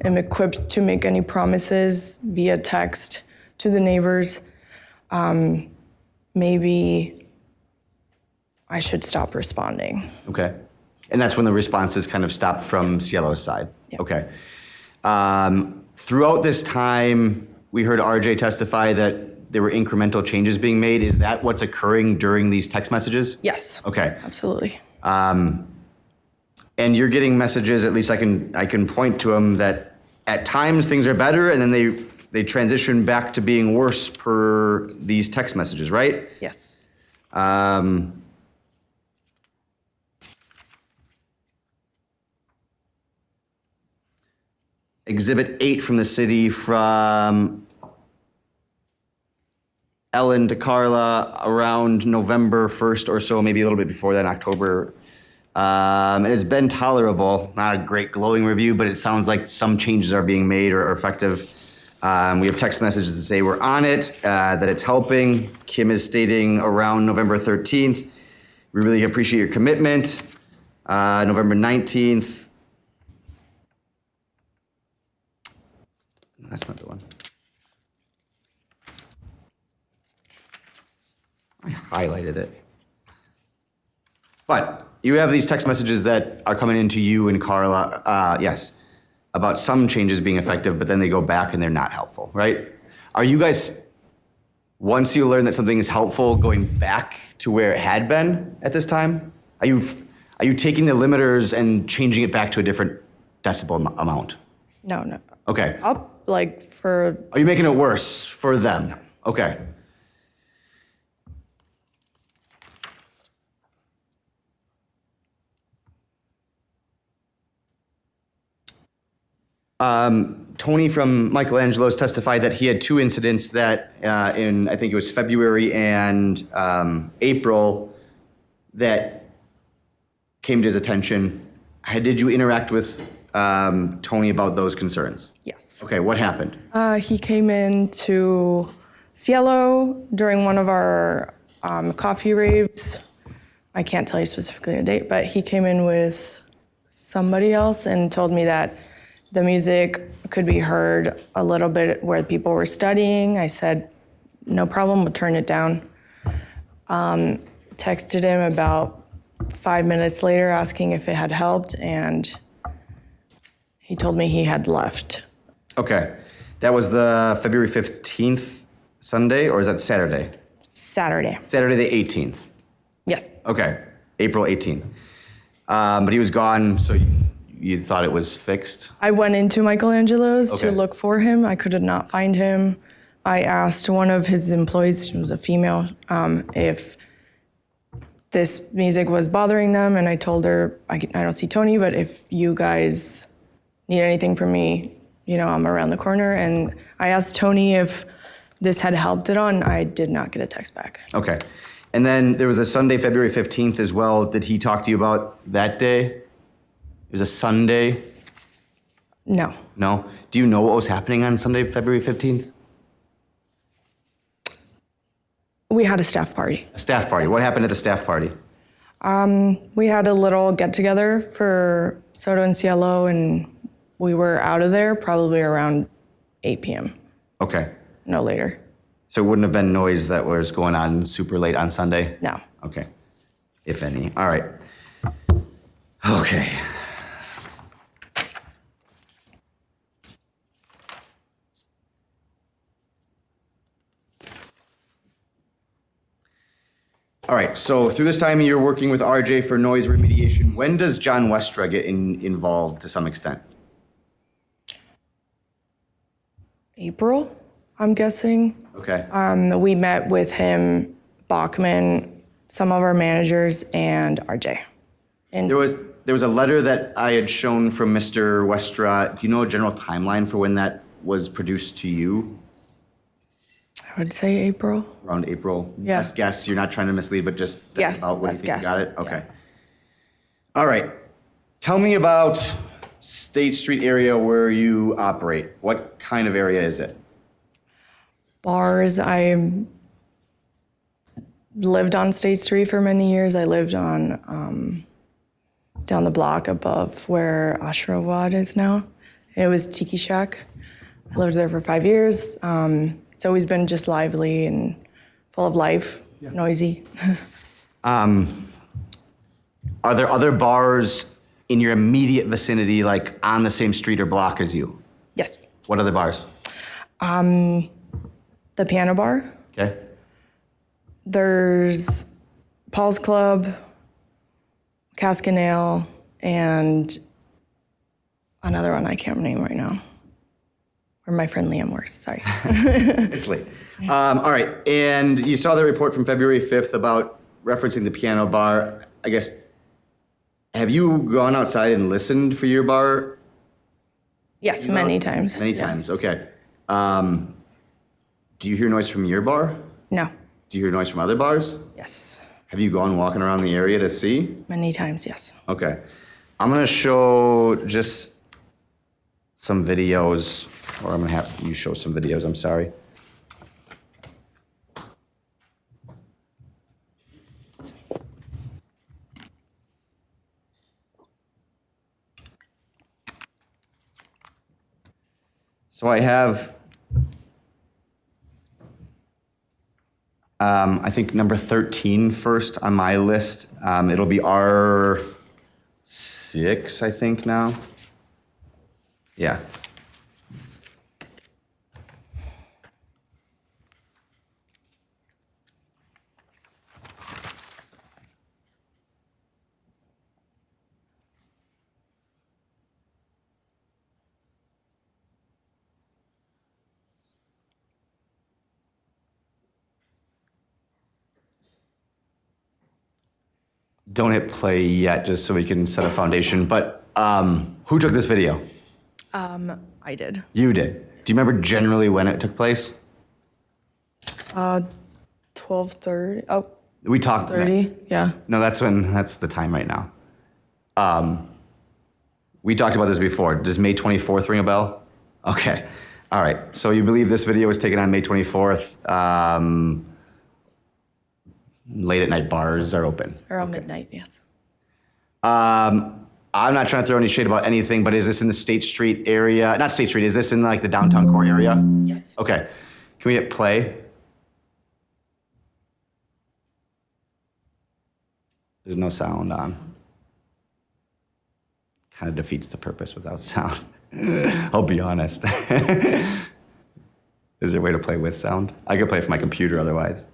am equipped to make any promises via text to the neighbors. Maybe I should stop responding. Okay. And that's when the responses kind of stopped from Cielo's side? Okay. Throughout this time, we heard RJ testify that there were incremental changes being made. Is that what's occurring during these text messages? Yes. Okay. Absolutely. And you're getting messages, at least I can point to them, that at times things are better and then they transition back to being worse per these text messages, right? Yes. Exhibit 8 from the city from Ellen to Carla around November 1st or so, maybe a little bit before that, October. And it's been tolerable, not a great glowing review, but it sounds like some changes are being made or are effective. We have text messages that say we're on it, that it's helping. Kim is stating around November 13th, we really appreciate your commitment. November 19th, that's not the one. I highlighted it. But you have these text messages that are coming into you and Carla, yes, about some changes being effective, but then they go back and they're not helpful, right? Are you guys, once you learn that something is helpful, going back to where it had been at this time? Are you taking the limiters and changing it back to a different decibel amount? No. Okay. Up, like, for... Are you making it worse for them? No. Okay. Tony from Michelangelo's testified that he had 2 incidents that in, I think it was February and April, that came to his attention. Did you interact with Tony about those concerns? Yes. Okay, what happened? He came in to Cielo during one of our coffee raves I can't tell you specifically a date, but he came in with somebody else and told me that the music could be heard a little bit where people were studying. I said, no problem, we'll turn it down. Texted him about 5 minutes later asking if it had helped, and he told me he had left. Okay. That was the February 15th Sunday, or is that Saturday? Saturday. Saturday the 18th. Yes. Okay. April 18th. But he was gone, so you thought it was fixed? I went into Michelangelo's Okay. to look for him. I could not find him. I asked one of his employees, she was a female, if this music was bothering them, and I told her, I don't see Tony, but if you guys need anything from me, I'm around the corner. And I asked Tony if this had helped at all, and I did not get a text back. Okay. And then there was a Sunday, February 15th as well. Did he talk to you about that day? It was a Sunday? No. No? Do you know what was happening on Sunday, February 15th? We had a staff party. A staff party. What happened at the staff party? We had a little get together for Soto and Cielo, and we were out of there probably around 8 p.m. Okay. No later. So it wouldn't have been noise that was going on super late on Sunday? No. Okay. If any. All right. Okay. All right, so through this time you're working with RJ for noise remediation. When does John Westra get involved to some extent? April, I'm guessing. Okay. We met with him, Bachman, some of our managers, and RJ. And There was a letter that I had shown from Mr. Westra. Do you know a general timeline for when that was produced to you? I would say April. Around April? Yeah. Best guess, you're not trying to mislead, but just that's Yes, about what you best think you guess. got it? Okay. All right. Tell me about State Street area where you operate. What kind of area is it? Bars, I lived on State Street for many years. I lived on down the block above where Ashrawad is now. It was Tiki Shack. I lived there for 5 years. It's always been just lively and full of life, noisy. Are there other bars in your immediate vicinity, like on the same street or block as you? Yes. What other bars? The Piano Bar. Okay. There's Paul's Club, Cask and Ale, and another one I can't name right now. Where my friend Liam works, sorry. It's late. All right, and you saw the report from February 5th about referencing the piano bar. I guess, have you gone outside and listened for your bar? Yes, many times. Many times, okay. Do you hear noise from your bar? No. Do you hear noise from other bars? Yes. Have you gone walking around the area to see? Many times, yes. Okay. I'm gonna show just some videos, or I'm gonna have you show some videos, I'm sorry. So I have, I think number 13 first on my list. It'll be R6, I think now. Yeah. Don't hit play yet, just so we can set a foundation. But who took this video? I did. You did. Do you remember generally when it took place? 12:30. Oh, We talked. 30. Yeah. No, that's the time right now. We talked about this before. Does May 24th ring a bell? Okay. All right. So you believe this video was taken on May 24th. Late at night bars are open. Around midnight, yes. I'm not trying to throw any shade about anything, but is this in the State Street area? Not State Street, is this in like the downtown core area? Yes. Okay. Can we hit play? There's no sound on. Kind of defeats the purpose without sound. I'll be honest. Is there a way to play with sound? I could play from my computer otherwise.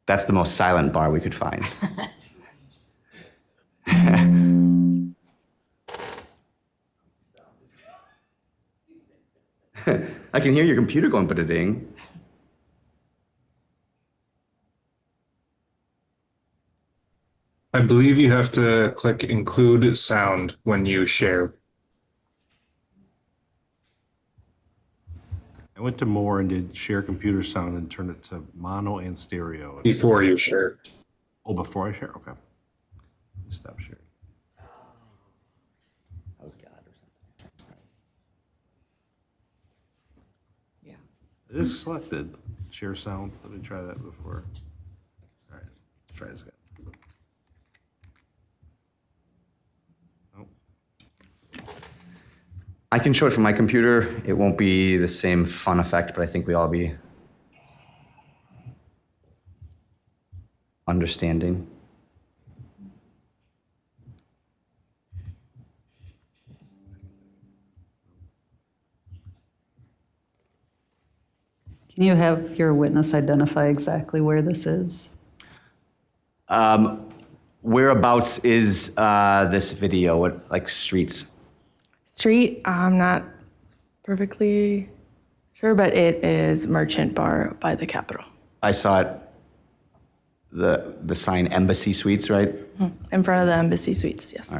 That's the most silent bar we could find. I can hear your computer going ba-da-ding. I believe you have to click include sound when you share. I went to more and did share computer sound and turned it to mono and stereo. Before you share. Oh, before I share? Okay. Stop sharing. That was God or something. Yeah. It is selected. Share sound. Let me try that before. All right. Let's try this again. I can show it from my computer. It won't be the same fun effect, but I think we all be understanding. Can you have your witness identify exactly where this is? Whereabouts is this video? What, like streets? Street, I'm not perfectly sure, but it is Merchant Bar by the Capitol. I saw it, the sign Embassy Suites, right? In front of the Embassy Suites, yes. All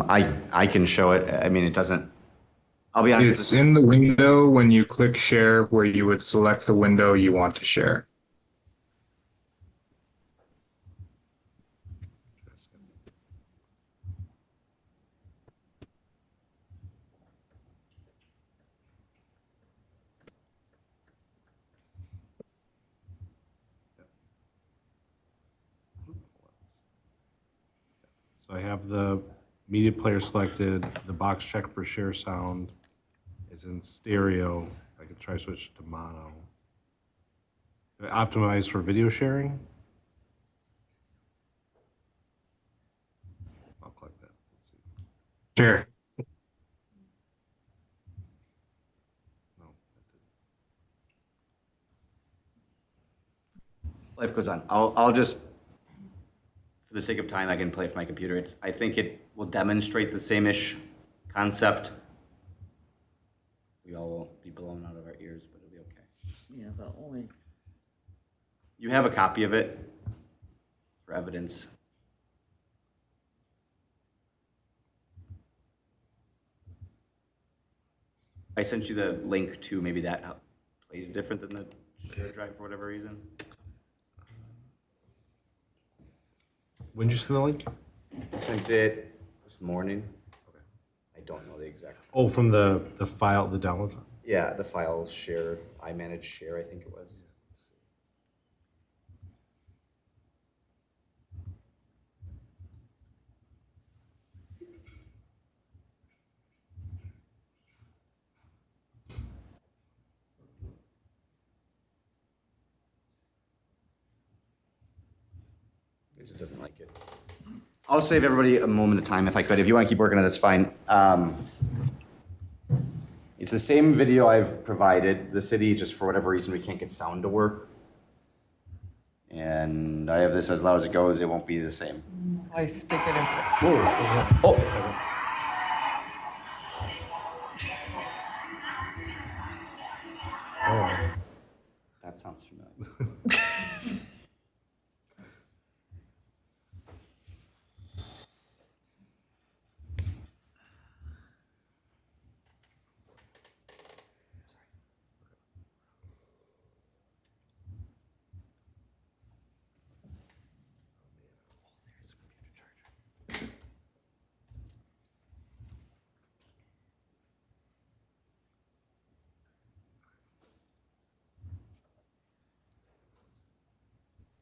right. I can show it. I mean, it doesn't, I'll be honest. It's in the window when you click share where you would select the window you want to share. So I have the media player selected. The box check for share sound is in stereo. I could try switch to mono. Do I optimize for video sharing? I'll click that. Sure. Life goes on. I'll just, for the sake of time, I can play it from my computer. I think it will demonstrate the same-ish concept. We all won't be blown out of our ears, but it'll be okay. Yeah, the only. You have a copy of it for evidence. I sent you the link to maybe that plays different than the share drive for whatever reason. When did you send the link? I sent it this morning. Okay. I don't know the exact. Oh, from the file, the download file? Yeah, the file share, I managed share, I think it was. It just doesn't like it. I'll save everybody a moment of time if I could. If you want to keep working on it, that's fine. It's the same video I've provided. The city, just for whatever reason, we can't get sound to work. And I have this as loud as it goes. It won't be the same. I stick it in. Oh. That sounds familiar.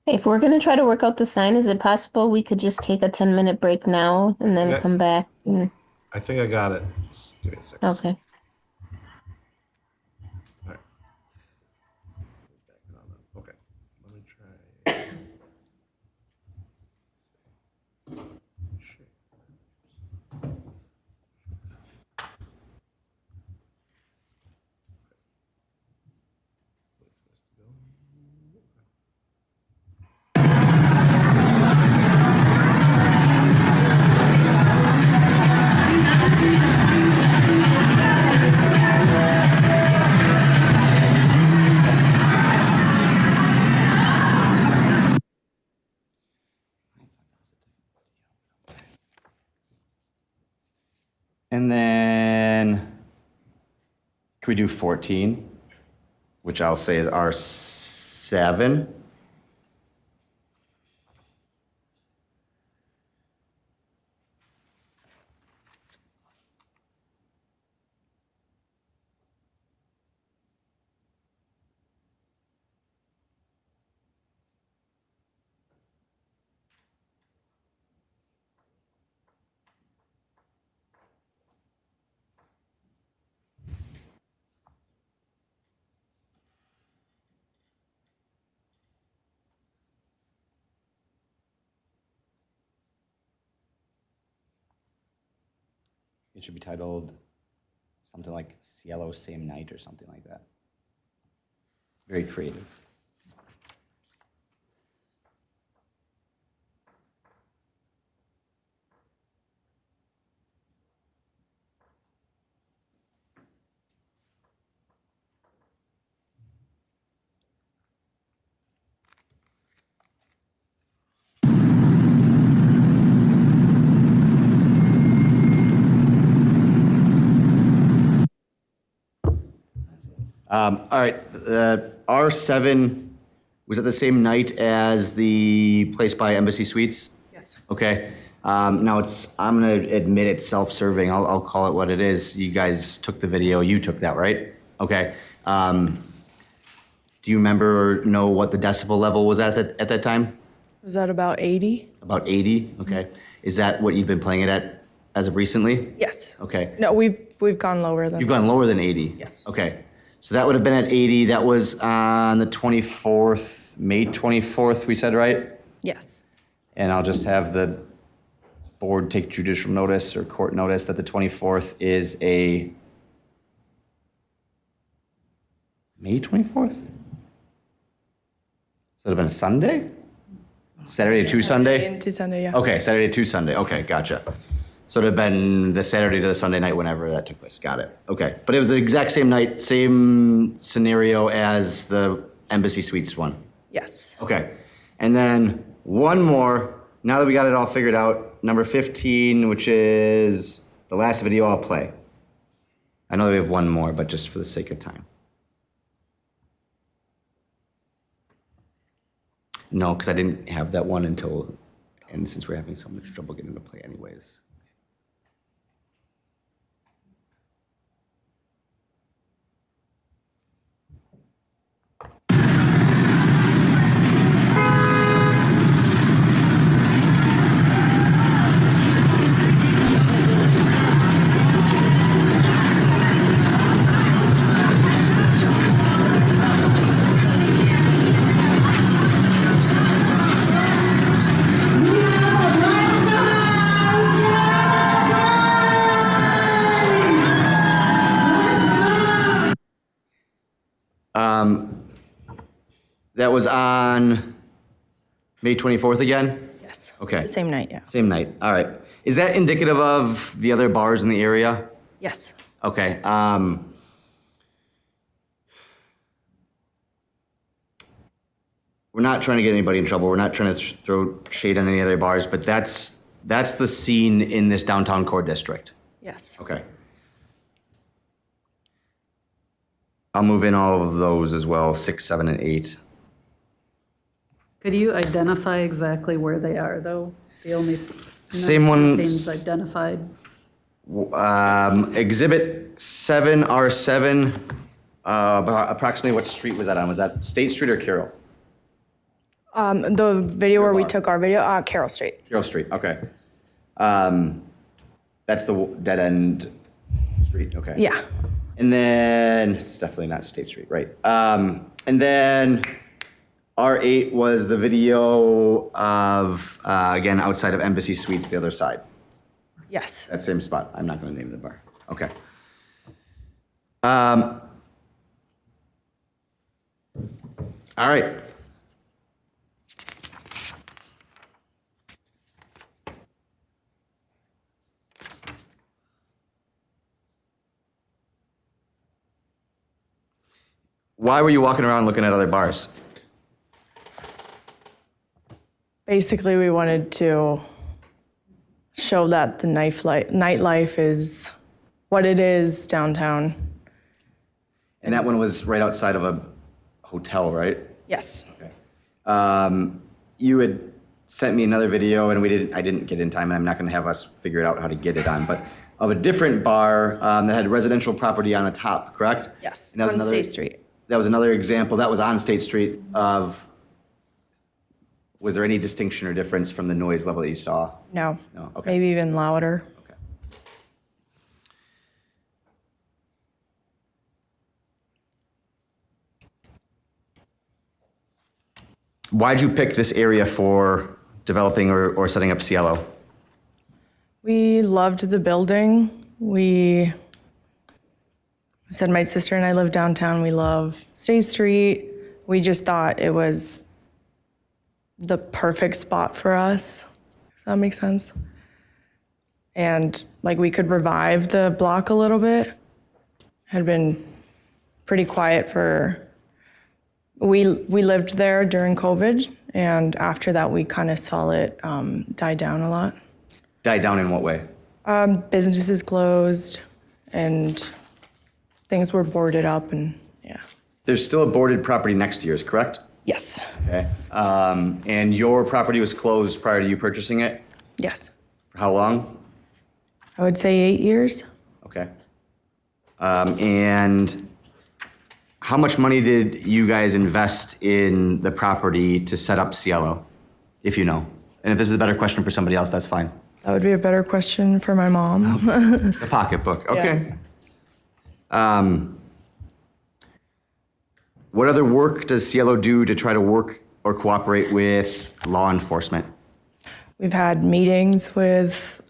If we're gonna try to work out the sign, is it possible we could just take a 10-minute break now and then Yeah. come back? I think I got it. Just give me a second. Okay. Okay. Let me try. And then, can we do 14, which I'll say is R7? It should be titled something like Cielo Same Night or something like that. Very creative. All right, R7, was it the same night as the place by Embassy Suites? Yes. Okay. Now I'm gonna admit it's self-serving. I'll call it what it is. You guys took the video. You took that, right? Okay. Do you remember or know what the decibel level was at that time? Was that about 80? About 80? Okay. Is that what you've been playing it at as of recently? Yes. Okay. No, we've gone lower than You've gone lower than 80? Yes. Okay. So that would have been at 80. That was on the 24th, May 24th, we said, right? Yes. And I'll just have the board take judicial notice or court notice that the 24th is a May 24th? So it would have been Sunday? Saturday to Sunday? Into Sunday, yeah. Okay, Saturday to Sunday. Okay, gotcha. So it would have been the Saturday to the Sunday night, whenever that took place. Got it. Okay. But it was the exact same night, same scenario as the Embassy Suites one. Yes. Okay. And then one more, now that we got it all figured out, number 15, which is the last video I'll play. I know that we have one more, but just for the sake of time. No, because I didn't have that one until, and since we're having so much trouble getting to play anyways. That was on May 24th again? Yes. Okay. The same night, yeah. Same night. All right. Is that indicative of the other bars in the area? Yes. Okay. We're not trying to get anybody in trouble. We're not trying to throw shade on any other bars, but that's the scene in this downtown core district. Yes. Okay. I'll move in all of those as well, 6, 7, and 8. Could you identify exactly where they are, though? The only Same one. things identified. Exhibit 7, R7, about approximately what street was that on? Was that State Street or Carroll? The video where we took our video, Carroll Street. Carroll Street, okay. That's the dead end street, okay. Yeah. And then, it's definitely not State Street, right? And then R8 was the video of, again, outside of Embassy Suites, the other side. Yes. That same spot. I'm not going to name the bar. Okay. All right. Why were you walking around looking at other bars? Basically, we wanted to show that the nightlife is what it is downtown. And that one was right outside of a hotel, right? Yes. Okay. You had sent me another video, and I didn't get in time, and I'm not going to have us figure it out how to get it on, but of a different bar that had residential property on the top, correct? Yes, And that was on another- State Street. That was another example. That was on State Street of. Was there any distinction or difference from the noise level that you saw? No. No. Okay. Maybe even louder. Why'd you pick this area for developing or setting up Cielo? We loved the building. I said my sister and I live downtown. We love State Street. We just thought it was the perfect spot for us, if that makes sense. And like we could revive the block a little bit. Had been pretty quiet we lived there during COVID, and after that we kind of saw it die down a lot. Die down in what way? Businesses closed and things were boarded up, and yeah. There's still a boarded property next to yours, correct? Yes. Okay. And your property was closed prior to you purchasing it? Yes. For how long? I would say 8 years. Okay. And how much money did you guys invest in the property to set up Cielo, if you know? And if this is a better question for somebody else, that's fine. That would be a better question for my mom. The pocketbook, okay. What other work does Cielo do to try to work or cooperate with law enforcement? We've had meetings with,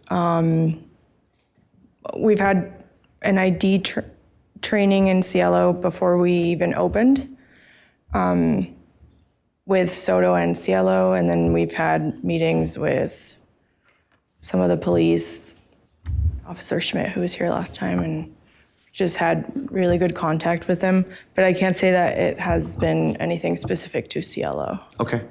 we've had an ID training in Cielo before we even opened with Soto and Cielo, and then we've had meetings with some of the police, Officer Schmidt, who was here last time, and just had really good contact with them. But I can't say that it has been anything specific to Cielo. Okay.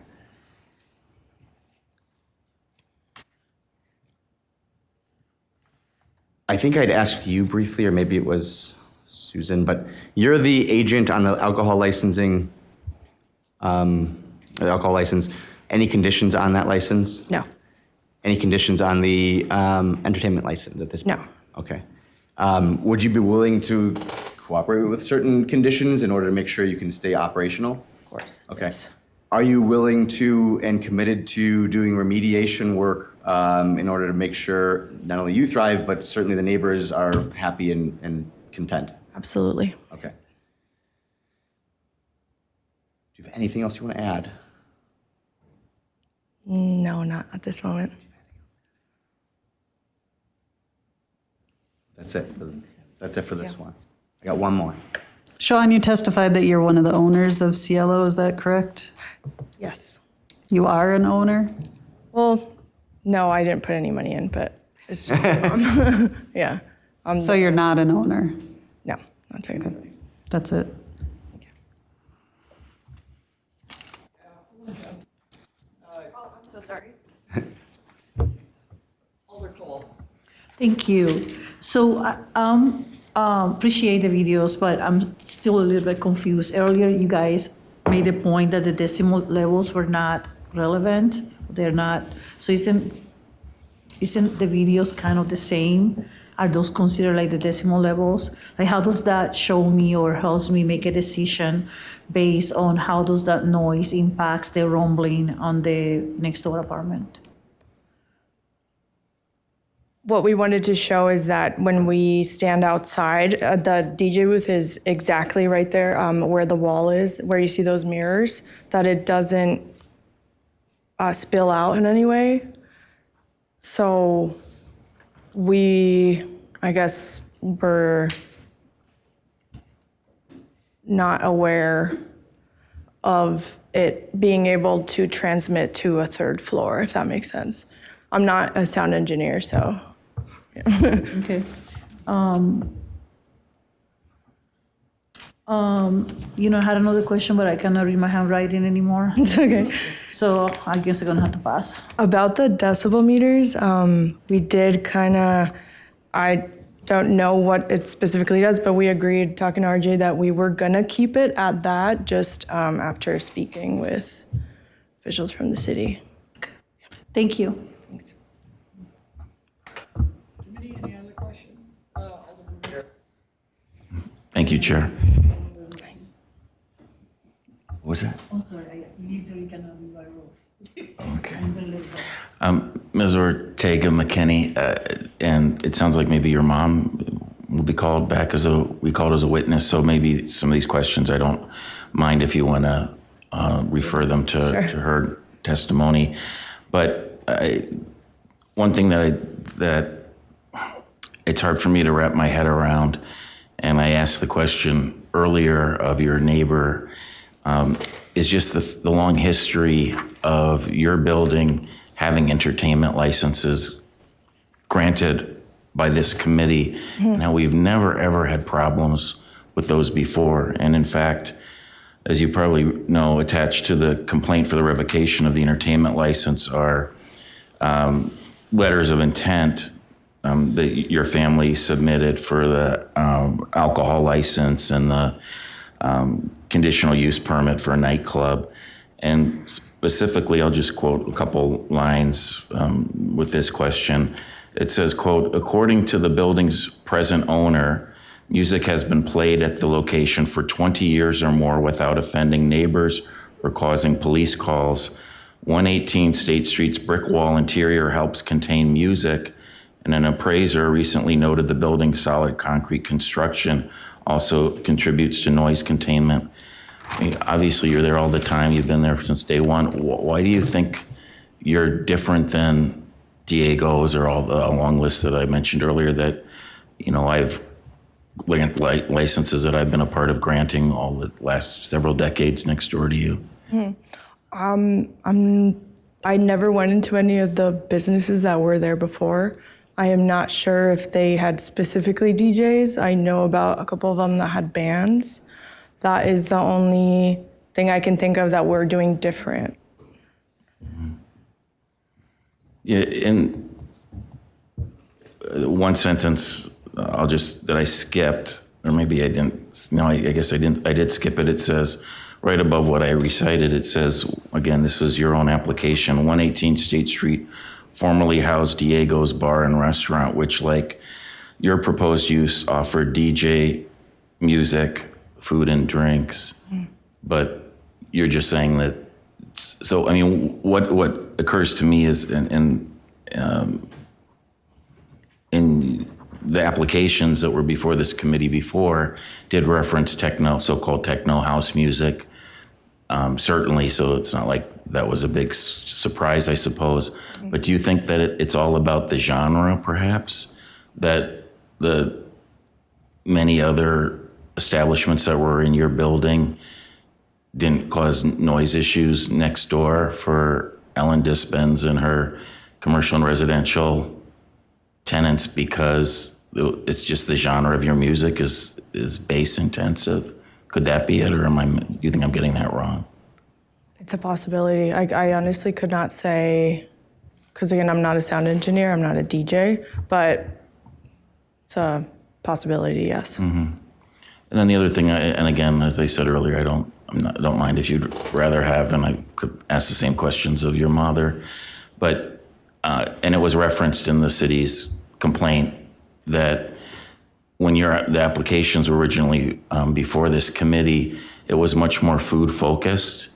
I think I'd asked you briefly, or maybe it was Susan, but you're the agent on the alcohol licensing, the alcohol license. Any conditions on that license? No. Any conditions on the entertainment license at this point? No. Okay. Would you be willing to cooperate with certain conditions in order to make sure you can stay operational? Of course. Okay. Are you willing to and committed to doing remediation work in order to make sure not only you thrive, but certainly the neighbors are happy and content? Absolutely. Okay. Do you have anything else you want to add? No, not at this moment. That's it. That's it for this one. I got one more. Sean, you testified that you're one of the owners of Cielo, is that correct? Yes. You are an owner? Well, no, I didn't put any money in, but it's just yeah. So you're not an owner? No, not technically. That's it. I'm so sorry. Thank you. So appreciate the videos, but I'm still a little bit confused. Earlier, you guys made the point that the decimal levels were not relevant. They're not. So isn't the videos kind of the same? are those considered like the decimal levels? Like how does that show me or helps me make a decision based on how does that noise impacts the rumbling on the next door apartment? What we wanted to show is that when we stand outside, the DJ booth is exactly right there where the wall is, where you see those mirrors, that it doesn't spill out in any way. So I guess, were not aware of it being able to transmit to a third floor, if that makes sense. I'm not a sound engineer, so. Okay. I had another question, but I cannot read my handwriting anymore. It's okay. So I guess I'm gonna have to pass. About the decibel meters, we did I don't know what it specifically does, but we agreed, talking to RJ, that we were gonna keep it at that just after speaking with officials from the city. Thank you. Any other questions? Alderman. Thank you, Chair. What was that? Oh, sorry, I literally cannot read my rule. Okay. Ms. Ortega McKinney, and it sounds like maybe your mom will be called back we called as a witness, so maybe some of these questions I don't mind if you want to refer them to her testimony. But one thing that it's hard for me to wrap my head around, and I asked the question earlier of your neighbor, is just the long history of your building having entertainment licenses granted by this committee, and how we've never, ever had problems with those before. And in fact, as you probably know, attached to the complaint for the revocation of the entertainment license are letters of intent that your family submitted for the alcohol license and the conditional use permit for a nightclub. And specifically, I'll just quote a couple lines with this question. It says, quote, according to the building's present owner, music has been played at the location for 20 years or more without offending neighbors or causing police calls. 118 State Street's brick wall interior helps contain music, and an appraiser recently noted the building's solid concrete construction also contributes to noise containment. I mean, obviously, you're there all the time. You've been there since day one. Why do you think you're different than Diego's or all the long list that I mentioned earlier that, I've licenses that I've been a part of granting all the last several decades next door to you? I never went into any of the businesses that were there before. I am not sure if they had specifically DJs. I know about a couple of them that had bands. That is the only thing I can think of that we're doing different. Yeah, in one sentence, that I skipped, or maybe I didn't. No, I guess I didn't. I did skip it. It says right above what I recited. It says again, this is your own application. 118 State Street formerly housed Diego's Bar and Restaurant, which, like your proposed use, offered DJ music, food and drinks. But you're just saying that. So I mean, what occurs to me is in the applications that were before this committee before did reference techno, so-called techno house music. Certainly, so it's not like that was a big surprise, I suppose. But do you think that it's all about the genre, perhaps, that the many other establishments that were in your building didn't cause noise issues next door for Ellen Dispens and her commercial and residential tenants because it's just the genre of your music is bass intensive? Could that be it, or do you think I'm getting that wrong? It's a possibility. I honestly could not say, because again, I'm not a sound engineer, I'm not a DJ, but it's a possibility, yes. Mm-hmm. And then the other thing, and again, as I said earlier, I don't mind if you'd rather have, and I could ask the same questions of your mother, but and it was referenced in the city's complaint that when the applications were originally before this committee, it was much more food focused.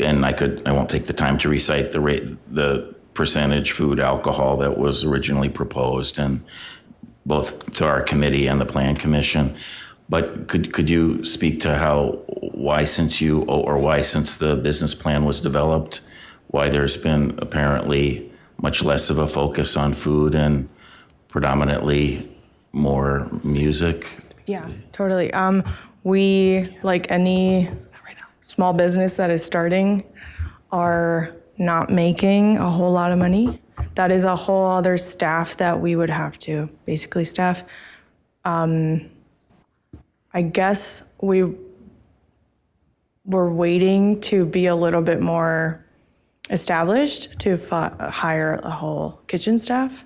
And I won't take the time to recite the percentage food alcohol that was originally proposed, and both to our committee and the Plan Commission. But could you speak to why since the business plan was developed, why there's been apparently much less of a focus on food and predominantly more music? Yeah, totally. We, like any small business that is starting, are not making a whole lot of money. That is a whole other staff that we would have to basically staff. I guess we were waiting to be a little bit more established to hire a whole kitchen staff.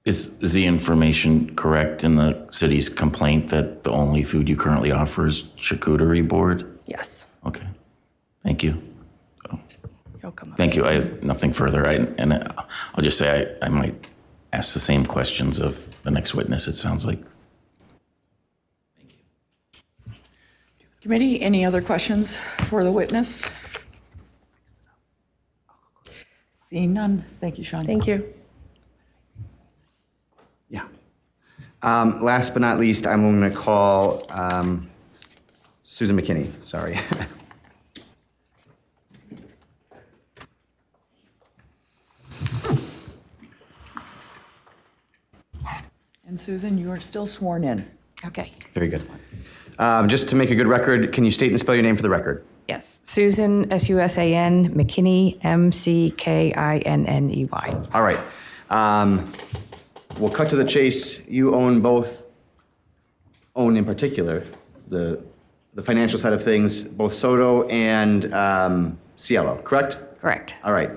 Is the information correct in the city's complaint that the only food you currently offer is charcuterie board? Yes. Okay, thank you. You'll come up. Thank you. I have nothing further. I'll just say I might ask the same questions of the next witness, it sounds like. Committee, any other questions for the witness? Seeing none, thank you, Sean. Thank you. Yeah. Last but not least, I'm going to call Susan McKinney. Sorry. And Susan, you are still sworn in. Okay. Very good. Just to make a good record, can you state and spell your name for the record? Yes. Susan, S-U-S-A-N, McKinney, M-C-K-I-N-N-E-Y. All right. We'll cut to the chase. You own in particular, the financial side of things, both Soto and Cielo, correct? Correct. All right.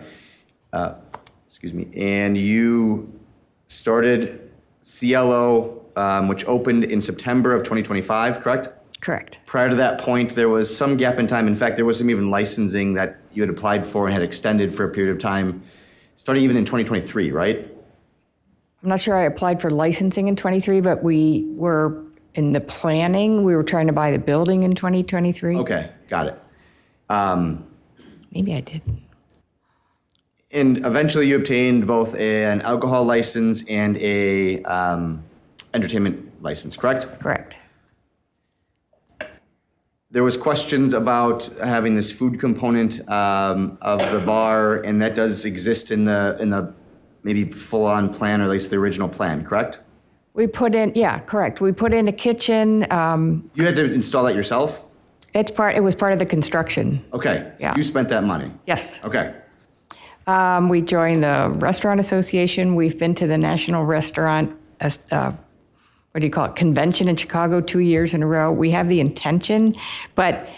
Excuse me. And you started Cielo, which opened in September of 2025, correct? Correct. Prior to that point, there was some gap in time. In fact, there was some even licensing that you had applied for and had extended for a period of time, starting even in 2023, right? I'm not sure I applied for licensing in 23, but we were in the planning. We were trying to buy the building in 2023. Okay, got it. Maybe I did. And eventually you obtained both an alcohol license and a entertainment license, correct? Correct. There was questions about having this food component of the bar, and that does exist in the maybe full-on plan, or at least the original plan, correct? We put in, yeah, correct. We put in a kitchen. You had to install that yourself? It was part of the construction. Okay, so Yeah. you spent that money? Yes. Okay. We joined the Restaurant Association. We've been to the National Restaurant, convention in Chicago 2 years in a row. We have the intention, but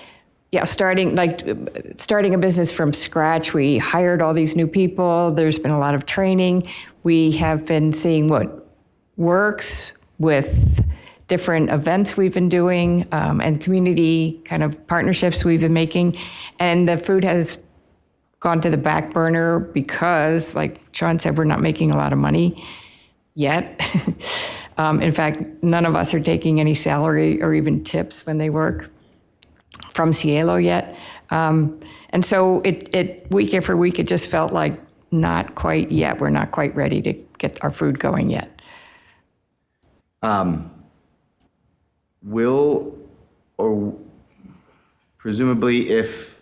yeah, starting a business from scratch, we hired all these new people. There's been a lot of training. We have been seeing what works with different events we've been doing and community kind of partnerships we've been making. And the food has gone to the back burner because, like Sean said, we're not making a lot of money yet. In fact, none of us are taking any salary or even tips when they work from Cielo yet. And so it week after week, it just felt like not quite yet. We're not quite ready to get our food going yet. Presumably if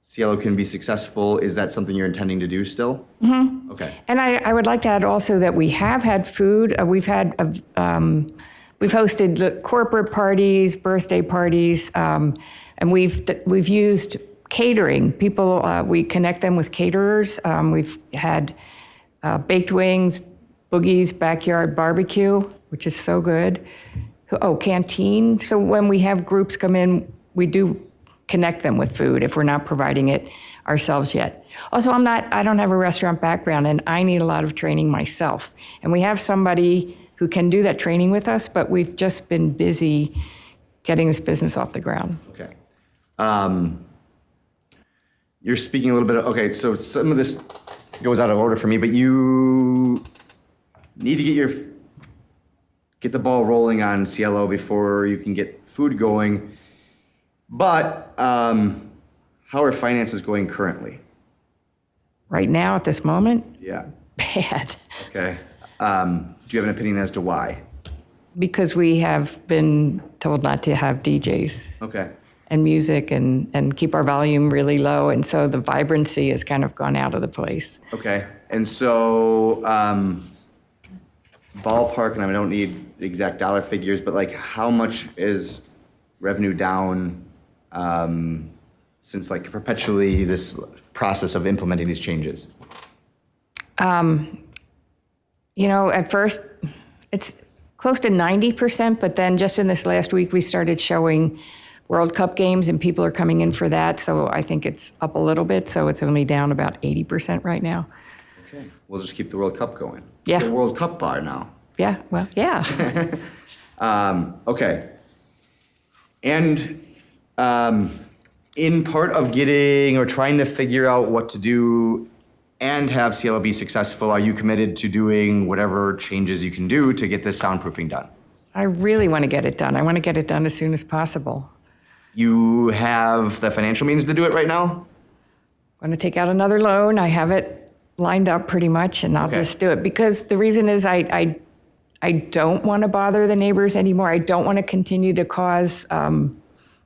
Cielo can be successful, is that something you're intending to do still? Mm-hmm. Okay. And I would like to add also that we have had food. We've hosted the corporate parties, birthday parties, and we've used catering. People, we connect them with caterers. We've had baked wings, Boogie's Backyard Barbecue, which is so good. Oh, canteen. So when we have groups come in, we do connect them with food if we're not providing it ourselves yet. Also, I don't have a restaurant background, and I need a lot of training myself. And we have somebody who can do that training with us, but we've just been busy getting this business off the ground. Okay. You're speaking a little bit, okay, so some of this goes out of order for me, but you need to get the ball rolling on CLO before you can get food going. But how are finances going currently? Right now, at this moment, Yeah. bad. Okay. Do you have an opinion as to why? Because we have been told not to have DJs Okay. and music and keep our volume really low. And so the vibrancy has kind of gone out of the place. Okay. And so, ballpark, and I don't need the exact dollar figures, but like how much is revenue down since like perpetually this process of implementing these changes? At first, it's close to 90%, but then just in this last week, we started showing World Cup games and people are coming in for that. So I think it's up a little bit. So it's only down about 80% right now. Okay. We'll just keep the World Cup going. Yeah. The World Cup bar now. Yeah, well, yeah. Okay. And in part of getting or trying to figure out what to do and have CLO be successful, are you committed to doing whatever changes you can do to get this soundproofing done? I really want to get it done. I want to get it done as soon as possible. You have the financial means to do it right now? I'm going to take out another loan. I have it lined up pretty much, and I'll just do it. Because the reason is I don't want to bother the neighbors anymore. I don't want to continue to cause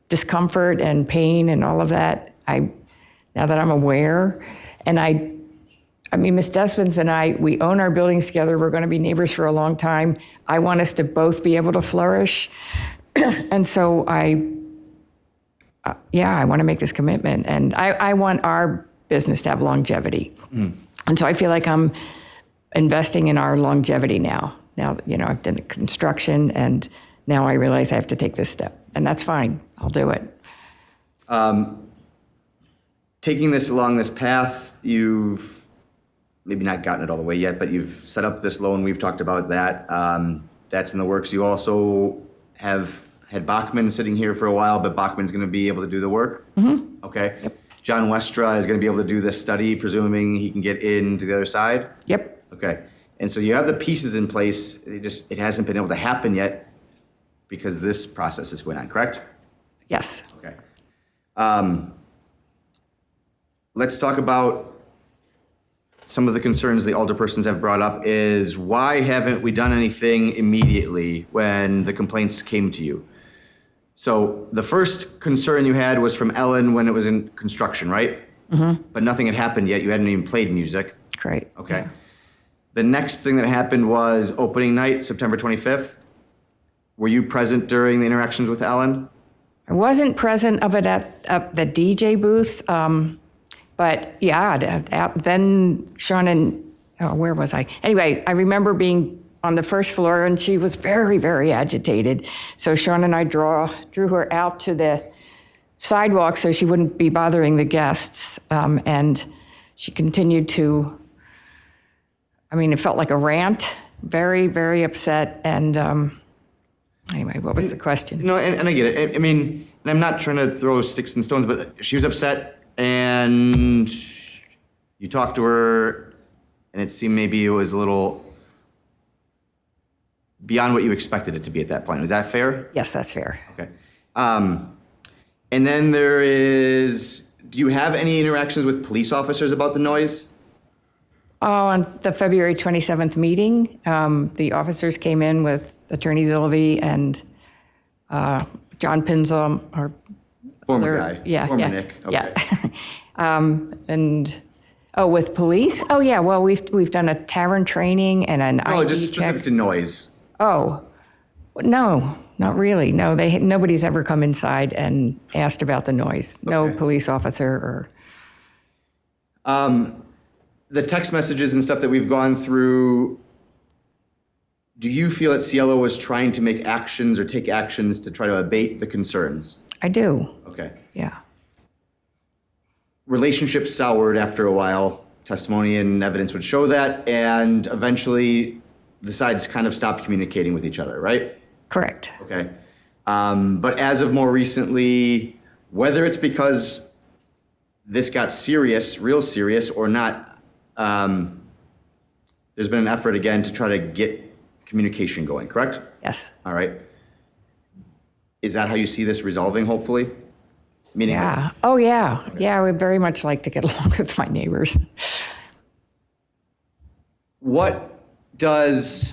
discomfort and pain and all of that. Now that I'm aware, and I mean, Ms. Despens and I, we own our buildings together. We're going to be neighbors for a long time. I want us to both be able to flourish. And so I want to make this commitment. And I want our business to have longevity. And so I feel like I'm investing in our longevity now. Now, I've done the construction, and now I realize I have to take this step. And that's fine. I'll do it. Taking this along this path, you've maybe not gotten it all the way yet, but you've set up this loan. We've talked about that. That's in the works. You also have had Bachman sitting here for a while, but Bachman's going to be able to do the work. Mm-hmm. Okay. Yep. John Westra is going to be able to do this study, presuming he can get into the other side. Yep. Okay. And so you have the pieces in place. It hasn't been able to happen yet because this process is going on, correct? Yes. Okay. Let's talk about some of the concerns the alderpersons have brought up is why haven't we done anything immediately when the complaints came to you? So the first concern you had was from Ellen when it was in construction, right? Mm-hmm. But nothing had happened yet. You hadn't even played music. Great. Okay. The next thing that happened was opening night, September 25th. Were you present during the interactions with Ellen? I wasn't present up at the DJ booth, but yeah, then Sean and, where was I? Anyway, I remember being on the first floor, and she was very, very agitated. So Sean and I drew her out to the sidewalk so she wouldn't be bothering the guests. And she continued to, it felt like a rant, very, very upset. And anyway, what was the question? No, and I get it. And I'm not trying to throw sticks and stones, but she was upset, and you talked to her, and it seemed maybe it was a little beyond what you expected it to be at that point. Is that fair? Yes, that's fair. Okay. And then do you have any interactions with police officers about the noise? On the February 27th meeting, the officers came in with Attorney Zillivi and John Pinzum, our former guy. Former Nick. Okay. Yeah. With police? Oh, yeah. Well, we've done a Taryn training and an ID just check. specific to noise. Oh, no, not really. No, nobody's ever come inside and asked about the noise. Okay. No police officer or. The text messages and stuff that we've gone through, do you feel that Cielo was trying to make actions or take actions to try to abate the concerns? I do. Okay. Yeah. Relationships soured after a while. Testimony and evidence would show that, and eventually the sides kind of stopped communicating with each other, right? Correct. Okay. But as of more recently, whether it's because this got serious, real serious, or not, there's been an effort again to try to get communication going, correct? Yes. All right. Is that how you see this resolving, hopefully? Meaning, Yeah. Oh, yeah. Yeah, I would very much like to get along with my neighbors. what does,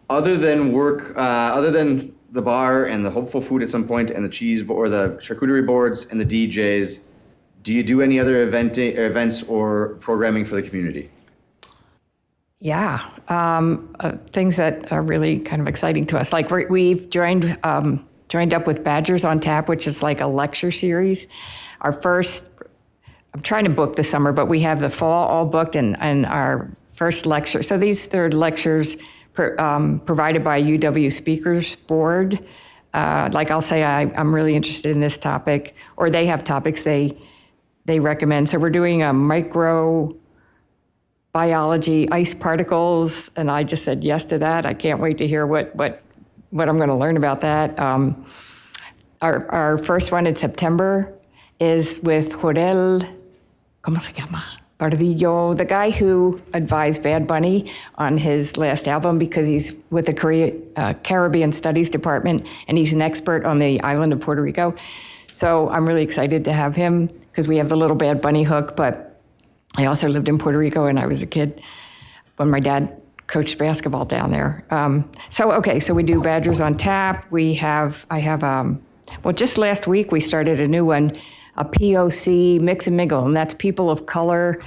other than work, other than the bar and the hopeful food at some point and the cheese or the charcuterie boards and the DJs, do you do any other events or programming for the community? Yeah, things that are really kind of exciting to us. Like we've joined up with Badgers on Tap, which is like a lecture series. Our first, I'm trying to book the summer, but we have the fall all booked and our first lecture. So they're lectures provided by UW Speakers Board. Like I'll say I'm really interested in this topic, or they have topics they recommend. So we're doing a microbiology, ice particles, and I just said yes to that. I can't wait to hear what I'm going to learn about that. Our first one in September is with Jorel, ¿cómo se llama? Bardillo, the guy who advised Bad Bunny on his last album because he's with the Caribbean Studies Department and he's an expert on the island of Puerto Rico. So I'm really excited to have him because we have the little Bad Bunny hook, but I also lived in Puerto Rico when I was a kid when my dad coached basketball down there. So we do Badgers on Tap. Just last week we started a new one, a POC mix and mingle, and that's people of color.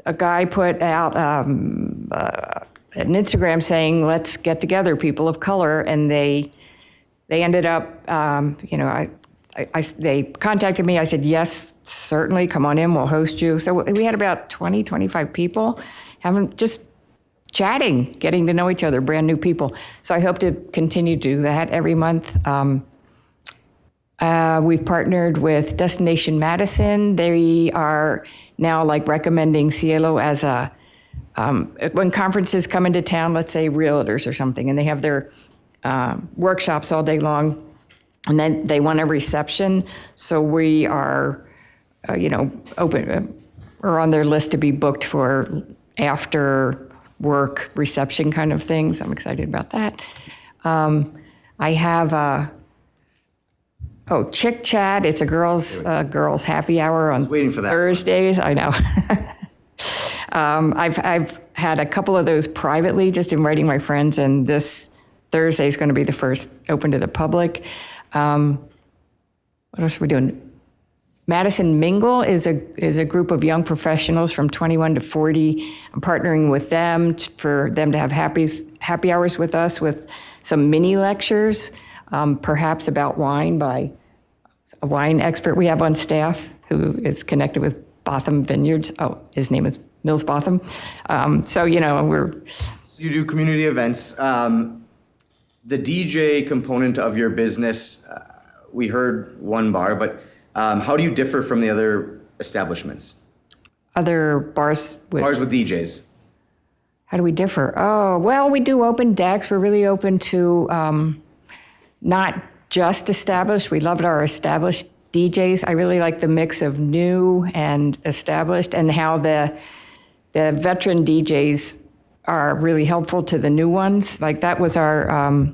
A guy put out an Instagram saying, let's get together, people of color, and they ended up, they contacted me. I said, yes, certainly, come on in, we'll host you. So we had about 20, 25 people just chatting, getting to know each other, brand new people. So I hope to continue to do that every month. We've partnered with Destination Madison. They are now recommending Cielo as when conferences come into town, let's say realtors or something, and they have their workshops all day long, and then they want a reception. So we are, open, or on their list to be booked for after work reception kind of things. I'm excited about that. I have Chick Chat. It's a girls happy hour on Thursdays. I know. I've had a couple of those privately, just inviting my friends, and this Thursday is going to be the first open to the public. What else are we doing? Madison Mingle is a group of young professionals from 21 to 40. I'm partnering with them for them to have happy hours with us with some mini lectures, perhaps about wine by a wine expert we have on staff who is connected with Botham Vineyards. Oh, his name is Mills Botham. So you do community events. The DJ component of your business, we heard one bar, but how do you differ from the other establishments? Other bars with DJs. How do we differ? Oh, well, we do open decks. We're really open to not just established. We loved our established DJs. I really like the mix of new and established, and how the veteran DJs are really helpful to the new ones. Like that was our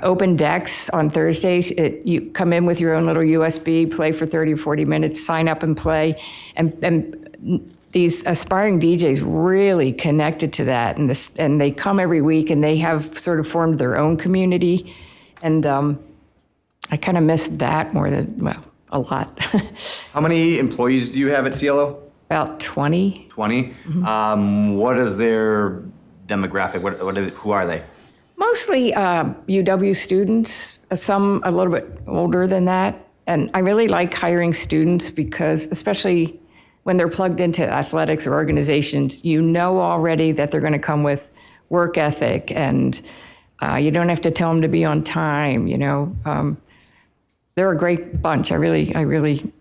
open decks on Thursdays. You come in with your own little USB, play for 30 or 40 minutes, sign up and play. And these aspiring DJs really connected to that. And they come every week and they have sort of formed their own community. And I kind of miss that more than, a lot. How many employees do you have at Cielo? About 20. 20? Mm-hmm. What is their demographic? Who are they? Mostly UW students, some a little bit older than that. And I really like hiring students because, especially when they're plugged into athletics or organizations, you know already that they're going to come with work ethic, and you don't have to tell them to be on time. They're a great bunch. I really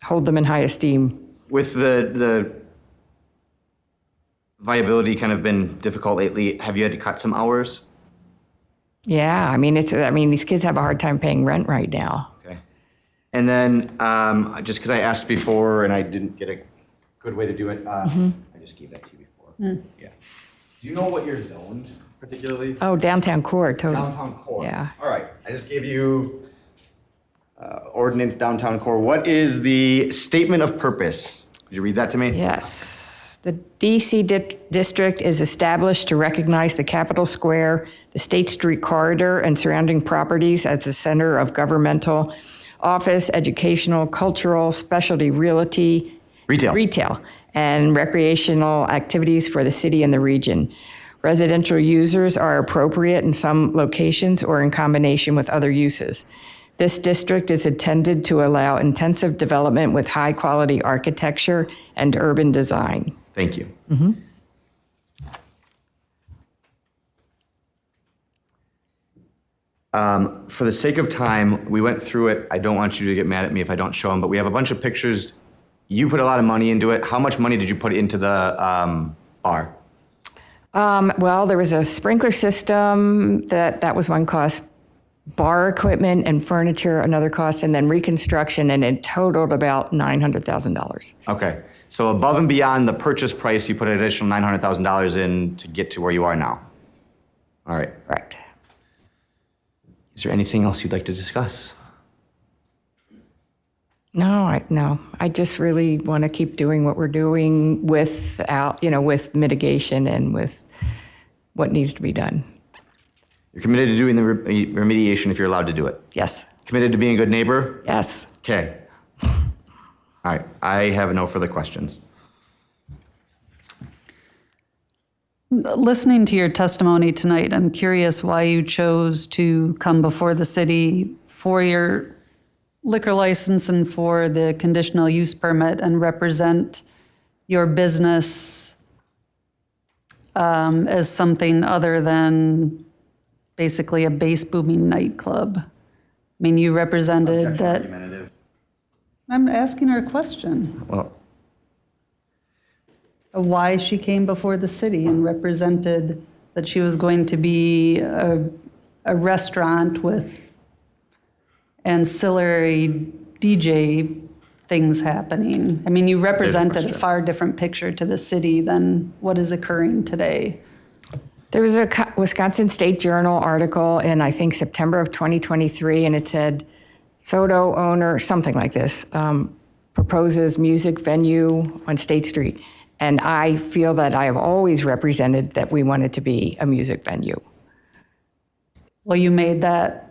hold them in high esteem. With the viability kind of been difficult lately, have you had to cut some hours? Yeah, these kids have a hard time paying rent right now. Okay. And then, just because I asked before and I didn't get a good way to do it, I just gave that to you before. Yeah. Do you know what you're zoned particularly? Oh, downtown core, totally. Downtown core. Yeah. All right. I just gave you ordinance downtown core. What is the statement of purpose? Could you read that to me? Yes. The DC district is established to recognize the Capitol Square, the State Street corridor, and surrounding properties as the center of governmental, office, educational, cultural, specialty realty, retail, and recreational activities for the city and the region. Residential users are appropriate in some locations or in combination with other uses. This district is intended to allow intensive development with high-quality architecture and urban design. Thank you. For the sake of time, we went through it. I don't want you to get mad at me if I don't show them, but we have a bunch of pictures. You put a lot of money into it. How much money did you put into the bar? Well, there was a sprinkler system, that was one cost, bar equipment and furniture, another cost, and then reconstruction, and it totaled about $900,000. Okay. So above and beyond the purchase price, you put an additional $900,000 in to get to where you are now. All right. Correct. Is there anything else you'd like to discuss? No. I just really want to keep doing what we're doing with mitigation and with what needs to be done. You're committed to doing the remediation if you're allowed to do it? Yes. Committed to being a good neighbor? Yes. Okay. All right. I have no further questions. Listening to your testimony tonight, I'm curious why you chose to come before the city for your liquor license and for the conditional use permit and represent your business as something other than basically a bass booming nightclub. I mean, you represented that. I'm asking her a question. Well, of why she came before the city and represented that she was going to be a restaurant with ancillary DJ things happening. I mean, you represented a far different picture to the city than what is occurring today. There was a Wisconsin State Journal article in, I think, September of 2023, and it said, Soto owner, something like this, proposes music venue on State Street. And I feel that I have always represented that we want it to be a music venue. Well, you made that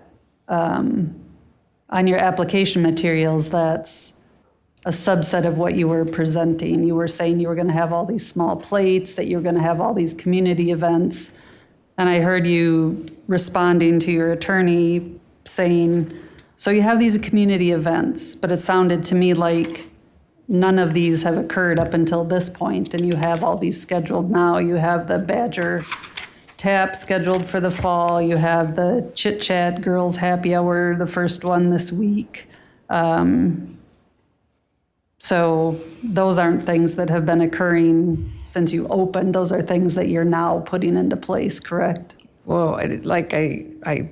on your application materials, that's a subset of what you were presenting. You were saying you were going to have all these small plates, that you were going to have all these community events. And I heard you responding to your attorney saying, so you have these community events, but it sounded to me like none of these have occurred up until this point, and you have all these scheduled now. You have the Badger Tap scheduled for the fall. You have the Chit Chat Girls Happy Hour, the first one this week. So those aren't things that have been occurring since you opened. Those are things that you're now putting into place, correct? Well, like I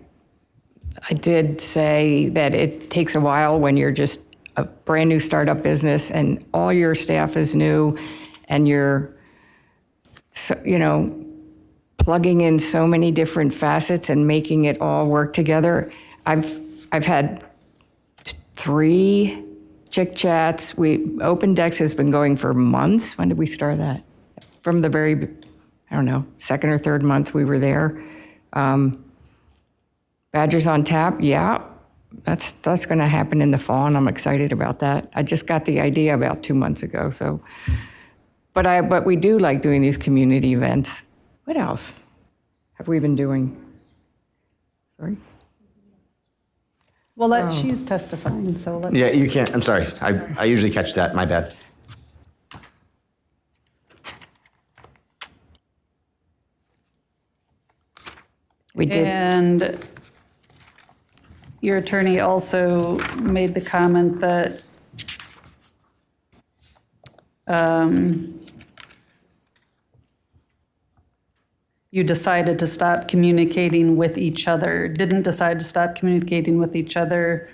did say that it takes a while when you're just a brand new startup business and all your staff is new and you're, plugging in so many different facets and making it all work together. I've had 3 Chick Chats. Open Decks has been going for months. When did we start that? From the very, second or third month we were there. Badgers on Tap, yeah. That's going to happen in the fall, and I'm excited about that. I just got the idea about 2 months ago, so. But we do like doing these community events. What else have we been doing? Sorry? Well, she's testifying, so let's. Yeah, you can't. I'm sorry. I usually catch that. My bad. We did. And your attorney also made the comment that you decided to stop communicating with each other, didn't decide to stop communicating with each other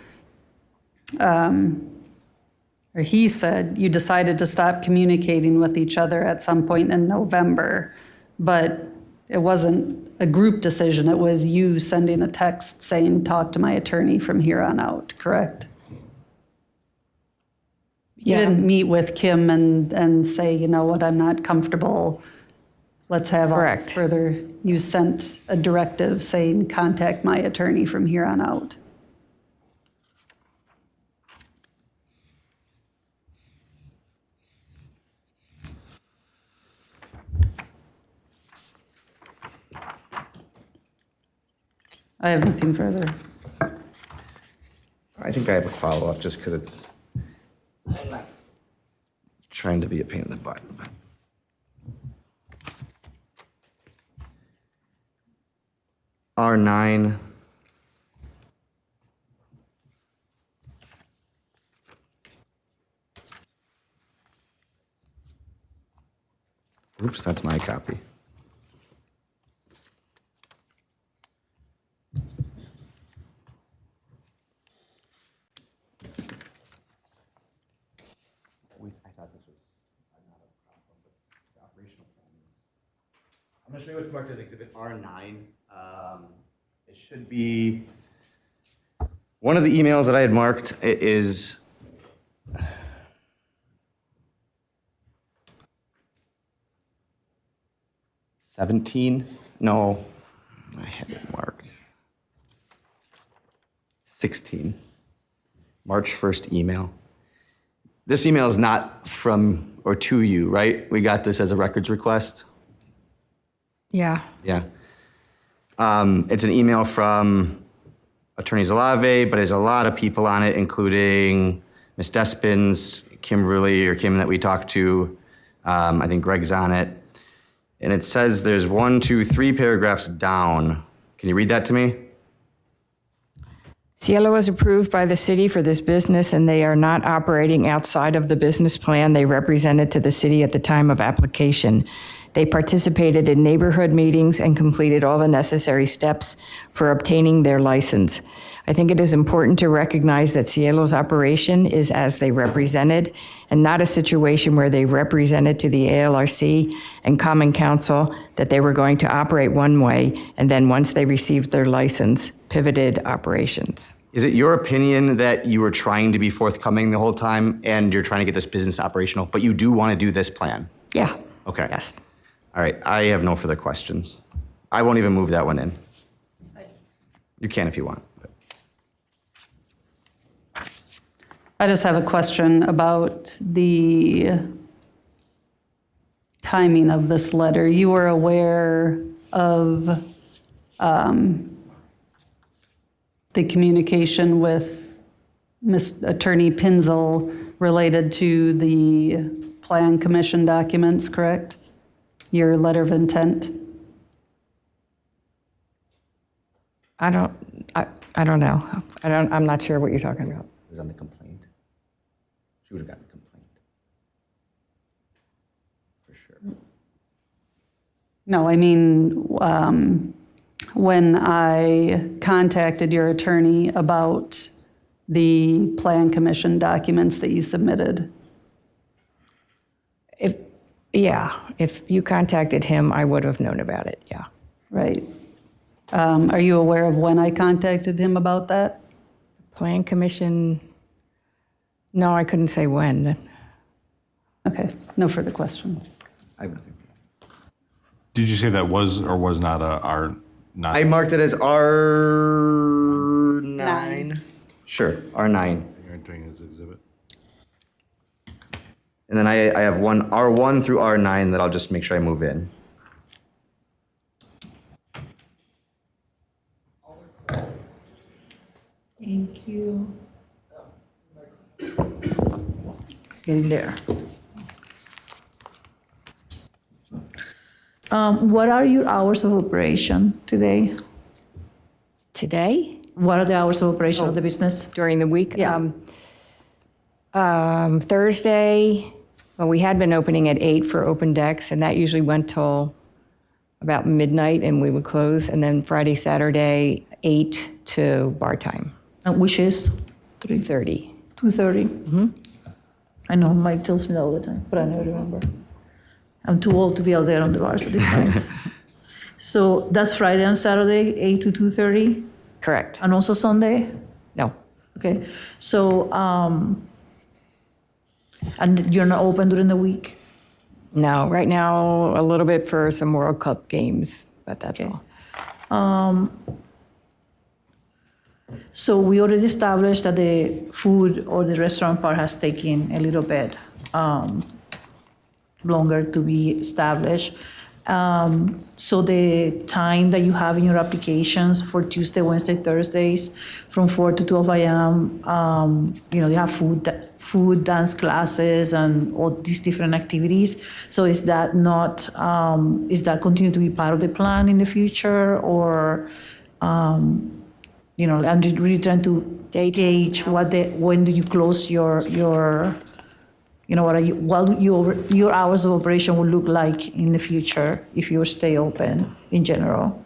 or he said, you decided to stop communicating with each other at some point in November, but it wasn't a group decision. It was you sending a text saying, talk to my attorney from here on out, correct? You didn't meet with Kim and say, you know what, I'm not comfortable. Let's have our further. You sent a directive saying, contact my attorney from here on out. I have nothing further. I think I have a follow-up just because it's trying to be a pain in the butt. R9. Oops, that's my copy. I'm going to show you what's marked as Exhibit R9. It should be one of the emails that I had marked. It is $17. No, I had it marked. 16. March 1st email. This email is not from or to you, right? We got this as a records request. Yeah. Yeah. It's an email from Attorney Zalave, but there's a lot of people on it, including Ms. Despins, Kim that we talked to. I think Greg's on it. And it says there's 1, 2, 3 paragraphs down. Can you read that to me? Cielo was approved by the city for this business, and they are not operating outside of the business plan they represented to the city at the time of application. They participated in neighborhood meetings and completed all the necessary steps for obtaining their license. I think it is important to recognize that Cielo's operation is as they represented, and not a situation where they represented to the ALRC and Common Council that they were going to operate one way, and then once they received their license, pivoted operations. Is it your opinion that you were trying to be forthcoming the whole time and you're trying to get this business operational, but you do want to do this plan? Yeah. Okay. Yes. All right, I have no further questions. I won't even move that one in. You can if you want. I just have a question about the timing of this letter. You were aware of the communication with Ms. Attorney Pinzel related to the Plan Commission documents, correct? Your letter of intent? I don't know. I'm not sure what you're talking about. It was on the complaint. She would have gotten the complaint. For sure. No, I mean, when I contacted your attorney about the Plan Commission documents that you submitted. If you contacted him, I would have known about it, yeah. Right. Are you aware of when I contacted him about that? Plan Commission, no, I couldn't say when. Okay, no further questions. I have nothing. Did you say that was or was not a R? Not. I marked it as R9. Sure, R9. You're entering his exhibit. And then I have one R1 through R9 that I'll just make sure I move in. Thank you. Getting there. What are your hours of operation today? Today? What are the hours of operation of the business? During the week? Yeah. Thursday, well, we had been opening at 8 for open decks, and that usually went till about midnight, and we would close. And then Friday, Saturday, 8 to bar time. Which is? 3:30. 2:30? I know Mike tells me that all the time, but I never remember. I'm too old to be out there on the bars at this point. So that's Friday and Saturday, 8 to 2:30? Correct. And also Sunday? No. Okay, so, and you're not open during the week? No, right now, a little bit for some World Cup games, but that's all. So we already established that the food or the restaurant part has taken a little bit longer to be established. So the time that you have in your applications for Tuesday, Wednesday, Thursdays, from 4 to 12 a.m., you have food, dance classes, and all these different activities. So is that not, is that continue to be part of the plan in the future, or, I'm just really trying to gauge when do you close your what your hours of operation will look like in the future if you stay open in general.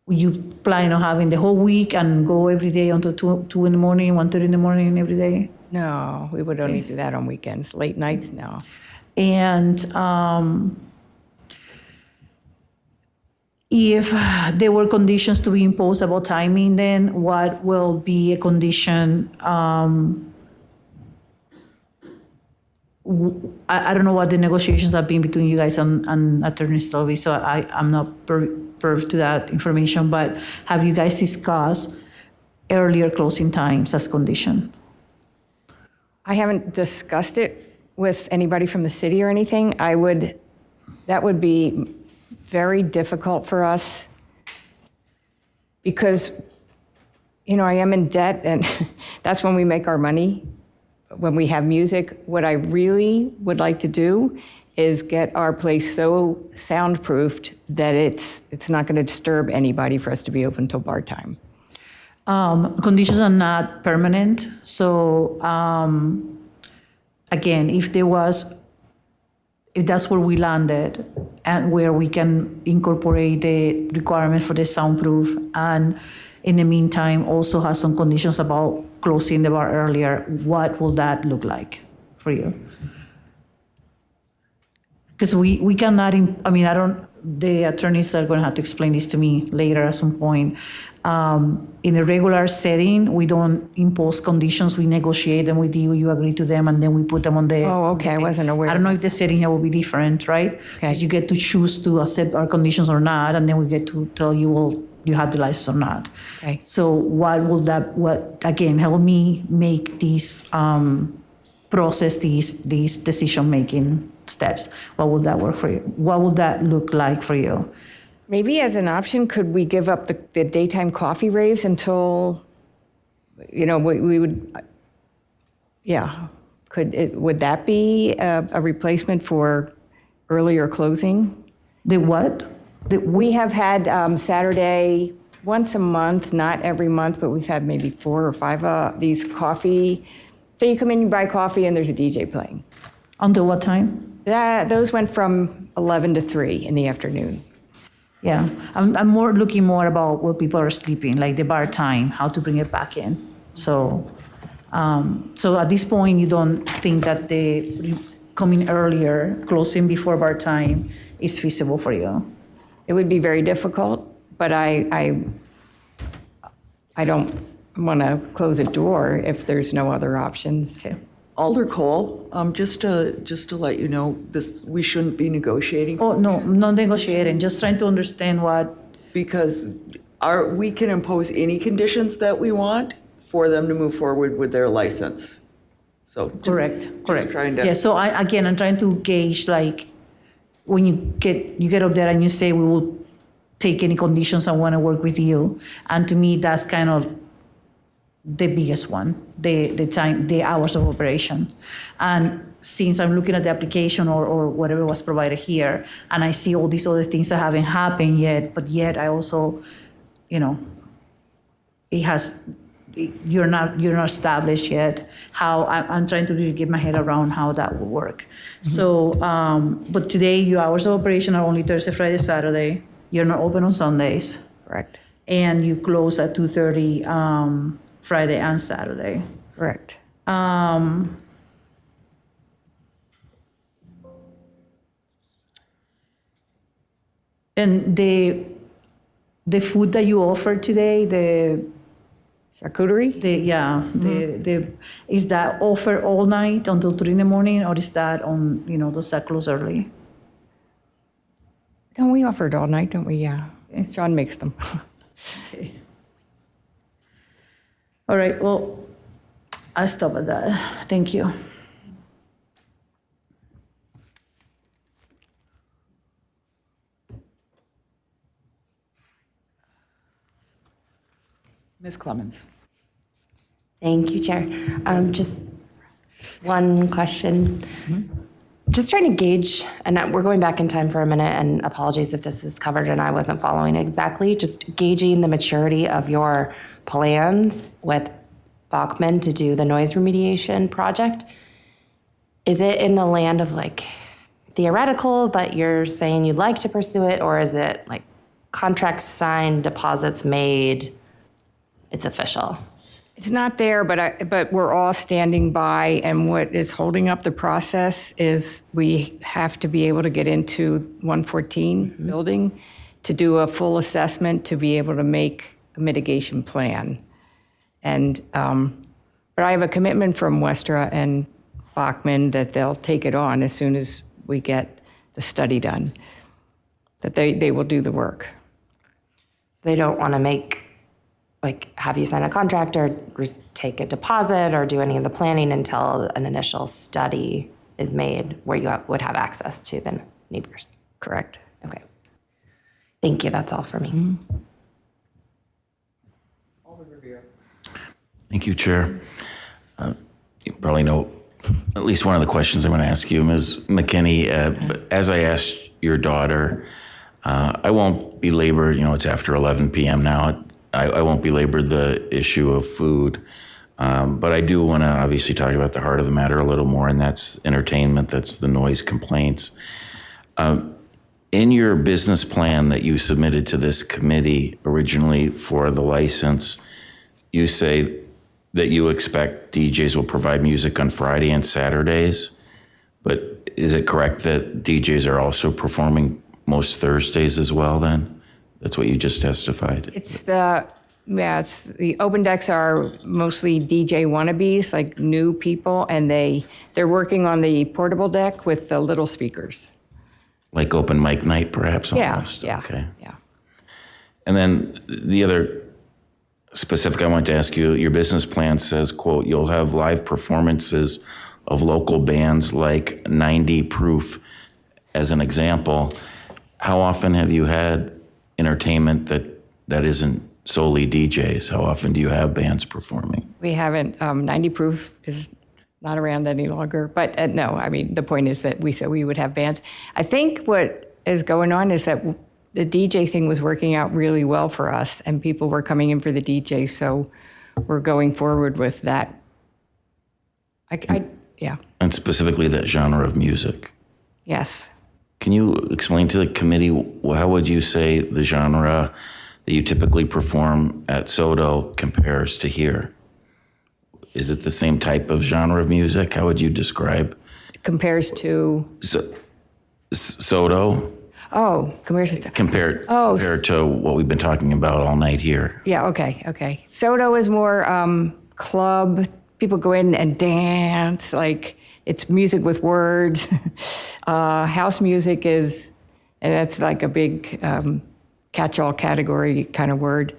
Will you plan on having the whole week and go every day until 2 in the morning, 1:30 in the morning every day? No, we would only do that on weekends. Late nights, no. And if there were conditions to be imposed about timing, then what will be a condition? I don't know what the negotiations have been between you guys and Attorney Stovey, so I'm not privy to that information, but have you guys discussed earlier closing times as condition? I haven't discussed it with anybody from the city or anything. That would be very difficult for us because, I am in debt, and that's when we make our money. When we have music, what I really would like to do is get our place so soundproofed that it's not going to disturb anybody for us to be open till bar time. Conditions are not permanent. So again, if that's where we landed and where we can incorporate the requirement for the soundproof, and in the meantime also has some conditions about closing the bar earlier, what will that look like for you? Because we cannot, the attorneys are going to have to explain this to me later at some point. In a regular setting, we don't impose conditions, we negotiate them with you, you agree to them, and then we put them on the... Oh, okay, I wasn't aware. I don't know if the setting here will be different, right? Because you get to choose to accept our conditions or not, and then we get to tell you, well, you have the license or not. Okay. So again, help me make these process, these decision-making steps. What would that work for you? What would that look like for you? Maybe as an option, could we give up the daytime coffee raves until, we would, would that be a replacement for earlier closing? The what? We have had Saturday once a month, not every month, but we've had maybe 4 or 5 these coffee. So you come in, you buy coffee, and there's a DJ playing. Until what time? Those went from 11 to 3 in the afternoon. Yeah, I'm looking more about where people are sleeping, like the bar time, how to bring it back in. So at this point, you don't think that the coming earlier, closing before bar time is feasible for you? It would be very difficult, but I don't want to close a door if there's no other options. Okay. Alder Cole, just to let you know, we shouldn't be negotiating. Oh, no, not negotiating, just trying to understand what... Because we can impose any conditions that we want for them to move forward with their license. So Correct. Trying to... Yeah, so I'm trying to gauge, like, when you get up there and you say, we will take any conditions, I want to work with you. And to me, that's kind of the biggest one, the time, the hours of operations. And since I'm looking at the application or whatever was provided here, and I see all these other things that haven't happened yet, but yet I also, you're not established yet. How I'm trying to really get my head around how that will work. Mm-hmm. So, but today your hours of operation are only Thursday, Friday, Saturday. You're not open on Sundays. Correct. And you close at 2:30 Friday and Saturday. Correct. And the food that you offer today, the charcuterie, is that offered all night until 3 in the morning, or is that on, does that close early? No, we offer it all night, don't we? Yeah. John makes them. Okay. All right, well, I'll stop at that. Thank you. Ms. Clemens. Thank you, Chair. Just one question. Just trying to gauge, and we're going back in time for a minute, and apologies if this is covered and I wasn't following exactly, just gauging the maturity of your plans with Bachman to do the noise remediation project. Is it in the land of like theoretical, but you're saying you'd like to pursue it, or is it like contracts signed, deposits made, it's official? It's not there, but we're all standing by, and what is holding up the process is we have to be able to get into 114 building to do a full assessment to be able to make a mitigation plan. And, but I have a commitment from Westra and Bachman that they'll take it on as soon as we get the study done, that they will do the work. So they don't want to have you sign a contract or take a deposit or do any of the planning until an initial study is made where you would have access to the neighbors. Correct. Okay. Thank you. That's all for me. Thank you, Chair. You probably know at least one of the questions I'm going to ask you, Ms. McKinney. But as I asked your daughter, I won't belabor, it's after 11 p.m. now. I won't belabor the issue of food, but I do want to obviously talk about the heart of the matter a little more, and that's entertainment, that's the noise complaints. In your business plan that you submitted to this committee originally for the license, you say that you expect DJs will provide music on Friday and Saturdays, but is it correct that DJs are also performing most Thursdays as well then? That's what you just testified. It's the open decks are mostly DJ wannabes, like new people, and they're working on the portable deck with the little speakers. Like open mic night, perhaps? Almost. Yeah. Okay. Yeah. And then the other specific I want to ask you, your business plan says, quote, you'll have live performances of local bands like 90 Proof as an example. How often have you had entertainment that isn't solely DJs? How often do you have bands performing? We haven't, 90 Proof is not around any longer, but no, I mean, the point is that we said we would have bands. I think what is going on is that the DJ thing was working out really well for us, and people were coming in for the DJ, so we're going forward with that. Yeah. And specifically that genre of music. Yes. Can you explain to the committee, how would you say the genre that you typically perform at Soto compares to here? Is it the same type of genre of music? How would you describe? Compares to? Soto? Oh, compares to? Compared to what we've been talking about all night here. Yeah, okay. Soto is more club. People go in and dance, like it's music with words. House music is, and that's like a big catch-all category kind of word.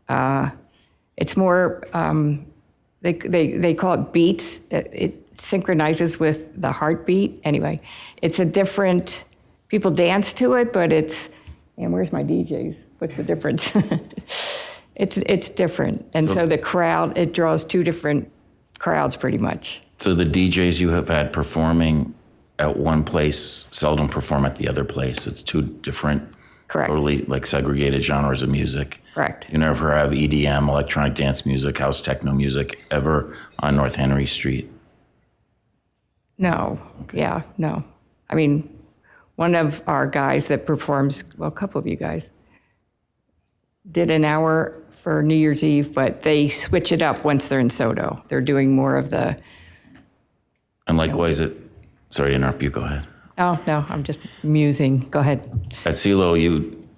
It's more, they call it beats. It synchronizes with the heartbeat. Anyway, it's a different, people dance to it, but it's, and where's my DJs? What's the difference? It's different. And so the crowd, it draws two different crowds pretty much. So the DJs you have had performing at one place seldom perform at the other place. It's two different, totally like segregated genres of music. Correct. You never have EDM, electronic dance music, house techno music ever on North Henry Street? No. Okay. Yeah, no. I mean, one of our guys that performs, well, a couple of you guys, did an hour for New Year's Eve, but they switch it up once they're in Soto. They're doing more of the, And likewise, sorry to interrupt you, go ahead. oh, no, I'm just musing. Go ahead. At CeeLo,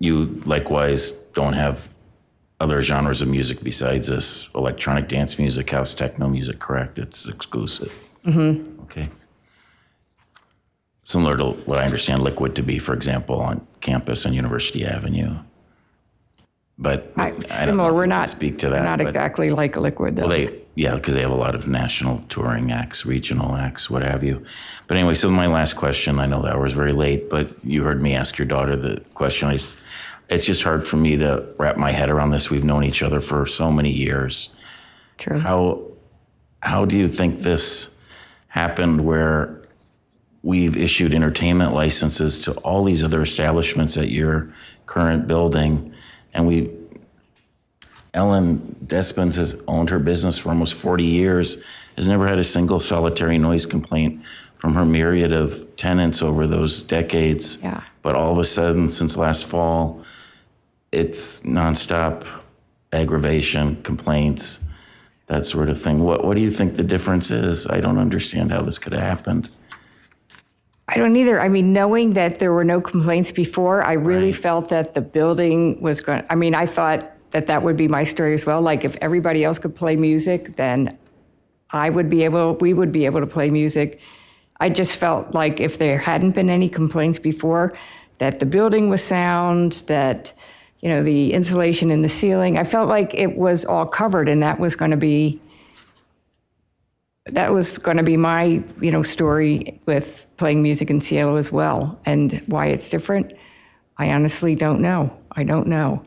you likewise don't have other genres of music besides this electronic dance music, house techno music, correct? It's exclusive. Mm-hmm. Okay. Similar to what I understand Liquid to be, for example, on campus on University Avenue. But I don't know Similar, if we're you can not, speak to that. not but- exactly like Liquid, though. Well, because they have a lot of national touring acts, regional acts, what have you. But anyway, so my last question, I know the hour is very late, but you heard me ask your daughter the question. It's just hard for me to wrap my head around this. We've known each other for so many years. True. How do you think this happened where we've issued entertainment licenses to all these other establishments at your current building, and Ellen Despens has owned her business for almost 40 years, has never had a single solitary noise complaint from her myriad of tenants over those decades. Yeah. But all of a sudden, since last fall, it's nonstop aggravation, complaints, that sort of thing. What do you think the difference is? I don't understand how this could have happened. I don't either. I mean, knowing that there were no complaints before, I really felt that the building was going, I mean, I thought that would be my story as well. Like if everybody else could play music, then we would be able to play music. I just felt like if there hadn't been any complaints before, that the building was sound, that, the insulation in the ceiling, I felt like it was all covered, and that was going to be my, story with playing music in Cielo as well. And why it's different, I honestly don't know. I don't know.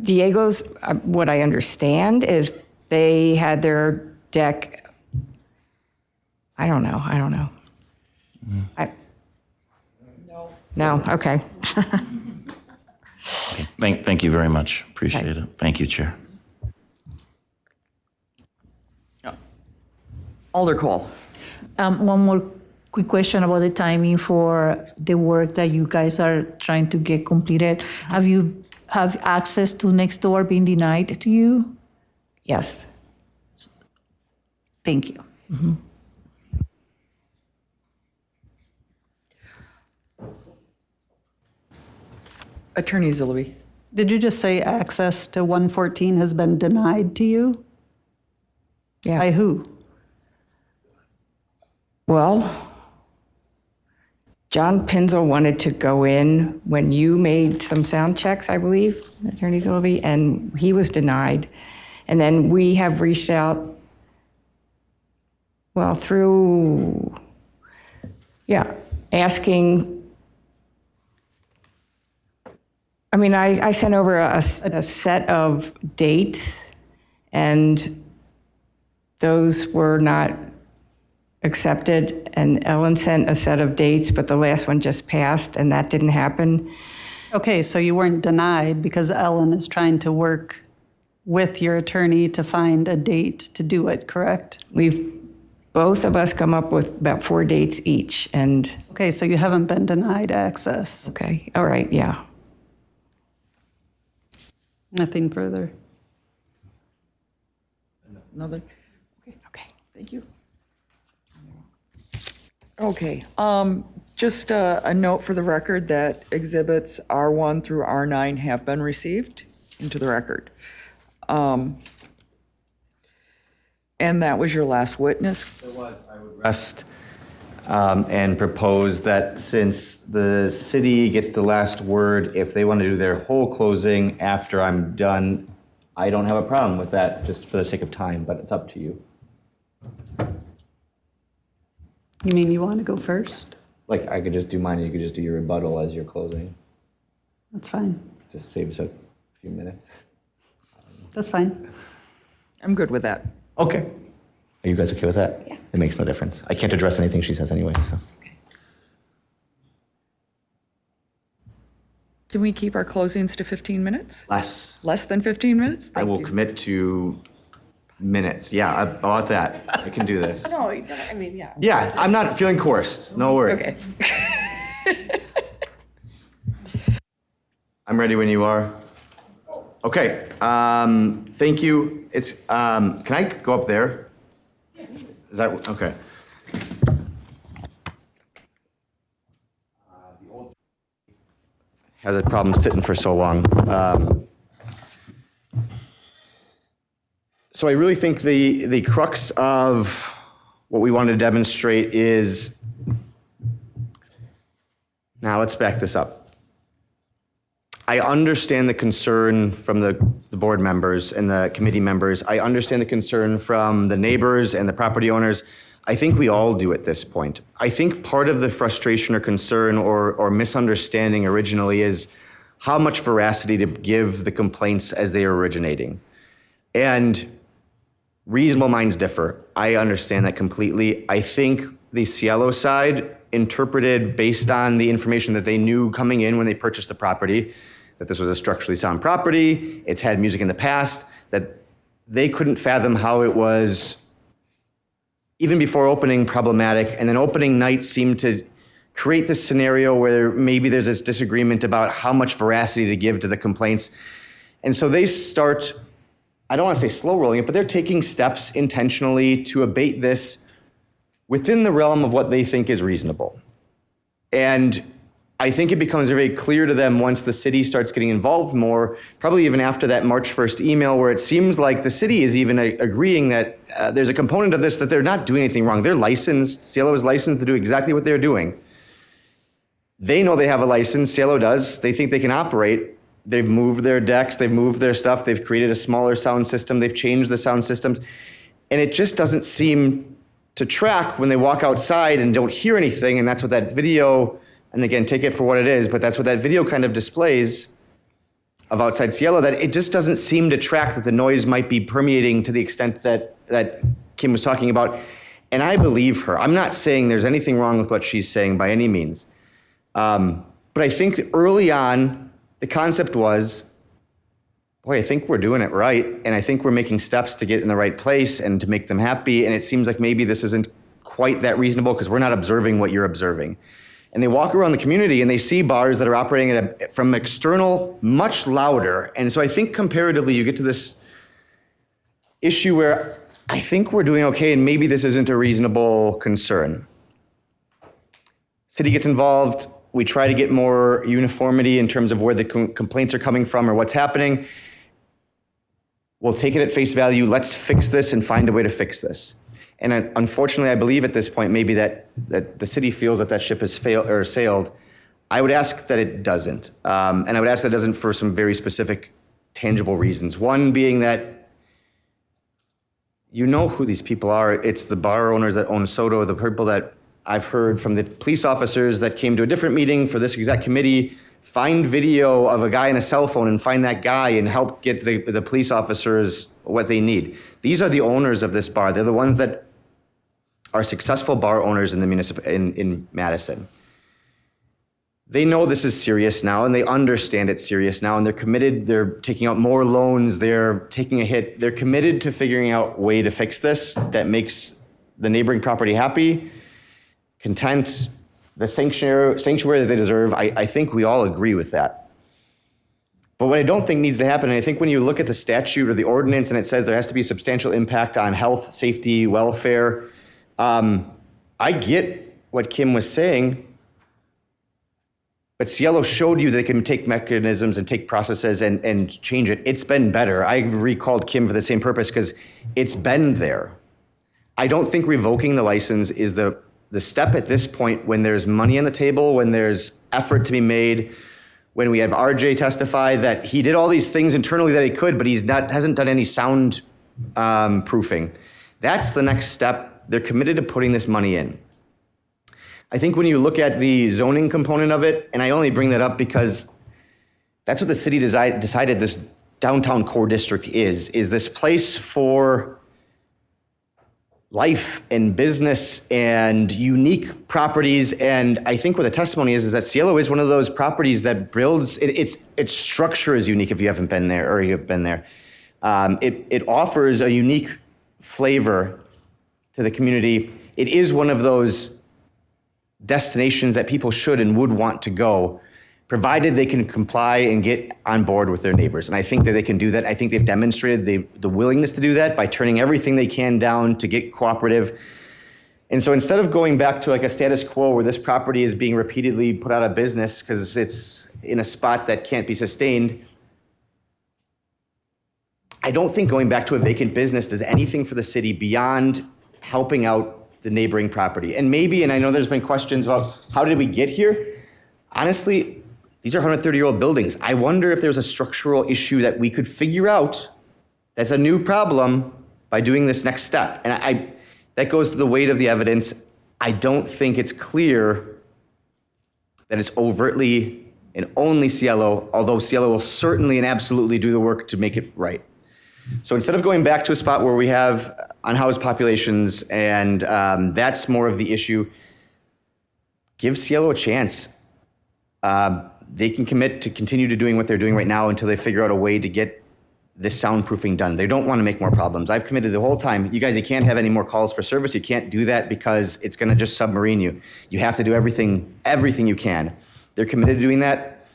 Diego's, what I understand is they had their deck. I don't know. No. Okay. Thank you very much. Appreciate it. Thank you, Chair. Alder Cole. One more quick question about the timing for the work that you guys are trying to get completed. Have you have access to next door being denied to you? Yes. Thank you. Mm-hmm. Attorney Zillowy. Did you just say access to 114 has been denied to you? Yeah. By who? Well, John Pinzel wanted to go in when you made some sound checks, I believe, Attorney Zillowy, and he was denied. And then we have reached out, well, through, asking. I mean, I sent over a set of dates, and those were not accepted. And Ellen sent a set of dates, but the last one just passed, and that didn't happen. Okay, so you weren't denied because Ellen is trying to work with your attorney to find a date to do it, correct? Both of us come up with about 4 dates each, and... Okay, so you haven't been denied access. Okay, all right, yeah. Nothing further. Another? Okay, thank you. Okay, just a note for the record that exhibits R1 through R9 have been received into the record. And that was your last witness? It was. I would rest and propose that since the city gets the last word, if they want to do their whole closing after I'm done, I don't have a problem with that, just for the sake of time, but it's up to you. You mean you want to go first? Like, I could just do mine, and you could just do your rebuttal as you're closing. That's fine. Just saves a few minutes. That's fine. I'm good with that. Okay. Are you guys okay with that? Yeah. It makes no difference. I can't address anything she says anyway, so. Can we keep our closings to 15 minutes? Less. Less than 15 minutes? I will commit to minutes. Yeah, about that. I can do this. No, I mean, yeah. Yeah, I'm not feeling coerced. No worries. Okay. I'm ready when you are. Okay, thank you. It's, can I go up there? Is that, okay. Has a problem sitting for so long. So I really think the crux of what we want to demonstrate is, now let's back this up. I understand the concern from the board members and the committee members. I understand the concern from the neighbors and the property owners. I think we all do at this point. I think part of the frustration or concern or misunderstanding originally is how much veracity to give the complaints as they are originating. And reasonable minds differ. I understand that completely. I think the Cielo side interpreted based on the information that they knew coming in when they purchased the property, that this was a structurally sound property, it's had music in the past, that they couldn't fathom how it was, even before opening, problematic, and then opening night seemed to create this scenario where maybe there's this disagreement about how much veracity to give to the complaints. And so they start, I don't want to say slow rolling it, but they're taking steps intentionally to abate this within the realm of what they think is reasonable. And I think it becomes very clear to them once the city starts getting involved more, probably even after that March 1st email, where it seems like the city is even agreeing that there's a component of this that they're not doing anything wrong. They're licensed. Cielo is licensed to do exactly what they're doing. They know they have a license. Cielo does. They think they can operate. They've moved their decks. They've moved their stuff. They've created a smaller sound system. They've changed the sound systems. And it just doesn't seem to track when they walk outside and don't hear anything. And that's what that video, and again, take it for what it is, but that's what that video kind of displays of outside Cielo, that it just doesn't seem to track that the noise might be permeating to the extent that Kim was talking about. And I believe her. I'm not saying there's anything wrong with what she's saying by any means. But I think early on, the concept was, boy, I think we're doing it right. And I think we're making steps to get in the right place and to make them happy. And it seems like maybe this isn't quite that reasonable because we're not observing what you're observing. And they walk around the community and they see bars that are operating from external much louder. And so I think comparatively you get to this issue where I think we're doing okay and maybe this isn't a reasonable concern. City gets involved. We try to get more uniformity in terms of where the complaints are coming from or what's happening. We'll take it at face value. Let's fix this and find a way to fix this. And unfortunately, I believe at this point maybe that the city feels that ship has failed or sailed. I would ask that it doesn't. And I would ask that it doesn't for some very specific, tangible reasons. One being that you know who these people are. It's the bar owners that own Soto, the people that I've heard from the police officers that came to a different meeting for this exact committee, find video of a guy in a cell phone and find that guy and help get the police officers what they need. These are the owners of this bar. They're the ones that are successful bar owners in the in Madison. They know this is serious now and they understand it's serious now and they're committed. They're taking out more loans. They're taking a hit. They're committed to figuring out a way to fix this that makes the neighboring property happy, content, the sanctuary that they deserve. I think we all agree with that. But what I don't think needs to happen, and I think when you look at the statute or the ordinance and it says there has to be substantial impact on health, safety, welfare, I get what Kim was saying, but Cielo showed you they can take mechanisms and take processes and change it. It's been better. I recalled Kim for the same purpose because it's been there. I don't think revoking the license is the step at this point when there's money on the table, when there's effort to be made, when we have RJ testify that he did all these things internally that he could, but hasn't done any sound proofing. That's the next step. They're committed to putting this money in. I think when you look at the zoning component of it, and I only bring that up because that's what the city decided this downtown core district is this place for life and business and unique properties. And I think what the testimony is that Cielo is one of those properties that builds, its structure is unique if you haven't been there or you've been there. It offers a unique flavor to the community. It is one of those destinations that people should and would want to go. provided they can comply and get on board with their neighbors. And I think that they can do that. I think they've demonstrated the willingness to do that by turning everything they can down to get cooperative. And so instead of going back to like a status quo where this property is being repeatedly put out of business because it's in a spot that can't be sustained, I don't think going back to a vacant business does anything for the city beyond helping out the neighboring property. And maybe, and I know there's been questions about how did we get here? Honestly, these are 130-year-old buildings. I wonder if there's a structural issue that we could figure out that's a new problem by doing this next step. And that goes to the weight of the evidence. I don't think it's clear that it's overtly and only Cielo, although Cielo will certainly and absolutely do the work to make it right. So instead of going back to a spot where we have unhoused populations and that's more of the issue, give Cielo a chance. They can commit to continue to doing what they're doing right now until they figure out a way to get this soundproofing done. They don't want to make more problems. I've committed the whole time. You guys, you can't have any more calls for service. You can't do that because it's going to just submarine you. You have to do everything you can. They're committed to doing that.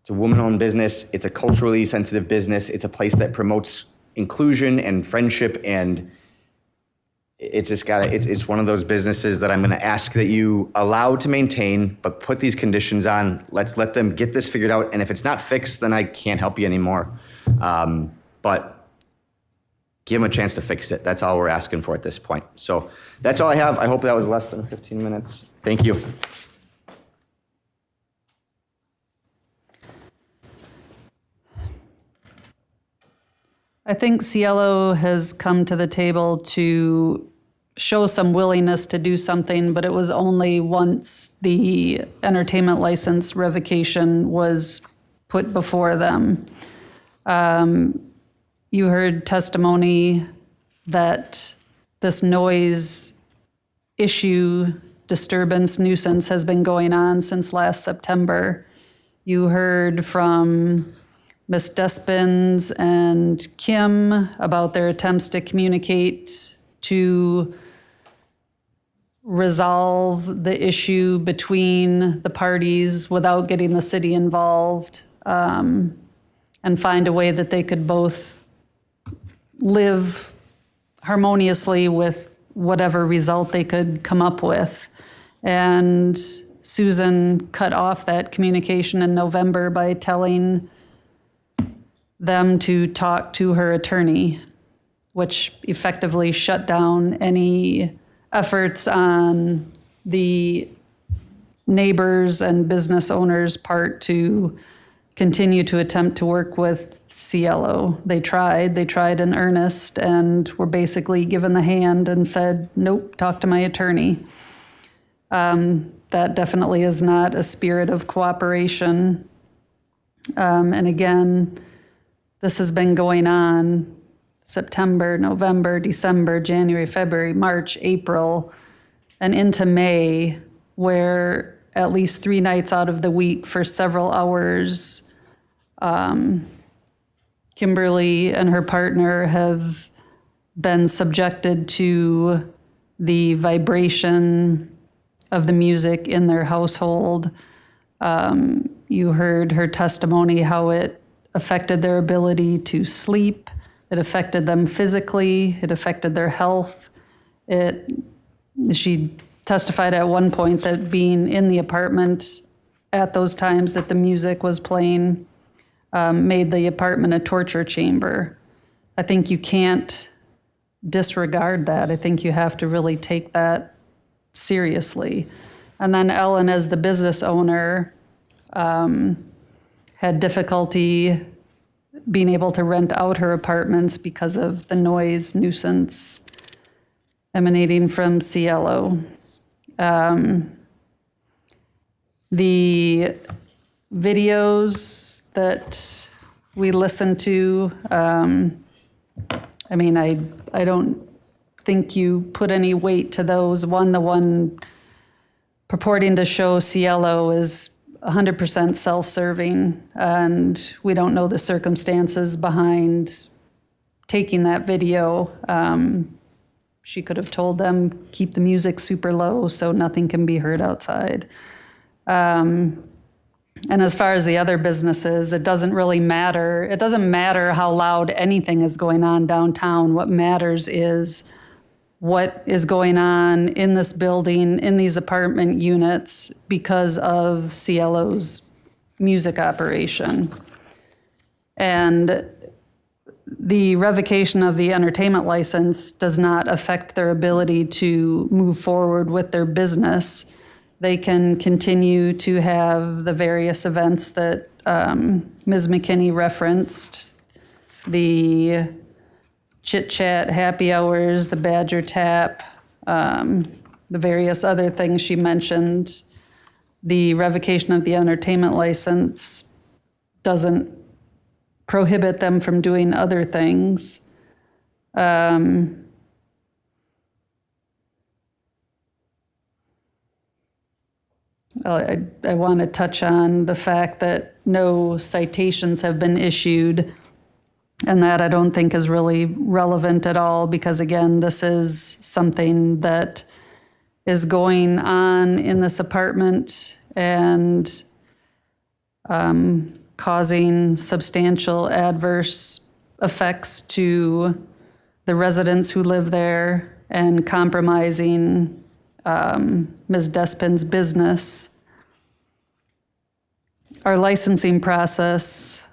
It's a woman-owned business. It's a culturally sensitive business. It's a place that promotes inclusion and friendship, and it's just it's one of those businesses that I'm going to ask that you allow to maintain, but put these conditions on. Let's let them get this figured out, and if it's not fixed, then I can't help you anymore. But give them a chance to fix it. That's all we're asking for at this point. So that's all I have. I hope that was less than 15 minutes. Thank you. I think Cielo has come to the table to show some willingness to do something, but it was only once the entertainment license revocation was put before them. You heard testimony that this noise issue, disturbance, nuisance has been going on since last September. You heard from Ms. Despins and Kim about their attempts to communicate to resolve the issue between the parties without getting the city involved, and find a way that they could both live harmoniously with whatever result they could come up with. And Susan cut off that communication in November by telling them to talk to her attorney, which effectively shut down any efforts on the neighbors and business owners' part to continue to attempt to work with Cielo. They tried in earnest, and were basically given the hand and said, nope, talk to my attorney. That definitely is not a spirit of cooperation. And again, this has been going on September, November, December, January, February, March, April, and into May, where at least 3 nights out of the week for several hours, Kimberly and her partner have been subjected to the vibration of the music in their household. You heard her testimony, how it affected their ability to sleep. It affected them physically. It affected their health. She testified at one point that being in the apartment at those times that the music was playing made the apartment a torture chamber. I think you can't disregard that. I think you have to really take that seriously. And then Ellen, as the business owner, had difficulty being able to rent out her apartments because of the noise nuisance emanating from Cielo. The videos that we listened to, I don't think you put any weight to those. The one purporting to show Cielo is 100% self-serving, and we don't know the circumstances behind taking that video. She could have told them, keep the music super low so nothing can be heard outside. And as far as the other businesses, it doesn't really matter. It doesn't matter how loud anything is going on downtown. What matters is what is going on in this building, in these apartment units, because of CLO's music operation. And the revocation of the entertainment license does not affect their ability to move forward with their business. They can continue to have the various events that Ms. McKinney referenced, the Chit Chat happy hours, the Badger Tap, the various other things she mentioned. The revocation of the entertainment license doesn't prohibit them from doing other things. I want to touch on the fact that no citations have been issued, and that I don't think is really relevant at all, because again, this is something that is going on in this apartment and causing substantial adverse effects to the residents who live there and compromising Ms. Despin's business. Our licensing process,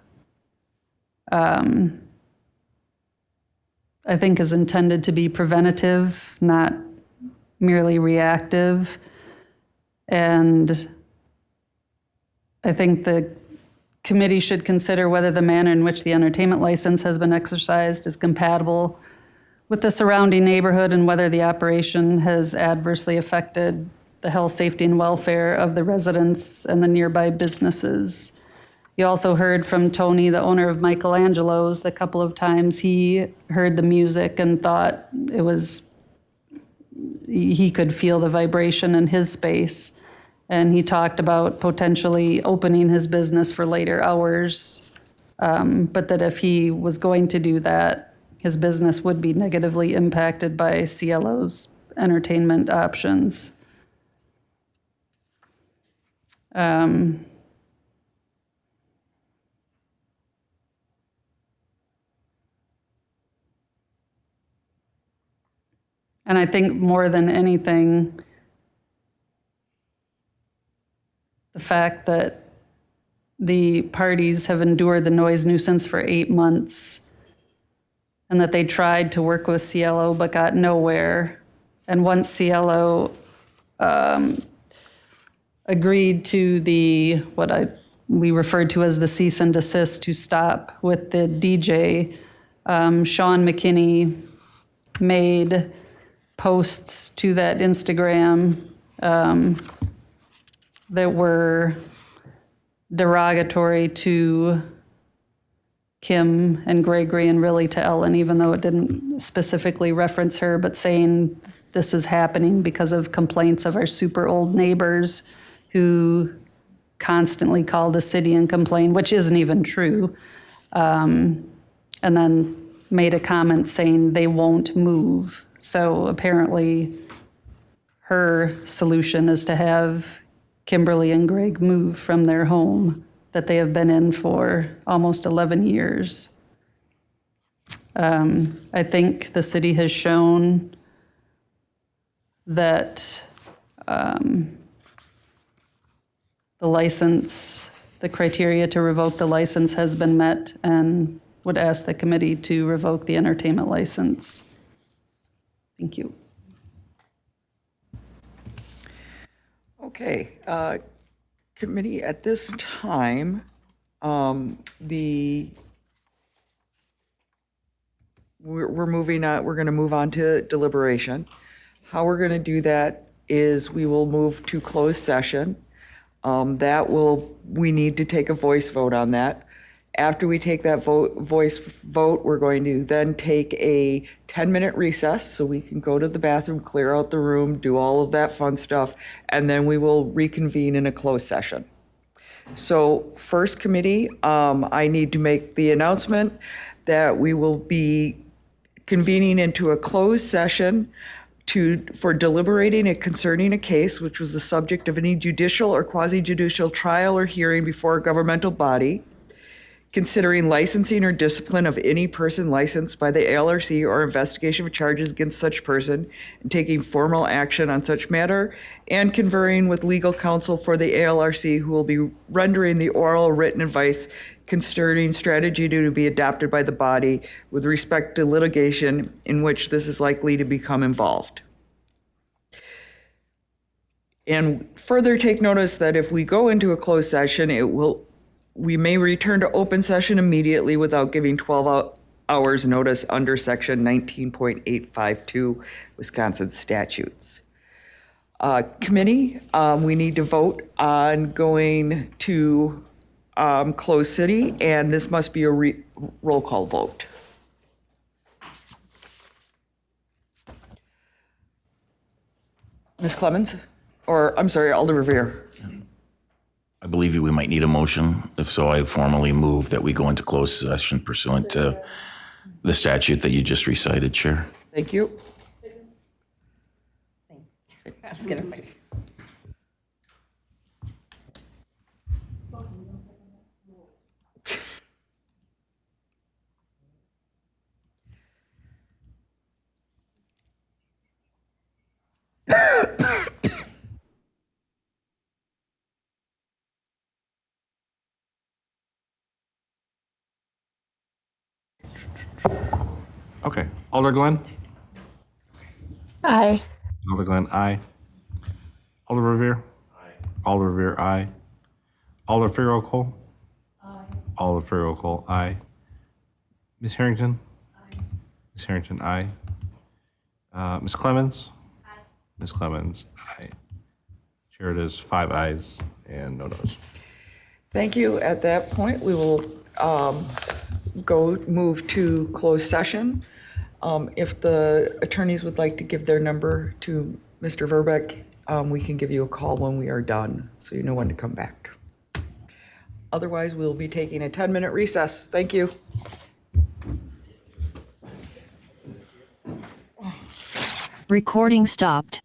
I think, is intended to be preventative, not merely reactive. And I think the committee should consider whether the manner in which the entertainment license has been exercised is compatible with the surrounding neighborhood and whether the operation has adversely affected the health, safety, and welfare of the residents and the nearby businesses. You also heard from Tony, the owner of Michelangelo's, the couple of times he heard the music and thought it was, he could feel the vibration in his space. And he talked about potentially opening his business for later hours, but that if he was going to do that, his business would be negatively impacted by CLO's entertainment options. And I think more than anything, the fact that the parties have endured the noise nuisance for 8 months and that they tried to work with CLO but got nowhere. And once CLO agreed to the, we referred to as the cease and desist to stop with the DJ, Sean McKinney made posts to that Instagram that were derogatory to Kim and Gregory and really to Ellen, even though it didn't specifically reference her, but saying this is happening because of complaints of our super old neighbors who constantly call the city and complain, which isn't even true. And then made a comment saying they won't move. So apparently her solution is to have Kimberly and Greg move from their home that they have been in for almost 11 years. I think the city has shown that the license, the criteria to revoke the license has been met, and would ask the committee to revoke the entertainment license. Thank you. Okay, committee, at this time, we're moving on, we're going to move on to deliberation. How we're going to do that is we will move to closed session. We need to take a voice vote on that. After we take that voice vote, we're going to then take a 10-minute recess so we can go to the bathroom, clear out the room, do all of that fun stuff, and then we will reconvene in a closed session. So first committee, I need to make the announcement that we will be convening into a closed session for deliberating and concerning a case which was the subject of any judicial or quasi-judicial trial or hearing before a governmental body, considering licensing or discipline of any person licensed by the ALRC or investigation of charges against such person and taking formal action on such matter, and conferring with legal counsel for the ALRC who will be rendering the oral written advice concerning strategy to be adopted by the body with respect to litigation in which this is likely to become involved. And further take notice that if we go into a closed session, we may return to open session immediately without giving 12 hours notice under section 19.852 Wisconsin statutes. Committee, we need to vote on going to closed city, and this must be a roll call vote. Ms. Clemens, or I'm sorry, Alder Revere. I believe we might need a motion. If so, I formally move that we go into closed session pursuant to the statute that you just recited, Chair. Thank you. I was gonna say. Okay. Alder Glenn? Aye. Alder Glenn, aye. Alder Revere? Aye. Alder Revere, aye. Alder Farrell-Cole? Aye. Alder Farrell-Cole, aye. Ms. Harrington? Aye. Ms. Harrington, aye. Ms. Clemens? Aye. Ms. Clemens, aye. Chair, it is 5 ayes and no noes. Thank you. At that point, we will move to closed session. If the attorneys would like to give their number to Mr. Verbeck, we can give you a call when we are done, so you know when to come back. Otherwise, we'll be taking a 10-minute recess. Thank you. Recording stopped.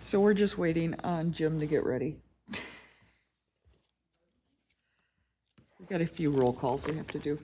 So we're just waiting on Jim to get ready. We've got a few roll calls we have to do.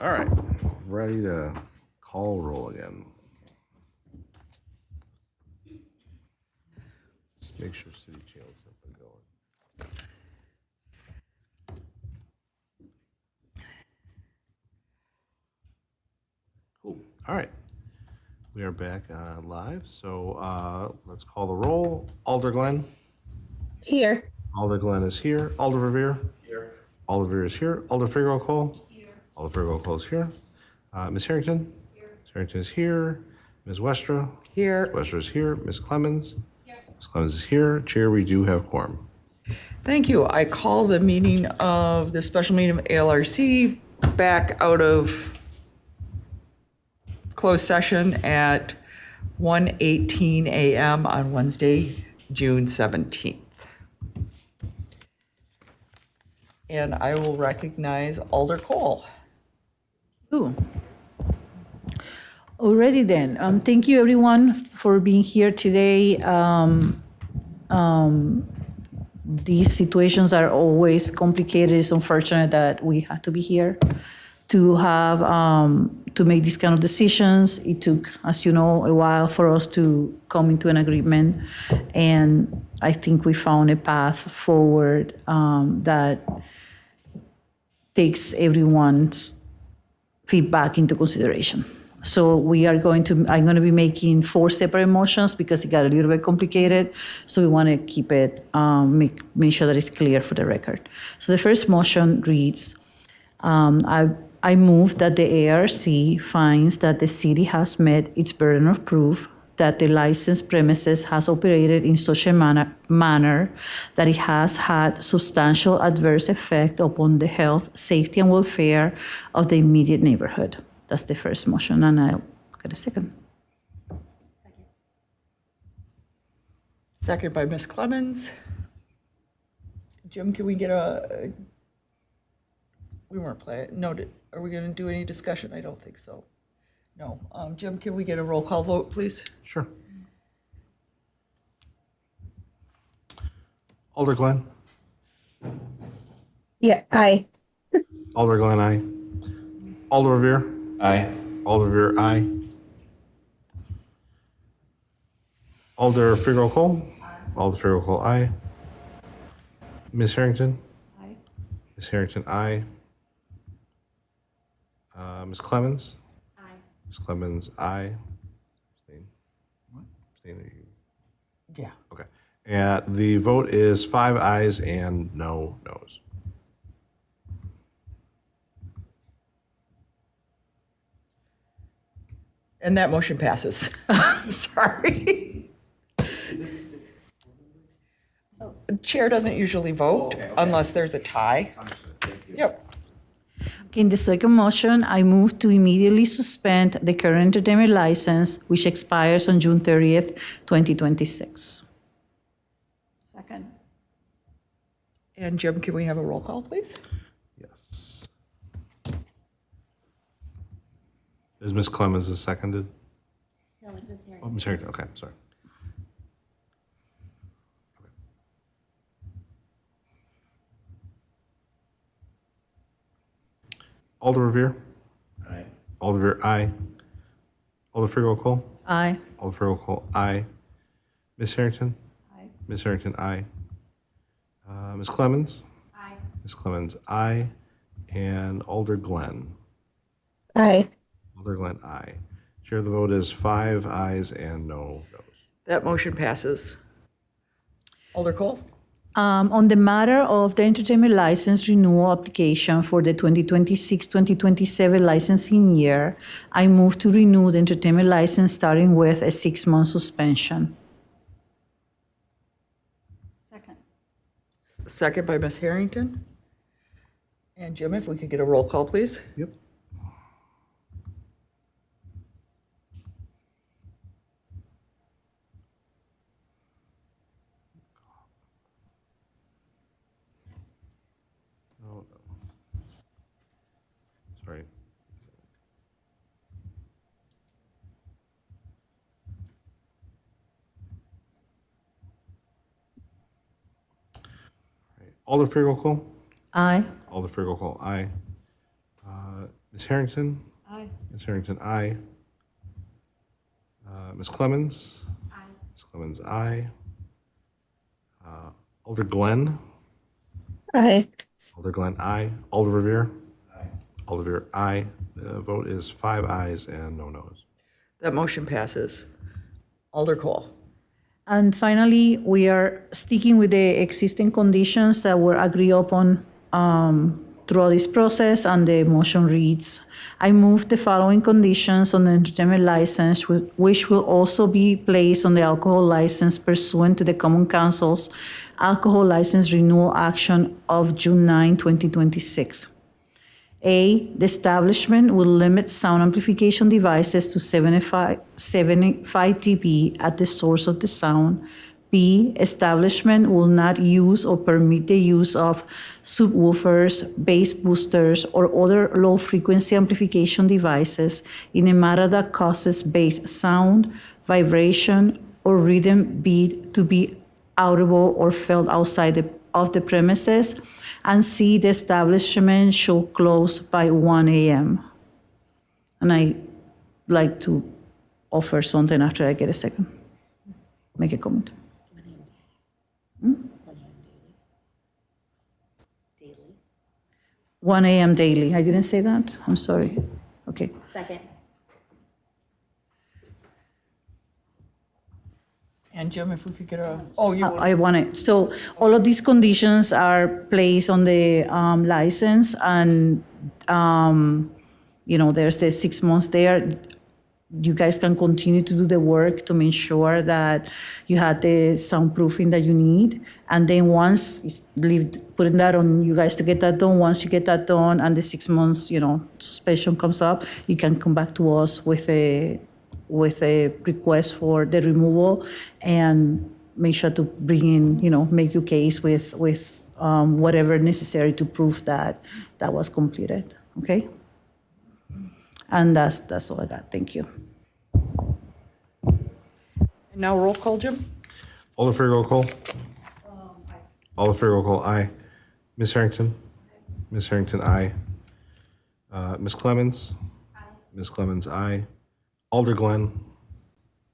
All right, ready to call roll again. Just make sure city channel's up and going. Cool. All right. We are back live. So let's call the roll. Alder Glenn. Here. Alder Glenn is here. Alder Revere. Here. Alder Revere is here. Alder Figueroa Cole. Here. Alder Figueroa Cole is here. Ms. Harrington. Here. Ms. Harrington is here. Ms. Westra. Here. Ms. Westra is here. Ms. Clemens. Here. Ms. Clemens is here. Chair, we do have quorum. Thank you. I call the meeting of the special meeting of ALRC back out of closed session at 1:18 a.m. on Wednesday, June 17th. And I will recognize Alder Cole. Ooh. Alrighty then. Thank you everyone for being here today. These situations are always complicated. It's unfortunate that we have to be here to have to make these kind of decisions. It took, as you know, a while for us to come into an agreement, and I think we found a path forward that takes everyone's feedback into consideration. So I'm going to be making 4 separate motions because it got a little bit complicated. So we want to keep it, make sure that it's clear for the record. So the first motion reads, I move that the ARC finds that the city has met its burden of proof that the licensed premises has operated in such a manner that it has had substantial adverse effect upon the health, safety, and welfare of the immediate neighborhood. That's the first motion, and I'll get a second. Second by Ms. Clemens. Jim, can we get a, we weren't playing, no, are we going to do any discussion? I don't think so. No. Jim, can we get a roll call vote, please? Sure. Alder Glenn. Yeah, aye. Alder Glenn, aye. Alder Revere. Aye. Alder Revere, aye. Alder Figueroa Cole. Alder Figueroa Cole, aye. Ms. Harrington. Aye. Ms. Harrington, aye. Ms. Clemens. Aye. Ms. Clemens, aye. Abstain. What? Abstain, are you? Yeah. Okay. And the vote is 5 ayes and no noes. And that motion passes. Sorry. The chair doesn't usually vote unless there's a tie. Yep. In the second motion, I move to immediately suspend the current entertainment license, which expires on June 30th, 2026. Second. And Jim, can we have a roll call, please? Yes. Is Ms. Clemens is seconded? No, it's Ms. Harrington. Oh, Ms. Harrington, okay, sorry. Alder Revere? Aye. Alder Revere, aye. Alder Frigo Cole? Aye. Alder Frigo Cole, aye. Ms. Harrington? Aye. Ms. Harrington, aye. Ms. Clemens? Aye. Ms. Clemens, aye. And Alder Glenn? Aye. Alder Glenn, aye. Chair, the vote is 5 ayes and no noes. That motion passes. Alder Cole? On the matter of the entertainment license renewal application for the 2026-2027 licensing year, I move to renew the entertainment license starting with a 6-month suspension. Second. Second by Ms. Harrington. And Jim, if we could get a roll call, please? Yep. Oh, no. Sorry. Alder Frigo Cole? Aye. Alder Frigo Cole, aye. Ms. Harrington? Aye. Ms. Harrington, aye. Ms. Clemens? Aye. Ms. Clemens, aye. Alder Glenn? Aye. Alder Glenn, aye. Alder Revere? Aye. Alder Revere, aye. The vote is 5 ayes and no noes. That motion passes. Alder Cole? And finally, we are sticking with the existing conditions that were agreed upon throughout this process, and the motion reads, I move the following conditions on the entertainment license, which will also be placed on the alcohol license pursuant to the Common Council's alcohol license renewal action of June 9, 2026. A, the establishment will limit sound amplification devices to 75 dB at the source of the sound. B, establishment will not use or permit the use of subwoofers, bass boosters, or other low-frequency amplification devices in a manner that causes bass sound, vibration, or rhythm beat to be audible or felt outside of the premises. And C, the establishment shall close by 1 a.m. And I like to offer something after I get a second. Make a comment. 1 a.m. daily. I didn't say that? I'm sorry. Okay. Second. And Jim, if we could get a, oh, you want? I want it. So all of these conditions are placed on the license, and there's the 6 months there. You guys can continue to do the work to make sure that you have the soundproofing that you need. And then once putting that on you guys to get that done, once you get that done and the 6 months, suspension comes up, you can come back to us with a request for the removal, and make sure to bring in, make your case with whatever necessary to prove that that was completed. Okay? And that's all I got. Thank you. And now roll call, Jim? Alder Frigo Cole? Aye. Alder Frigo Cole, aye. Ms. Harrington? Ms. Harrington, aye. Ms. Clemens? Aye. Ms. Clemens, aye. Alder Glenn?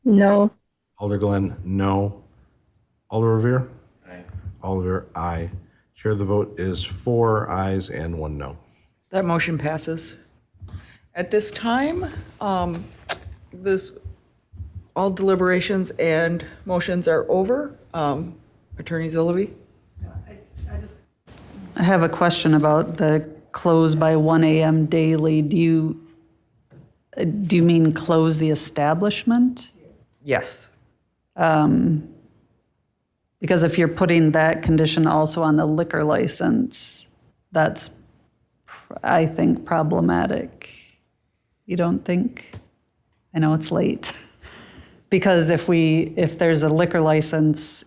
No. Alder Glenn, no. Alder Revere? Aye. Alder Revere, aye. Chair, the vote is 4 ayes and 1 no. That motion passes. At this time, all deliberations and motions are over. Attorney Zilliby? I have a question about the close by 1 a.m. daily. Do you mean close the establishment? Yes. Because if you're putting that condition also on the liquor license, that's I think, problematic. You don't think? I know it's late. Because if there's a liquor license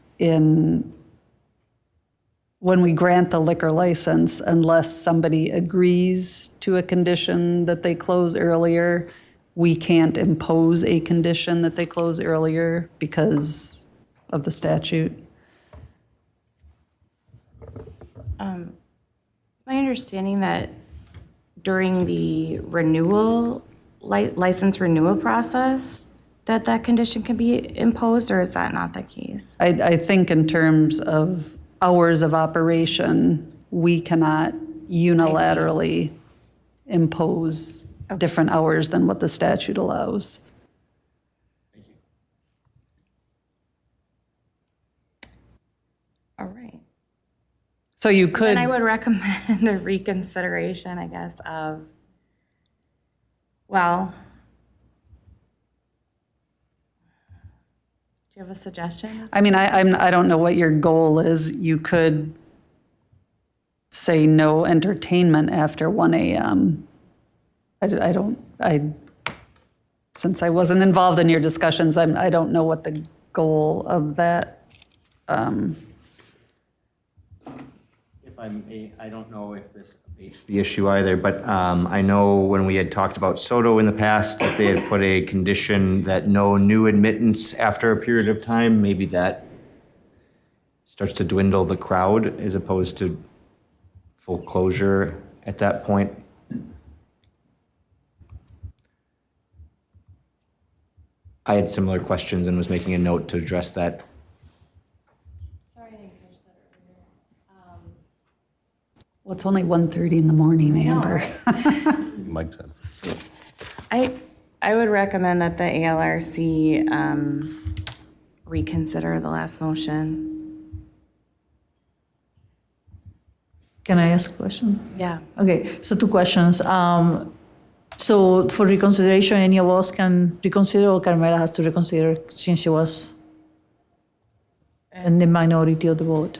when we grant the liquor license, unless somebody agrees to a condition that they close earlier, we can't impose a condition that they close earlier because of the statute. It's my understanding that during the renewal, license renewal process, that condition can be imposed, or is that not the case? I think in terms of hours of operation, we cannot unilaterally impose different hours than what the statute allows. All right. So you could. Then I would recommend a reconsideration, I guess, of, well, do you have a suggestion? I mean, I don't know what your goal is. You could say no entertainment after 1 a.m. Since I wasn't involved in your discussions, I don't know what the goal of that. If I may, I don't know if this abates the issue either, but I know when we had talked about Soto in the past, that they had put a condition that no new admittance after a period of time, maybe that starts to dwindle the crowd as opposed to full closure at that point. I had similar questions and was making a note to address that. Well, it's only 1:30 in the morning, Amber. Mike said. I would recommend that the ALRC reconsider the last motion. Can I ask a question? Yeah. Okay, so 2 questions. So for reconsideration, any of us can reconsider, or Carmela has to reconsider since she was in the minority of the vote?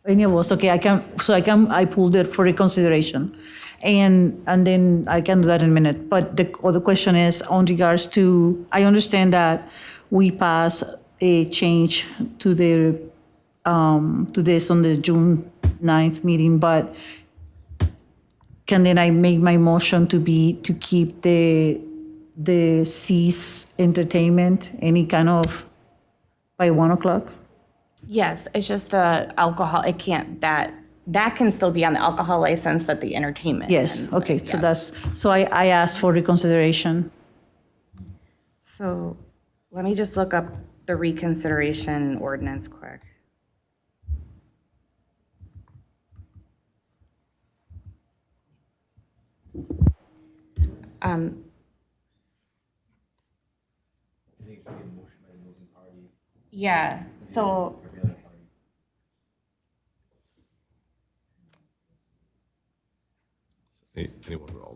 Any of us, okay, I pulled it for reconsideration. And then I can do that in a minute. But the other question is on regards to, I understand that we pass a change to the, to this on the June 9th meeting, but can then I make my motion to keep the cease entertainment, any kind of, by 1 o'clock? Yes, it's just the alcohol, it can't, that can still be on the alcohol license that the entertainment. Yes, ends okay, with, so yes. so I asked for reconsideration. So let me just look up the reconsideration ordinance quick. Yeah, so.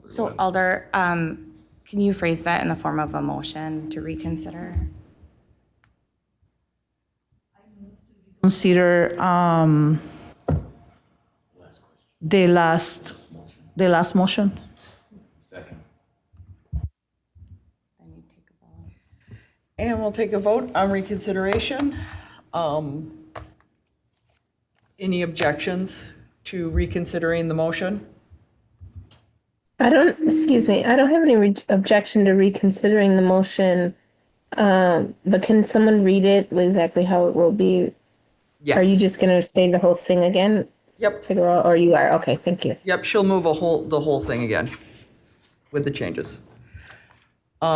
So Alder, can you phrase that in the form of a motion to reconsider? Consider the last motion. And we'll take a vote on reconsideration. Any objections to reconsidering the motion? I don't have any objection to reconsidering the motion. But can someone read it exactly how it will be? Yes. Are you just going to say the whole thing again? Yep. Figure out, or you are? Okay, thank you. Yep, she'll move the whole thing again with the changes.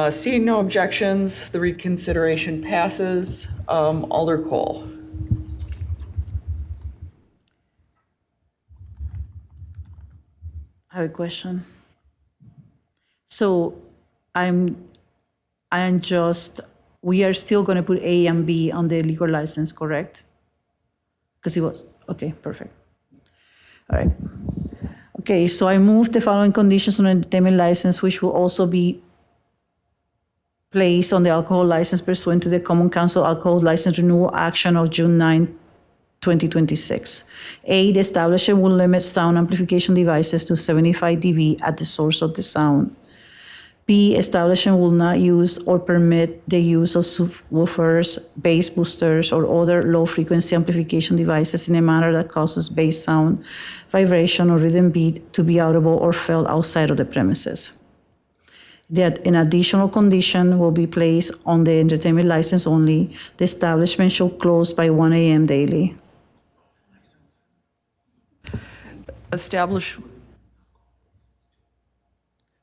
Seeing no objections, the reconsideration passes. Alder Cole. I have a question. So we are still going to put A and B on the liquor license, correct? Because it was, okay, perfect. All right. Okay, so I move the following conditions on the entertainment license, which will also be placed on the alcohol license pursuant to the Common Council Alcohol License Renewal Action of June 9, 2026. A, the establishment will limit sound amplification devices to 75 dB at the source of the sound. B, establishment will not use or permit the use of subwoofers, bass boosters, or other low-frequency amplification devices in a manner that causes bass sound, vibration, or rhythm beat to be audible or felt outside of the premises. That an additional condition will be placed on the entertainment license only. The establishment shall close by 1 a.m. daily. Establish,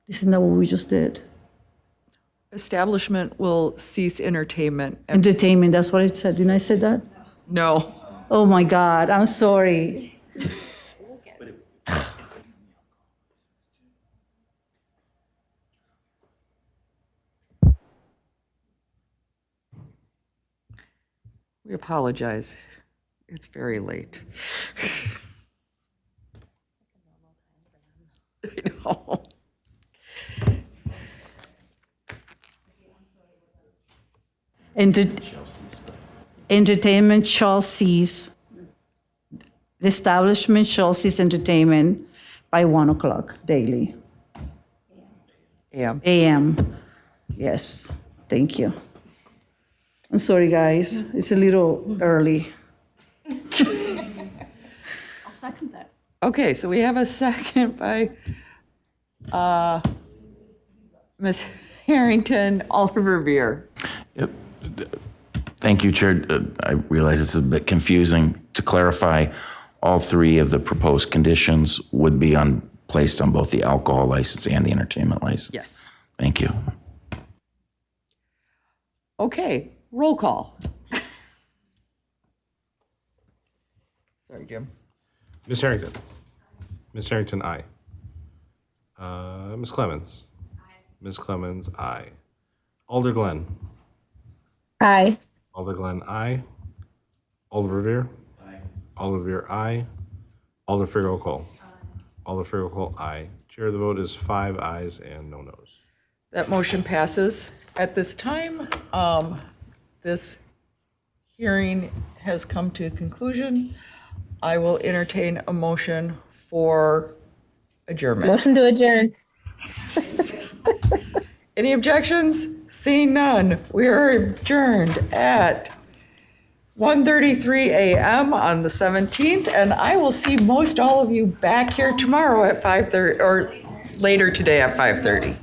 Isn't that what we just did? establishment will cease entertainment. Entertainment, that's what it said. Didn't I say that? No. Oh my God, I'm sorry. We apologize. It's very late. I know. Entertainment shall cease. The establishment shall cease entertainment by 1 o'clock daily. AM. Yes, thank you. I'm sorry, guys. It's a little early. I'll second that. Okay, so we have a second by Ms. Harrington, Oliver Beer. Yep. Thank you, Chair. I realize it's a bit confusing. To clarify, all three of the proposed conditions would be placed on both the alcohol license and the entertainment license. Yes. Thank you. Okay, roll call. Sorry, Jim. Ms. Harrington. Ms. Harrington, aye. Ms. Clemens. Ms. Clemens, aye. Alder Glenn. Aye. Alder Glenn, aye. Alder Revere. Aye. Alder Revere, aye. Alder Figaro Cole. Alder Figaro Cole, aye. Chair, the vote is 5 ayes and no noes. That motion passes. At this time, this hearing has come to a conclusion. I will entertain a motion for adjournment. Motion to adjourn. Any objections? Seeing none, we are adjourned at 1:33 a.m. on the 17th, and I will see most all of you back here tomorrow at 5:30, or later today at 5:30.